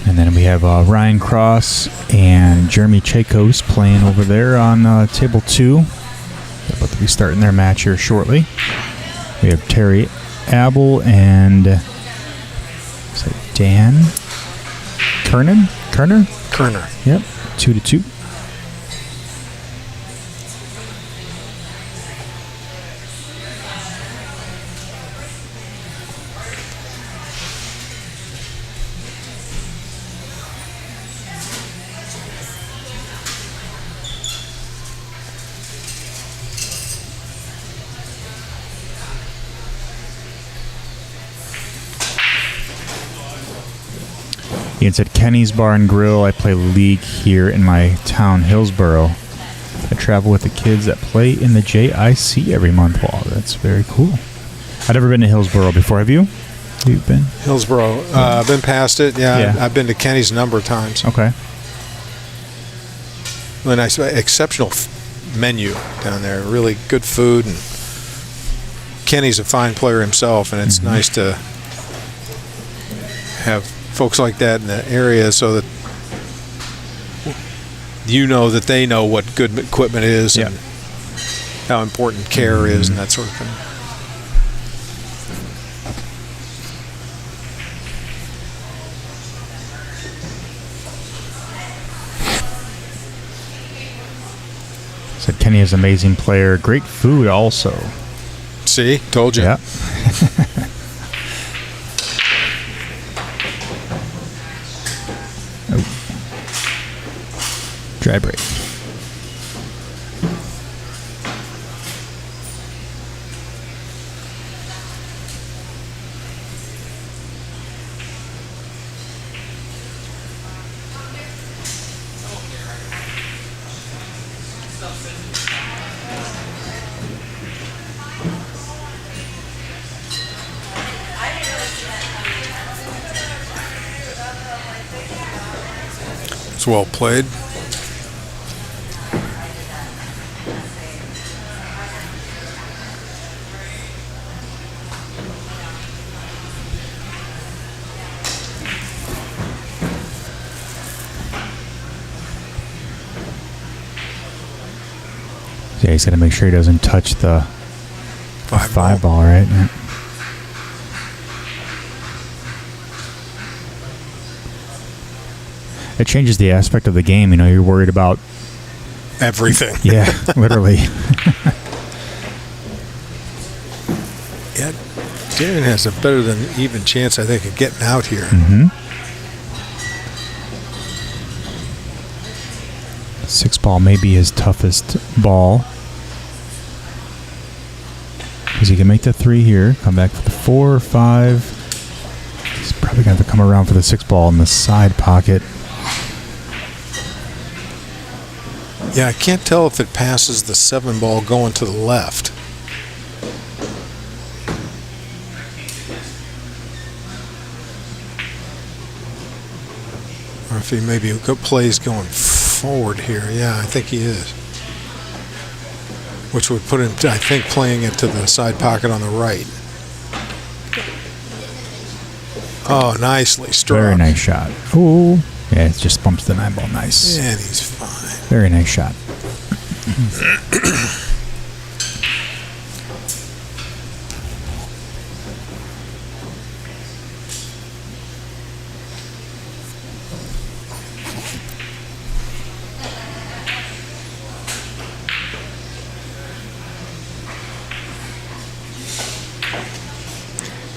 And then we have Ryan Cross and Jeremy Chakos playing over there on table 2. They're about to be starting their match here shortly. We have Terry Abel and Dan Kerner? Kerner. Yep, 2-2. Ian said, Kenny's Bar and Grill. I play League here in my town, Hillsboro. I travel with the kids that play in the JIC every month. Wow, that's very cool. I've never been to Hillsboro before. Have you? You've been? Hillsboro. I've been past it. Yeah. I've been to Kenny's a number of times. Okay. Really nice, exceptional menu down there. Really good food. And Kenny's a fine player himself, and it's nice to have folks like that in the area so that you know that they know what good equipment is and how important care is and that sort of thing. Said Kenny is an amazing player. Great food also. See? Told you. Yeah. Dry break. It's well played. Yeah, he's got to make sure he doesn't touch the five ball, right? Yeah. It changes the aspect of the game. You know, you're worried about everything. Yeah, literally. Yeah, Darren has a better than even chance, I think, of getting out here. Six ball may be his toughest ball. Because he can make the 3 here, come back for the 4 or 5. He's probably going to have to come around for the 6 ball in the side pocket. Yeah, I can't tell if it passes the 7 ball going to the left. Or if he maybe plays going forward here. Yeah, I think he is. Which would put him, I think, playing it to the side pocket on the right. Oh, nicely struck. Very nice shot. Ooh. Yeah, it just bumps the 9 ball. Nice. And he's fine. Very nice shot.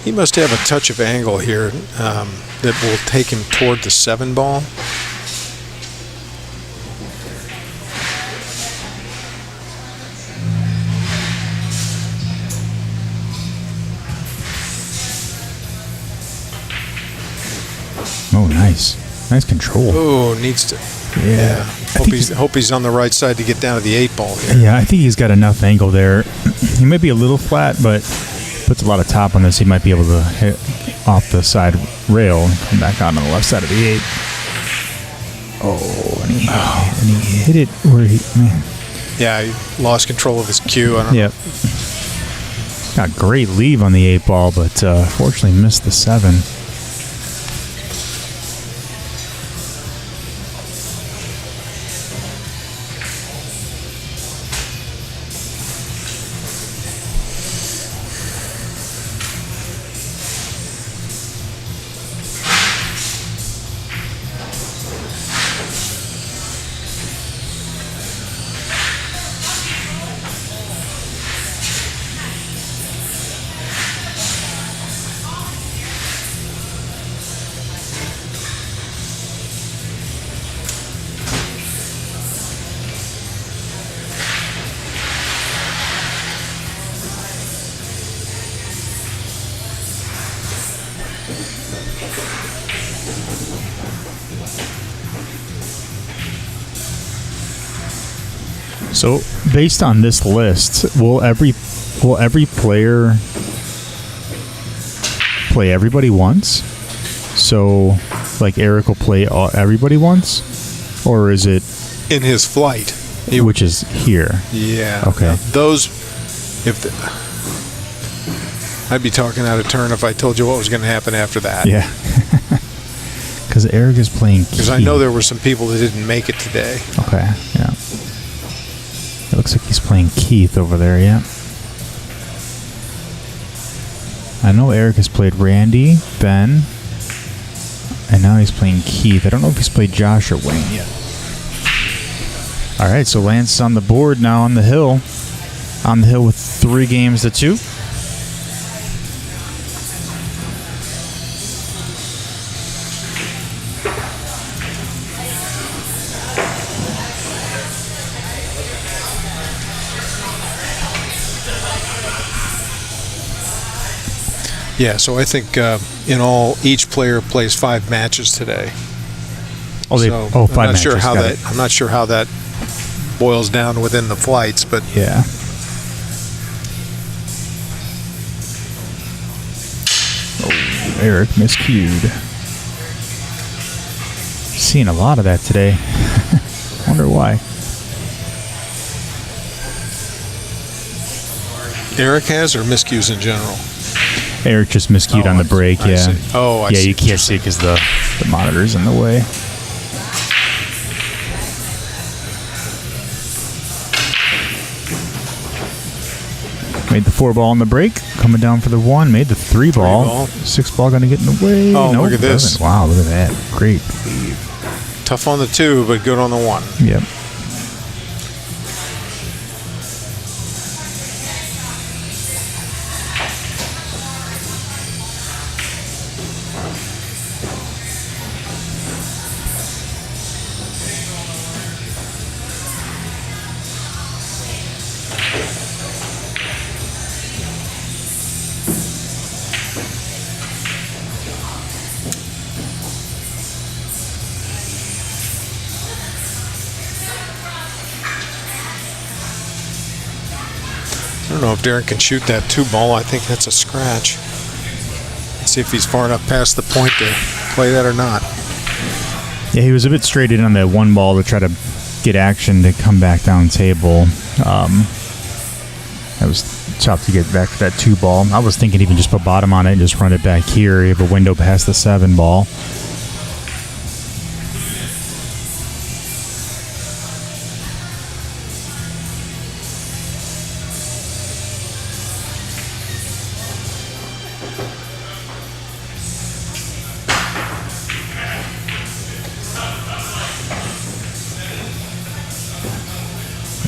He must have a touch of angle here that will take him toward the 7 ball. Oh, nice. Nice control. Oh, needs to. Yeah. Hope he's on the right side to get down to the 8 ball here. Yeah, I think he's got enough angle there. He might be a little flat, but puts a lot of top on this. He might be able to hit off the side rail and come back on the left side of the 8. Oh, and he hit it where he. Man. Yeah, he lost control of his cue. I don't know. Got great leave on the 8 ball, but fortunately missed the 7. So, based on this list, will every player play everybody once? So, like Eric will play everybody once, or is it in his flight, which is here? Yeah. Okay. Now, those, I'd be talking out of turn if I told you what was going to happen after that. Yeah. Because Eric is playing. Because I know there were some people that didn't make it today. Okay. Yeah. It looks like he's playing Keith over there, yeah. I know Eric has played Randy, Ben, and now he's playing Keith. I don't know if he's played Josh or Wayne yet. All right, so Lance is on the board now on the hill. On the hill with 3 games to 2. Yeah, so I think in all, each player plays 5 matches today. Oh, 5 matches. I'm not sure how that boils down within the flights, but yeah. Oh, Eric miscued. Seeing a lot of that today. Wonder why. Eric has, or miscues in general? Eric just miscued on the break, yeah. I see. You can't see because the monitor's in the way. Made the 4 ball on the break, coming down for the 1. Made the 3 ball. 6 ball going to get in the way. Oh, look at this. Wow, look at that. Great. Tough on the 2, but good on the 1. Yep. I don't know if Darren can shoot that 2 ball. I think that's a scratch. Let's see if he's far enough past the point to play that or not. Yeah, he was a bit straight in on that 1 ball to try to get action to come back down table. That was tough to get back to that 2 ball. I was thinking even just put bottom on it and just run it back here. You have a window past the 7 ball.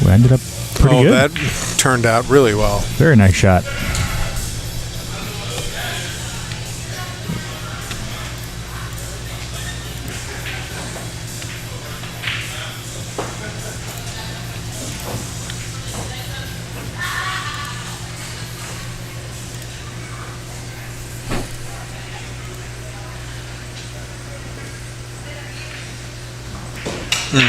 Ended up pretty good. That turned out really well. Very nice shot. Did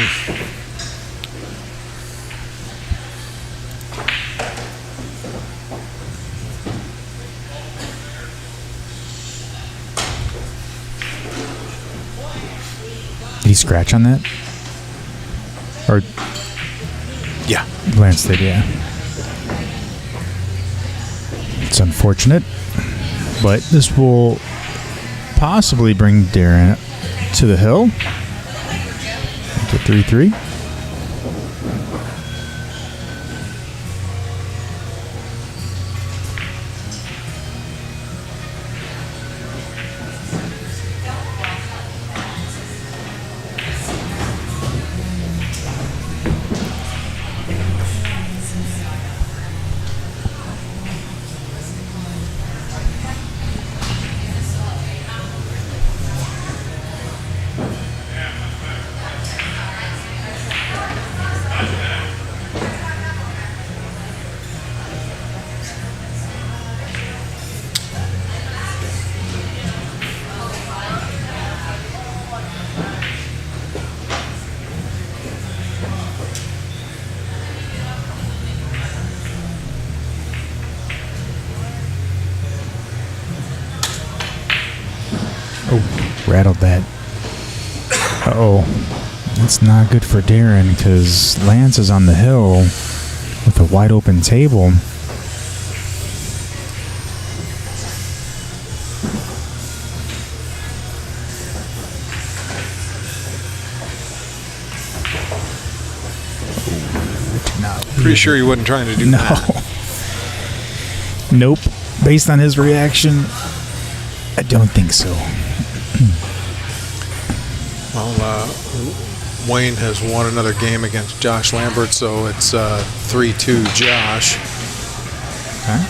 he scratch on that? Or Yeah. Lance did, yeah. It's unfortunate, but this will possibly bring Darren to the hill. To 3-3. Rattled that. Uh-oh. That's not good for Darren because Lance is on the hill with a wide open table. Pretty sure he wasn't trying to do that. Nope. Based on his reaction, I don't think so. Well, Wayne has won another game against Josh Lambert, so it's 3-2 Josh. Okay.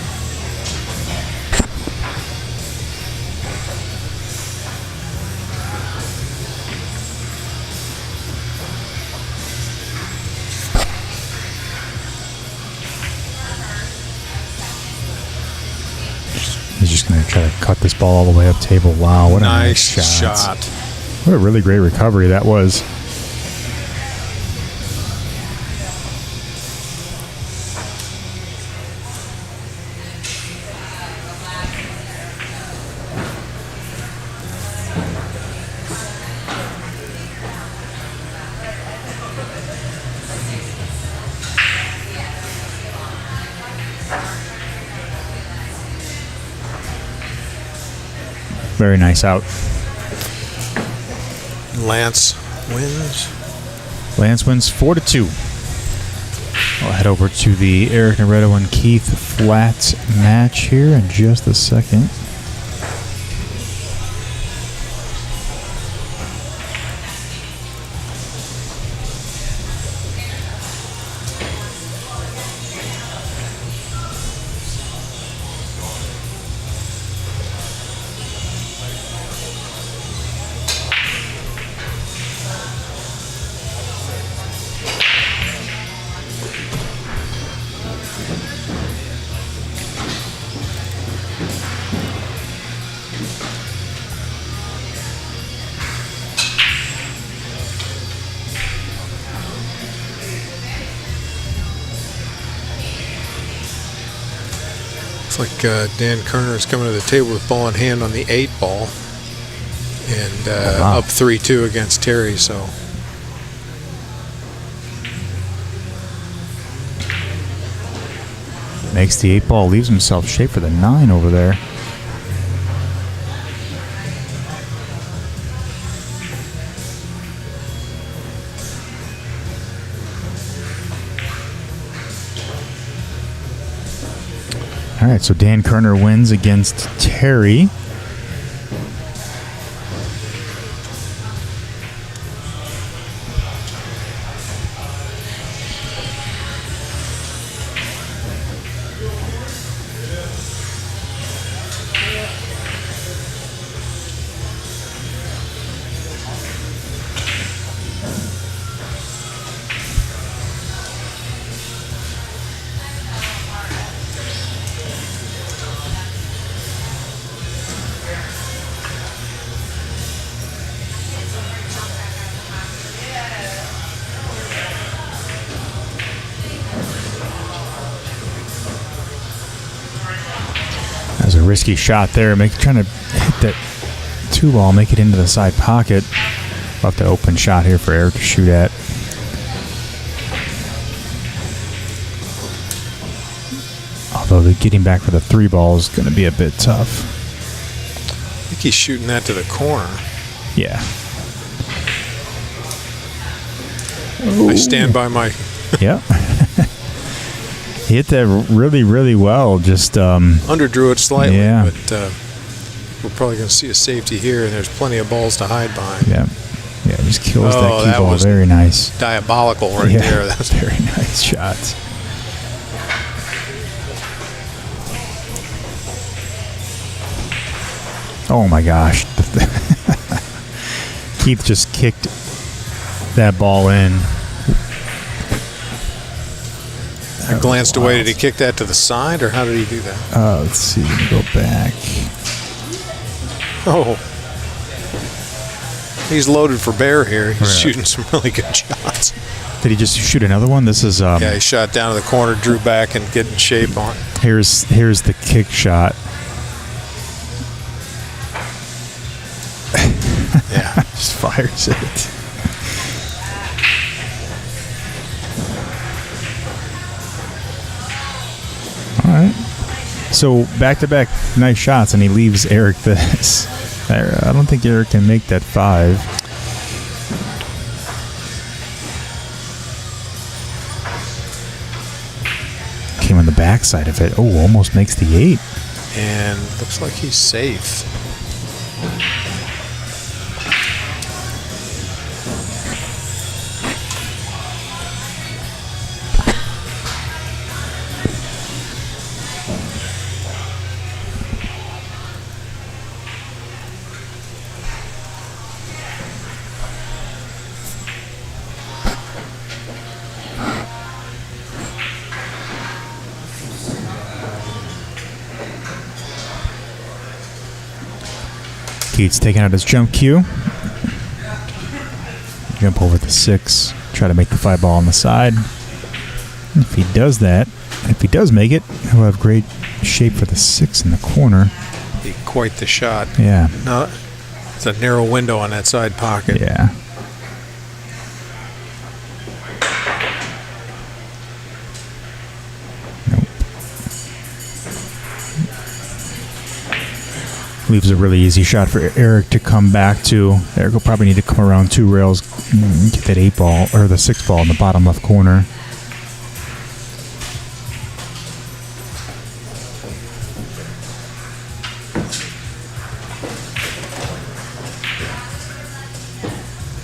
He's just going to try to cut this ball all the way up table. Wow, what a nice shot. What a really great recovery that was. Very nice out. Lance wins. Lance wins 4-2. I'll head over to the Eric Naretto and Keith Flat match here in just a second. Looks like Dan Kerner is coming to the table with ball in hand on the 8 ball. And up 3-2 against Terry, so. Makes the 8 ball, leaves himself shape for the 9 over there. All right, so Dan Kerner wins against Terry. risky shot there. Trying to hit that 2-ball, make it into the side pocket. Left an open shot here for Eric to shoot at. Although getting back for the 3-ball is going to be a bit tough. I think he's shooting that to the corner. Yeah. I stand by my... Yep. He hit that really, really well. Just underdrew it slightly, yeah. But we're probably going to see a safety here, and there's plenty of balls to hide behind. Yeah. Yeah, just kills that key that ball. was Very nice. Diabolical right there. That was very nice shot. Oh my gosh. Keith just kicked that ball in. I glanced away. Did he kick that to the side, or how did he do that? Let's see. Let me go back. Oh. He's loaded for bear here. He's shooting some really good shots. Did he just shoot another one? This is yeah, he shot down to the corner, drew back, and get in shape on it. Here's the kick shot. Yeah. Just fires it. All right. So back-to-back nice shots, and he leaves Eric this. I don't think Eric can make that 5. Came on the backside of it. Oh, almost makes the 8. And looks like he's safe. Keith's taking out his jump cue. Jump over the 6. Try to make the 5-ball on the side. If he does that, if he does make it, he'll have great shape for the 6 in the corner. Be quite the shot. Yeah. No, it's a narrow window on that side pocket. Yeah. Leaves a really easy shot for Eric to come back to. Eric will probably need to come around 2 rails, get that 8-ball or the 6-ball in the bottom left corner.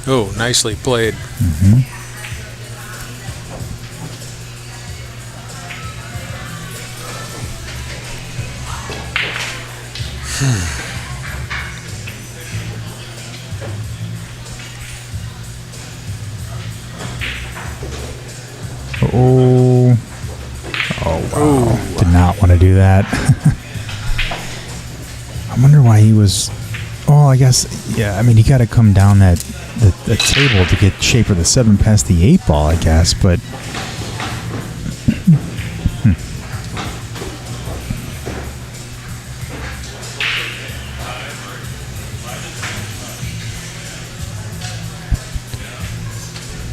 Oh, nicely played. Mm-hmm. Oh. Oh, wow. Ooh. Did not want to do that. I wonder why he was... Oh, I guess... Yeah, I mean, he got to come down the table to get shape of the 7 past the 8-ball, I guess, but...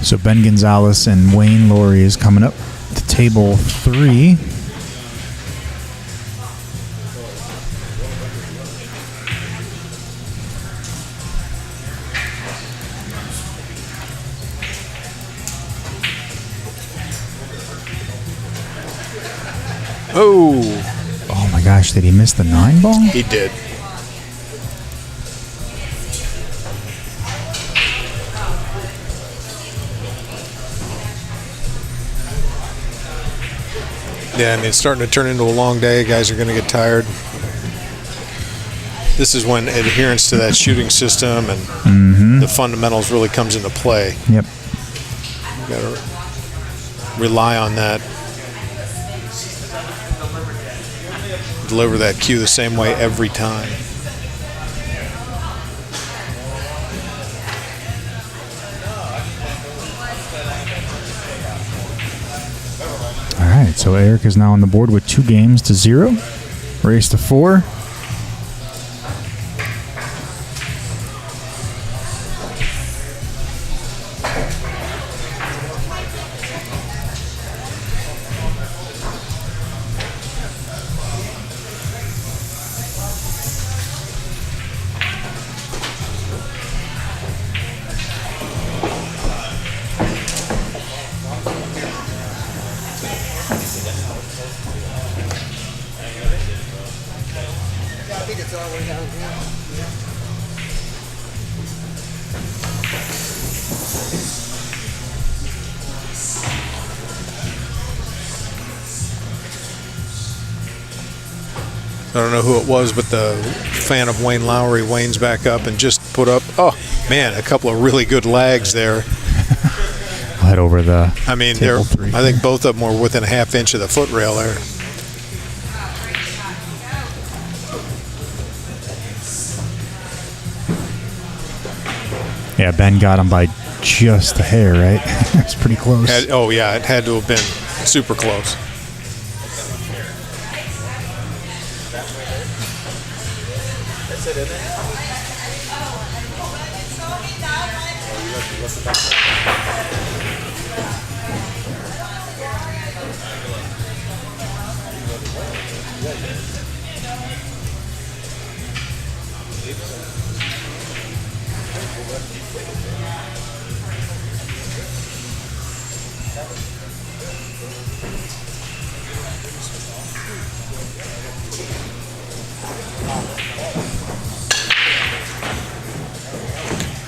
So Ben Gonzalez and Wayne Laurie is coming up to table 3. Oh. Oh my gosh, did he miss the 9-ball? He did. Yeah, I mean, it's starting to turn into a long day. Guys are going to get tired. This is when adherence to that shooting system and the fundamentals really comes into play. Yep. You got to rely on that. Deliver that cue the same way every time. All right, so Eric is now on the board with 2 games to 0. Race to 4. it's all the way down here. I don't know who it was, but the fan of Wayne Lowry, Wayne's back up and just put up, oh, man, a couple of really good lags there. Head over the I mean, table I think both of them were within a half inch of the foot rail there. Yeah, Ben got him by just a hair, right? It's pretty close. Oh, yeah, it had to have been super close.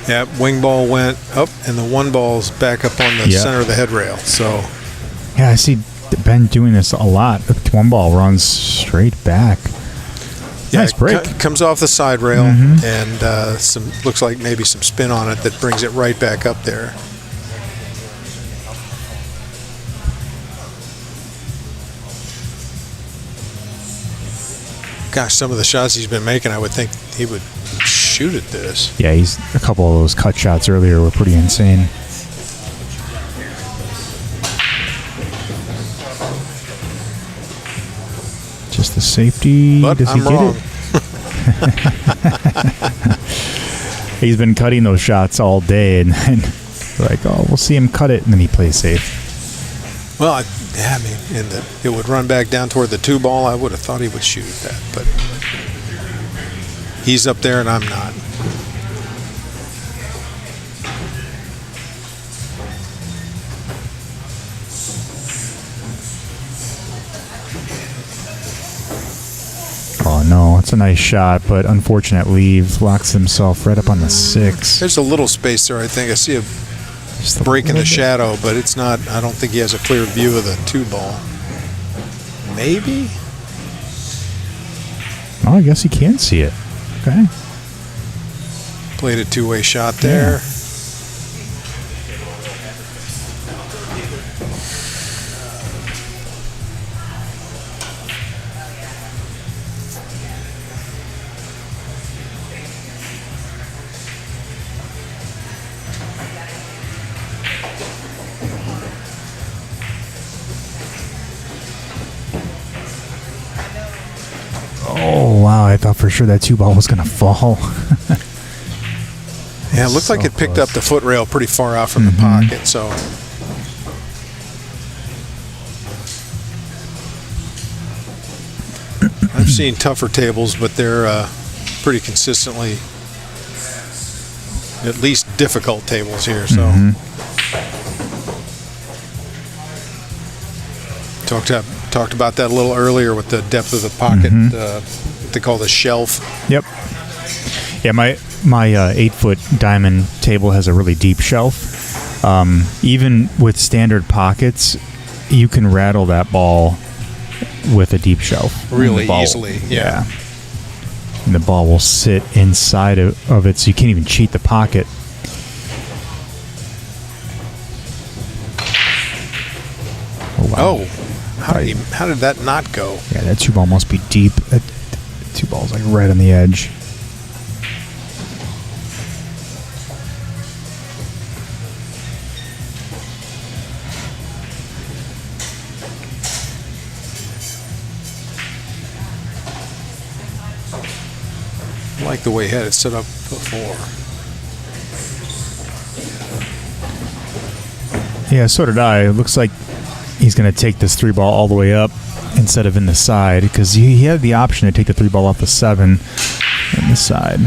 Yeah, wing ball went up, and the one ball's back up on the center of the head rail. So, yeah, I see Ben doing this a lot. One ball runs straight back. yeah, Nice break. Comes off the side rail, and some looks like maybe some spin on it that brings it right back up there. Gosh, some of the shots he's been making, I would think he would shoot at this. Yeah, he's a couple of those cut shots earlier were pretty insane. Just the safety. But Does he I'm get wrong. it? He's been cutting those shots all day, and then like, oh, we'll see him cut it, and then he plays safe. Well, I mean, it would run back down toward the 2 ball. I would have thought he would shoot at that, but he's up there and I'm not. Oh no, it's a nice shot, but unfortunate leave. Locks himself right up on the 6. There's a little space there, I think. I see a break in the shadow, but it's not, I don't think he has a clear view of the 2 ball. Maybe? Oh, I guess he can see it. Okay. Played a 2-way shot there. Yeah. Oh, wow. I thought for sure that 2 ball was going to fall. Yeah, it looked like it picked up the foot rail pretty far out from the pocket, so. I've seen tougher tables, but they're pretty consistently at least difficult tables here, so. Talked about that a little earlier with the depth of the pocket, what they call the shelf. Yep. Yeah, my 8-foot diamond table has a really deep shelf. Even with standard pockets, you can rattle that ball with a deep shelf. Really easily, yeah. And the ball will sit inside of it, so you can't even cheat the pocket. Oh, wow. Oh, how did that not go? Yeah, that 2 ball must be deep. That 2 ball's like right on the edge. I like the way he had it set up before. Yeah, so did I. It looks like he's going to take this 3 ball all the way up instead of in the side, because he had the option to take the 3 ball off the 7 in the side.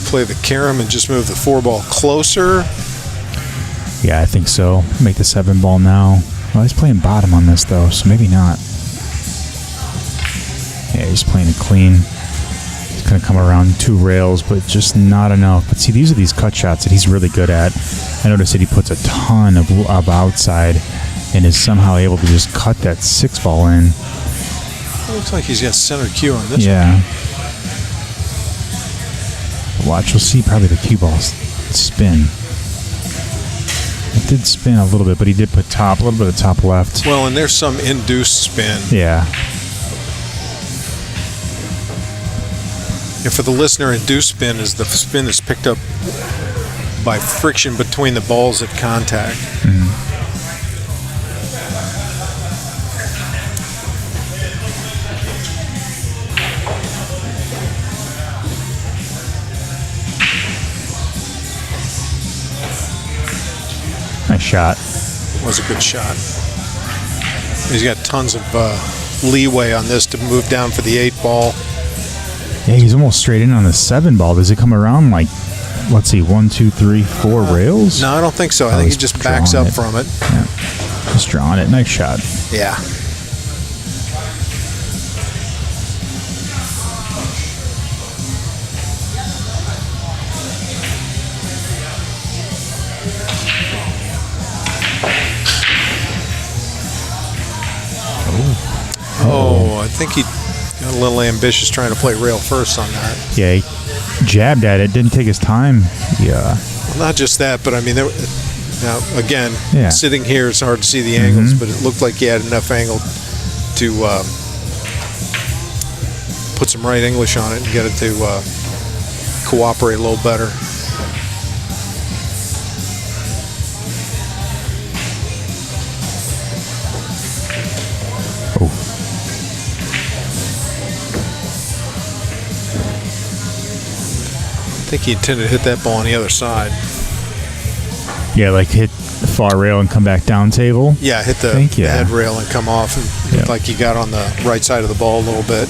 play the carom and just move the 4-ball closer? Yeah, I think so. Make the 7-ball now. Well, he's playing bottom on this, though, so maybe not. Yeah, he's playing it clean. He's going to come around 2 rails, but just not enough. But see, these are these cut shots that he's really good at. I noticed that he puts a ton of outside and is somehow able to just cut that 6-ball in. It looks like he's got center cue on this one. Watch, you'll see probably the cue ball spin. It did spin a little bit, but he did put a little bit of top left. Well, and there's some induced spin. Yeah. And for the listener, induced spin is the spin that's picked up by friction between the balls at contact. Nice shot. Was a good shot. He's got tons of leeway on this to move down for the 8-ball. Yeah, he's almost straight in on the 7-ball. Does it come around like, let's see, 1, 2, 3, 4 rails? No, I don't think so. I think he just backs up from it. Yeah. Just drawing it. Nice shot. Yeah. Oh, I think he got a little ambitious trying to play rail first on that. Yeah, he jabbed at it, didn't take his time. Yeah. Well, not just that, but I mean, now again, Yeah. sitting here, it's hard to see the angles, but it looked like he had enough angle to put some right English on it and get it to cooperate a little better. I think he intended to hit that ball on the other side. Yeah, like hit the far rail and come back down table. Yeah, hit the head rail and come off. And looked like he got on the right side of the ball a little bit.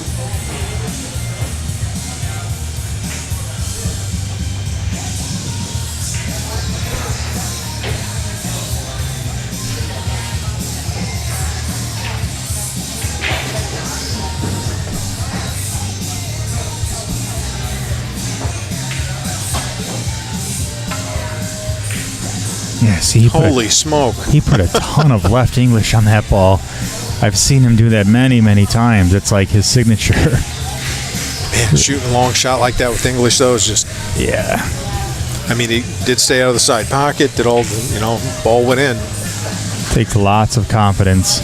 Yeah, see, Holy smoke. He put a ton of left English on that ball. I've seen him do that many, many times. It's like his signature. Man, shooting a long shot like that with English, though, is just... Yeah. I mean, he did stay out of the side pocket, did all the, ball went in. Takes lots of confidence.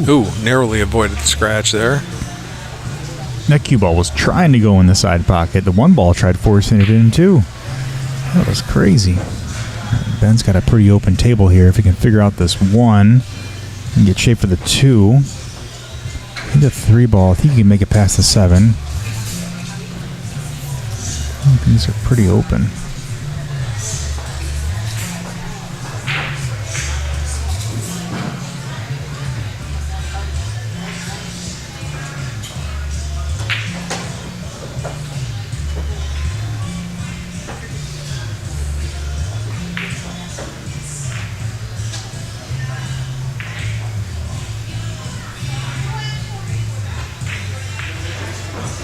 Ooh, narrowly avoided the scratch there. That cue ball was trying to go in the side pocket. The 1 ball tried forcing it in, too. That was crazy. Ben's got a pretty open table here. If he can figure out this 1 and get shape for the 2. The 3 ball, I think he can make it past the 7. These are pretty open.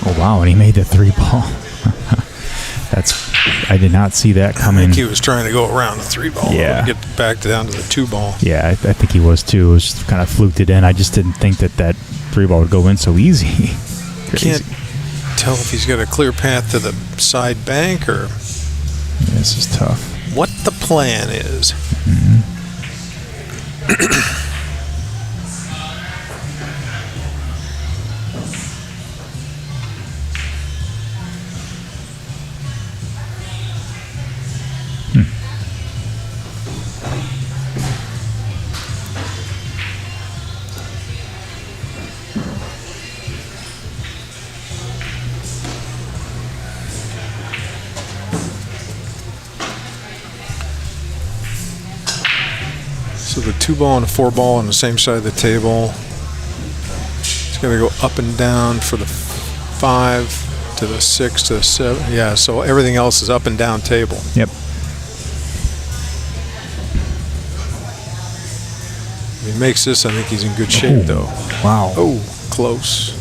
Oh, wow, and he made the 3 ball. I did not see that coming. I think he was trying to go around the 3 ball. Yeah. To get back down to the 2 ball. Yeah, I think he was too. It was just kind of fluked it in. I just didn't think that 3 ball would go in so easy. Can't tell if he's got a clear path to the side bank or... Yeah, this is tough. What the plan is. So the 2-ball and a 4-ball on the same side of the table. It's going to go up and down for the 5 to the 6 to the 7. Yeah, so everything else is up and down table. Yep. If he makes this, I think he's in good shape, though. Wow. Oh, close.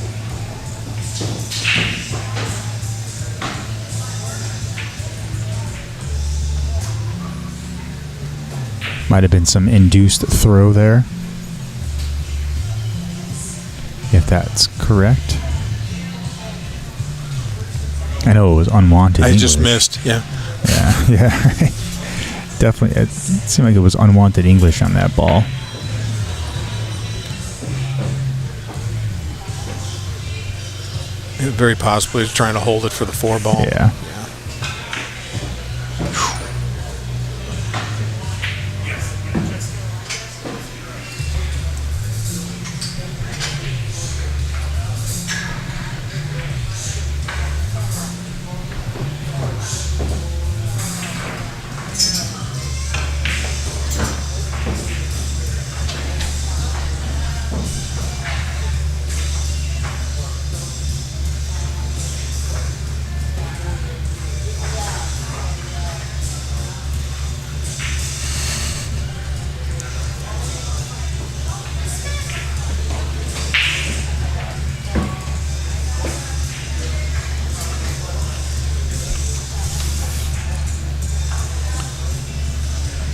Might have been some induced throw there, if that's correct. I know it was unwanted I English. just missed, yeah. Yeah. Definitely. It seemed like it was unwanted English on that ball. Very possibly he's trying to hold it for the 4-ball. Yeah.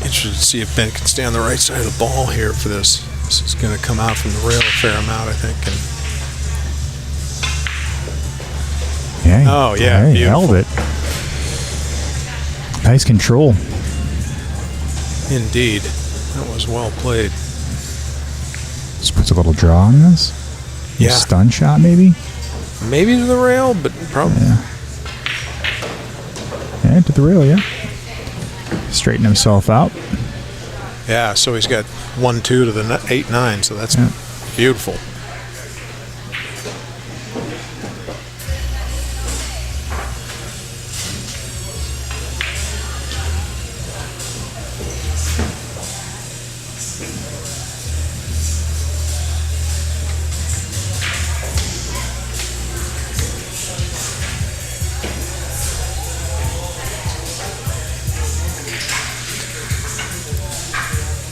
Interested to see if Ben can stay on the right side of the ball here for this. This is going to come out from the rail a fair amount, I think. And Yeah. oh, yeah. He held it. Nice control. Indeed. That was well played. Just puts a little draw on this. Yeah. Stun shot, maybe? Maybe to the rail, but probably. Yeah, to the rail, yeah. Straighten himself out. Yeah, so he's got 1-2 to the 8-9, so that's beautiful.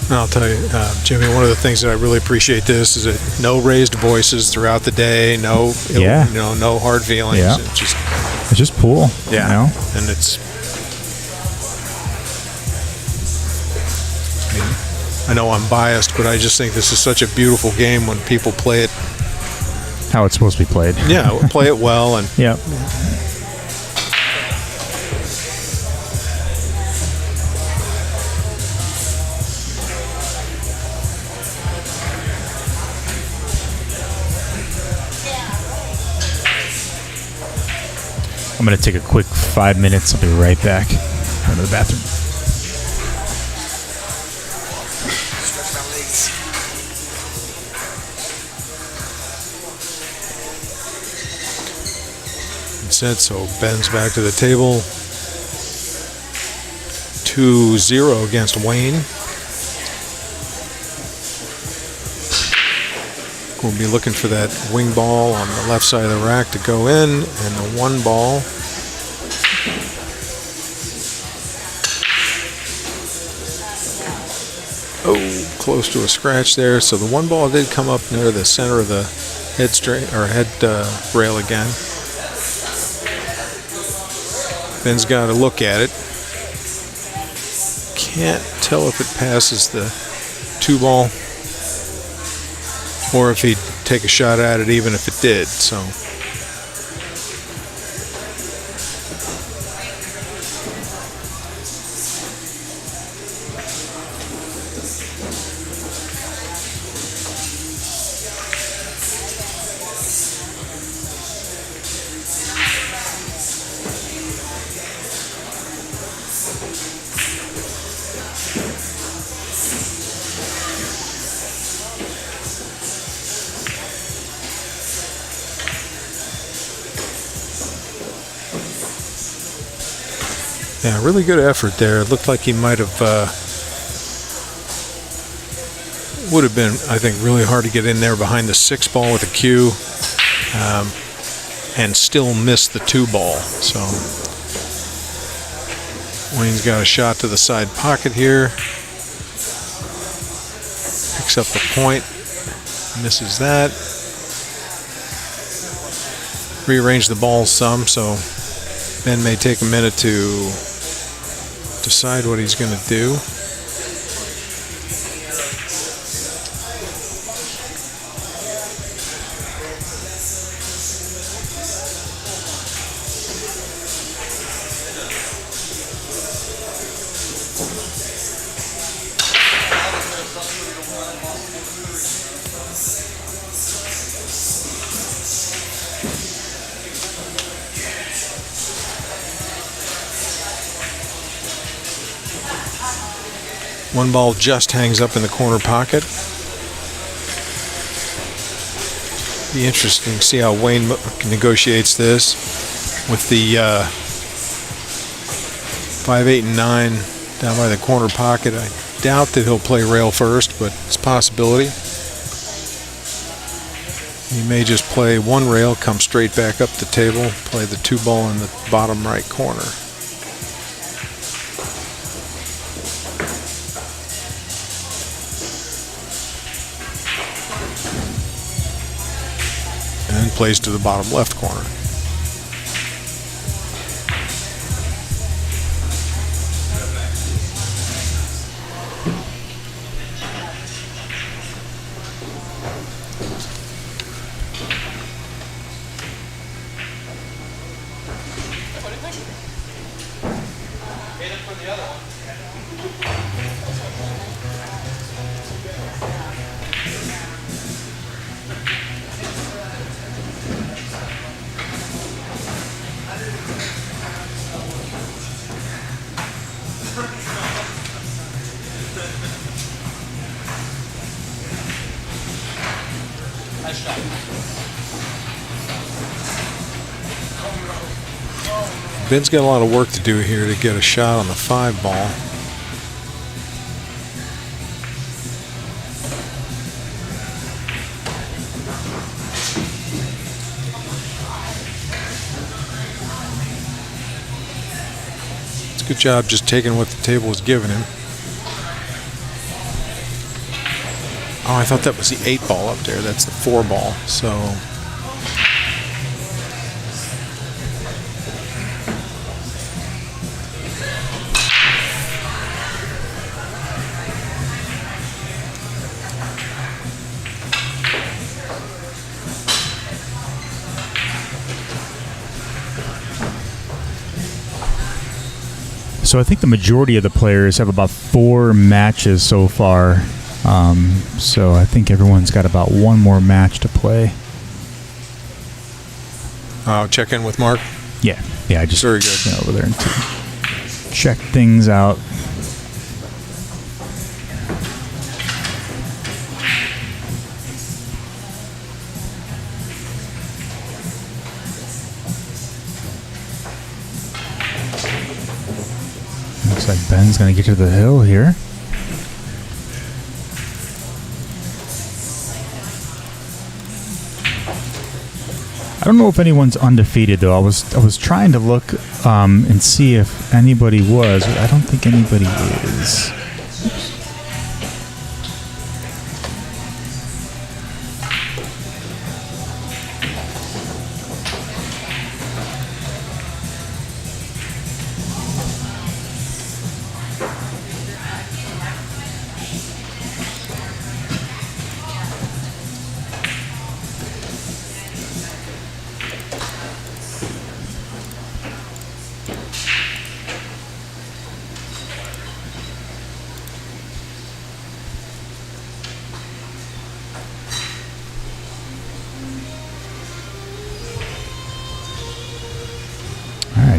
And I'll tell you, Jimmy, one of the things that I really appreciate this is that no raised voices throughout the day, no hard feelings. Yeah. It's just pool. Yeah, you know? And it's. I know I'm biased, but I just think this is such a beautiful game when people play it. How it's supposed to be played. Yeah, play it well and. Yep. I'm going to take a quick 5 minutes. I'll be right back. Go to the bathroom. Stretch my legs. Set, so Ben's back to the table. 2-0 against Wayne. We'll be looking for that wing ball on the left side of the rack to go in, and the 1 ball. Oh, close to a scratch there. So the 1 ball did come up near the center of the head rail again. Ben's got to look at it. Can't tell if it passes the 2 ball. Or if he'd take a shot at it, even if it did. So, yeah, really good effort there. It looked like he might have Would have been, I think, really hard to get in there behind the 6 ball with a cue and still miss the 2 ball. So Wayne's got a shot to the side pocket here. Picks up the point, misses that. Rearrange the ball some, so Ben may take a minute to decide what he's going to do. One ball just hangs up in the corner pocket. Be interesting to see how Wayne negotiates this with the 5, 8, and 9 down by the corner pocket. I doubt that he'll play rail first, but it's a possibility. He may just play 1 rail, come straight back up the table, play the 2 ball in the bottom right corner. And plays to the bottom left corner. Ben's got a lot of work to do here to get a shot on the 5 ball. It's a good job just taking what the table was giving him. Oh, I thought that was the 8 ball up there. That's the 4 ball. So So I think the majority of the players have about 4 matches so far. So I think everyone's got about 1 more match to play. Check in with Mark. Yeah, I just very good. Went over there and check things out. Looks like Ben's going to get to the hill here. I don't know if anyone's undefeated though. I was trying to look and see if anybody was. I don't think anybody is.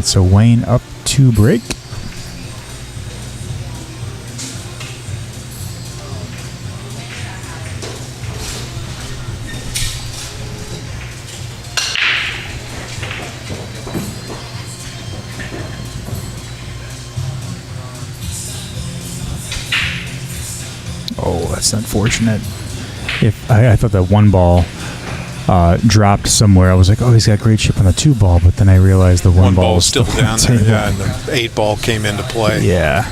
So Wayne up to break. Oh, that's That's unfortunate. If I thought that one ball dropped somewhere, I was like, oh, he's got great chip on the 2 ball, but then I realized the one ball was still down there. the Yeah, and the 8 ball came into play. Yeah.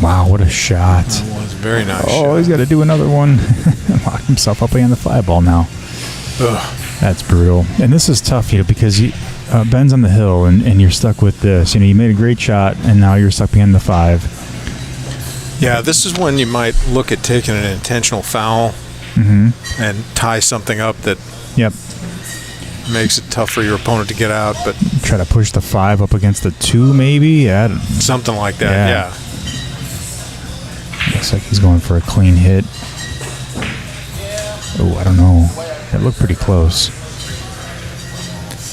Wow, what a shot. That was a very nice Oh, shot. he's got to do another one. Lock himself up on the 5 ball now. Ugh. That's brutal. And this is tough, because Ben's on the hill and you're stuck with this. You made a great shot and now you're stuck behind the 5. Yeah, this is when you might look at taking an intentional foul and tie something up that makes it tough for your opponent to get out. But try to push the 5 up against the 2, maybe? Yeah. Something like that, yeah. Looks like he's going for a clean hit. Oh, I don't know. It looked pretty close.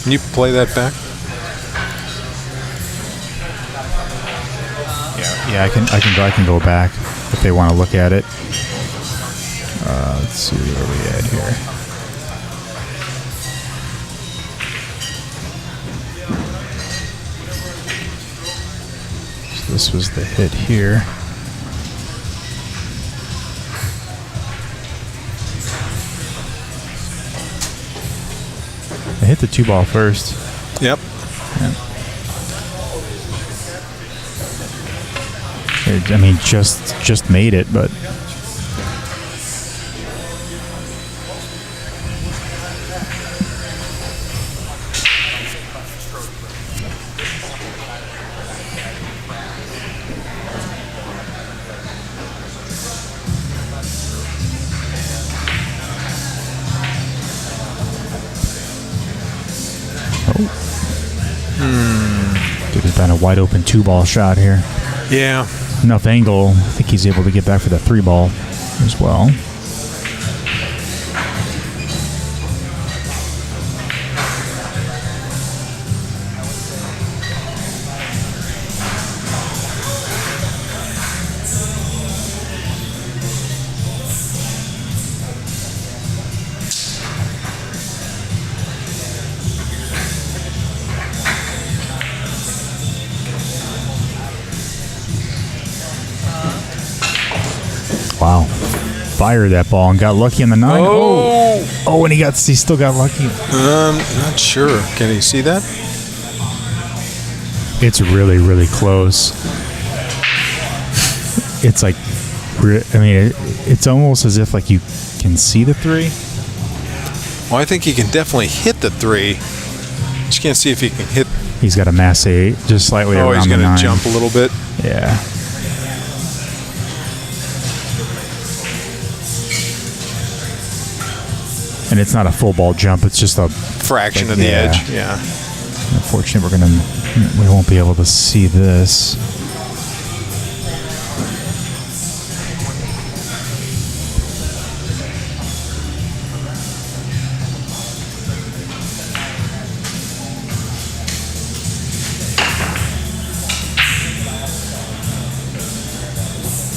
Can you play that back? Yeah, I can go back if they want to look at it. Let's see where we at here. So this was the hit here. I hit the 2 ball first. Yep. I mean, just made it, but could have been a wide open 2 ball shot here. Yeah. Enough angle. I think he's able to get back for the 3 ball as well. Wow. Fired that ball and got lucky on the 9. Oh, and he still got lucky. Not sure. Can you see that? It's really, really close. It's like, it's almost as if you can see the 3. Well, I think he can definitely hit the 3. Just can't see if he can hit. He's got a mass 8 just slightly around the 9. Oh, he's going to jump a little bit. Yeah. And it's not a full ball jump. It's just a fraction of the edge. Yeah. Unfortunately, we won't be able to see this.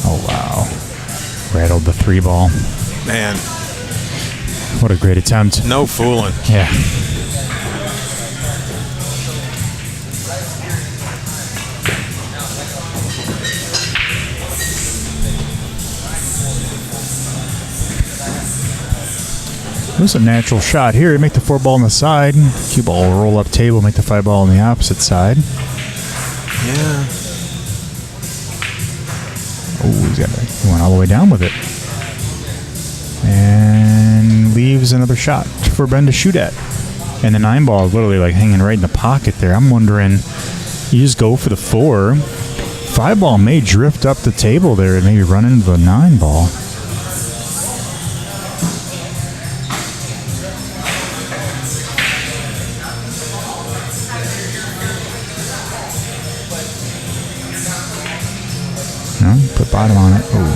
Oh wow! Rattled the 3 ball. Man. What a great attempt. No fooling. Yeah. This is a natural shot here. Make the 4 ball on the side. Cue ball will roll up table, make the 5 ball on the opposite side. Yeah. Oh, he went all the way down with it. And leaves another shot for Ben to shoot at. And the 9 ball is literally hanging right in the pocket there. I'm wondering, you just go for the 4. 5 ball may drift up the table there and maybe run into the 9 ball. No, put bottom on it. Ooh.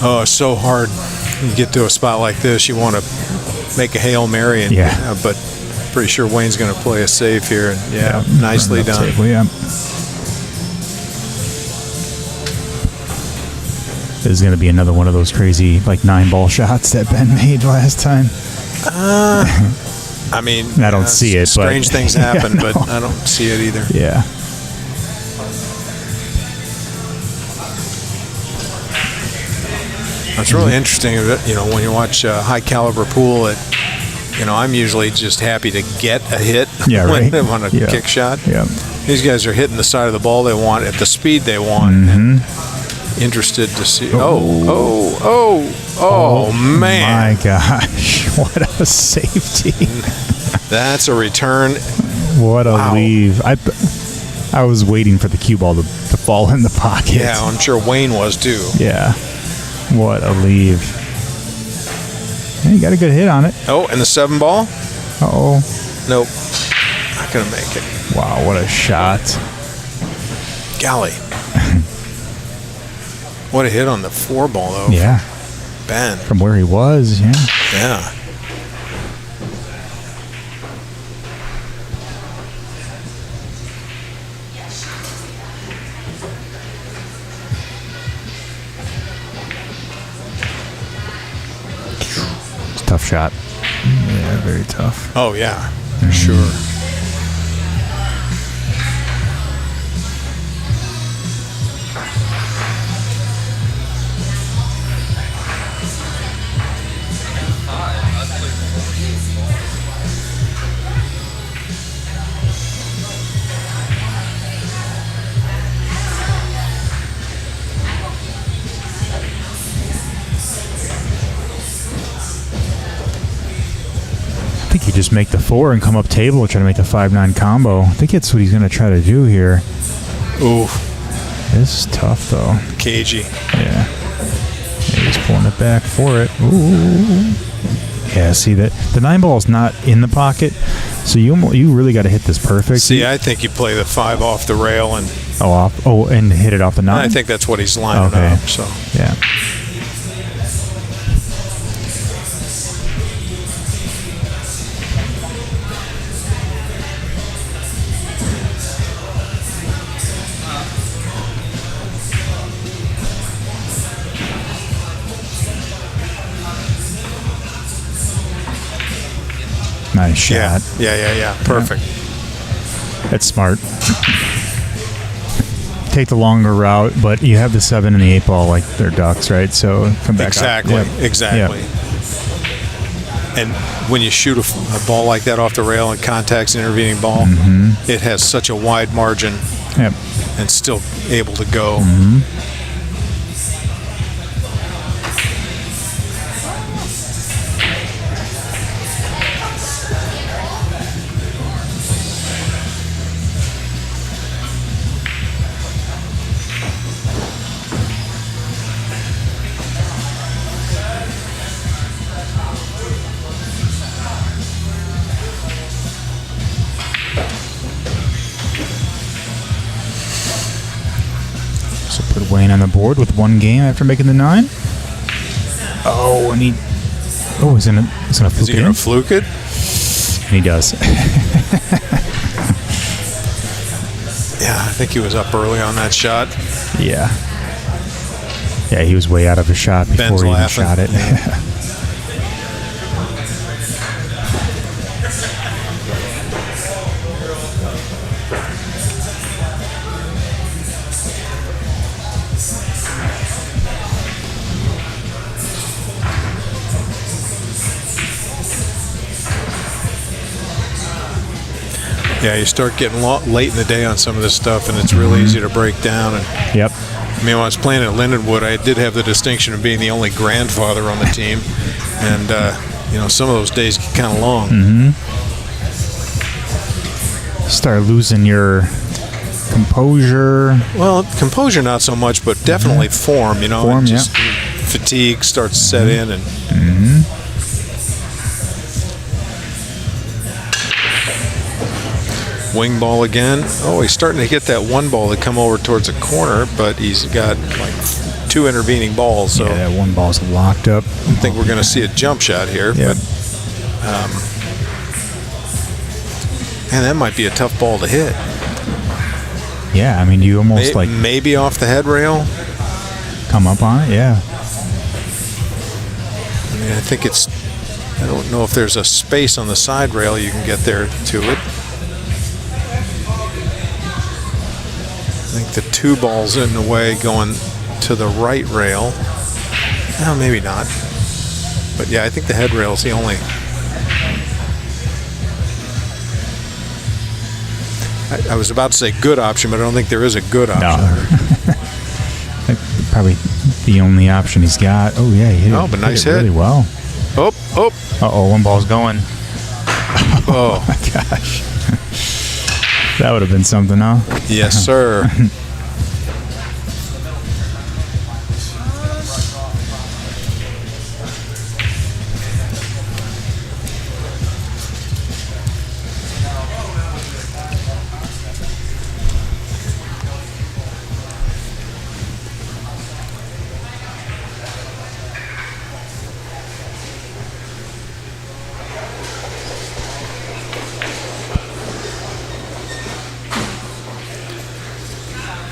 Oh, it's so hard. You get to a spot like this, you want to make a Hail Mary, but pretty sure Wayne's going to play a safe here. And nicely done. Table, yeah. This is going to be another one of those crazy, like 9-ball shots that Ben made last time. I mean, I don't see it, but strange things happen, but I don't see it either. Yeah. It's really interesting, you know, when you watch high caliber pool. I'm usually just happy to get a hit on a kick shot. Yeah. These guys are hitting the side of the ball they want at the speed they want. And interested to see. Oh, man! My gosh, what a safety! That's a return. What a leave! I was waiting for the cue ball to fall in the pocket. Yeah, I'm sure Wayne was too. Yeah. What a leave. Yeah, you got a good hit on it. Oh, and the 7-ball? Uh-oh. Nope. Not going to make it. Wow, what a shot. Golly. What a hit on the 4-ball, though. Yeah. Ben. From where he was, yeah. Yeah. Tough shot. Yeah, very tough. Oh, yeah, for sure. I think you just make the 4 and come up table and try to make the 5-9 combo. I think that's what he's going to try to do here. Ooh. This is tough, though. Cagey. Yeah. He's pulling it back for it. Ooh. Yeah, see that the 9-ball's not in the pocket, so you really got to hit this perfect. See, I think you play the 5 off the rail and and hit it off the 9. I think that's what he's lining up. So yeah. Nice shot. Yeah. Perfect. That's smart. Take the longer route, but you have the 7 and the 8-ball like they're ducks, right? So come back Exactly. up. Exactly. Yep. And when you shoot a ball like that off the rail and contacts an intervening ball, it has such a wide margin and still able to go. So put Wayne on the board with 1 game after making the 9. Oh, and he's gonna fluke Is he going to fluke it? And he does. Yeah, I think he was up early on that shot. Yeah. Yeah, he was way out of his shot before Ben's he even laughing. shot it. Yeah, you start getting late in the day on some of this stuff, and it's really easy to break down. And Yep. I mean, when I was playing at Lindenwood, I did have the distinction of being the only grandfather on the team, and some of those days get kind of long. Start losing your composure. Well, composure not so much, but definitely form. Form, just fatigue starts to set in, and wing ball again. Oh, he's starting to get that 1 ball to come over towards the corner, but he's got like 2 intervening balls. So yeah, that 1 ball's locked up. I think we're going to see a jump shot here. Yep. But And that might be a tough ball to hit. Yeah, I mean, you almost maybe off the head rail. Come up on it, yeah. I mean, I think it's. I don't know if there's a space on the side rail you can get there to it. I think the 2 ball's in the way going to the right rail. No, maybe not. But yeah, I think the head rail is the only. I was about to say good option, but I don't think there is a good option. No. Probably the only option he's got. Oh yeah, he hit it. But nice hit. Really well. Oh. Uh-oh, one ball's going. Oh my gosh. That would have been something, huh? Yes, sir.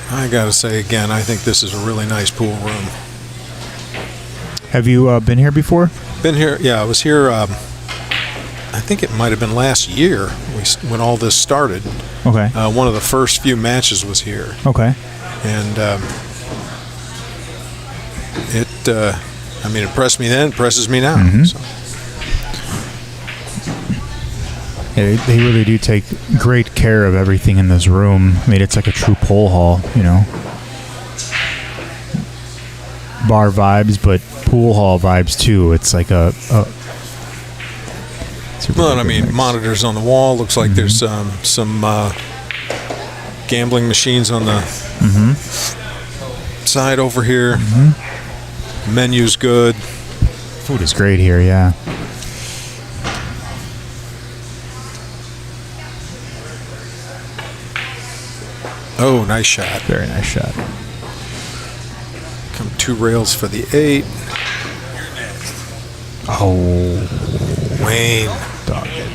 I gotta say again, I think this is a really nice pool room. Have you been here before? Been here, yeah. I was here. I think it might have been last year when all this started. Okay. One of the first few matches was here. Okay. And I mean, it impressed me then. Impresses me now. Mm-hmm. So. Yeah, they really do take great care of everything in this room. I mean, it's like a true pool hall, you know. Bar vibes, but pool hall vibes too. It's like a Well, I mean, mix. Monitors on the wall. Looks like there's some gambling machines on the side over here. Menu's good. Food is great here, yeah. Oh, nice shot. Very nice shot. Come 2 rails for the 8. Oh, Wayne. Dog it.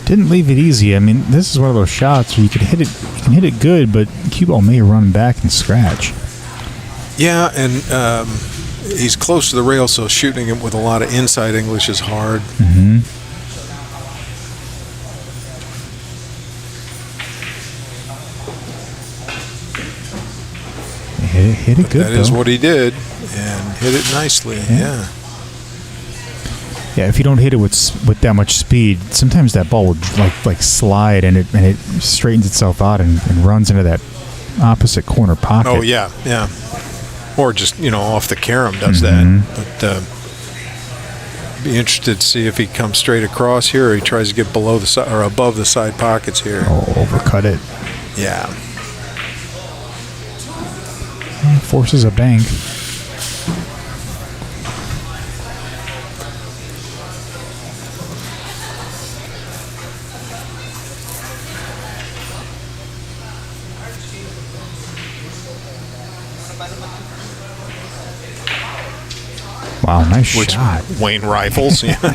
Didn't leave it easy. I mean, this is one of those shots where you can hit it good, but cue ball may run back and scratch. Yeah, and he's close to the rail, so shooting it with a lot of inside English is hard. Hit it good, That is what he did, and hit it nicely, yeah. Yeah, if you don't hit it with that much speed, sometimes that ball would like slide and it straightens itself out and runs into that opposite corner pocket. Oh yeah, yeah. Or just off the carom does that. But be interested to see if he comes straight across here or he tries to get below the side or above the side pockets here. Oh, overcut it. Yeah. Forces a bank. Wow, nice shot. Wayne rifles, yeah.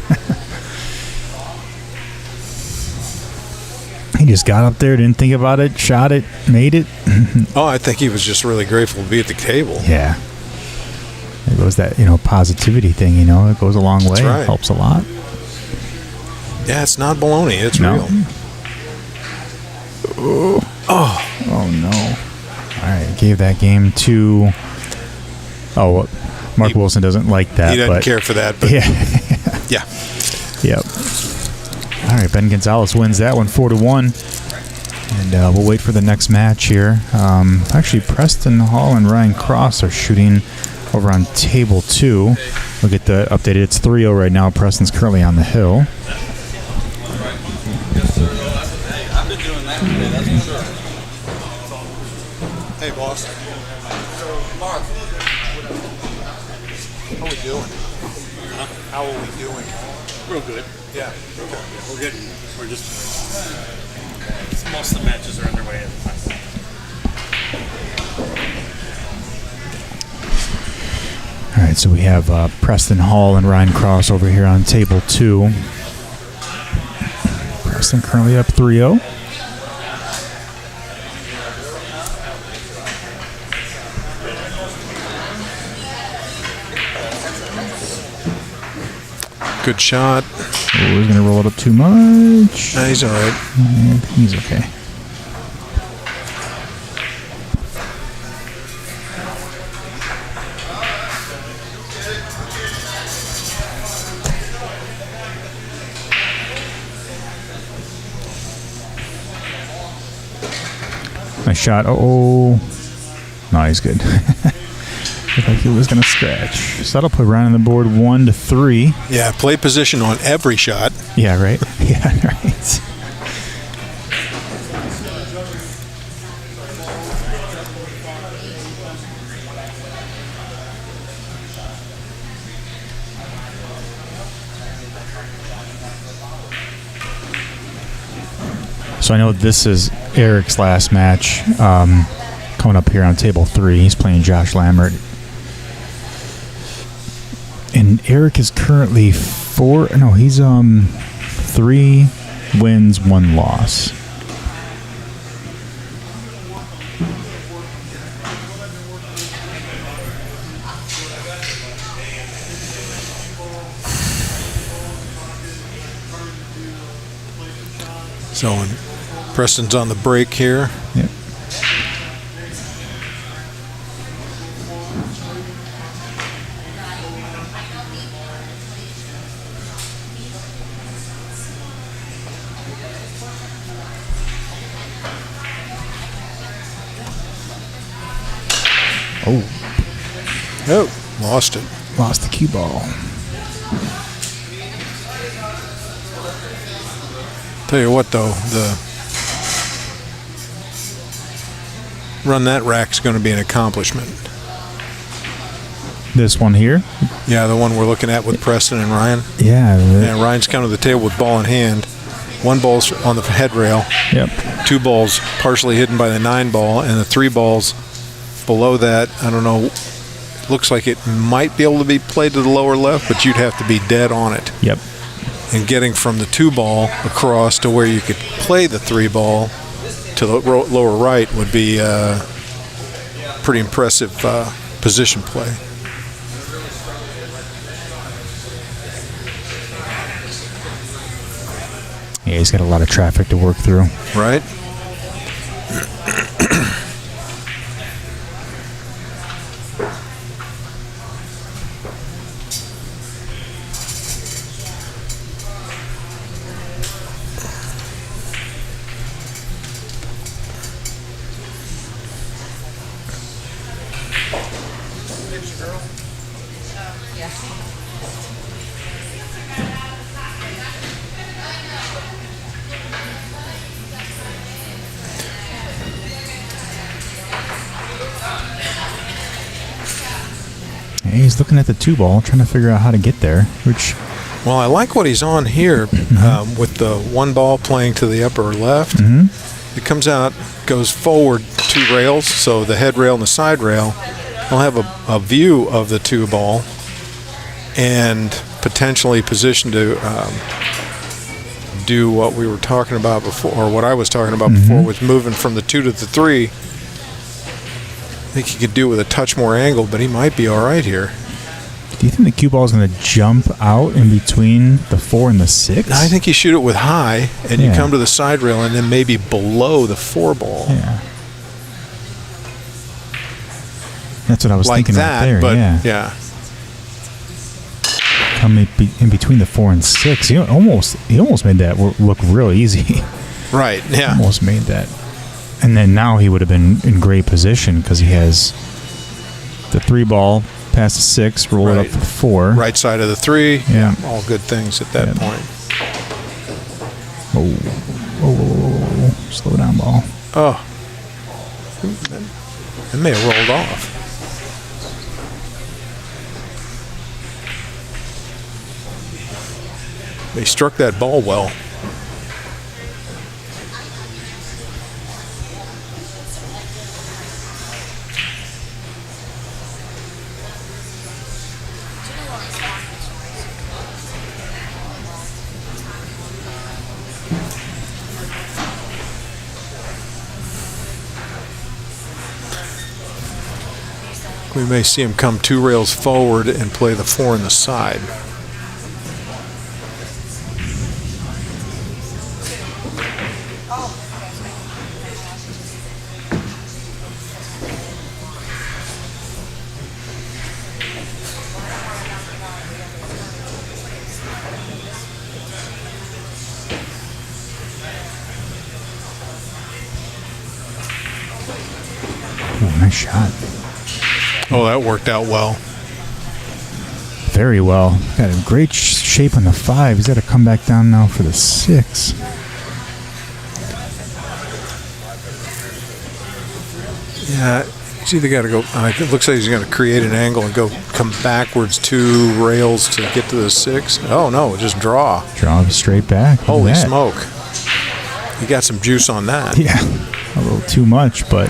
He just got up there, didn't think about it, shot it, made it. Oh, I think he was just really grateful to be at the table. Yeah. It goes that, positivity thing, it goes a long way. Right. It helps a lot. Yeah, it's not baloney, it's real. Oh, no. All right, gave that game to... Oh, Mark Wilson doesn't like that. He doesn't care for that, but... Yeah. Yeah. Yep. All right, Ben Gonzalez wins that one 4-1. And we'll wait for the next match here. Actually, Preston Hall and Ryan Cross are shooting over on table 2. We'll get the updated. It's 3-0 right now. Preston's currently on the hill. I've been doing that today, that's for sure. Hey, boss. Mark, How are we doing? How are we doing? Real good. Yeah. We're good. We're just most of the matches are underway. All right, so we have Preston Hall and Ryan Cross over here on table 2. Preston currently up 3-0. Good shot. Oh, he's going to roll it up too much. Nah, he's all right. And he's okay. Nice shot. Oh, no, he's good. Looked like he was going to scratch. So that'll put Ryan on the board 1-3. Yeah, play position on every shot. Yeah, right. Yeah, right. So I know this is Eric's last match. Coming up here on table 3, he's playing Josh Lammert. And Eric is currently he's 3 wins, 1 loss. So when Preston's on the break here. Yep. Oh, lost it. Lost the cue ball. Tell you what, though, run that rack's going to be an accomplishment. This one here? Yeah, the one we're looking at with Preston and Ryan. Yeah. And Ryan's coming to the table with ball in hand. 1 ball's on the head rail. Yep. 2 balls partially hidden by the 9 ball, and the 3 balls below that, I don't know, looks like it might be able to be played to the lower left, but you'd have to be dead on it. Yep. And getting from the 2 ball across to where you could play the 3 ball to the lower right would be pretty impressive position play. Yeah, he's got a lot of traffic to work through. Right? He's looking at the 2 ball, trying to figure out how to get there. Well, I like what he's on here with the 1 ball playing to the upper left. It comes out, goes forward 2 rails, so the head rail and the side rail will have a view of the 2 ball and potentially positioned to do what we were talking about before, or what I was talking about before, was moving from the 2 to the 3. I think he could do it with a touch more angle, but he might be all right here. Do you think the cue ball is going to jump out in between the 4 and the 6? I think you shoot it with high, and you come to the side rail, and then maybe below the 4 ball. Yeah. That's what I was like thinking that, right there. But yeah. Come in between the 4 and 6. He almost made that look real easy. Right, yeah. Almost made that. And then now he would have been in great position because he has the 3 ball past the 6, roll it up for 4. Right side of the 3. Yeah. All good things at that point. Oh. Slow down, ball. Oh. It may have rolled off. They struck that ball well. We may see him come 2 rails forward and play the 4 on the side. Ooh, nice shot. Oh, that worked out well. Very well. Got a great shape on the 5. He's got to come back down now for the 6. Yeah, he's either got to go. It looks like he's going to create an angle and come backwards 2 rails to get to the 6. Oh no, just draw. Draw straight back. Holy smoke! He got some juice on that. Yeah, a little too much, but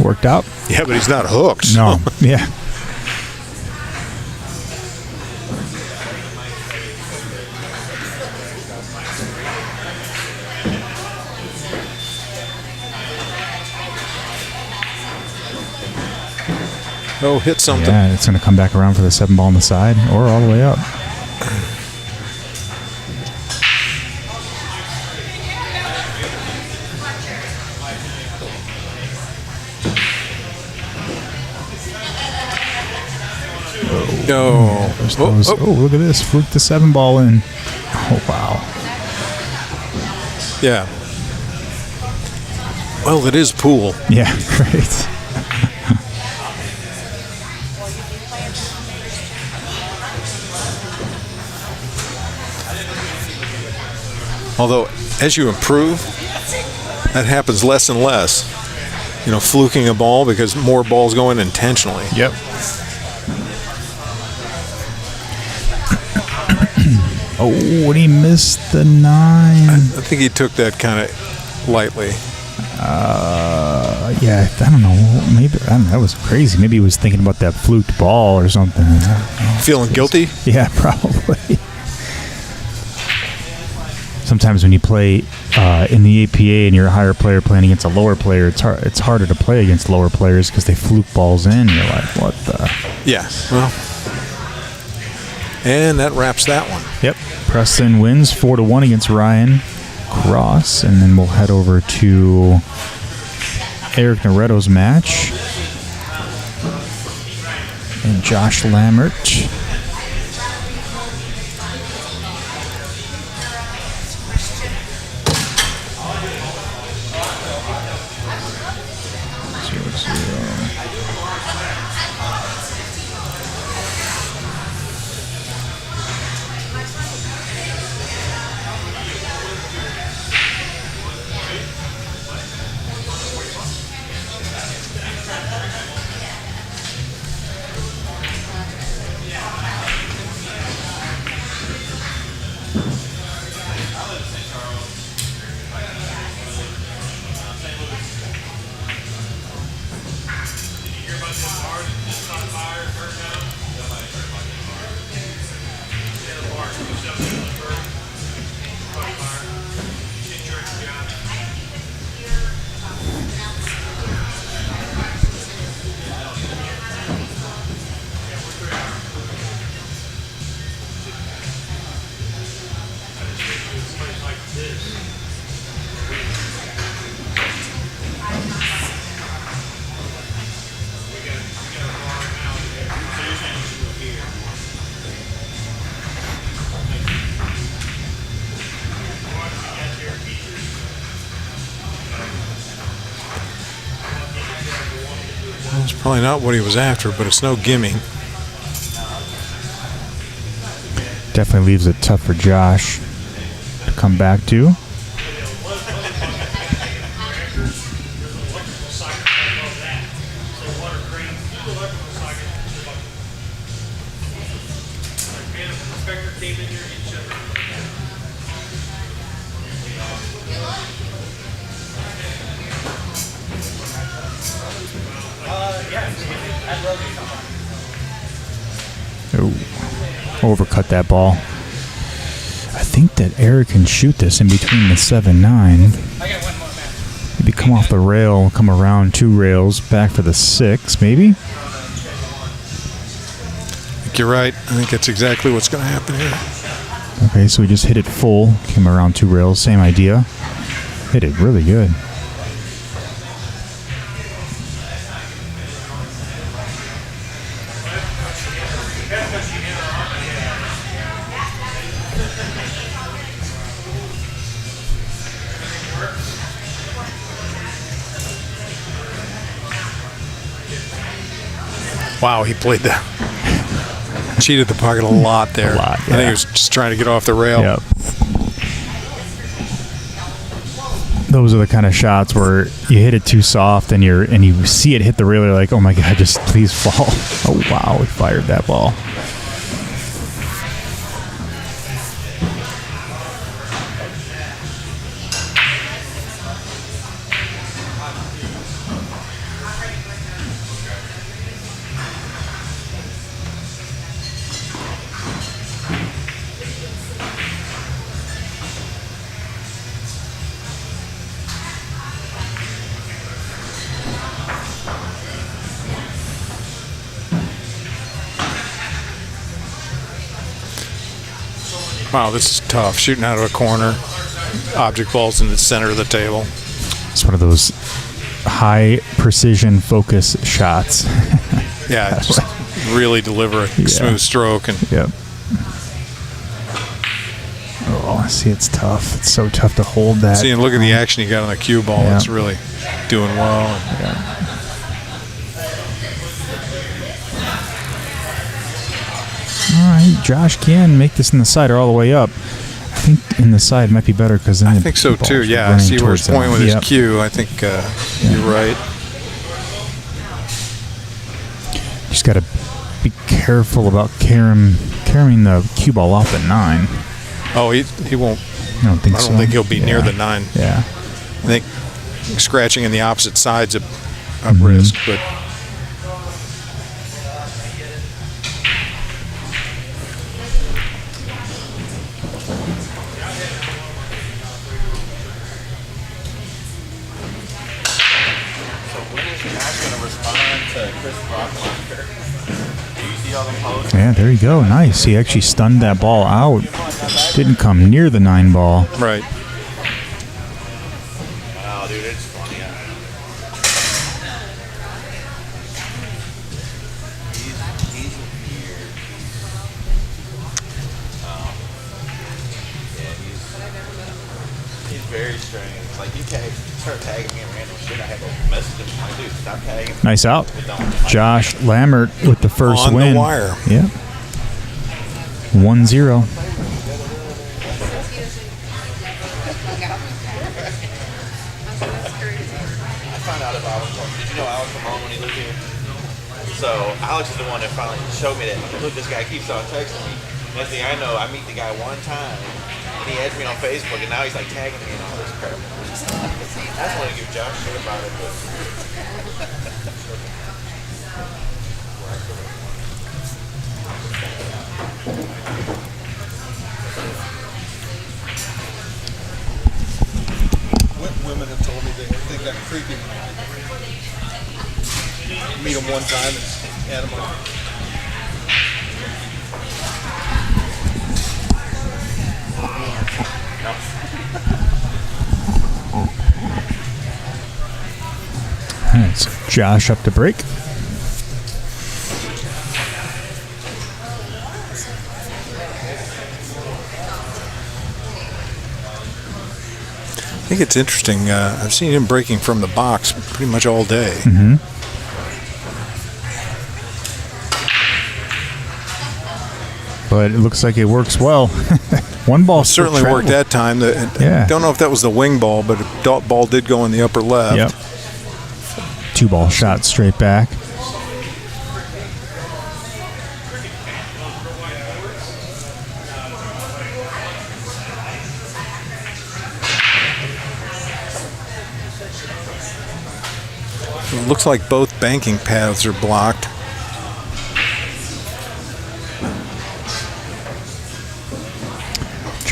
worked out. Yeah, but he's not hooked. So. No. Yeah. Oh, hit something. Yeah, it's going to come back around for the 7 ball on the side or all the way up. Oh, look at this. Fluke the 7 ball in. Oh, wow. Yeah. Well, it is pool. Yeah, great. Although, as you improve, that happens less and less. You know, fluking a ball because more balls go in intentionally. Yep. Oh, when he missed the 9. I think he took that kind of lightly. Yeah, I don't know. Maybe that was crazy. Maybe he was thinking about that fluked ball or something. Feeling guilty? Yeah, probably. Sometimes when you play in the APA and you're a higher player playing against a lower player, it's harder to play against lower players because they fluke balls in. You're like, what the? Yeah. Well, and that wraps that one. Yep. Preston wins 4-1 against Ryan Cross, and then we'll head over to Eric Naretto's match and Josh Lammert. It's probably not what he was after, but it's no gimme. Definitely leaves it tough for Josh to come back to. overcut that ball. I think that Eric can shoot this in between the 7-9. Maybe come off the rail, come around 2 rails, back for the 6, maybe? I think you're right. I think that's exactly what's going to happen here. Okay, so we just hit it full, came around 2 rails, same idea. Hit it really good. Wow, he played the cheated the pocket a lot there. A lot, yeah. I think he was just trying to get off the rail. Yep. Those are the kind of shots where you hit it too soft and you see it hit the rail, you're like, oh my god, just please fall. Oh wow, we fired that ball. Wow, this is tough. Shooting out of a corner. Object balls in the center of the table. It's one of those high precision focus shots. Yeah, just really deliver a smooth stroke. And yep. Oh, see, it's tough. It's so tough to hold that. See, and look at the action you got on the cue ball. Yeah. It's really doing well. Yeah. All right, Josh can make this in the side or all the way up. I think in the side might be better because I think so too. Yeah, I see where he's pointing with his cue. I think you're right. Just got to be careful about carrying the cue ball off at 9. Oh, he won't. I don't think so. I don't think he'll be near the 9. Yeah. I think scratching in the opposite side's a risk, but. Yeah, there you go. Nice. He actually stunned that ball out. Didn't come near the 9 ball. Right. Wow, dude, it's funny. He's weird. Yeah, he's very strange. Like, you start tagging me in random shit. I have a message him. Like, dude, stop tagging me. Nice out. Josh Lammert with the first on win. On the wire. Yeah. 1-0. So Alex is the one that finally showed me that. Look, this guy keeps on texting me. Next thing I know, I meet the guy one time, and he adds me on Facebook, and now he's like tagging me and all this crap. I just want to give Josh shit about it, but. Women have told me they got creepy when I meet them one time and add them on. All right, so Josh up to break. I think it's interesting. I've seen him breaking from the box pretty much all day. Mm-hmm. But it looks like it works well. One ball certainly worked that time. Yeah. Don't know if that was the wing ball, but a ball did go in the upper left. Yep. 2 ball shot straight back. It looks like both banking paths are blocked.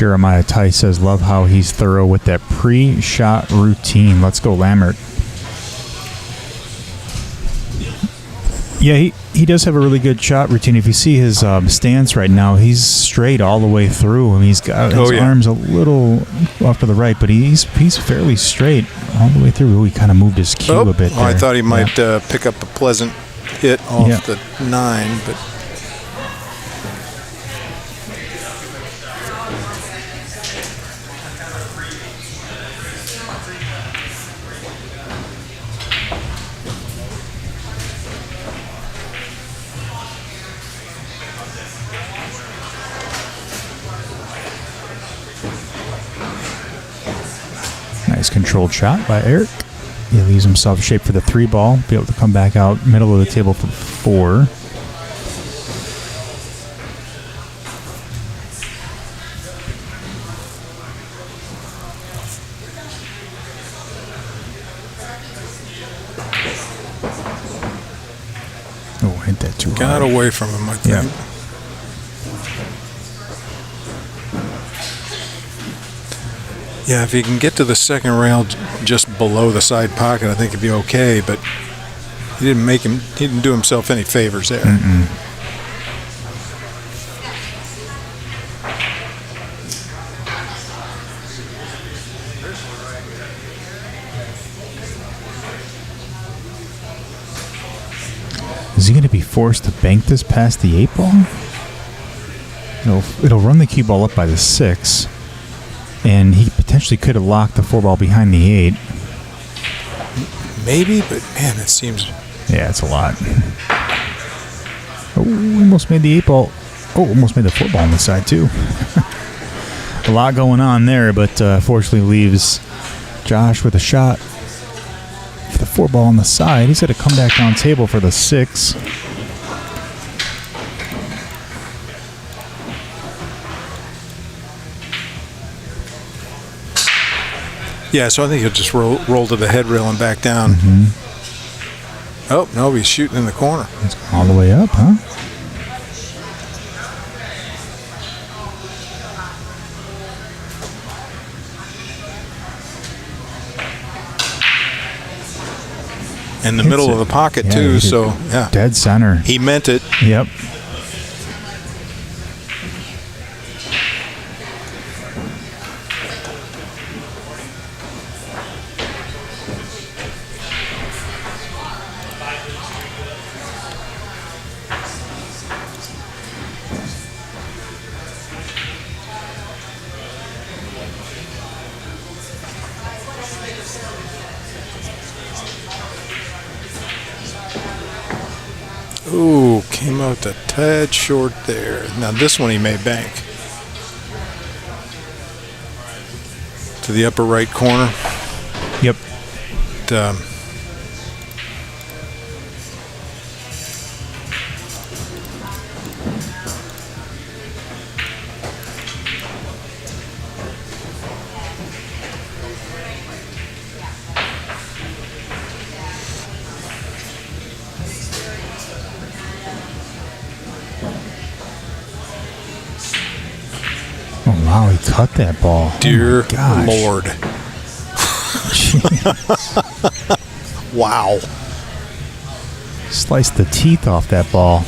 Jeremiah Tice says, love how he's thorough with that pre-shot routine. Let's go, Lammert. Yeah, he does have a really good shot routine. If you see his stance right now, he's straight all the way through. I mean, he's got his arms a little off to the right, but he's fairly straight all the way through. Ooh, he kind of moved his cue a bit there. I thought he might pick up a pleasant hit off the 9, but... Nice controlled shot by Eric. He leaves himself shape for the 3 ball. Be able to come back out middle of the table for the 4. Oh, hit that too hard. Got away from him, I think. Yeah. Yeah, if he can get to the second rail just below the side pocket, I think it'd be okay. But he didn't do himself any favors there. Is he going to be forced to bank this past the 8 ball? It'll run the cue ball up by the 6. And he potentially could have locked the 4 ball behind the 8. Maybe, but man, it seems... Yeah, it's a lot. Oh, almost made the 8 ball. Oh, almost made the 4 ball on the side, too. A lot going on there, but fortunately leaves Josh with a shot for the 4 ball on the side. He's got to come back down table for the 6. Yeah, so I think he'll just roll to the head rail and back down. Oh, no, he's shooting in the corner. It's all the way up, huh? In the middle of the pocket, too, so, yeah. Dead center. He meant it. Yep. Ooh, came out a tad short there. Now this one he may bank. To the upper right corner. Yep. Oh, wow, he cut that ball. Dear Lord. Wow. Sliced the teeth off that ball.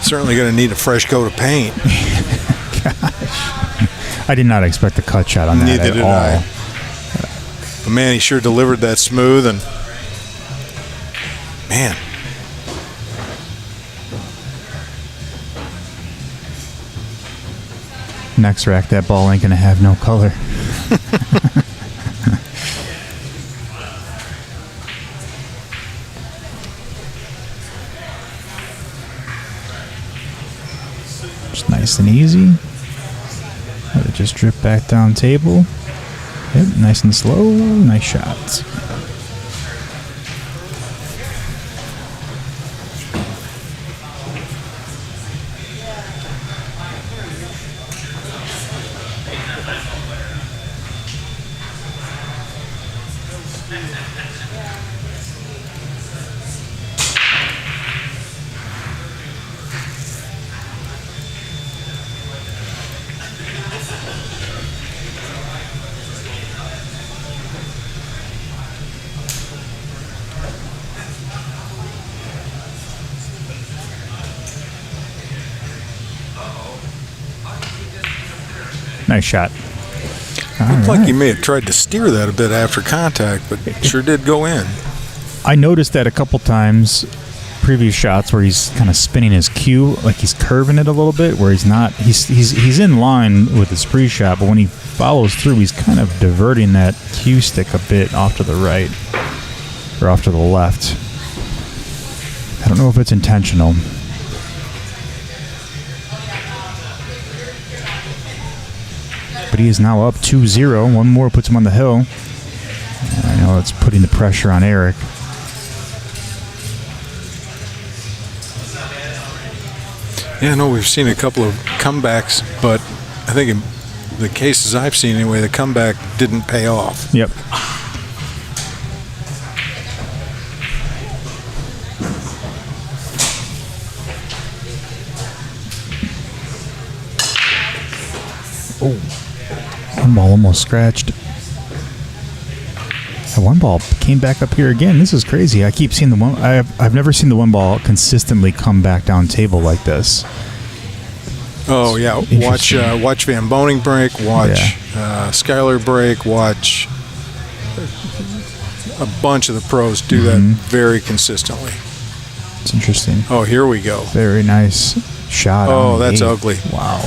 Certainly going to need a fresh coat of paint. Gosh. I did not expect a cut shot on that Neither at did all. I. But man, he sure delivered that smooth, and man. Next rack, that ball ain't gonna have no color. Just nice and easy. Let it just drip back down table. Yep, nice and slow. Nice shots. Nice shot. Looked like he may have tried to steer that a bit after contact, but it sure did go in. I noticed that a couple times, previous shots where he's kind of spinning his cue, like he's curving it a little bit, where he's not. He's in line with his pre-shot, but when he follows through, he's kind of diverting that cue stick a bit off to the right or off to the left. I don't know if it's intentional. But he is now up 2-0. One more puts him on the hill. I know it's putting the pressure on Eric. Yeah, no, we've seen a couple of comebacks, but I think in the cases I've seen anyway, the comeback didn't pay off. Yep. Oh, one ball almost scratched. That one ball came back up here again. This is crazy. I keep seeing the one. I've never seen the one ball consistently come back down table like this. Oh yeah, watch Van Boning break. Watch Skyler break. Watch a bunch of the pros do that very consistently. It's interesting. Oh, here we go. Very nice shot. Oh, that's ugly. Wow.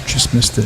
Just missed it.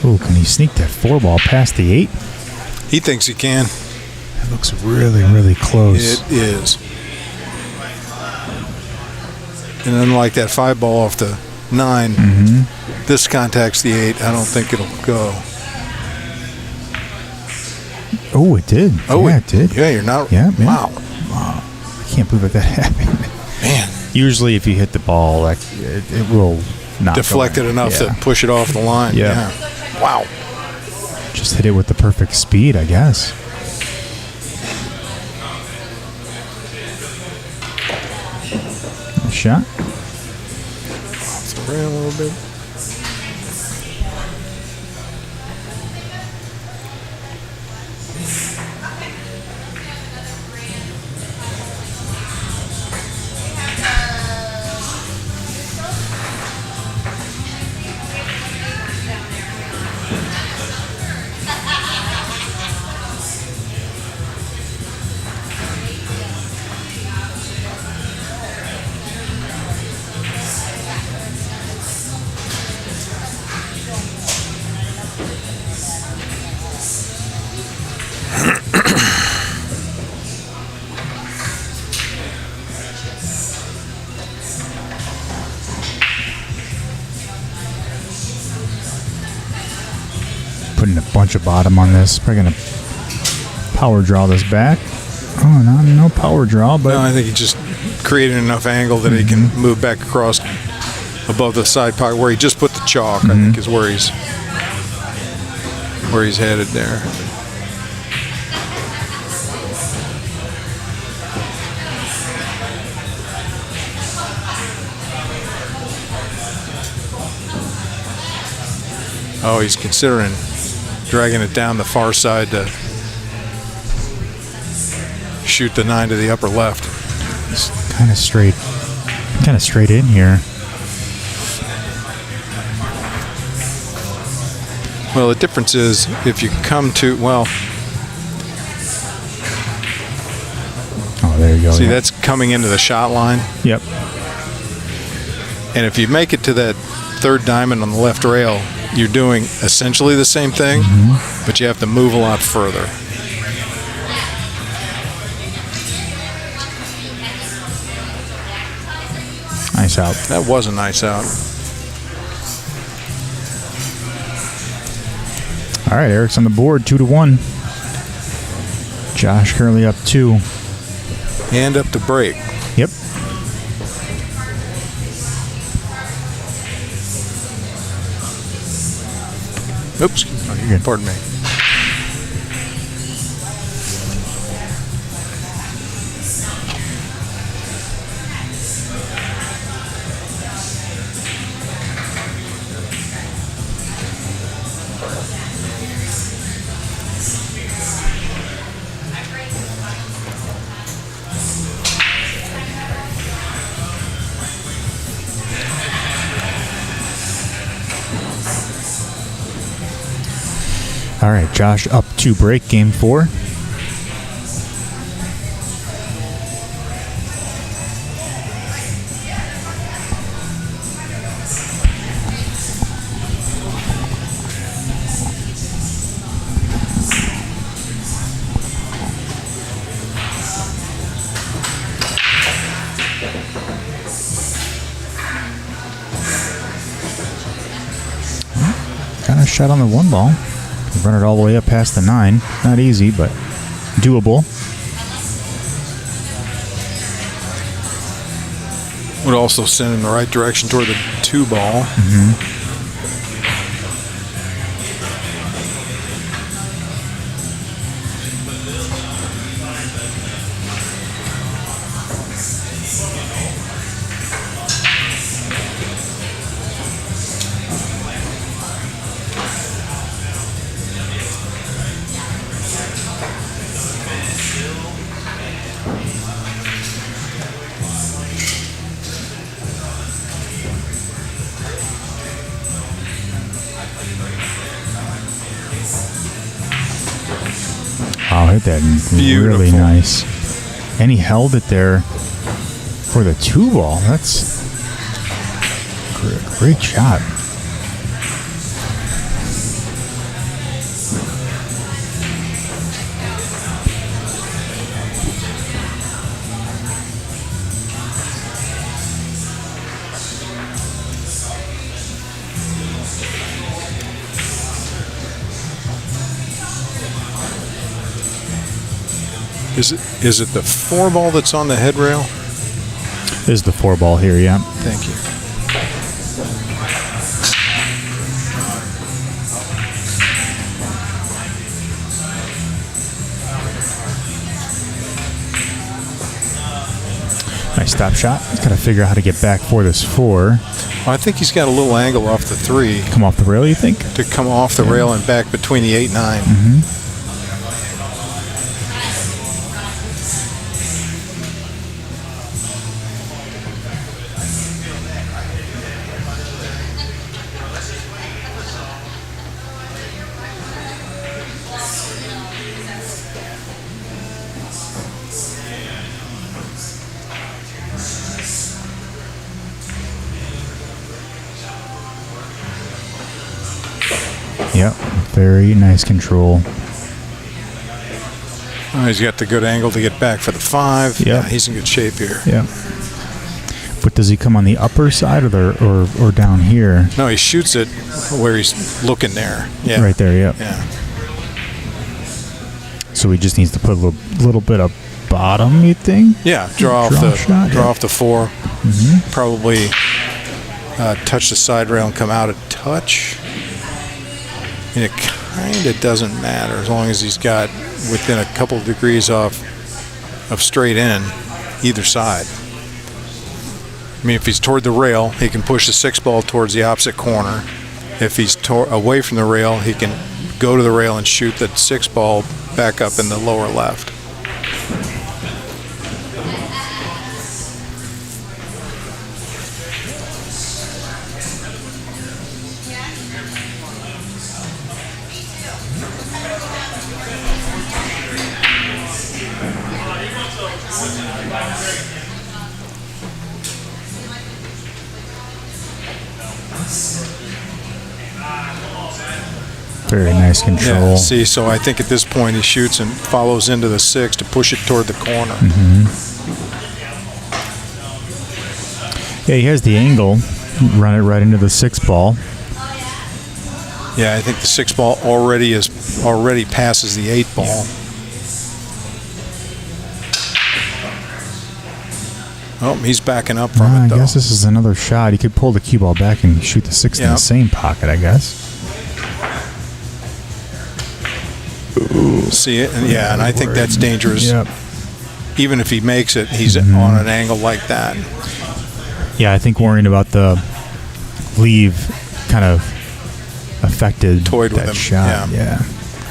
Oh, can he sneak that 4-ball past the 8? He thinks he can. It looks really, really close. It is. And unlike that 5-ball off the 9, this contacts the 8. I don't think it'll go. Oh, it did. Oh, yeah, it did. Yeah, you're not. Yeah, man. Wow. I can't believe that happened. Man. Usually, if you hit the ball, like it will not deflect it enough to push it off the line. Yeah. Wow. Just hit it with the perfect speed, I guess. Nice shot. Off the rim a little bit. bunch of bottom on this. Probably going to power draw this back. Oh, no power draw, but... No, I think he just created enough angle that he can move back across above the side pocket where he just put the chalk, I think is where he's headed there. Oh, he's considering dragging it down the far side to shoot the 9 to the upper left. It's kind of straight in here. Well, the difference is if you come to, well... Oh, there you go. See, that's coming into the shot line. Yep. And if you make it to that third diamond on the left rail, you're doing essentially the same thing, but you have to move a lot further. Nice out. That was a nice out. All right, Eric's on the board, 2-1. Josh currently up 2. And up to break. Yep. Oops. Oh, you're good. Pardon me. All right, Josh up 2 break, game 4. Got a shot on the 1 ball. Run it all the way up past the 9. Not easy, but doable. Would also send in the right direction toward the 2 ball. Wow, hit that really nice. And he held it there for the 2 ball. That's a great shot. Is it the 4 ball that's on the head rail? This is the 4 ball here, yeah. Thank you. Nice stop shot. He's got to figure out how to get back for this 4. Well, I think he's got a little angle off the 3. Come off the rail, you think? To come off the rail and back between the 8 and 9. Yep, very nice control. Oh, he's got the good angle to get back for the 5. Yep. Yeah, he's in good shape here. Yeah. But does he come on the upper side or down here? No, he shoots it where he's looking there. Yeah. Right there, yep. Yeah. so he just needs to put a little bit of bottom, you think? Yeah, draw off the 4. Mm-hmm. Probably touch the side rail and come out a touch. And it kind of doesn't matter as long as he's got within a couple of degrees of straight in either side. I mean, if he's toward the rail, he can push the 6-ball towards the opposite corner. If he's away from the rail, he can go to the rail and shoot the 6-ball back up in the lower left. Very nice control. Yeah, see, so I think at this point he shoots and follows into the 6 to push it toward the corner. Mm-hmm. Yeah, he has the angle. Run it right into the 6-ball. Yeah, I think the 6-ball already passes the 8-ball. Oh, he's backing up from it, though. I guess this is another shot. He could pull the cue ball back and shoot the 6 in the same pocket, I guess. See it? And I think that's dangerous. Yep. Even if he makes it, he's on an angle like that. Yeah, I think worrying about the leave kind of affected toyed with that him. shot. Yeah.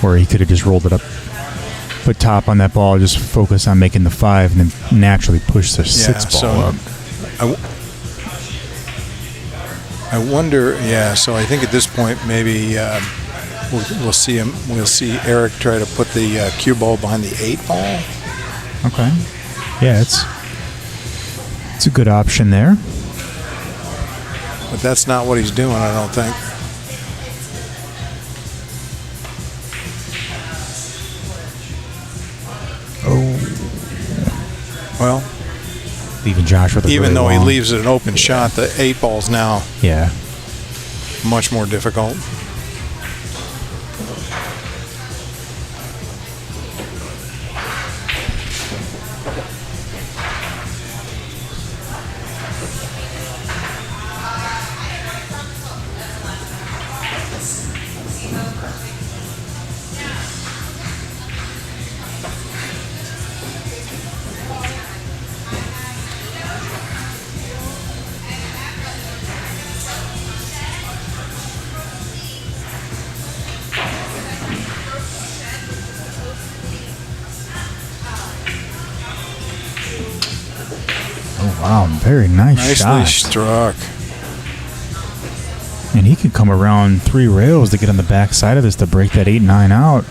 Where he could have just rolled it up, put top on that ball, just focus on making the 5, and then naturally push the 6-ball up. I wonder. Yeah. So I think at this point maybe. We'll see him. We'll see Eric try to put the cue ball behind the 8-ball. Okay. Yeah, it's a good option there. But that's not what he's doing, I don't think. Oh. Well, leaving Josh with a even really though long. he leaves it an open shot, the 8-ball's now much more difficult. Wow, very nice shot. Nicely struck. And he could come around 3 rails to get on the back side of this to break that 8-9 out.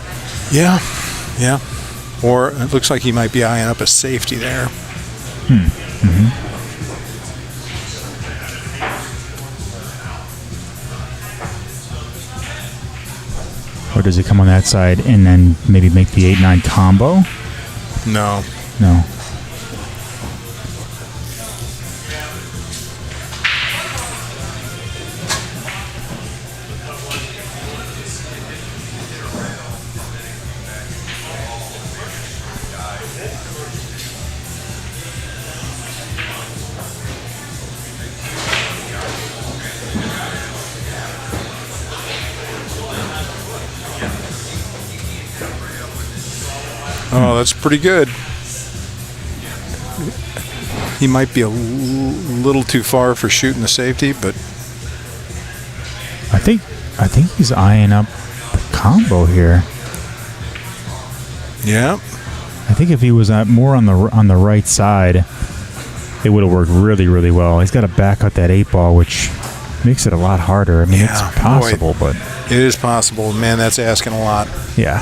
Yeah. Or it looks like he might be eyeing up a safety there. Mm-hmm. Or does he come on that side and then maybe make the 8-9 combo? No. Oh, that's pretty good. He might be a little too far for shooting the safety, but I think he's eyeing up the combo here. Yeah. I think if he was more on the right side, it would have worked really, really well. He's got to back out that 8-ball, which makes it a lot harder. I mean, it's possible, but it is possible. Man, that's asking a lot. Yeah.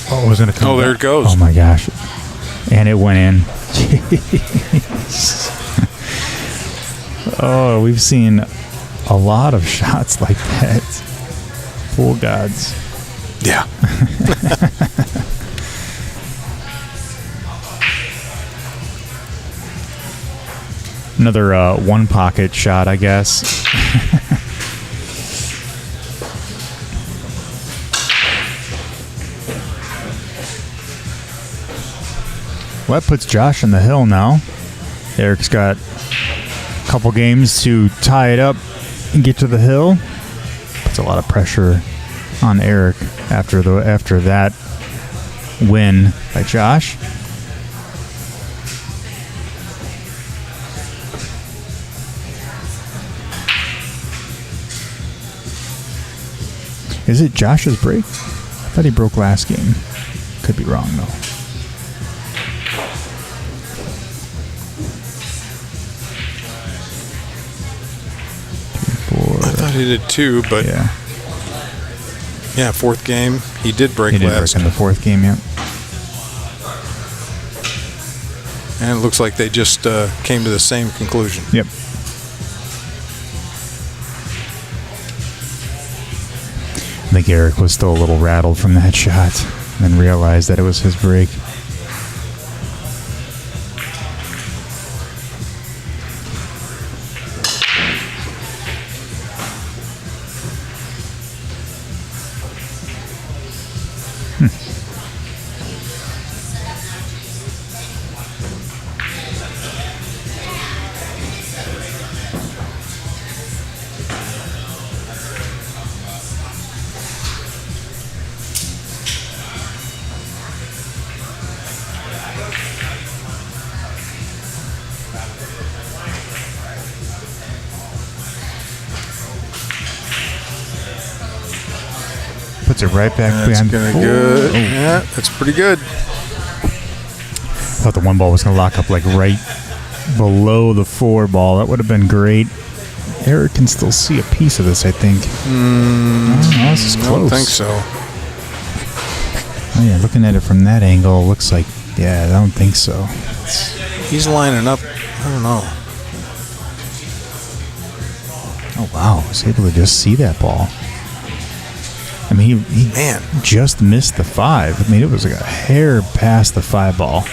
Oh, it was going to come. Oh, there it goes. Oh my gosh. And it went in. Jeez. Oh, we've seen a lot of shots like that. Pool gods. Yeah. Another one pocket shot, I guess. Well, that puts Josh on the hill now. Eric's got a couple games to tie it up and get to the hill. Puts a lot of pressure on Eric after that win by Josh. Is it Josh's break? I thought he broke last game. Could be wrong, though. I thought he did too, but yeah, fourth game he did break he did last. break in the fourth game, yeah. And it looks like they just came to the same conclusion. Yep. I think Eric was still a little rattled from that shot, and then realized that it was his break. Puts it right back behind. That's good. Oh. Yeah, that's pretty good. Thought the one ball was going to lock up like right below the 4 ball. That would have been great. Eric can still see a piece of this, I think. No, this is close. I don't think so. Oh yeah, looking at it from that angle, it looks like, yeah, I don't think so. He's lining up. I don't know. Oh wow, I was able to just see that ball. I mean, he just missed the 5. I mean, it was like a hair past the 5 ball.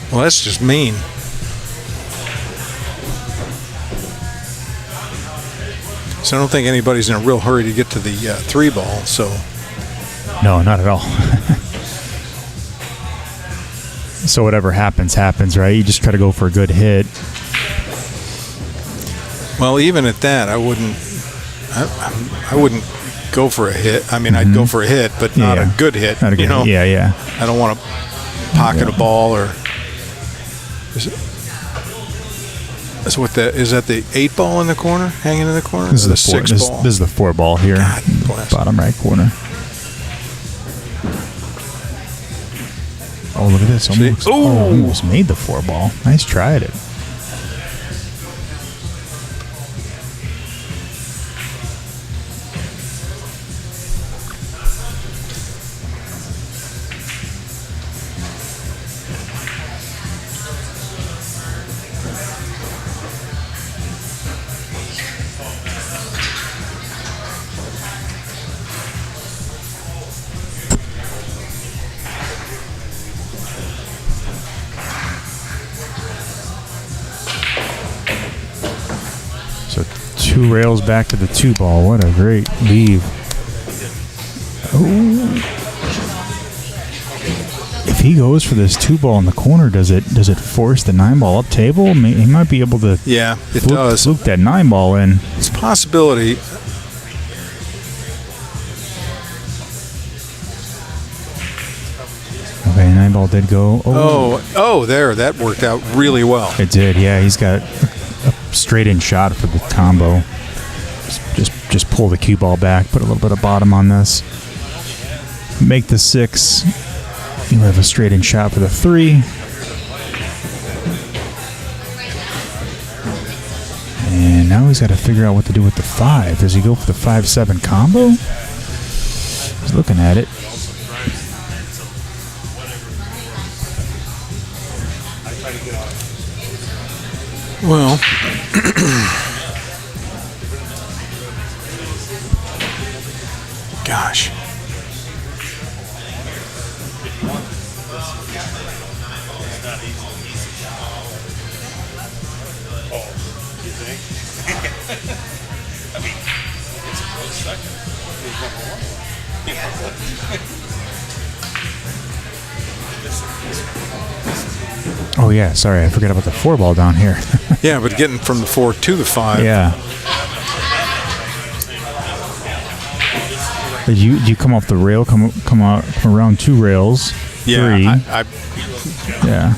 Well, that's just mean. So I don't think anybody's in a real hurry to get to the 3 ball. So no, not at all. So whatever happens, right? You just try to go for a good hit. Well, even at that, I wouldn't go for a hit. I mean, I'd go for a hit, but not a good hit. Not a good hit. Yeah. I don't want to pocket a ball or. Is that the 8 ball in the corner, hanging in the corner? This is the 6 ball. This is the 4 ball here, bottom right corner. Oh, look at this! Almost made the 4 ball. Nice try at it. So 2 rails back to the 2 ball. What a great leave. Oh. If he goes for this 2 ball in the corner, does it force the 9 ball up table? He might be able to fluke that 9 ball in. It's a possibility. Okay, 9 ball did go. There. That worked out really well. It did, yeah. He's got a straight-in shot for the combo. Just pull the cue ball back, put a little bit of bottom on this. Make the 6. You'll have a straight-in shot for the 3. And now he's got to figure out what to do with the 5. Does he go for the 5-7 combo? He's looking at it. Well, gosh. I mean, it's a close second. He's number 1. Oh yeah, sorry, I forgot about the 4 ball down here. Yeah, but getting from the 4 to the 5. Yeah. But you come off the rail, come around 2 rails. Yeah, 3. Yeah.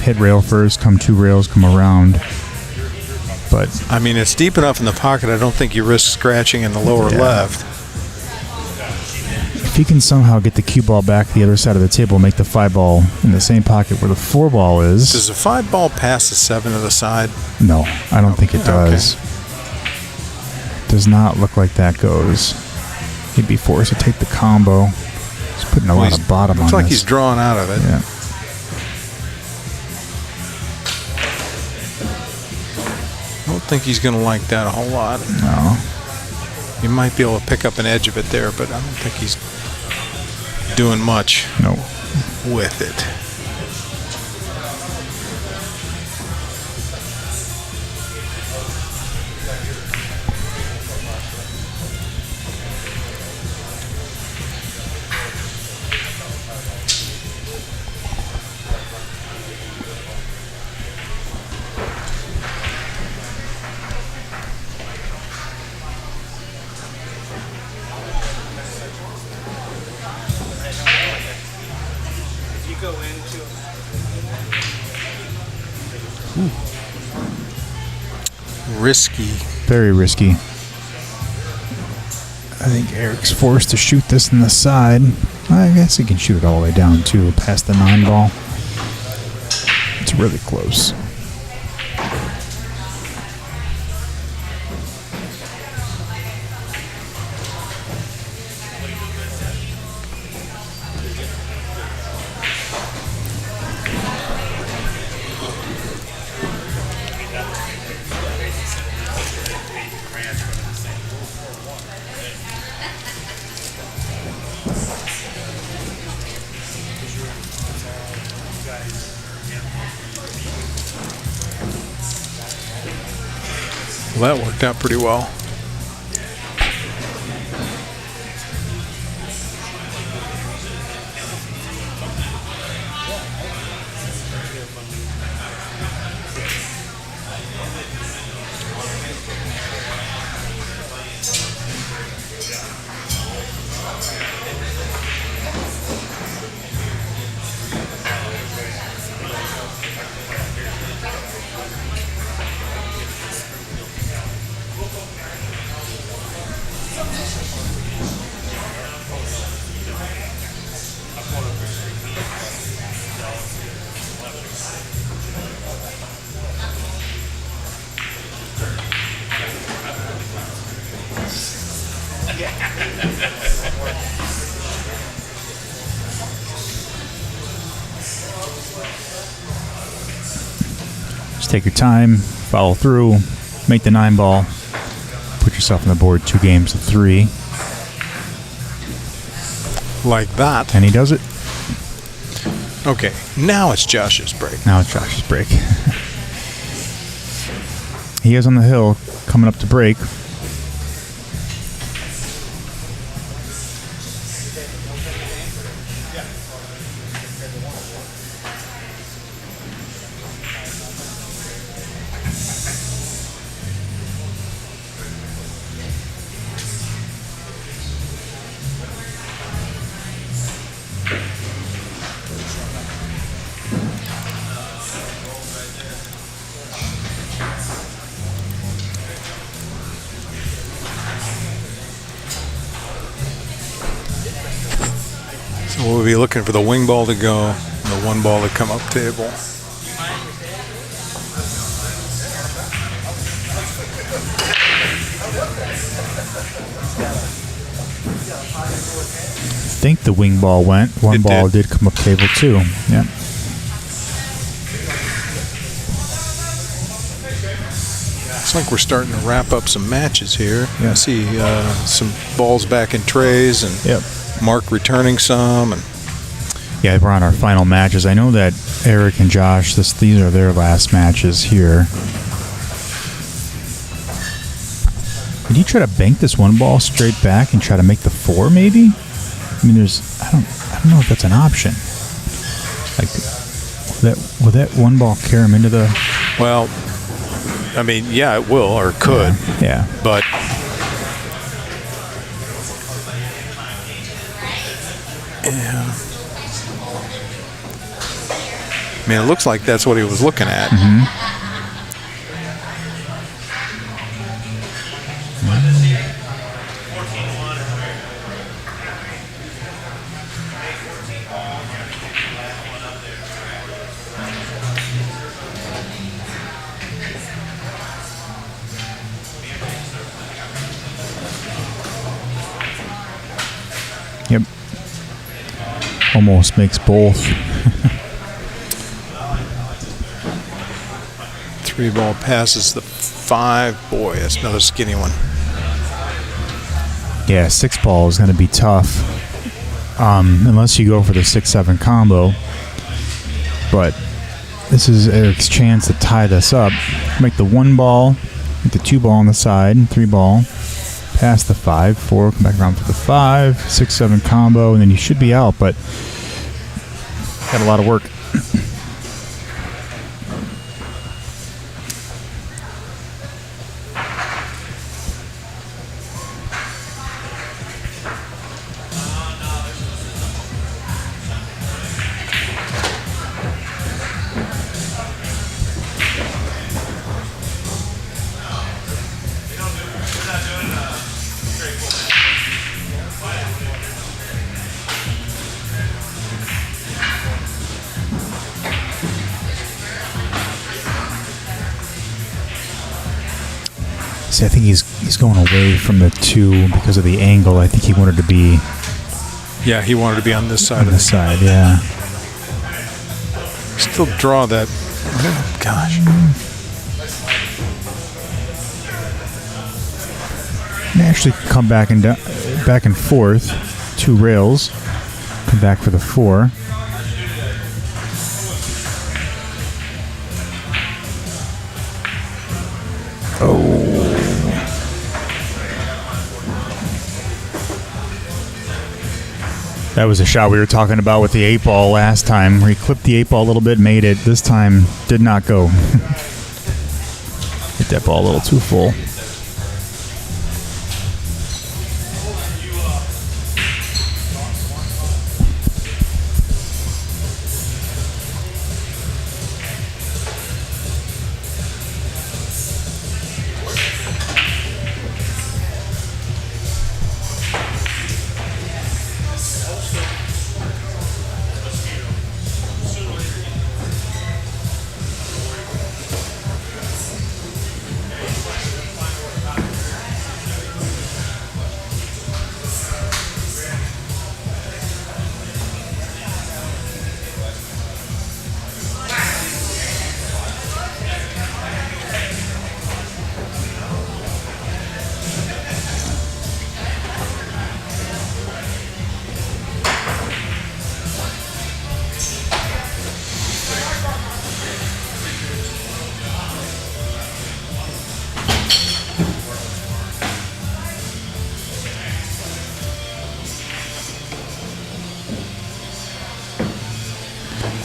Hit rail first, come 2 rails, come around. But I mean, it's deep enough in the pocket. I don't think you risk scratching in the lower left. If you can somehow get the cue ball back to the other side of the table, make the 5 ball in the same pocket where the 4 ball is. Does the 5 ball pass the 7 to the side? No, I don't think it does. Does not look like that goes. He'd be forced to take the combo. He's putting a lot of bottom on this. Looks like he's drawing out of it. Yeah. I don't think he's going to like that a whole lot. No. He might be able to pick up an edge of it there, but I don't think he's doing much with it. Risky. Very risky. I think Eric's forced to shoot this in the side. I guess he can shoot it all the way down, too, past the 9 ball. It's really close. Well, that worked out pretty well. Just take your time, follow through, make the 9 ball, put yourself on the board 2 games to 3. Like that. And he does it. Okay, now it's Josh's break. Now it's Josh's break. He is on the hill, coming up to break. So we'll be looking for the wing ball to go and the one ball to come up table. I think the wing ball went. One ball did come up table too. Yeah. Looks like we're starting to wrap up some matches here. Yeah. I see some balls back in trays and Mark returning some. And yeah, we're on our final matches. I know that Eric and Josh, these are their last matches here. Did you try to bank this one ball straight back and try to make the 4 maybe? I mean, I don't know if that's an option. Like, will that one ball carry him into the? Well, I mean, yeah, it will or it could. Yeah. But yeah. I mean, it looks like that's what he was looking at. Yep. Almost makes both. 3 ball passes the 5. Boy, that's another skinny one. Yeah, 6 ball is going to be tough. Unless you go for the 6-7 combo. But this is Eric's chance to tie this up. Make the 1 ball, make the 2 ball on the side, and 3 ball. Pass the 5, 4, come back around for the 5, 6-7 combo, and then you should be out, but got a lot of work. See, I think he's going away from the 2 because of the angle. I think he wanted to be. Yeah, he wanted to be on this side. On this side, yeah. Still draw that. Oh, gosh. And actually come back and back and forth, 2 rails. Come back for the 4. Oh. That was a shot we were talking about with the 8 ball last time, where he clipped the 8 ball a little bit, made it. This time, did not go. Hit that ball a little too full.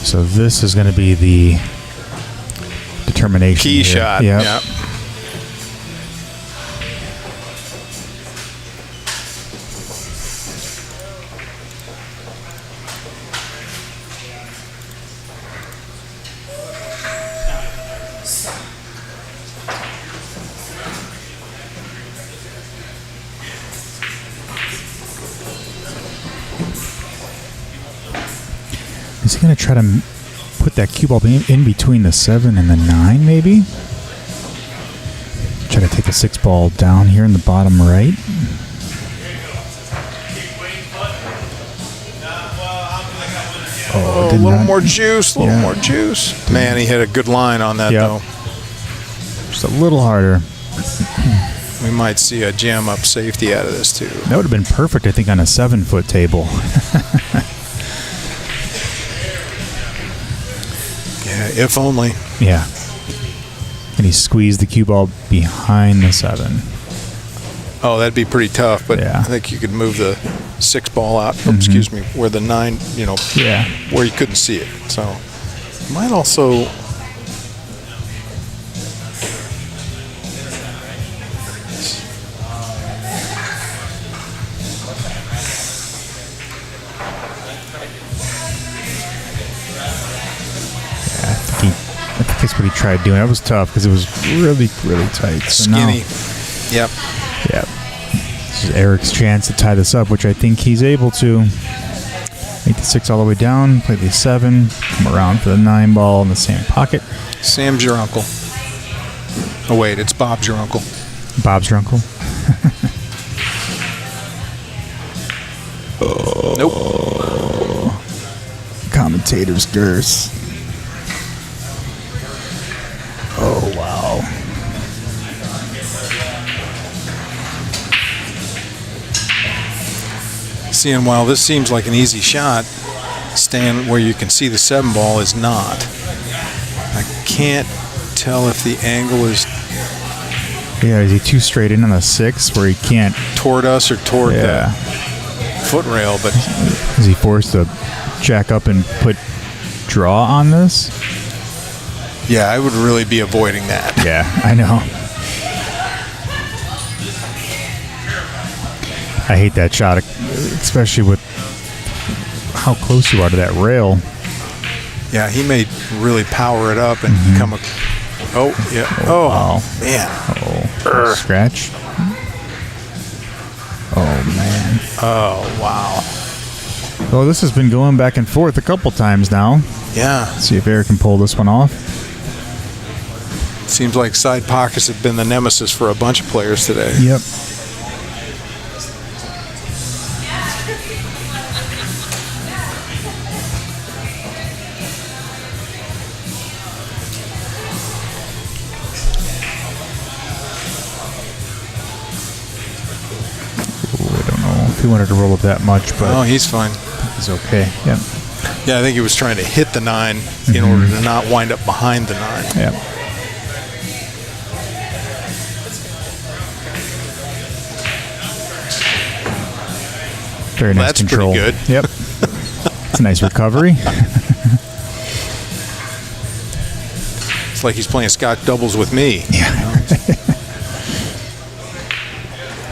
So this is going to be the determination. Key shot. Yep. Yep. going to try to put that cue ball in between the 7 and the 9, maybe. Try to take the 6 ball down here in the bottom right. Oh, a little more juice, a little more juice. Man, he had a good line on that, though. Just a little harder. We might see a jam up safety out of this, too. That would have been perfect, I think, on a 7-foot table. Yeah, if only. Yeah. And he squeezed the cue ball behind the 7. Oh, that'd be pretty tough, but I think you could move the 6 ball out, excuse me, where the 9, where you couldn't see it. So, might also... I think that's what he tried doing. That was tough because it was really, really tight. So skinny. Yep. Yep. This is Eric's chance to tie this up, which I think he's able to. Make the 6 all the way down, play the 7, come around for the 9 ball in the same pocket. Sam's your uncle. Oh, wait, it's Bob's your uncle. Bob's your uncle? Nope. Commentator's curse. Oh, wow. See, and while this seems like an easy shot, staying where you can see the 7 ball is not. I can't tell if the angle is... Yeah, is he too straight in on the 6 where he can't... Toward us or toward the foot rail, but... Is he forced to jack up and put draw on this? Yeah, I would really be avoiding that. Yeah, I know. I hate that shot, especially with how close you are to that rail. Yeah, he may really power it up and come... Oh, yeah. Oh, wow. Man. Oh, scratch. Oh, man. Oh, wow. Well, this has been going back and forth a couple times now. Yeah. Let's see if Eric can pull this one off. Seems like side pockets have been the nemesis for a bunch of players today. Yep. He wanted to roll up that much, but he's fine. He's okay. Yeah. Yeah, I think he was trying to hit the 9 in order to not wind up behind the 9. Yeah. Very nice control. Pretty good. Yep. It's a nice recovery. It's like he's playing Scott doubles with me. Yeah.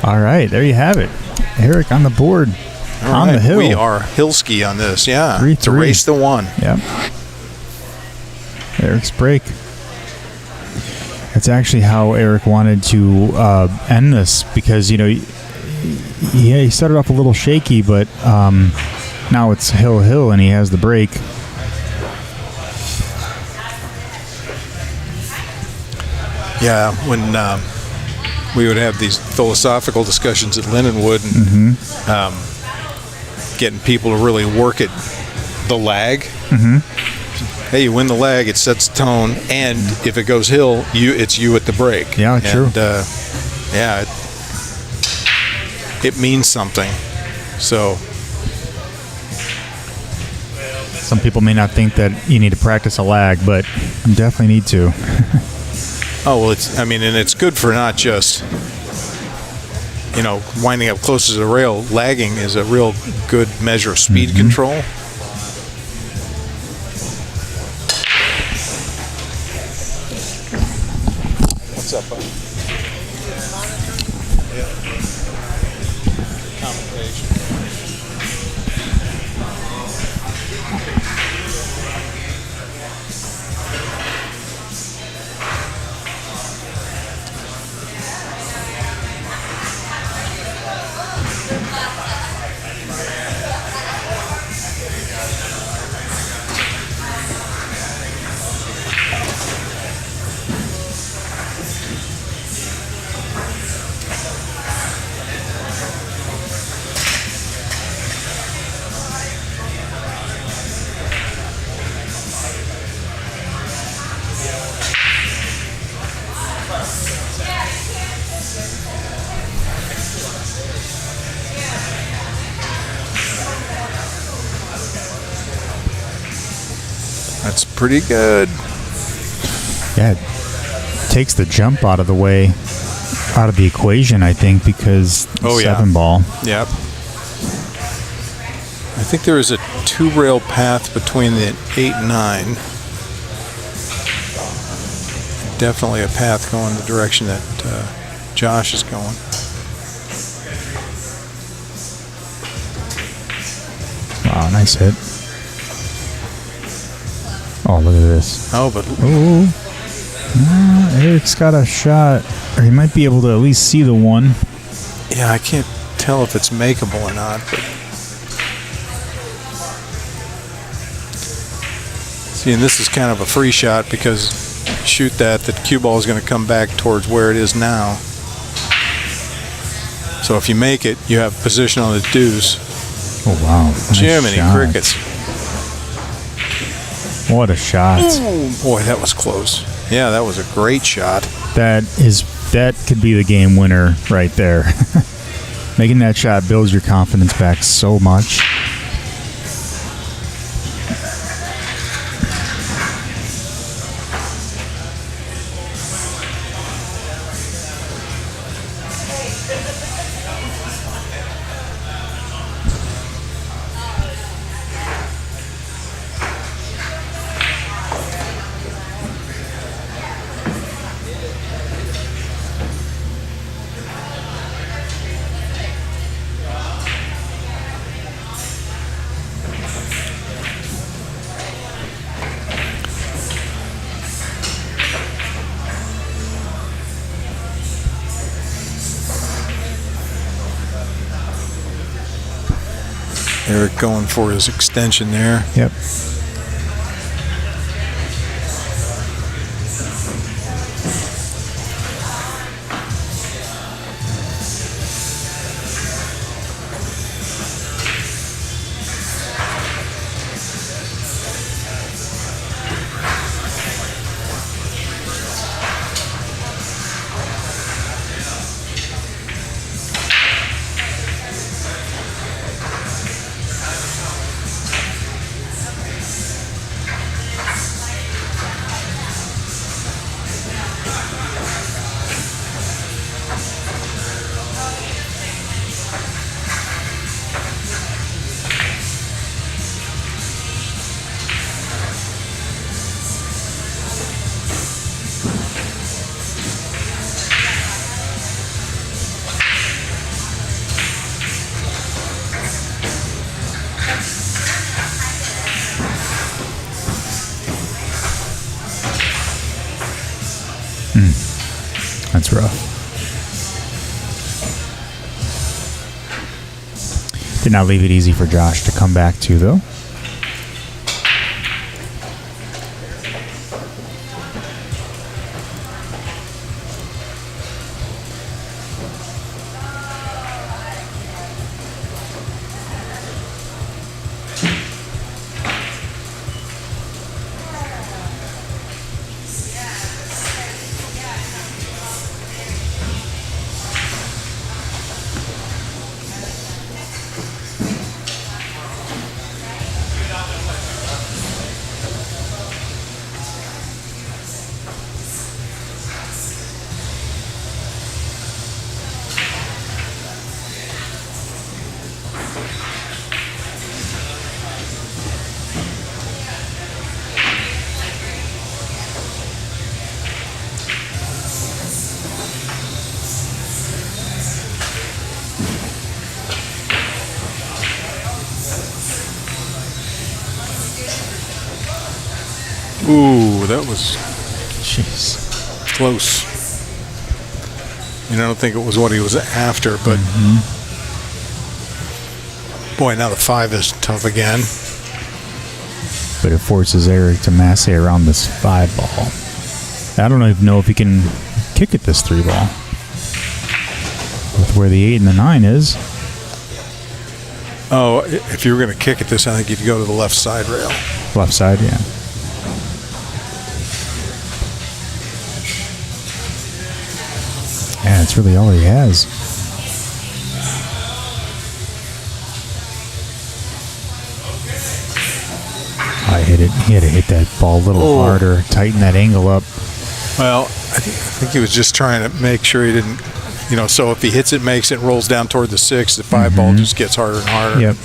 All right, there you have it. Eric on the board. On the hill. We are Hillski on this, yeah. 3-3. To race the 1. Yep. Eric's break. That's actually how Eric wanted to end this because, he started off a little shaky, but now it's hill, and he has the break. Yeah, when we would have these philosophical discussions at Lindenwood and getting people to really work at the lag. Hey, you win the lag, it sets the tone, and if it goes hill, it's you at the break. Yeah, true. It means something. So some people may not think that you need to practice a lag, but you definitely need to. Oh, well, it's good for not just, winding up close to the rail. Lagging is a real good measure of speed control. What's up, buddy? Yeah. Commentation. That's pretty good. Yeah, it takes the jump out of the way, out of the equation, I think, because 7 ball. Yep. I think there is a 2-rail path between the 8 and 9. Definitely a path going the direction that Josh is going. Wow, nice hit. Oh, look at this. Oh, but... Ooh. Eric's got a shot. Or he might be able to at least see the one. Yeah, I can't tell if it's makeable or not, but... See, and this is kind of a free shot because shoot that, the cue ball is going to come back towards where it is now. So if you make it, you have position on the deuce. Oh, wow. Nice Jiminy shot. crickets. What a shot. Oh, boy, that was close. Yeah, that was a great shot. That could be the game winner right there. Making that shot builds your confidence back so much. Eric going for his extension there. Yep. That's rough. Did not leave it easy for Josh to come back to, though. Ooh, that was jeez close. I don't think it was what he was after, but boy, now the 5 is tough again. But it forces Eric to massey around this 5 ball. I don't even know if he can kick at this 3 ball. With where the 8 and the 9 is. Oh, if you were going to kick at this, I think you'd go to the left side rail. Left side, yeah. Yeah, that's really all he has. High hit He had to hit that ball a little harder, tighten that angle up. Well, I think he was just trying to make sure he didn't, so if he hits it, makes it, rolls down toward the 6, the 5 ball just gets harder and harder. Yep.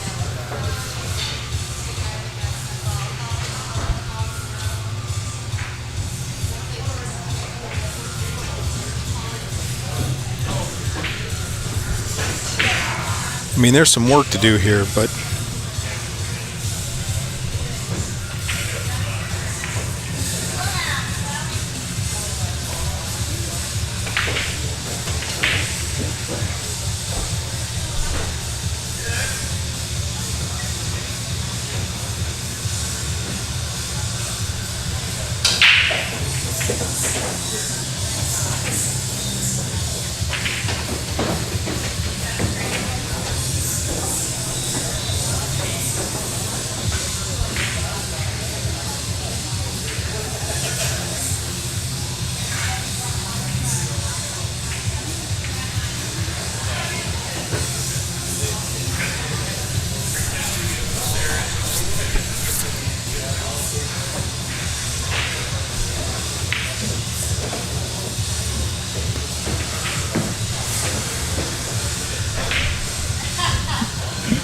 I mean, there's some work to do here, but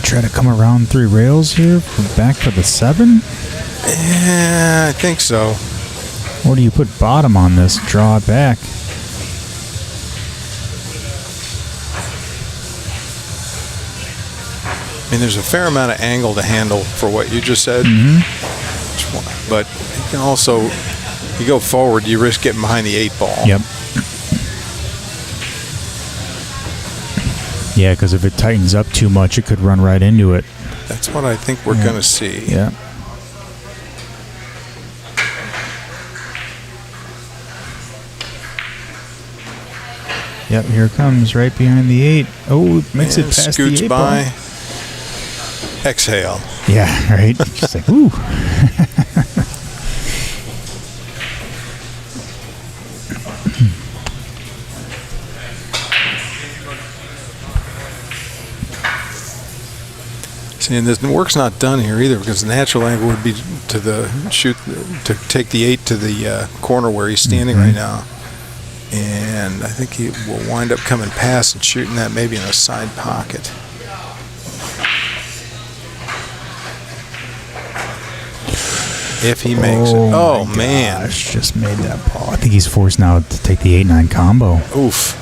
Try to come around 3 rails here, back for the 7? yeah, I think so. Or do you put bottom on this, draw it back? I mean, there's a fair amount of angle to handle for what you just said. But you can also, you go forward, you risk getting behind the 8 ball. Yep. Yeah, because if it tightens up too much, it could run right into it. That's what I think we're going to see. Yeah. Yep, here it comes, right behind the 8. Oh, makes it past the 8 scoots by. Exhale. Yeah, right. Just like, ooh. See, and the work's not done here either, because the natural angle would be to take the 8 to the corner where he's standing right now. And I think he will wind up coming past and shooting that maybe in a side pocket. If he makes it. Oh, man. Gosh, just made that ball. I think he's forced now to take the 8-9 combo. Oof.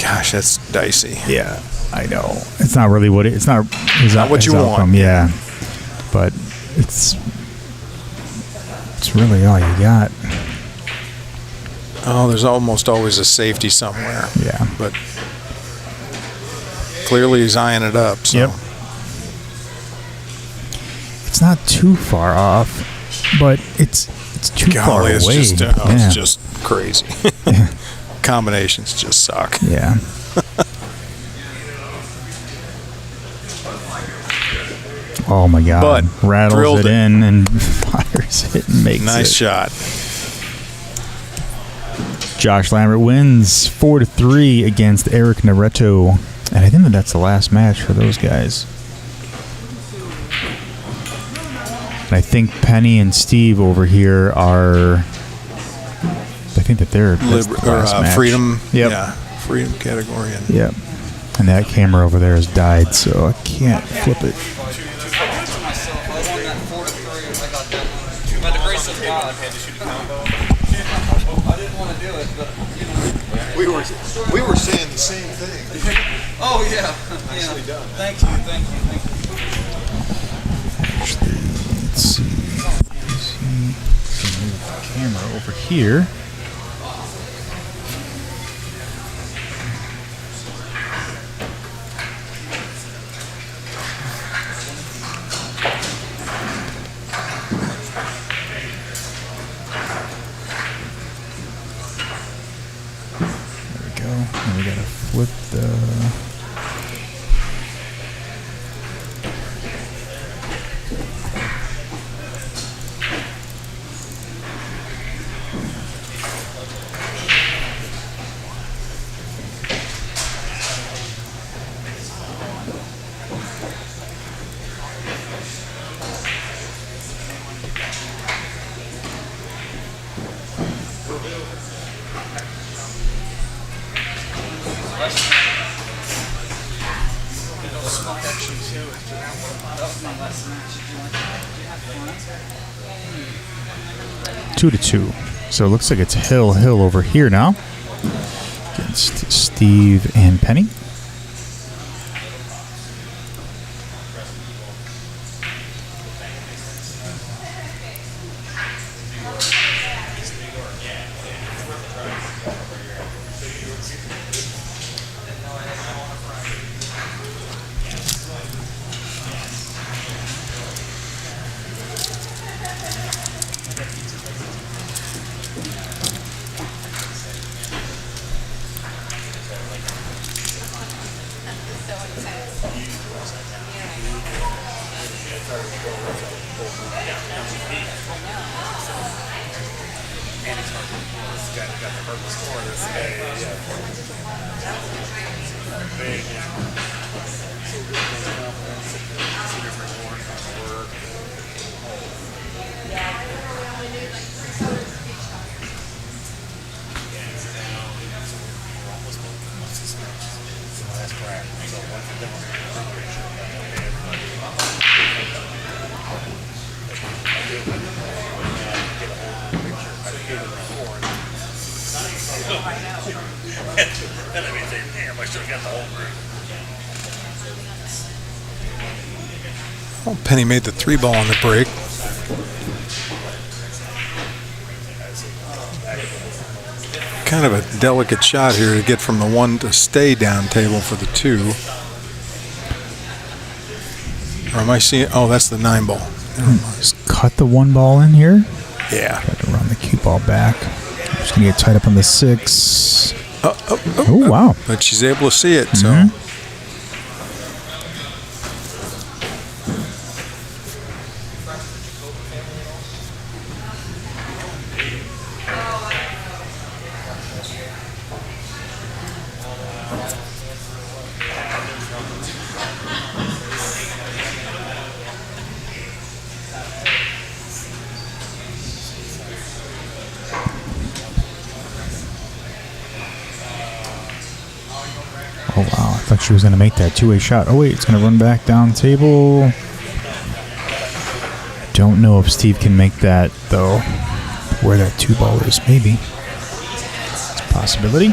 Gosh, that's dicey. Yeah, I know. It's not really what it's not what you outcome, want. Yeah, but it's really all you got. Oh, there's almost always a safety somewhere. Yeah, but clearly he's eyeing it up. So. Yep. It's not too far off, but it's too far away. It's just crazy. Combinations just suck. Yeah. Oh my God! But rattles it in and fires it and makes it. Nice shot. Josh Lambert wins 4-3 against Eric Nareto, and I think that's the last match for those guys. And I think Penny and Steve over here are. I think that they're the last match. Freedom. Yep. Yeah, freedom category. Yep. And that camera over there has died, so I can't flip it. By the grace of God, had to shoot a combo. I didn't want to do it, but we were saying the same thing. Oh yeah, nicely done. Thank you. Actually, let's see. Move the camera over here. And we gotta flip the. Two to two. So it looks like it's Hill over here now against Steve and Penny. Well, Penny made the 3-ball on the break. Kind of a delicate shot here to get from the 1 to stay down table for the 2. Or am I seeing? Oh, that's the 9-ball. Just cut the 1 ball in here. Yeah. Got to run the cue ball back. Just going to get tied up on the 6. Oh, wow. But she's able to see it, so. Oh, wow. I thought she was going to make that 2-way shot. Oh, wait. It's going to run back down table. Don't know if Steve can make that, though. Where that 2-ball is, maybe. It's a possibility.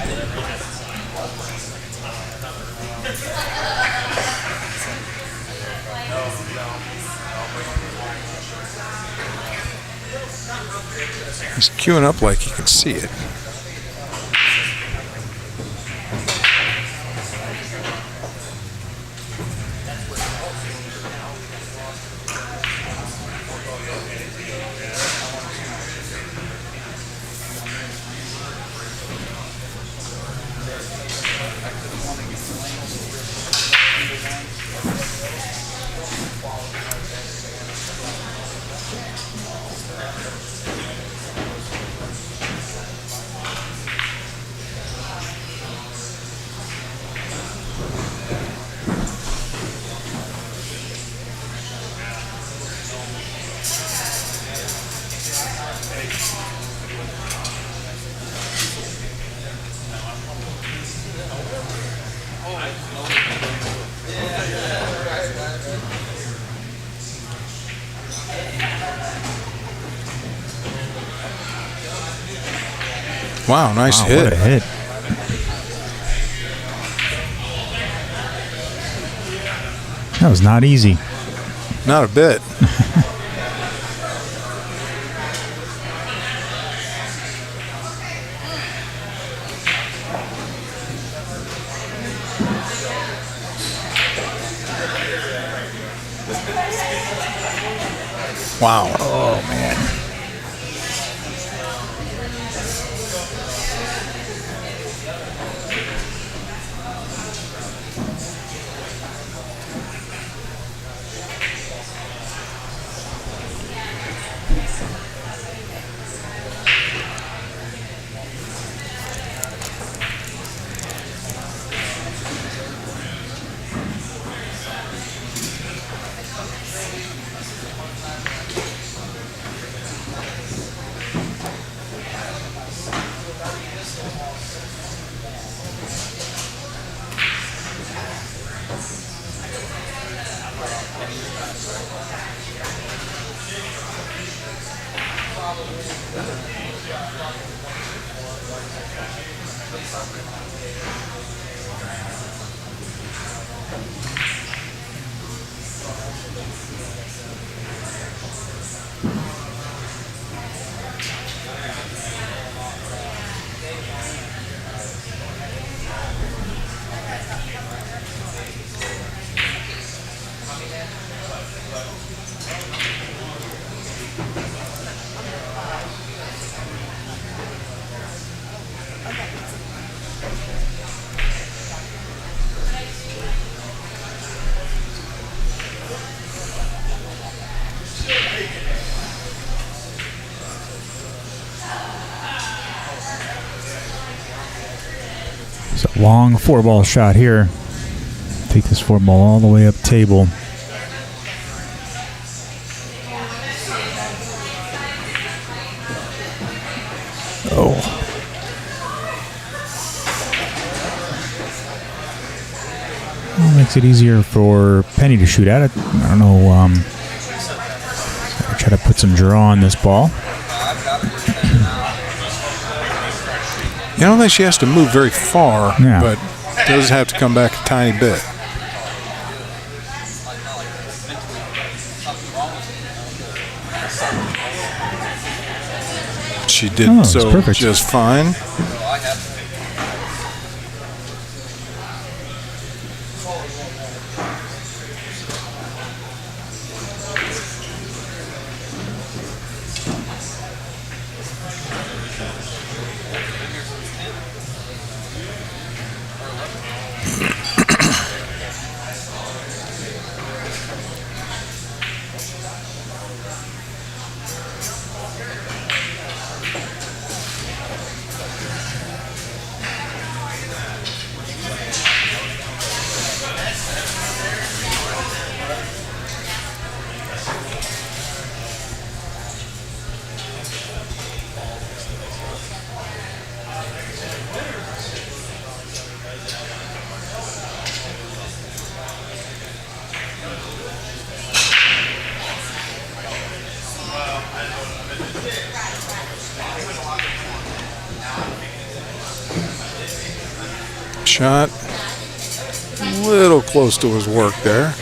He's queuing up like he can see it. Wow, nice hit. What a hit. That was not easy. Not a bit. Wow. Oh, man. Long 4-ball shot here. Take this 4-ball all the way up table. Oh. Well, makes it easier for Penny to shoot at it. I don't know. Try to put some draw on this ball. I don't think she has to move very far, but does have to come back a tiny bit. She did so just fine. Shot a little close to his work there.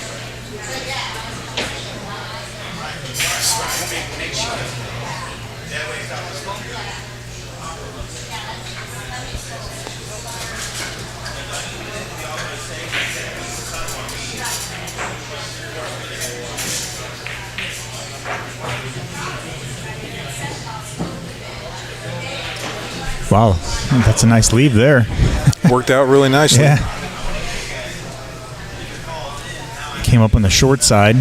Wow, that's a nice leave there. Worked out really nicely. Yeah. Came up on the short side.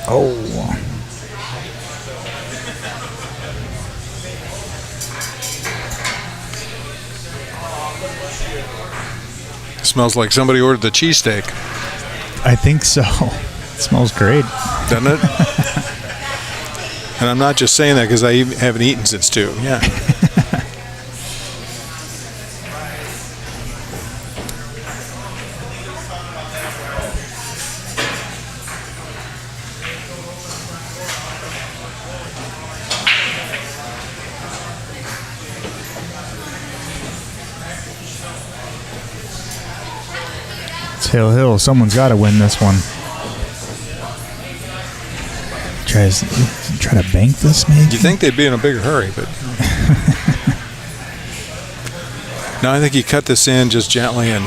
Oh. Smells like somebody ordered the cheesesteak. I think so. It smells great. Doesn't it? And I'm not just saying that because I haven't eaten since 2. Yeah. Hill, someone's got to win this one. Try to bank this, maybe? You think they'd be in a bigger hurry, but no, I think you cut this in just gently and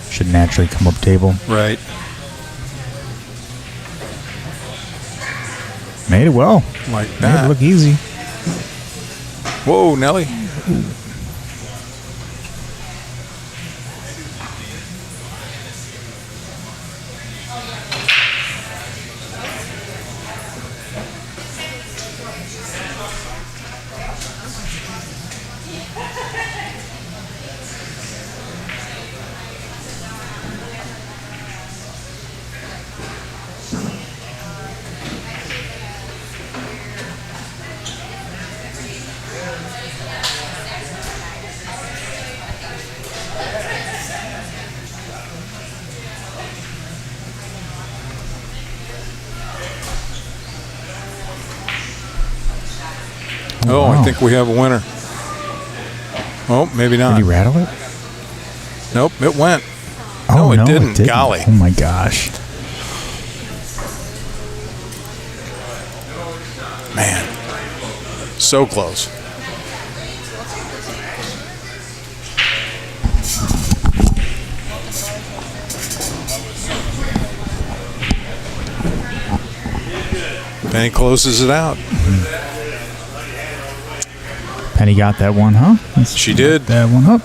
should naturally come up table. Right. Made it well. Like Made that. it look easy. Whoa, Nelly. Ooh. Oh, wow. I think we have a winner. Oh, maybe not. Did he rattle it? Nope, it went. Oh, no, it didn't. Golly. Oh, my gosh. Man, so close. Penny closes it out. Penny got that one, huh? She did. That one up.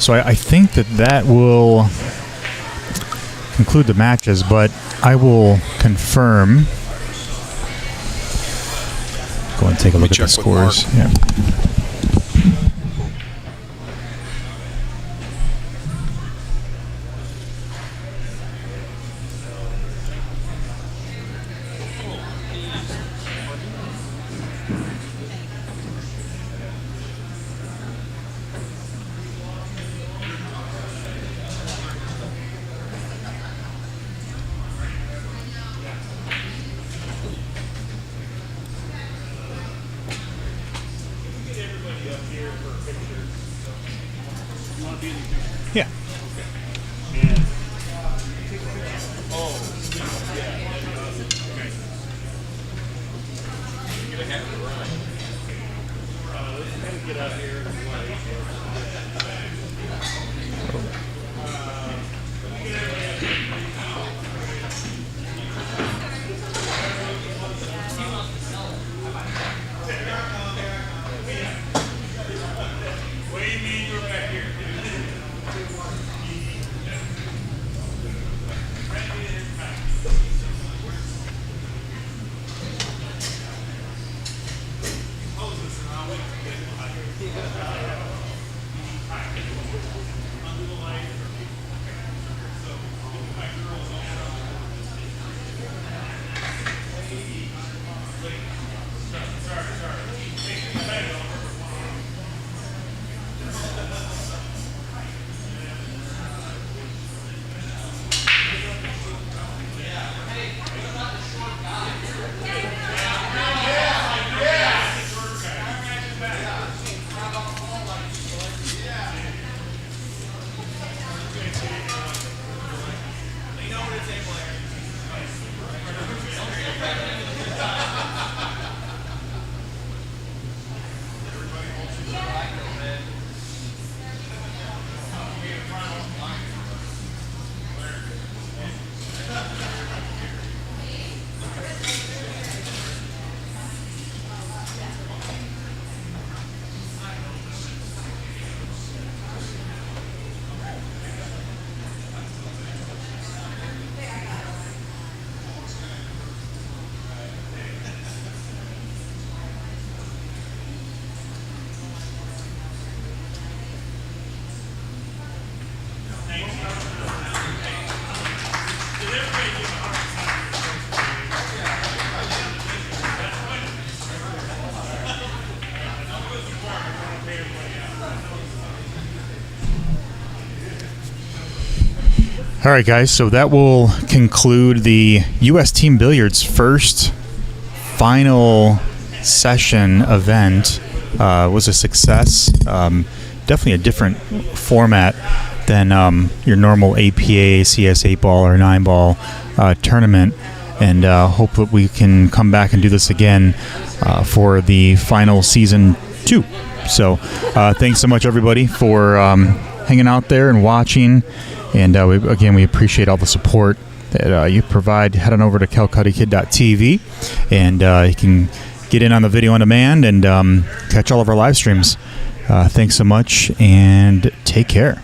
So I think that will conclude the matches, but I will confirm. Go and take a look at the scores. Yeah. Yeah. All right, guys, so that will conclude the U.S. Team Billiards first final session event. Was a success. Definitely a different format than your normal APA, CS 8-ball or 9-ball tournament. And hope that we can come back and do this again for the final season 2. So thanks so much, everybody, for hanging out there and watching. And we appreciate all the support that you provide. Head on over to calcuttykid.tv, and you can get in on the video on demand and catch all of our live streams. Thanks so much, and take care.